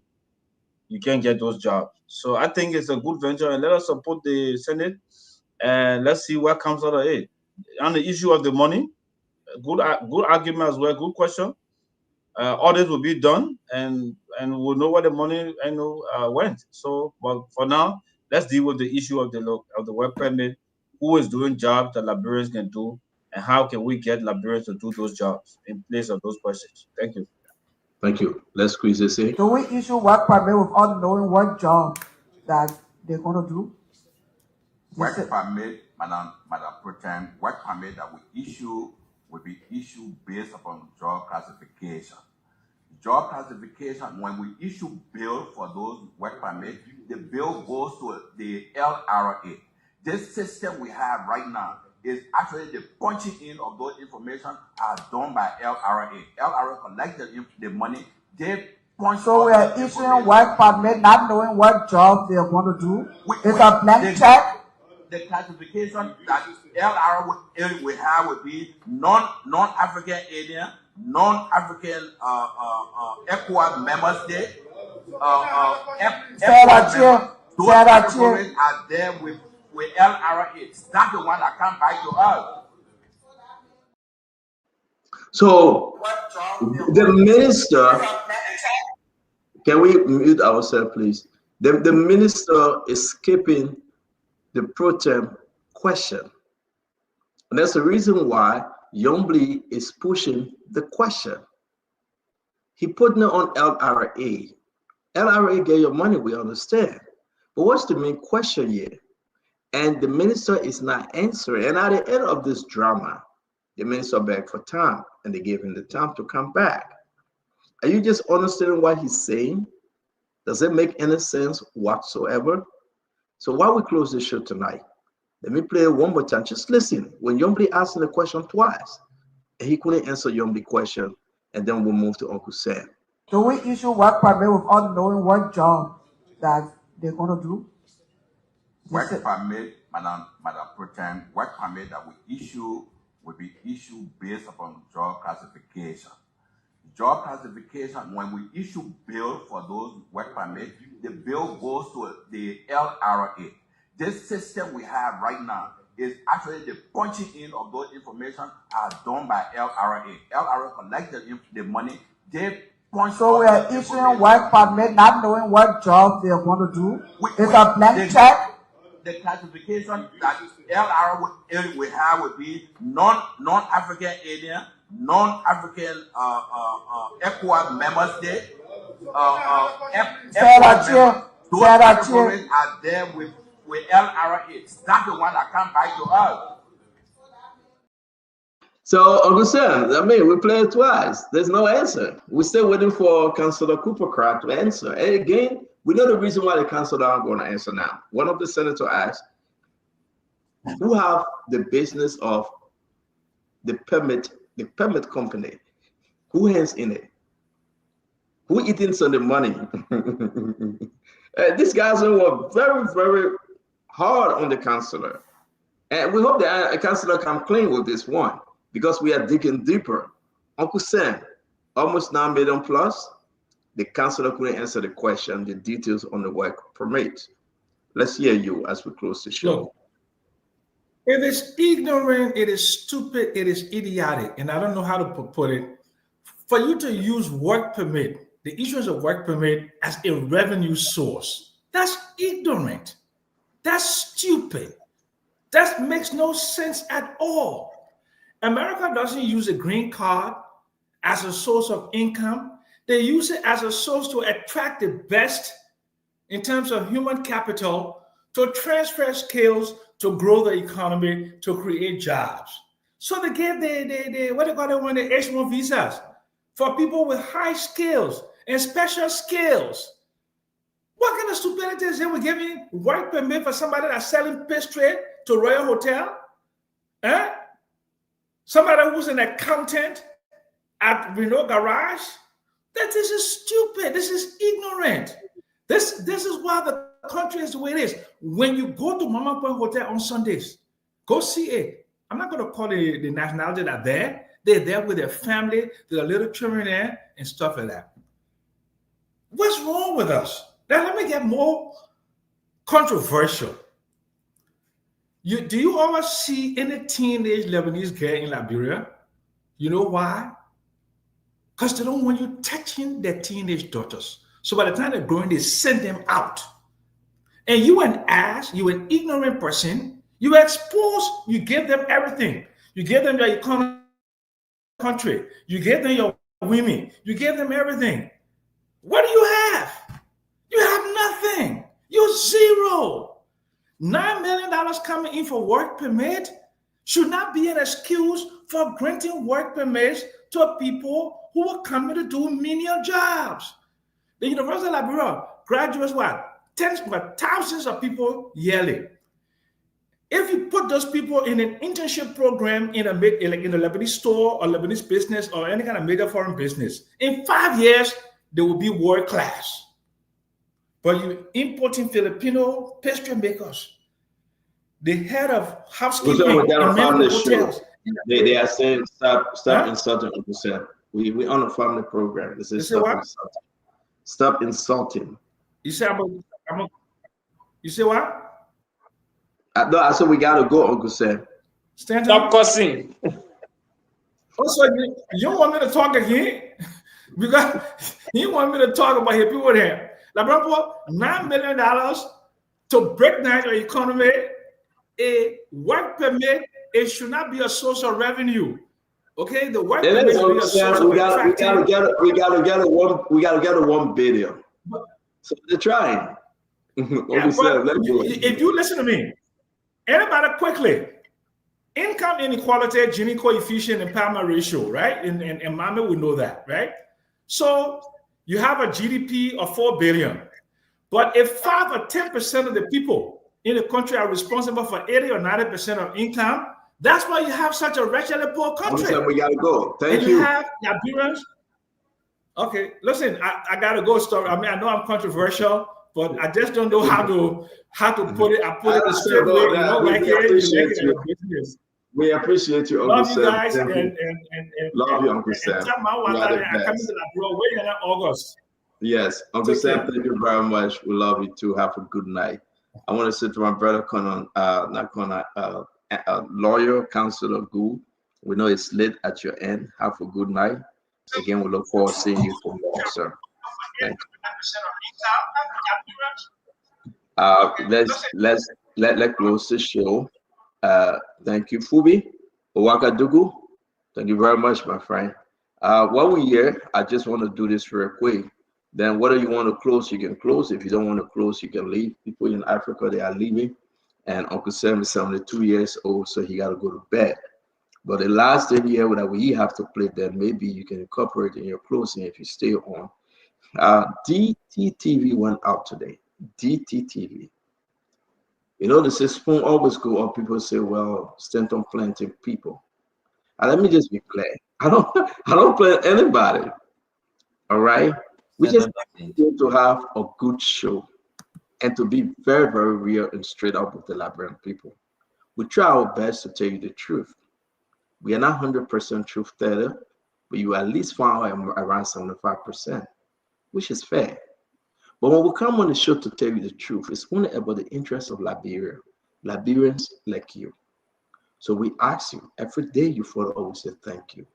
You can't get those jobs. So I think it's a good venture, and let us support the Senate, and let's see what comes out of it. On the issue of the money, good argument as well, good question. Audit will be done, and we'll know where the money went. So, but for now, let's deal with the issue of the work permit. Who is doing jobs that Liberians can do, and how can we get Liberians to do those jobs in place of those questions? Thank you. Thank you. Let's squeeze this in. Do we issue work permit without knowing what job that they're going to do? Work permit, Madam Pro Tem, work permit that we issue will be issued based upon job classification. Job classification, when we issue bill for those work permits, the bill goes to the LRA. This system we have right now is actually the punching in of those information are done by LRA. LRA collected the money, they punch. So we are issuing work permit not knowing what job they are going to do. It's a blank check. The classification that LRA will have would be non-African alien, non-African ECOWAS member state, those categories are there with LRA. That's the one that comes back to us. So the minister, can we mute ourselves, please? The minister is skipping the pro tem question. And that's the reason why Yombly is pushing the question. He putting it on LRA. LRA get your money, we understand. But what's the main question here? And the minister is not answering. And at the end of this drama, the minister begged for time, and they gave him the time to come back. Are you just understanding what he's saying? Does it make any sense whatsoever? So while we close the show tonight, let me play it one more time. Just listen. When Yombly asked him the question twice, and he couldn't answer Yombly's question, and then we'll move to Uncle Sam. Do we issue work permit without knowing what job that they're going to do? Work permit, Madam Pro Tem, work permit that we issue will be issued based upon job classification. Job classification, when we issue bill for those work permits, the bill goes to the LRA. This system we have right now is actually the punching in of those information are done by LRA. LRA collected the money, they punch. So we are issuing work permit not knowing what job they are going to do. It's a blank check. The classification that LRA will have would be non-African alien, non-African ECOWAS member state. Those categories are there with LRA. That's the one that comes back to us. So, Uncle Sam, I mean, we played twice. There's no answer. We're still waiting for Councilor Cooper Craft to answer. And again, we know the reason why the councilor aren't going to answer now. One of the senators asked, who have the business of the permit company? Who hands in it? Who eating some of the money? These guys were very, very hard on the councilor. And we hope that a councilor can clean with this one, because we are digging deeper. Uncle Sam, almost 9 million plus. The councilor couldn't answer the question, the details on the work permit. Let's hear you as we close the show. Look, it is ignorant, it is stupid, it is idiotic, and I don't know how to put it. For you to use work permit, the issuance of work permit as a revenue source, that's ignorant. That's stupid. That makes no sense at all. America doesn't use a green card as a source of income. They use it as a source to attract the best in terms of human capital, to transfer skills, to grow the economy, to create jobs. So they gave the what do you call it, when the H1 visas for people with high skills and special skills. What kind of stupidity is it? We're giving work permit for somebody that's selling pastry to Royal Hotel? Eh? Somebody who's an accountant at Renault Garage? This is stupid. This is ignorant. This is why the country is the way it is. When you go to Mama Point Hotel on Sundays, go see it. I'm not going to call the nationality that are there. They're there with their family, their little children there, and stuff like that. What's wrong with us? Now, let me get more controversial. Do you always see any teenage Lebanese girl in Liberia? You know why? Because they don't want you touching their teenage daughters. So by the time they're growing, they send them out. And you an ass, you an ignorant person, you expose, you give them everything. You give them your economy, country. You give them your women. You give them everything. What do you have? You have nothing. You're zero. $9 million coming in for work permit should not be an excuse for granting work permits to people who are coming to do menial jobs. The University of Liberia graduates thousands of people yearly. If you put those people in an internship program in a Lebanese store or Lebanese business or any kind of major foreign business, in 5 years, they will be world class. But you importing Filipino pastry makers, the head of housekeeping in many hotels. They are saying stop insulting Uncle Sam. We on a family program. This is stop insulting. Stop insulting. You say you say what? No, I said we gotta go, Uncle Sam. Stop cussing. Also, you don't want me to talk again? Because you want me to talk about here people there. Like, $9 million to break down your economy, a work permit, it should not be a source of revenue. Okay, the work permit should be a source of attracting. We gotta get a 1 billion. So they're trying. If you listen to me, anybody quickly, income inequality, Gini coefficient, empowerment ratio, right? And Mama will know that, right? So you have a GDP of 4 billion, but if 5 or 10% of the people in the country are responsible for 80 or 90% of income, that's why you have such a wretchedly poor country. We gotta go. Thank you. You have Liberians. Okay, listen, I gotta go. I mean, I know I'm controversial, but I just don't know how to put it. I put it the same way, you know, like it. We appreciate you, Uncle Love Sam. you guys, and love you, Uncle Sam. Tell my wife that I'm coming to Liberia in August. Yes, Uncle Sam, thank you very much. We love you too. Have a good night. I want to say to my brother, lawyer, Counselor Gould. We know it's late at your end. Have a good night. Again, we look forward to seeing you for more, sir. Thank you. Let's close the show. Thank you, Fubi Owakadugu. Thank you very much, my friend. While we're here, I just want to do this real quick. Then whether you want to close, you can close. If you don't want to close, you can leave. People in Africa, they are leaving. And Uncle Sam is 72 years old, so he got to go to bed. But the last thing here that we have to play, then maybe you can incorporate in your closing if you stay on. DTTV went out today. DTTV. You know, the spoon always go up. People say, well, Stanton planting people. And let me just be clear. I don't plant anybody. All right. We just need to have a good show and to be very, very real and straight up with the Liberian people. We try our best to tell you the truth. We are not 100% truth teller, but you at least found around 75%, which is fair. But when we come on the show to tell you the truth, it's only about the interests of Liberia, Liberians like you. So we ask you, every day you follow us, we say thank you.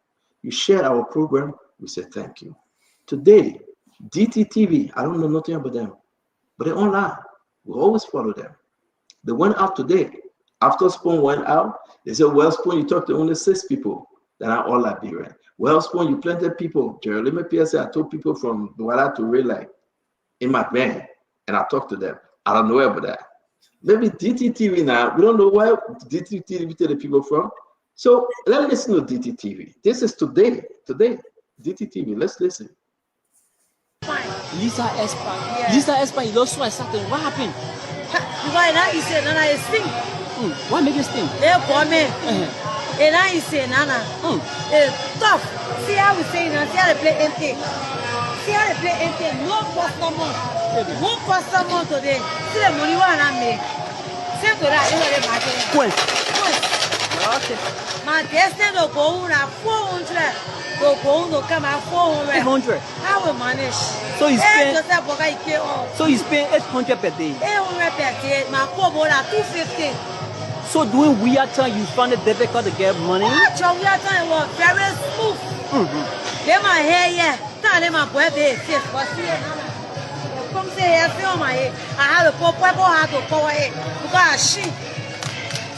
You share our program, we say thank you. Today, DTTV, I don't know nothing about them, but they're online. We always follow them. They went out today. After Spoon went out, they said, well, Spoon, you talked to only 6 people that are all Liberian. Well, Spoon, you planted people. Jeremy Pierce said, I told people from Douala to Relay in my van, and I talked to them. I don't know about that. Maybe DTTV now, we don't know where DTTV to the people from. So let's listen to DTTV. This is today, DTTV, let's listen. Lisa Espan. Yeah. Lisa Espan, you lost something. What happened? Because now you say Nana is sting. What made you sting? They for me. And now you say Nana. It's tough. See how we say now. See how they play NT. See how they play NT. No customer. One customer today. See the money one I make. See to that. You know the market. Point. Okay. My destiny to go on 400. To go on to come at 400. 800. How we manage? So you spend. So you spend 800 per day. 800 per day. My poor boy at 250. So doing weird time, you found it difficult to get money? Actually, weird time was very smooth. They my hair, yeah. Tell them my boy they safe. But see, come say hair feel my hair. I had to pop had to cover it because she.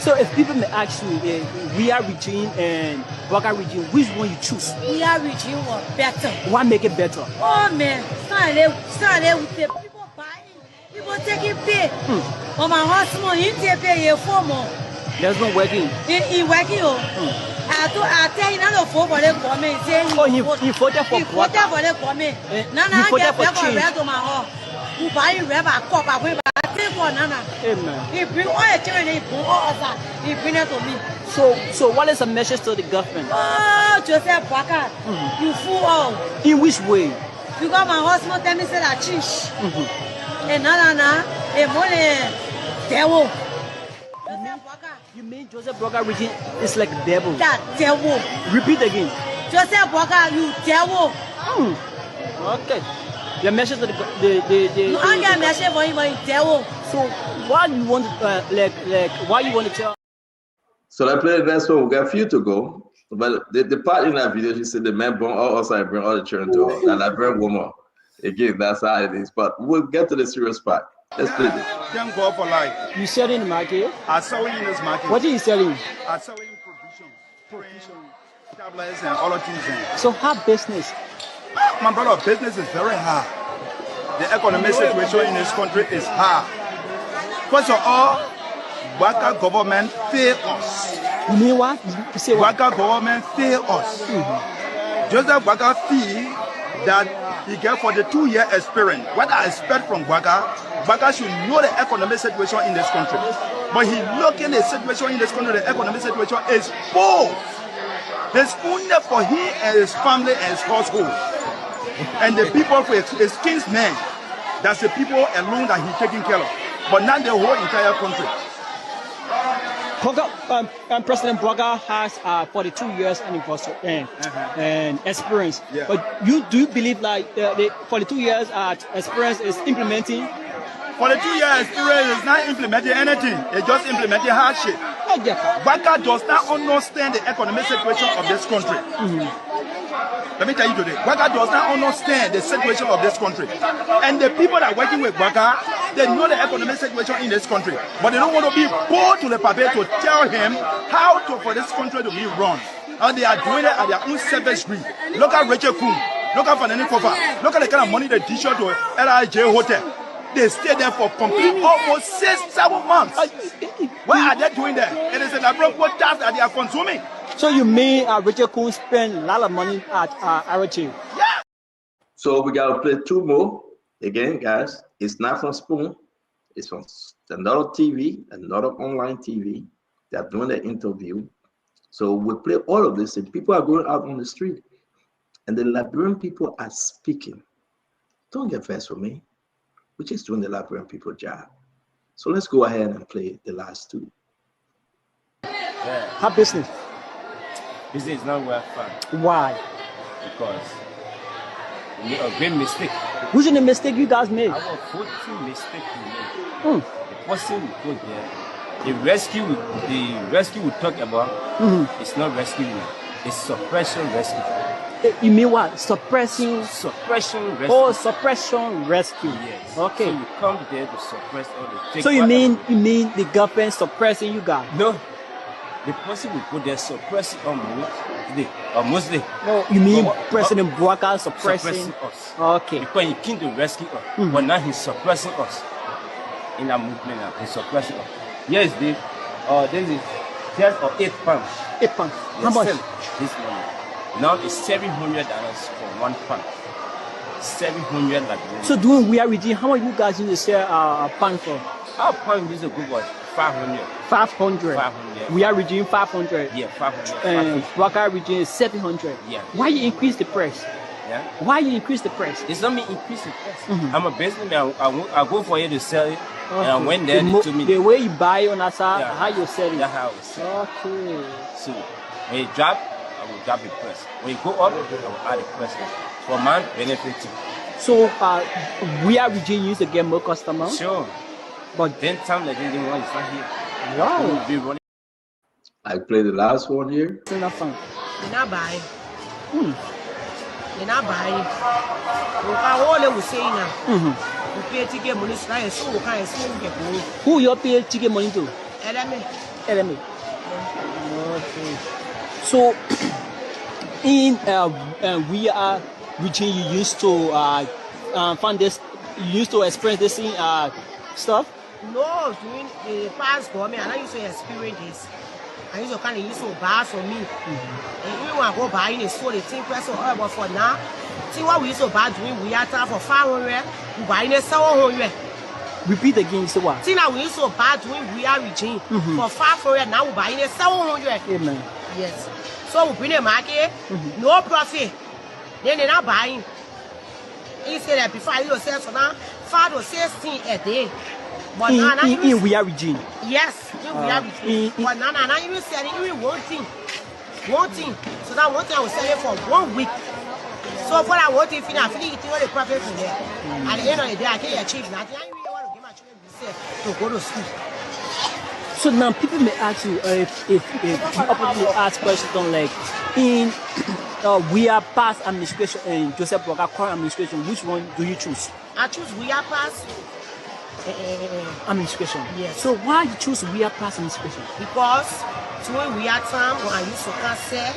So if people may ask you, we are regime and Burger regime, which one you choose? We are regime was better. What make it better? Oh man, start with the people buying, people taking pay. On my husband, he take pay for more. There's no working. He working. I tell you, now for the government. He voted for the government. Nana, I get red on my house. Who buy red a cup? I take for Nana. Amen. He bring all the children. He bring all of that. He bring it to me. So what is the message to the government? Oh, Joseph Baka, you fool all. In which way? Because my husband tell me say that cheese. And Nana, a money devil. You mean Joseph Burger regime is like devil? That devil. Repeat again. Joseph Burger, you devil. Okay. Your message to the no, I got message for you, but you devil. So what you want why you want to tell? So I play the next one. We got a few to go. But the part in that video, she said the man brought all us, I bring all the children to her. And I bring woman. Again, that's how it is. But we'll get to the serious part. Let's play this. Thank God for life. You selling in the market? I'm selling in this market. What are you selling? I'm selling provision, tablets, and all of things. So how business? My brother, business is very hard. The economic situation in this country is hard. First of all, Waka government fail us. You mean what? You say what? Waka government fail us. Joseph Waka feel that he get for the 2-year experience. What I expect from Waka should know the economic situation in this country. But he looking the situation in this country, the economic situation is poor. There's only for he and his family and his household. And the people for his kinsmen, that's the people alone that he's taking care of. But not the whole entire country. President Burger has 42 years and experience. Yeah. But you do believe like the 42 years experience is implementing? 42 years experience is not implementing anything. It's just implementing hardship. Burger does not understand the economic situation of this country. Let me tell you today, Burger does not understand the situation of this country. And the people that are working with Burger, they know the economic situation in this country. But they don't want to be bold to the public to tell him how for this country to be run. And they are doing it at their own selfish greed. Look at Rachel Kuhn. Look at Fanani Kofa. Look at the kind of money they dish out to LIJ Hotel. They stay there for complete almost 6-7 months. Why are they doing that? It is a Liberian tax that they are consuming. So you mean Richard Kuhn spent a lot of money at ROT? So we gotta play two more. Again, guys, it's not from Spoon. It's from another TV, another online TV. They're doing the interview. So we play all of this, and people are going out on the street, and the Liberian people are speaking. Don't get vexed with me. We're just doing the Liberian people job. So let's go ahead and play the last two. Yeah. How business? Business is not well fun. Why? Because we made a great mistake. Which is the mistake you guys made? Our 14 mistake we made. The person we put there, the rescue we talk about, it's not rescuing, it's suppression rescue. You mean what? Suppression rescue. Oh, suppression rescue. Yes. Okay. So we come there to suppress all the things. So you mean the government suppressing you guys? No. The person we put there suppressing mostly. No, you mean President Bouaka suppressing us. Okay. Because he came to rescue us, but now he's suppressing us. In our movement now, he's suppressing us. Yes, this is just of £8. £8. How much? This money. Now it's $700 for 1 pound. 700 like that. So doing we are region, how much you guys need to sell a pound for? Our pound is a good one. 500. 500. 500. We are region 500. Yeah, 500. And Bouaka region is 700. Yeah. Why you increase the price? Yeah. Why you increase the price? It's not me increase the price. I'm a businessman. I go for you to sell it. Okay. And I went there to me. The way you buy on that side, how you sell it? That's how I sell it. Okay. So when you drop, I will drop the price. When you go up, I will add the price. For man benefit too. So we are region used to get more customers. Sure. But then time that they didn't want is not here. Wow. I play the last one here. You're not buying. You're not buying. You pay ticket money, who you pay ticket money to? LMA. Okay. So in we are region you used to find this, you used to experience this stuff? No, during the past government, I used to experience this. I used to kind of use to buy for me. And even when I go buy in a store, they think person but for now, see what we used to buy during we are time for 500, we buy in a 700. Repeat again, so what? See now we used to buy during we are regime for 500, now we buy in a 700. Amen. Yes. So we bring the market, no profit. Then they're not buying. He said that before I used to sell so now 5 to 16 a day. But now in we are region. Yes, in we are region. But now even selling even one thing. So that one thing I was selling for 1 week. So for that one thing, I finish eating all the profit from there. At the end of the day, I can't achieve nothing. I really want to give my children to go to school. So now people may ask you if you openly ask questions on like in we are past administration and Joseph Bouaka current administration, which one do you choose? I choose we are past administration. Yes. So why you choose we are past administration? Because during we are time when I used to cancel,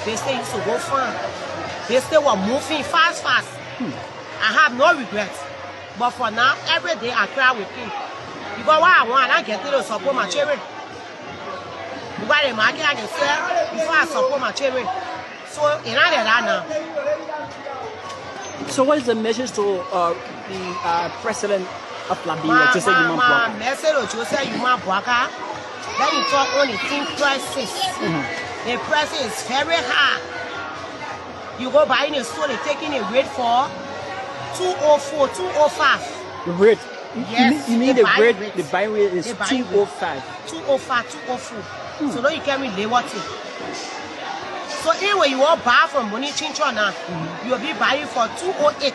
they still used to go far. They still were moving fast. I have no regrets. But for now, every day I cry with him. Because what I want, I get to support my children. Because the market I can sell before I support my children. So in that now. So what is the message to the president of Liberia, Joseph Bouaka? My message to Joseph Bouaka, let me talk on the thing prices. The price is very high. You go buy in a store, they're taking a rate for 204, 205. The rate? Yes. You mean the rate, the buying rate is 205? 205, 204. So now you can relay what it. So anyway, you want buy from money change now, you'll be buying for 208.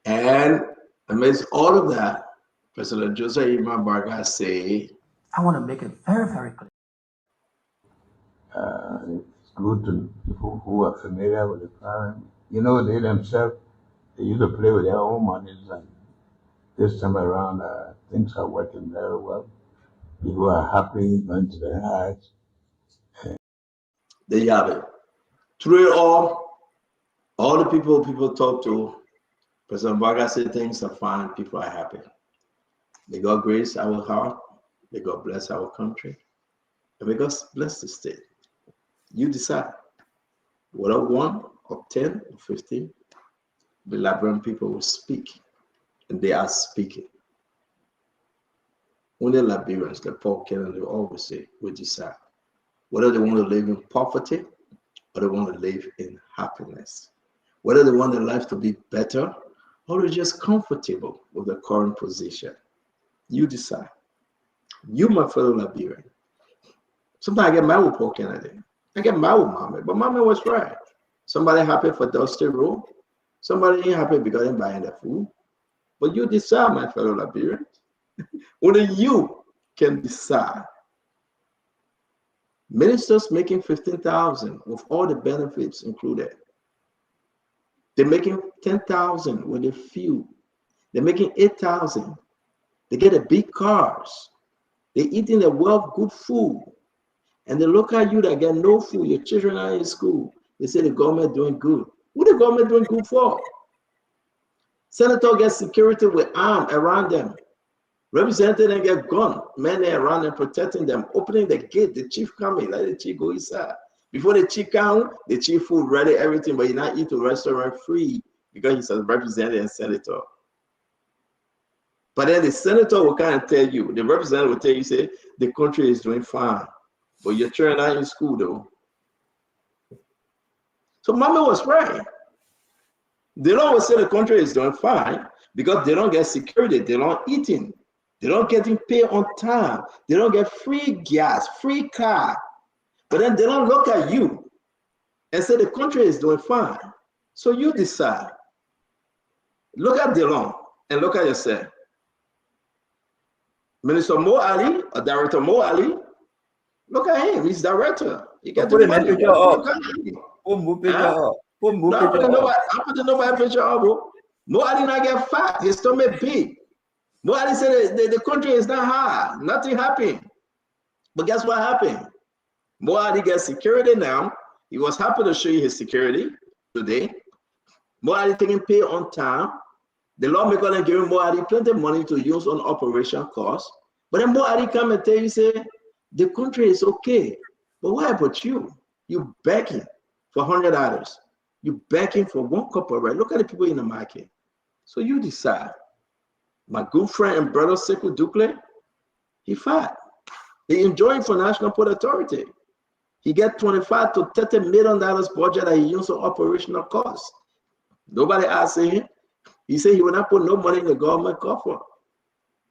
And amidst all of that, President Joseph Bouaka say, I want to make it very, very clear. It's good to people who are familiar with the program. You know, they themselves, they used to play with their own monies, and this time around, things are working very well. People are happy, going to their hearts. There you have it. Through it all the people talk to, President Bouaka said things are fine, people are happy. May God grace our heart, may God bless our country. And may God bless the state. You decide whether 1 or 10 or 15, the Liberian people will speak, and they are speaking. Only Liberians, like Paul Kennedy always say, will decide whether they want to live in poverty or they want to live in happiness, whether they want their life to be better or they're just comfortable with the current position. You decide. You, my fellow Liberian. Sometimes I get mad with Paul Kennedy. I get mad with Mama, but Mama was right. Somebody happy for Dusty Road. Somebody ain't happy because they're buying the food. But you decide, my fellow Liberians. Only you can decide. Ministers making 15,000 with all the benefits included. They're making 10,000 with a few. They're making 8,000. They get the big cars. They're eating the well good food. And they look at you that get no food. Your children are in school. They say the government doing good. What the government doing good for? Senator gets security with arms around them. Representative get gun, men around them protecting them, opening the gate. The chief coming, let the chief go inside. Before the chief come, the chief food ready, everything, but you not eat to restaurant free because he's a representative and senator. But then the senator will kind of tell you, the representative will tell you, say, the country is doing fine, but your children are in school though. So Mama was right. They don't always say the country is doing fine because they don't get security, they don't eating, they don't getting paid on time, they don't get free gas, free car. But then they don't look at you and say the country is doing fine. So you decide. Look at Delon and look at yourself. Minister Mo Ali, or Director Mo Ali, look at him, he's director. He gets the money. I'm putting nobody picture up. Mo Ali not get fat, his stomach big. Mo Ali said the country is not hard, nothing happened. But guess what happened? Mo Ali gets security now. He was happy to show you his security today. Mo Ali taking pay on time. The lawmaker then giving Mo Ali plenty of money to use on operation costs. But then Mo Ali come and tell you, say, the country is okay. But what about you? You begging for $100. You begging for one cup of rice. Look at the people in the market. So you decide. My good friend and brother, Sekou Dukle, he fat. He enjoying for National Port Authority. He get $25 to $30 million budget that he used on operational costs. Nobody asked him. He said he will not put no money in the government coffer.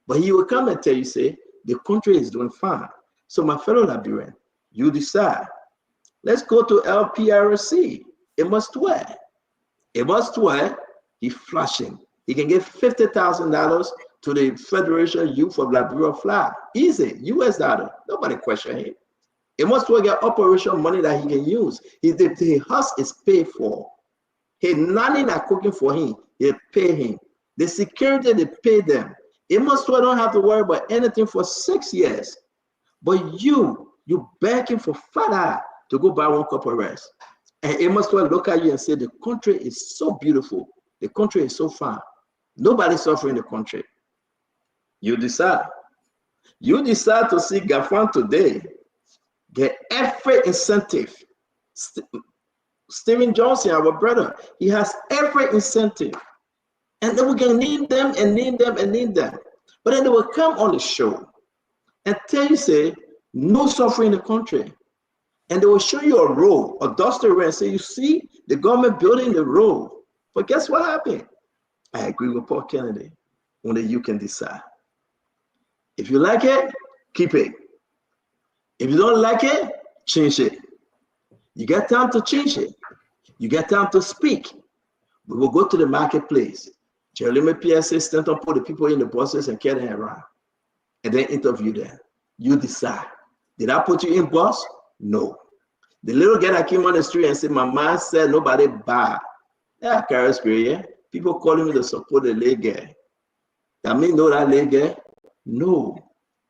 But he will come and tell you, say, the country is doing fine. So my fellow Liberian, you decide. Let's go to LPRC. It must wear. It must wear. He's flashing. He can give $50,000 to the Federation Youth of Liberia flag. Easy, US dollar. Nobody question him. It must well get operation money that he can use. His house is paid for. His nanny are cooking for him. They pay him. The security, they pay them. It must well don't have to worry about anything for 6 years. But you begging for father to go buy one cup of rice. And it must well look at you and say, the country is so beautiful. The country is so fine. Nobody's suffering the country. You decide. You decide to see Gafan today get every incentive. Stephen Johnson, our brother, he has every incentive. And then we can name them and name them and name them. But then they will come on the show and tell you, say, no suffering in the country. And they will show you a road, a dusty road, and say, you see, the government building the road. But guess what happened? I agree with Paul Kennedy. Only you can decide. If you like it, keep it. If you don't like it, change it. You get time to change it. You get time to speak. We will go to the marketplace. Jeremy PSA stand up, put the people in the buses and carry them around. And then interview them. You decide. Did I put you in bus? No. The little girl that came on the street and said, my man said nobody buy. Yeah, carry spirit, yeah? People calling me to support the lay girl. That mean know that lay girl? No.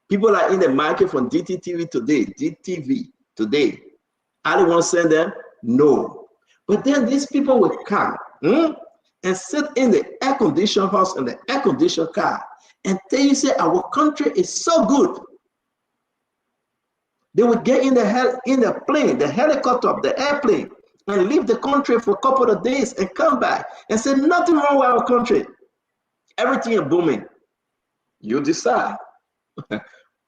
People are in the market from DTV today. I don't want to send them? No. But then these people will come and sit in the air-conditioned house and the air-conditioned car and tell you, say, our country is so good. They would get in the plane, the helicopter, the airplane, and leave the country for a couple of days and come back and say nothing wrong with our country. Everything is booming. You decide.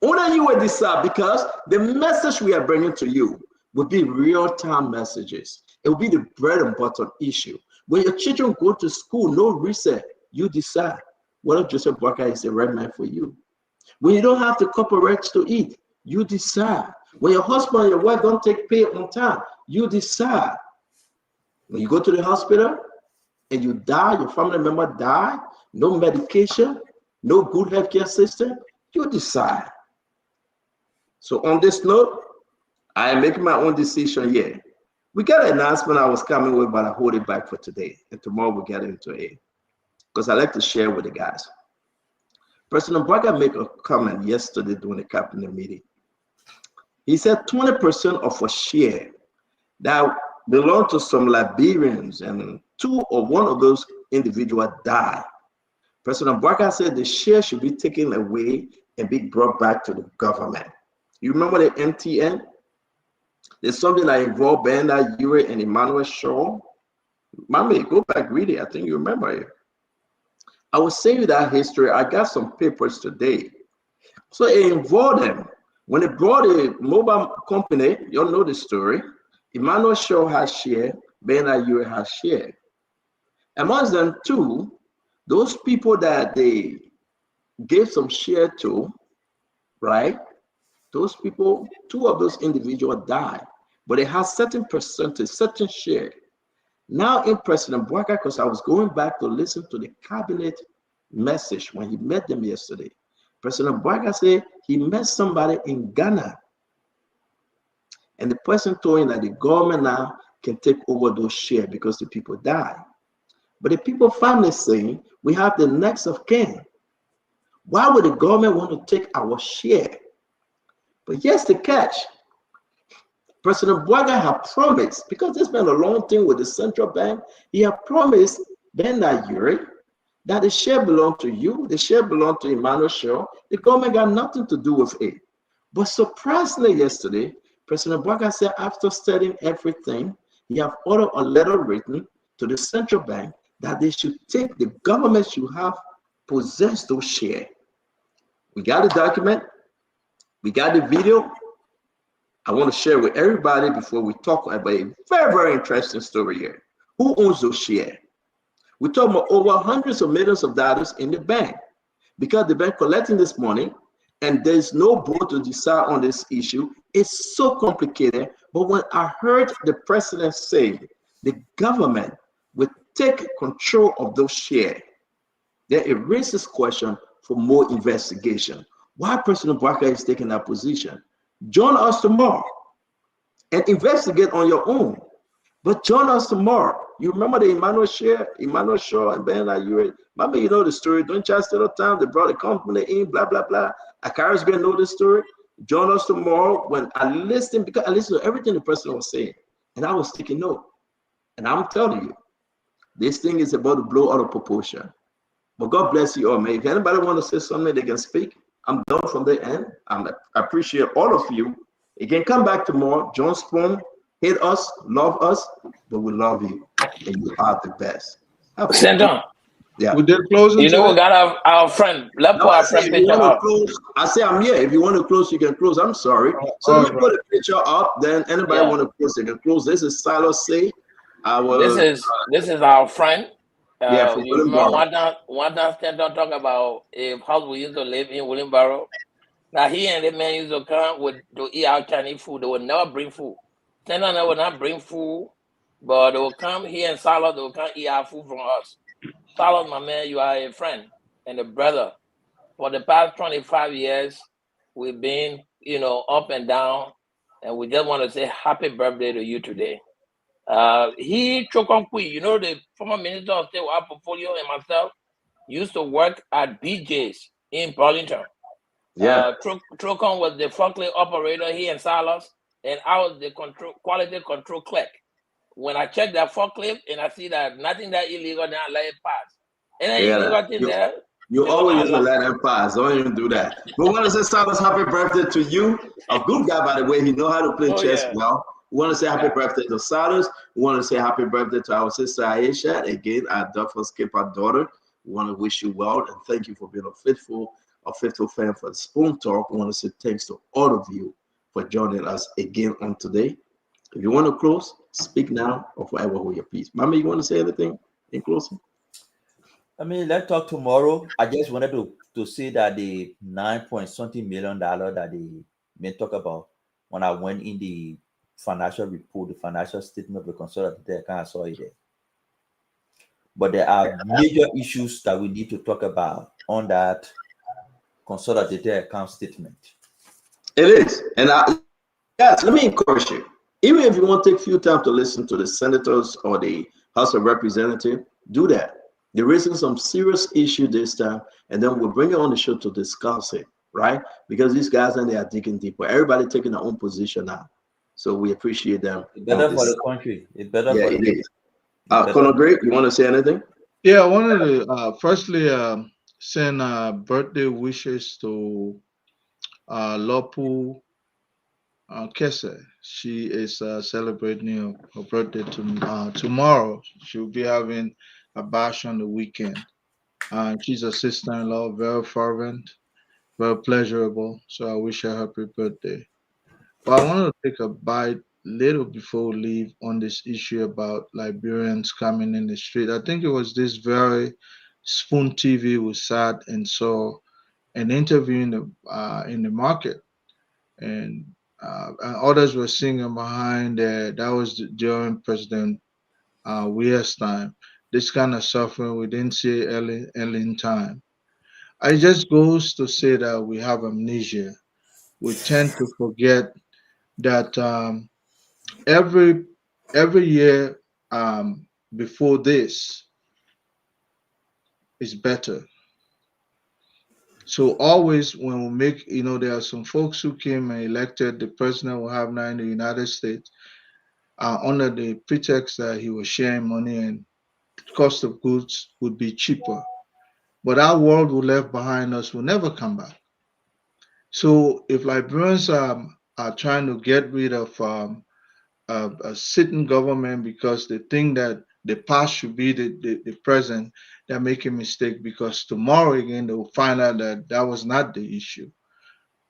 Only you will decide, because the message we are bringing to you will be real-time messages. It will be the bread and butter issue. When your children go to school, no reset, you decide whether Joseph Boakai is the right man for you. When you don't have the couple rights to eat, you decide. When your husband and your wife don't take pay on time, you decide. When you go to the hospital and you die, your family member die, no medication, no good healthcare system, you decide. So on this note, I am making my own decision here. We got an announcement I was coming with, but I hold it back for today. And tomorrow we'll get into it, because I like to share with the guys. President Boakai made a comment yesterday during the cabinet meeting. He said 20% of a share that belonged to some Liberians, and one of those individuals died. President Boakai said the share should be taken away and be brought back to the government. You remember the MTN? There's something that involved Bernard Ure and Emmanuel Shaw. Mommy, go back, read it. I think you remember it. I will send you that history. I got some papers today. So it involved them. When they brought a mobile company, you all know the story. Emmanuel Shaw has share, Bernard Ure has share. Amongst them two, those people that they gave some share to, right? Those people, two of those individuals died, but they have certain percentage, certain share. Now in President Boakai, because I was going back to listen to the cabinet message when he met them yesterday, President Boakai said he met somebody in Ghana, and the person told him that the government now can take over those shares because the people died. But the people finally saying, we have the next of kin. Why would the government want to take our share? But here's the catch. President Boakai had promised, because there's been a long thing with the central bank, he had promised Bernard Ure that the share belonged to you, the share belonged to Emmanuel Shaw. The government got nothing to do with it. But surprisingly yesterday, President Boakai said after studying everything, he have ordered a letter written to the central bank that they should take, the government should have possessed those shares. We got the document, we got the video. I want to share with everybody before we talk about a very, very interesting story here. Who owns those shares? We're talking about over hundreds of millions of dollars in the bank, because the bank collecting this money and there's no board to decide on this issue. It's so complicated. But when I heard the president say the government will take control of those shares, then it raises question for more investigation. Why President Boakai is taking that position? Join us tomorrow and investigate on your own. But join us tomorrow. You remember the Emmanuel Shaw and Bernard Ure? Remember, you know the story. Don't just tell the time they brought the company in, blah, blah, blah. Akara's gonna know the story. Join us tomorrow when I listen, because I listened to everything the president was saying, and I was taking note. And I'm telling you, this thing is about to blow out of proportion. But God bless you all, man. If anybody want to say something, they can speak. I'm done from the end. I appreciate all of you. You can come back tomorrow. John Spoon, hate us, love us, but we love you, and you are the best. Senator, yeah. We did closing. You know, we got our friend. Let's put our friend picture up. Close, I say I'm here. If you want to close, you can close. I'm sorry. So let me put a picture up. Then anybody want to close, they can close. This is Silas C. This is our friend. You remember one time Senator talk about a house we used to live in Williamboro. Now he and the man used to come to eat our Chinese food. They would never bring food. Senator would not bring food, but they would come here and Silas, they would come eat our food from us. Silas, my man, you are a friend and a brother. For the past 25 years, we've been, up and down, and we just want to say happy birthday to you today. He, Chokonkui, the former Minister of State our portfolio, and myself used to work at BJ's in Burlington. Yeah. Trocon was the forklift operator, he and Silas, and I was the quality control clerk. When I check that forklift and I see that nothing that illegal, then I let it pass. And then illegal thing there, You always used to let them pass. Don't even do that. We want to say, Silas, happy birthday to you. A good guy, by the way. He know how to play chess well. We want to say happy birthday to Silas. We want to say happy birthday to our sister Aisha. Again, our Duffer Skipper daughter. We want to wish you well and thank you for being a faithful fan for the Spoon Talk. We want to say thanks to all of you for joining us again on today. If you want to close, speak now or forever hold your peace. Mama, you want to say anything in closing? I mean, let's talk tomorrow. I just wanted to say that the 9-point-something million that they may talk about, when I went in the financial report, the financial statement of the consolidated account, I saw it there. But there are major issues that we need to talk about on that consolidated account statement. It is. And guys, let me encourage you. Even if you want to take a few time to listen to the senators or the House of Representatives, do that. They're raising some serious issue this time, and then we'll bring it on the show to discuss it, right? Because these guys and they are digging deeper. Everybody taking their own position now. So we appreciate them. It's better for the country. It's better for the country. Colonel Greg, you want to say anything? Yeah, I wanted to firstly send birthday wishes to Lopu Kese. She is celebrating her birthday tomorrow. She'll be having a bash on the weekend. She's a sister-in-law, very fervent, very pleasurable. So I wish her happy birthday. But I wanted to take a bite little before we leave on this issue about Liberians coming in the street. I think it was this very Spoon TV we sat and saw an interview in the market, and others were singing behind there. That was during President Weir's time. This kind of suffering we didn't see early in time. It just goes to say that we have amnesia. We tend to forget that every year before this is better. So always when we make, there are some folks who came and elected the president we have now in the United States under the pretext that he was sharing money and cost of goods would be cheaper. But our world we left behind us will never come back. So if Liberians are trying to get rid of a sitting government because they think that the past should be the present, they're making a mistake, because tomorrow again they will find out that that was not the issue.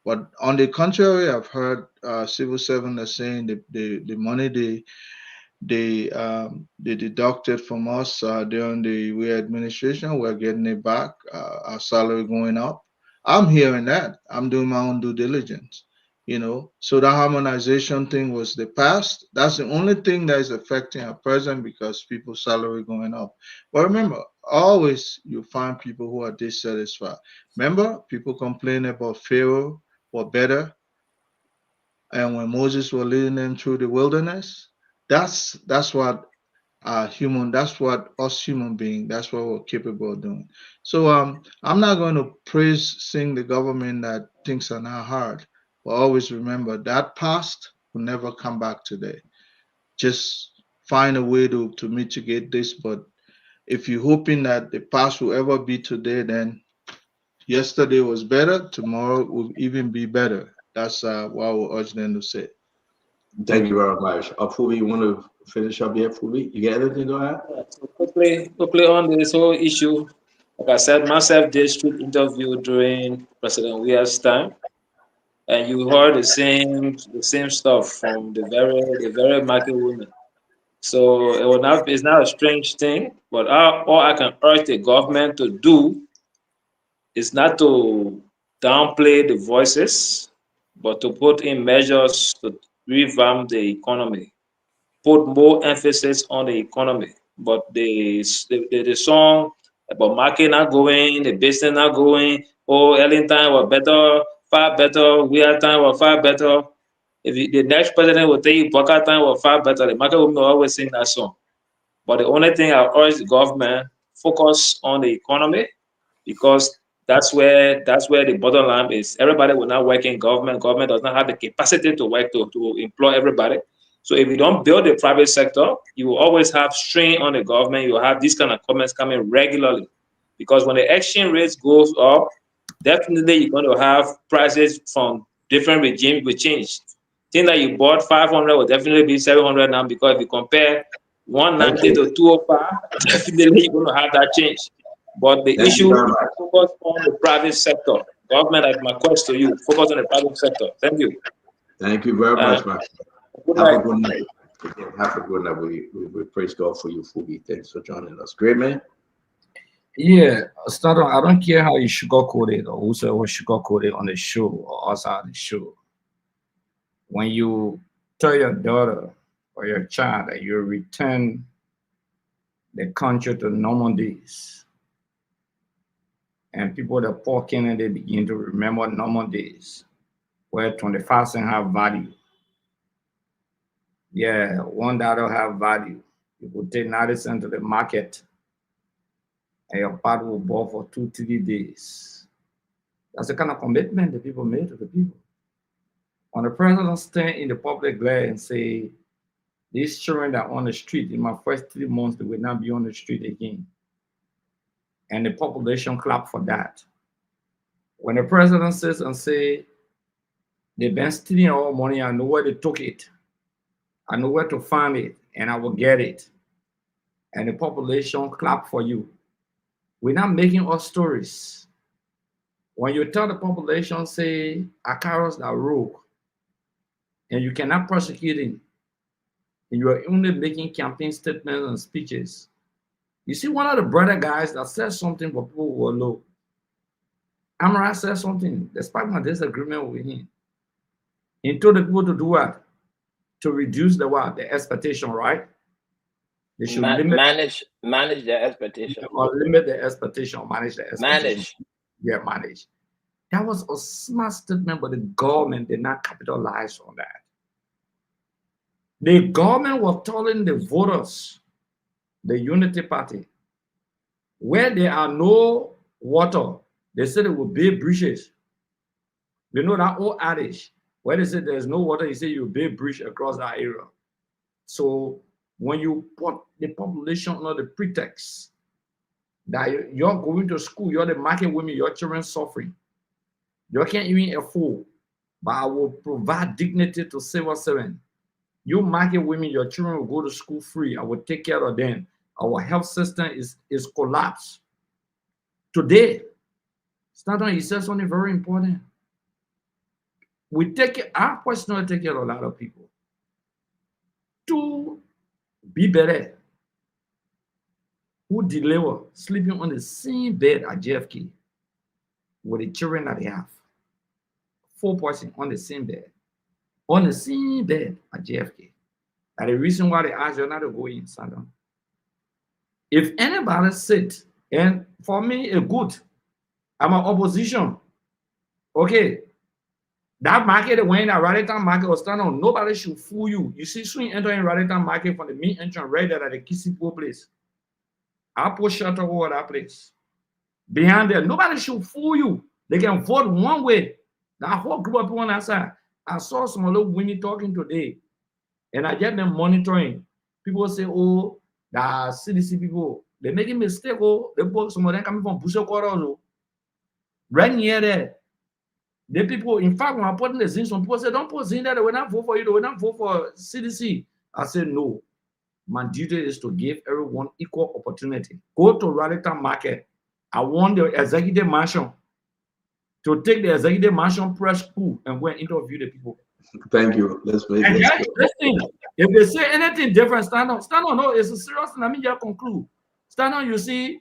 But on the contrary, I've heard civil servants are saying the money they deducted from us during the Weir administration, we're getting it back, our salary going up. I'm hearing that. I'm doing my own due diligence. So that harmonization thing was the past. That's the only thing that is affecting our present, because people's salary going up. But remember, always you find people who are dissatisfied. Remember, people complain about Pharaoh were better, and when Moses was leading them through the wilderness. That's what that's what us human beings, that's what we're capable of doing. So I'm not going to sing the government that things are not hard, but always remember that past will never come back today. Just find a way to mitigate this. But if you're hoping that the past will ever be today, then yesterday was better, tomorrow will even be better. That's what I would urge them to say. Thank you very much. Fubi, you want to finish up here, Fubi? You got anything to add? So quickly on this whole issue, like I said, myself did street interview during President Weir's time, and you heard the same stuff from the very market women. So it's not a strange thing, but all I can urge the government to do is not to downplay the voices, but to put in measures to revamp the economy, put more emphasis on the economy. But the song about market not going, the business not going, Ellen time was better, far better, we are time was far better. If the next president will tell you Baka time was far better, the market will always sing that song. But the only thing I urge the government, focus on the economy, because that's where the bottom line is. Everybody will not work in government. Government does not have the capacity to work to employ everybody. So if you don't build the private sector, you will always have strain on the government. You will have these kind of comments coming regularly. because when the exchange rate goes up, definitely you're going to have prices from different regimes will change. Thing that you bought 500 will definitely be 700 now, because if you compare 190 to 205, definitely you're going to have that change. But the Thank you issue very is much. focus on the private sector. Government, that's my question to you. Focus on the private sector. Thank you. Thank you very much, man. Good Have night. a good night. Have a good night. We praise God for you, Fubi. Thanks for joining us. Great, man. Yeah, start on. I don't care how you sugarcoat it or whosoever sugarcoat it on the show or outside the show. When you tell your daughter or your child that you return the country to normal days, and people that walk in and they begin to remember normal days, where 25 cents have value. Yeah, $1 have value. You could take 90 cents to the market and your part will boil for 2-3 days. That's the kind of commitment that people made to the people. When the president stand in the public glare and say, these children that are on the street, in my first 3 months, they will not be on the street again. And the population clap for that. When the president says and say, they've been stealing our money, I know where they took it. I know where to find it, and I will get it. And the population clap for you. We're not making up stories. When you tell the population, say, Akaros are rogue, and you cannot prosecute him, and you are only making campaign statements and speeches. You see, one of the brother guys that said something for people who are low. Amara said something, despite my disagreement with him. He told the people to do what? To reduce the what? The expectation, right? They should manage their expectation. Or limit the expectation, or manage the expectation. Manage. Yeah, manage. That was a smart statement, but the government did not capitalize on that. The government was telling the voters, the Unity Party, where there are no water, they said it will build bridges. You know that old adage, where they said there's no water, you say you build bridge across that area. So when you put the population under the pretext that you're going to school, you're the market women, your children suffering, you can't even afford, but I will provide dignity to civil servants. You market women, your children will go to school free. I will take care of them. Our health system is collapsed. Today, Stanton, he said something very important. We take it, our personally take care of a lot of people. To be better, who deliver sleeping on the same bed at JFK with the children that they have. 4 persons on the same bed. On the same bed at JFK. That's the reason why they ask you not to go in, Stanton. If anybody sit, and for me, it's good. I'm an opposition. Okay. That market, when that Radical market was standing on, nobody should fool you. You see, soon entering Radical market from the main entrance right there at the Kisipo place. I put shelter over that place. Behind there, nobody should fool you. They can vote one way. That whole group of people on that side. I saw some little women talking today, and I get them monitoring. People say, oh, the CDC people, they're making mistake. Oh, they put some of them coming from Busho Quarters. Right near there. The people, in fact, when I put in the Zin, some people say, don't put Zin there, they will not vote for you, they will not vote for CDC. I said, no. My duty is to give everyone equal opportunity. Go to Radical Market. I want the executive mansion to take the executive mansion press school and go and interview the people. Thank you. Let's make and this. listen, if they say anything different, stand on. No, it's a serious thing. Let me just conclude. Stand on, you see,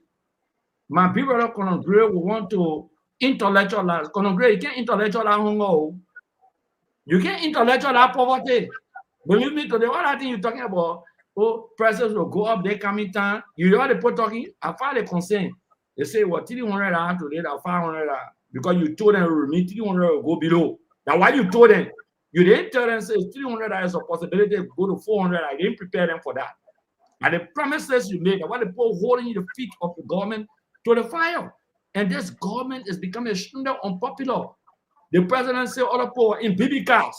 my brother Conogre will want to intellectualize. Conogre, you can't intellectualize hunger. You can't intellectualize poverty. Believe me, today, what I think you're talking about, oh, prices will go up, they come in time. You hear the people talking, I find a concern. They say, well, $300 today, that $500. Because you told them, $300 will go below. Now, why you told them? You didn't tell them, say, $300 is a possibility to go to $400. I didn't prepare them for that. And the promises you made, what the people holding the feet of the government to the fire. And this government is becoming extremely unpopular. The president said all the poor in baby cars.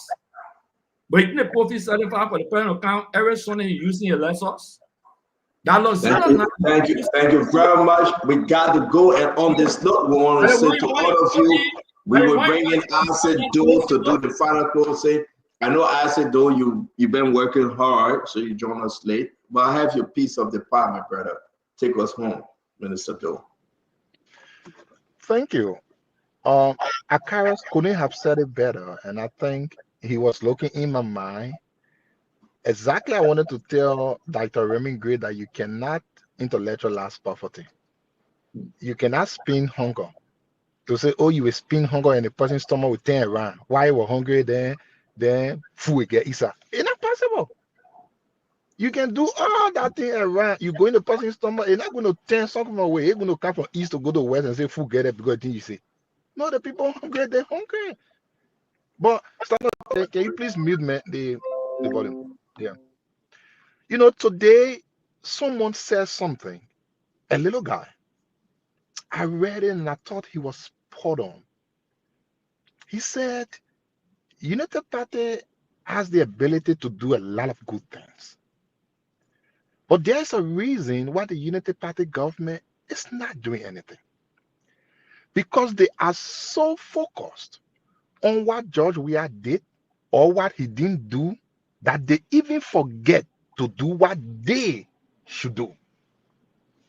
But in the profit 75 for the parent account, every Sunday he's using a Lexus. Thank you very much. We got to go, and on this note, we want to say to all of you, we will bring in Acid Doe to do the final closing. I know Acid Doe, you've been working hard, so you join us late. But I have your piece of the pie, my brother. Take us home, Minister Doe. Thank you. Akaras couldn't have said it better, and I think he was looking in my mind. Exactly, I wanted to tell Dr. Raymond Gray that you cannot intellectualize poverty. You cannot spin hunger. To say, oh, you will spin hunger and the person's stomach will turn around. Why you were hungry, then food will get easier. It's not possible. You can do all that thing around. You go in the person's stomach, it's not going to turn something away. It's going to come from east to go to west and say, food get it because you say. No, the people hungry, they're hungry. But can you please mute me, the volume? Yeah. You know, today someone said something, a little guy. I read it and I thought he was spot on. He said, United Party has the ability to do a lot of good things. But there's a reason why the United Party government is not doing anything. Because they are so focused on what George Weah did or what he didn't do that they even forget to do what they should do.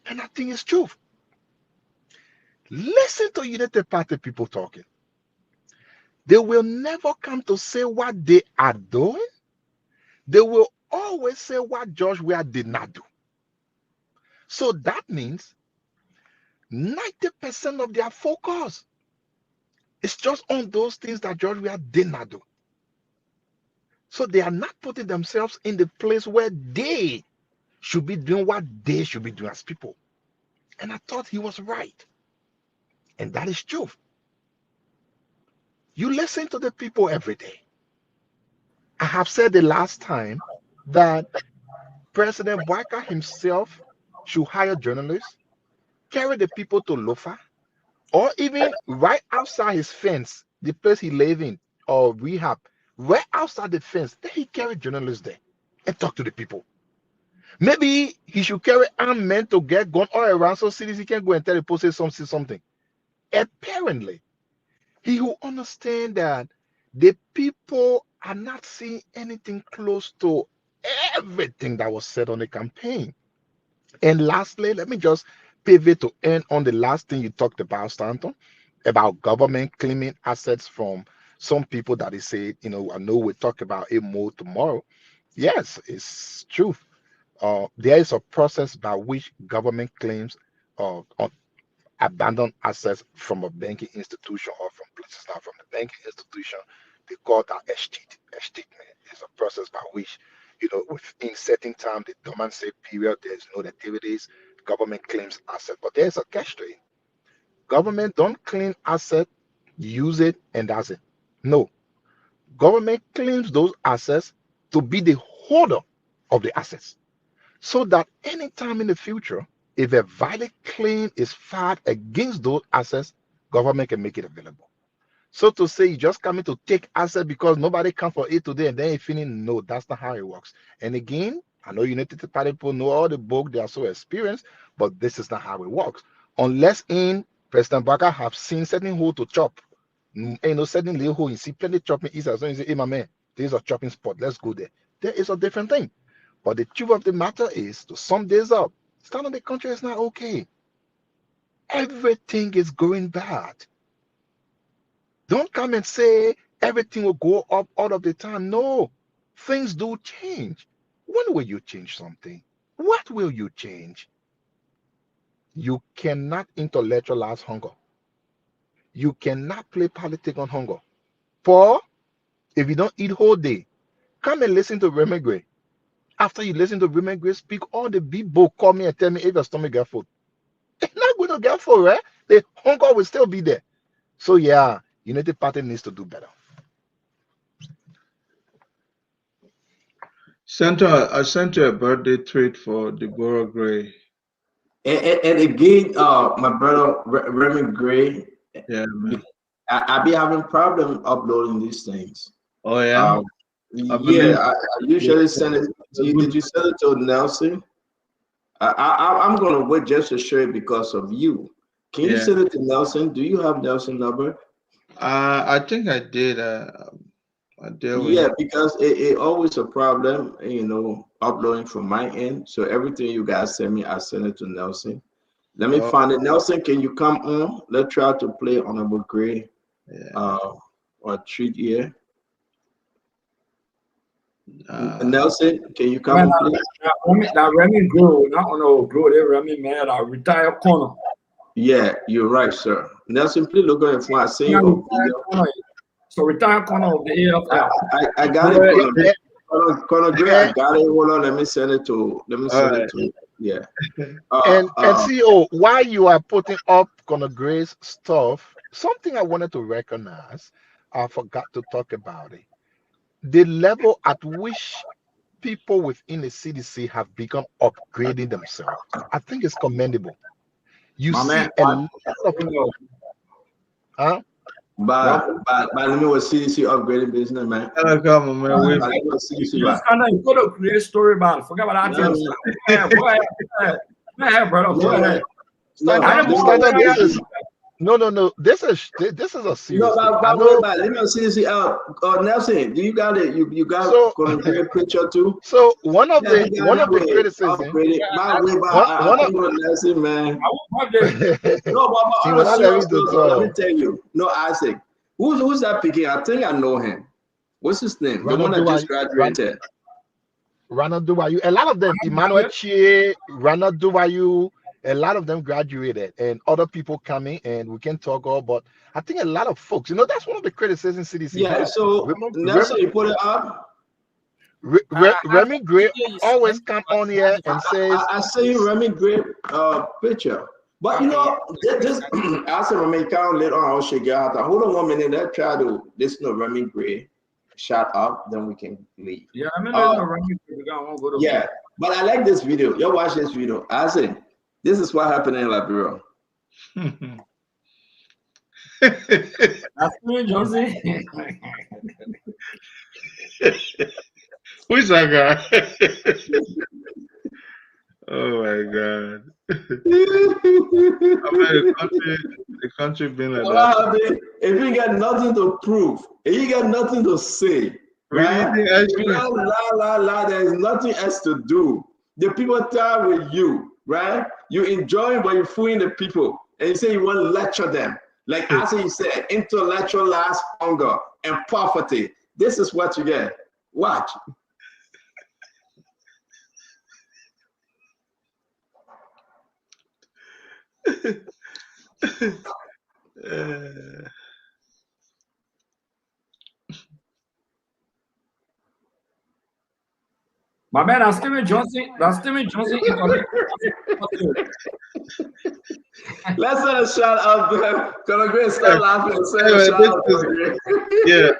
And I think it's true. Listen to United Party people talking. They will never come to say what they are doing. They will always say what George Weah did not do. So that means 90% of their focus is just on those things that George Weah did not do. So they are not putting themselves in the place where they should be doing what they should be doing as people. And I thought he was right. And that is true. You listen to the people every day. I have said the last time that President Boyka himself should hire journalists, carry the people to Lofa, or even right outside his fence, the place he live in, or rehab, right outside the fence, then he carry journalists there and talk to the people. Maybe he should carry armed men to get gun all around so cities he can go and tell the people say something. Apparently, he will understand that the people are not seeing anything close to everything that was said on the campaign. And lastly, let me just pivot to end on the last thing you talked about, Stanton, about government claiming assets from some people that they say, I know we'll talk about it more tomorrow. Yes, it's true. There is a process by which government claims on abandoned assets from a banking institution or from places not from the banking institution. They call that statement. It's a process by which, within certain time, the dormancy period, there's no activities, government claims asset. But there's a catch to it. Government don't claim asset, use it, and that's it. No. Government claims those assets to be the holder of the assets. So that anytime in the future, if a valid claim is filed against those assets, government can make it available. So to say you just coming to take asset because nobody come for it today and then you finish, no, that's not how it works. And again, I know United Party people know all the book, they are so experienced, but this is not how it works. Unless President Baka have seen certain hole to chop, certain little hole, you see plenty chopping is as long as you say, hey, my man, there's a chopping spot, let's go there. There is a different thing. But the truth of the matter is, to sum this up, stand on the country is not okay. Everything is going bad. Don't come and say everything will go up all of the time. No, things do change. When will you change something? What will you change? You cannot intellectualize hunger. You cannot play politics on hunger. Paul, if you don't eat whole day, come and listen to Raymond Gray. After you listen to Raymond Gray speak, all the people call me and tell me if your stomach got food. It's not going to get full, right? The hunger will still be there. So yeah, United Party needs to do better. Santa, I sent you a birthday treat for Deborah Gray. And again, my brother Raymond Gray. Yeah, man. I be having problem uploading these things. Oh yeah. I usually send it to you. Did you send it to Nelson? I'm gonna wait just to show it because of you. Can you send it to Nelson? Do you have Nelson number? I think I did. I deal with Yeah, him. because it always a problem, uploading from my end. So everything you guys send me, I send it to Nelson. Let me find it. Nelson, can you come on? Let's try to play Honorable Gray or treat here. Nelson, can you come Man, on, please? that Remy Grow, not Honorable Grow, they Remy man, I retire corner. Yeah, you're right, sir. Nelson, please look on your phone. I see you. So retire corner of the AFL. I got it, Conor Gray. I got it. Hold on, let me send it to. Yeah. And CEO, while you are putting up Conor Gray's stuff, something I wanted to recognize, I forgot to talk about it. The level at which people within the CDC have begun upgrading themselves, I think it's commendable. You see a lot of huh? But let me was CDC upgrading business, man. Come on, man. You could have created a story about it. Forget about that. Man, brother, go ahead. No. This is a serious thing. Let me CDC out. Nelson, do you got it? You got a great picture too. So one of the criticism. Nelson, man. Let me tell you. No, Isaac. Who's that picking? I think I know him. What's his name? The one that just graduated. Ronald Duwayu. A lot of them, Emmanuel Chie, Ronald Duwayu, a lot of them graduated, and other people coming, and we can talk all, but I think a lot of folks, that's one of the criticisms CDC. Yeah, so Nelson, you put it up. Remy Gray always come on here and says, I see Remy Gray picture. But this I said Remy count later on, I'll shake your out. Hold on 1 minute, let's try to listen to Remy Gray. Shut up, then we can leave. Yeah, I mean, yeah, but I like this video. You watch this video. I said, this is what happened in Liberia. That's me, Josie. Who's that guy? Oh my God. The country been like that. If you got nothing to prove, if you got nothing to say, right? There's nothing else to do. The people tired with you, right? You enjoying, but you're fooling the people. And you say you want to lecture them. Like as you said, intellectualized hunger and poverty. This is what you get. Watch. My man, that's Steven Johnson. That's Steven Johnson. Let's set a shot up. Gonna go start laughing. Yeah,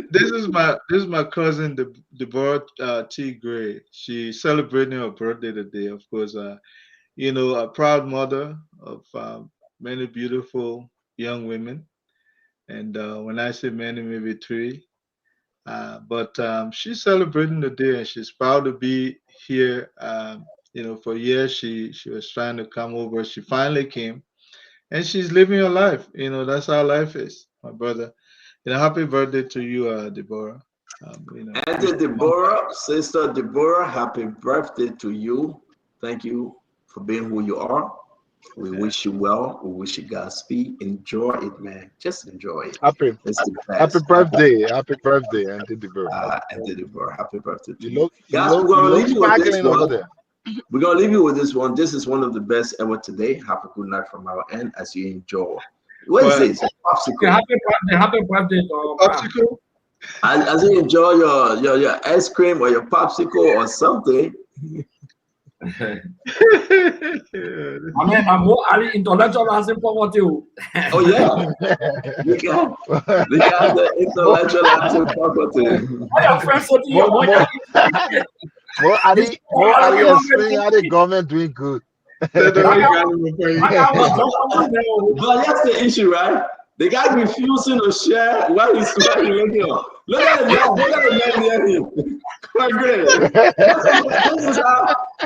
this is my cousin Deborah T. Gray. She's celebrating her birthday today. Of course, a proud mother of many beautiful young women, and when I say many, maybe 3. But she's celebrating the day, and she's proud to be here. For years she was trying to come over. She finally came, and she's living her life. That's how life is, my brother. Happy birthday to you, Deborah. Auntie Deborah, Sister Deborah, happy birthday to you. Thank you for being who you are. We wish you well. We wish you Godspeed. Enjoy it, man. Just enjoy it. Happy birthday, Auntie Deborah. Auntie Deborah, happy birthday to you. Guys, we're gonna leave you with this one. We're gonna leave you with this one. This is one of the best ever today. Have a good night from our end as you enjoy. What is this? Popsicle. Happy birthday, popsicle. As you enjoy your ice cream or your popsicle or something. I mean, I'm more intellectual as in poverty. Oh yeah, they got the intellectual as in poverty. More are the government doing good. But that's the issue, right? The guy refusing to share what he's looking at. Look at the man. Look at the man near him. Great.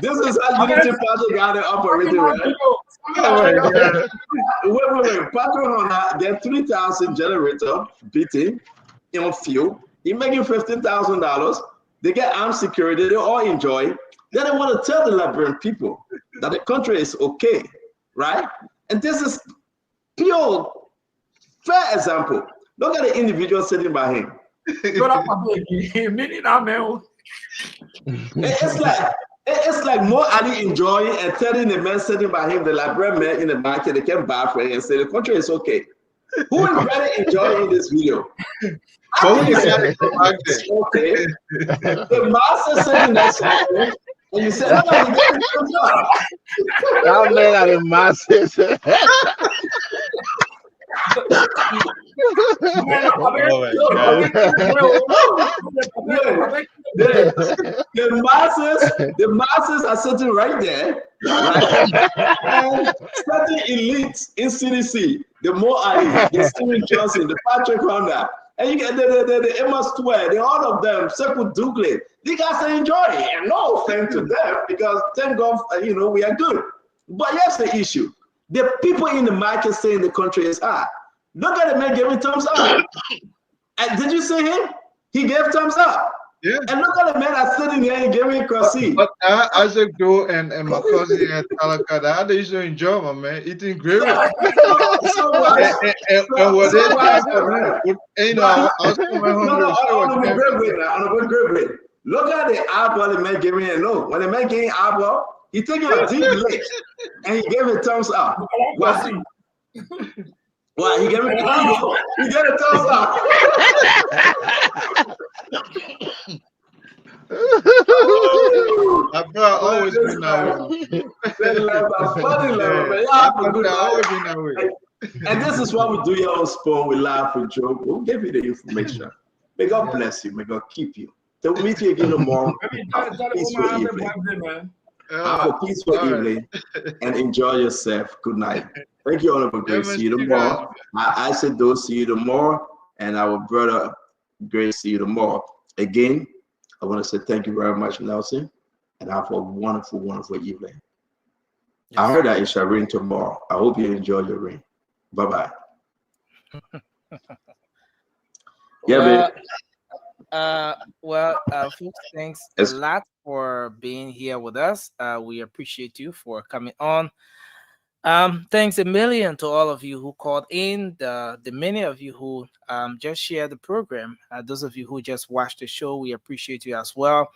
This is how Unity Project got it operating, right? Wait. Patrick Honda, there are 3,000 generator beating in fuel. He making $15,000. They get armed security. They all enjoy. Then they want to tell the Liberian people that the country is okay, right? And this is pure fair example. Look at the individual sitting by him. It's like more Ali enjoying and telling the man sitting by him, the Liberian man in the market, they can buy for him and say the country is okay. Who is really enjoying this video? Okay. The master sitting there something, and you said, "No, you got to That man are the masses. The masses are sitting right there, right? And certain elites in CDC, the Mo Ali, the Steven Johnson, the Patrick Honda, and you get the Emma Stewart, all of them, Sekou Douglas. These guys are enjoying it, and no offense to them, because thank God, we are good. But here's the issue: the people in the market saying the country is hot. Look at the man giving thumbs up. And did you see him? He gave thumbs up. Yeah. And look at the man that's sitting there and giving crossy. But Isaac Joe and my cousin at Talakada, they used to enjoy, my man, eating gravy. And what they look at the eyeball the man giving it. No, when the man giving eyeball, he taking a deep lick and he gave it thumbs up. Why? Why? He gave it a thumbs up. I've always been that way. And this is why we do your own spawn. We laugh and joke. We'll give you the information. May God bless you. May God keep you. Till we meet you again tomorrow. Have a peaceful evening. Have a peaceful evening and enjoy yourself. Good night. Thank you, Honorable Grace. See you tomorrow. I said those, see you tomorrow. And our brother Grace, see you tomorrow. Again, I want to say thank you very much, Nelson, and have a wonderful, wonderful evening. Yes. I heard that it shall rain tomorrow. I hope you enjoy your rain. Bye-bye. Folks, thanks a lot for being here with us. We appreciate you for coming on. Thanks a million to all of you who called in, the many of you who just shared the program. Those of you who just watched the show, we appreciate you as well.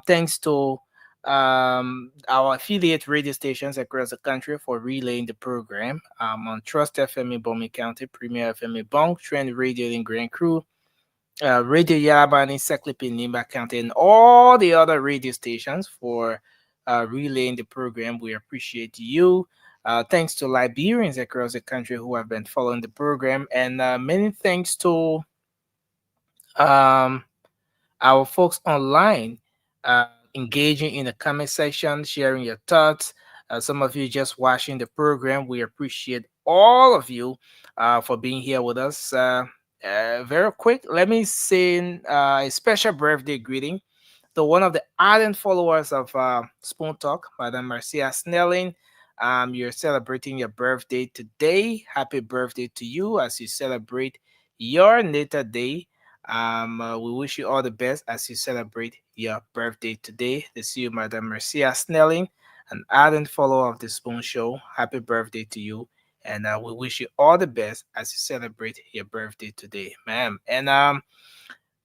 Thanks to our affiliate radio stations across the country for relaying the program on Trust FM in Bomi County, Premier FM in Bong, Trend Radio in Grand Crew, Radio Yabani, Seklip in Nimba County, and all the other radio stations for relaying the program. We appreciate you. Thanks to Liberians across the country who have been following the program, and many thanks to our folks online engaging in the comment section, sharing your thoughts. Some of you just watching the program. We appreciate all of you for being here with us. Very quick, let me send a special birthday greeting to one of the ardent followers of Spoon Talk, Madam Marcia Snelling. You're celebrating your birthday today. Happy birthday to you as you celebrate your natal day. We wish you all the best as you celebrate your birthday today. This is you, Madam Marcia Snelling, an ardent follower of the Spoon Show. Happy birthday to you. And we wish you all the best as you celebrate your birthday today, ma'am. And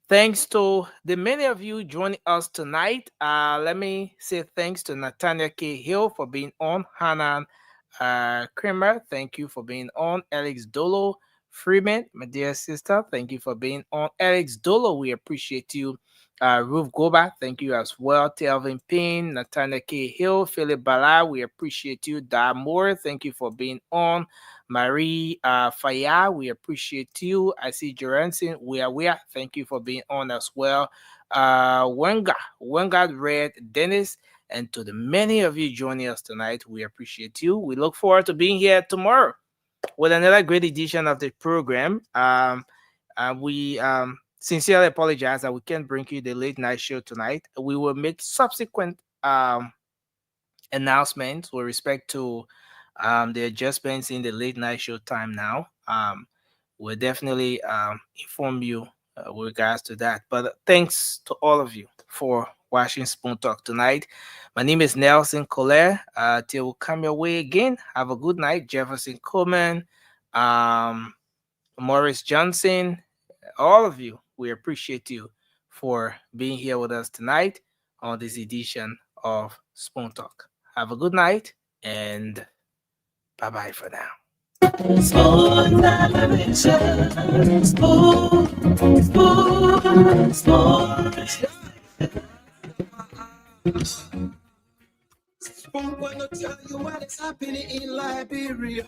thanks to the many of you joining us tonight. Let me say thanks to Nathaniel K. Hill for being on. Hanan Kramer, thank you for being on. Alex Dolo Freeman, my dear sister, thank you for being on. Alex Dolo, we appreciate you. Ruth Goba, thank you as well. Telvin Payne, Nathaniel K. Hill, Philip Bala, we appreciate you. Da Moore, thank you for being on. Marie Faya, we appreciate you. I see Joranson, we are. Thank you for being on as well. Wenga Red, Dennis, and to the many of you joining us tonight, we appreciate you. We look forward to being here tomorrow with another great edition of the program. We sincerely apologize that we can't bring you the late night show tonight. We will make subsequent announcements with respect to the adjustments in the late night show time now. We'll definitely inform you with regards to that. But thanks to all of you for watching Spoon Talk tonight. My name is Nelson Collier. Till we come your way again, have a good night. Jefferson Coleman, Morris Johnson, all of you, we appreciate you for being here with us tonight on this edition of Spoon Talk. Have a good night and bye-bye for now. Spoon gonna tell you what is happening in Liberia.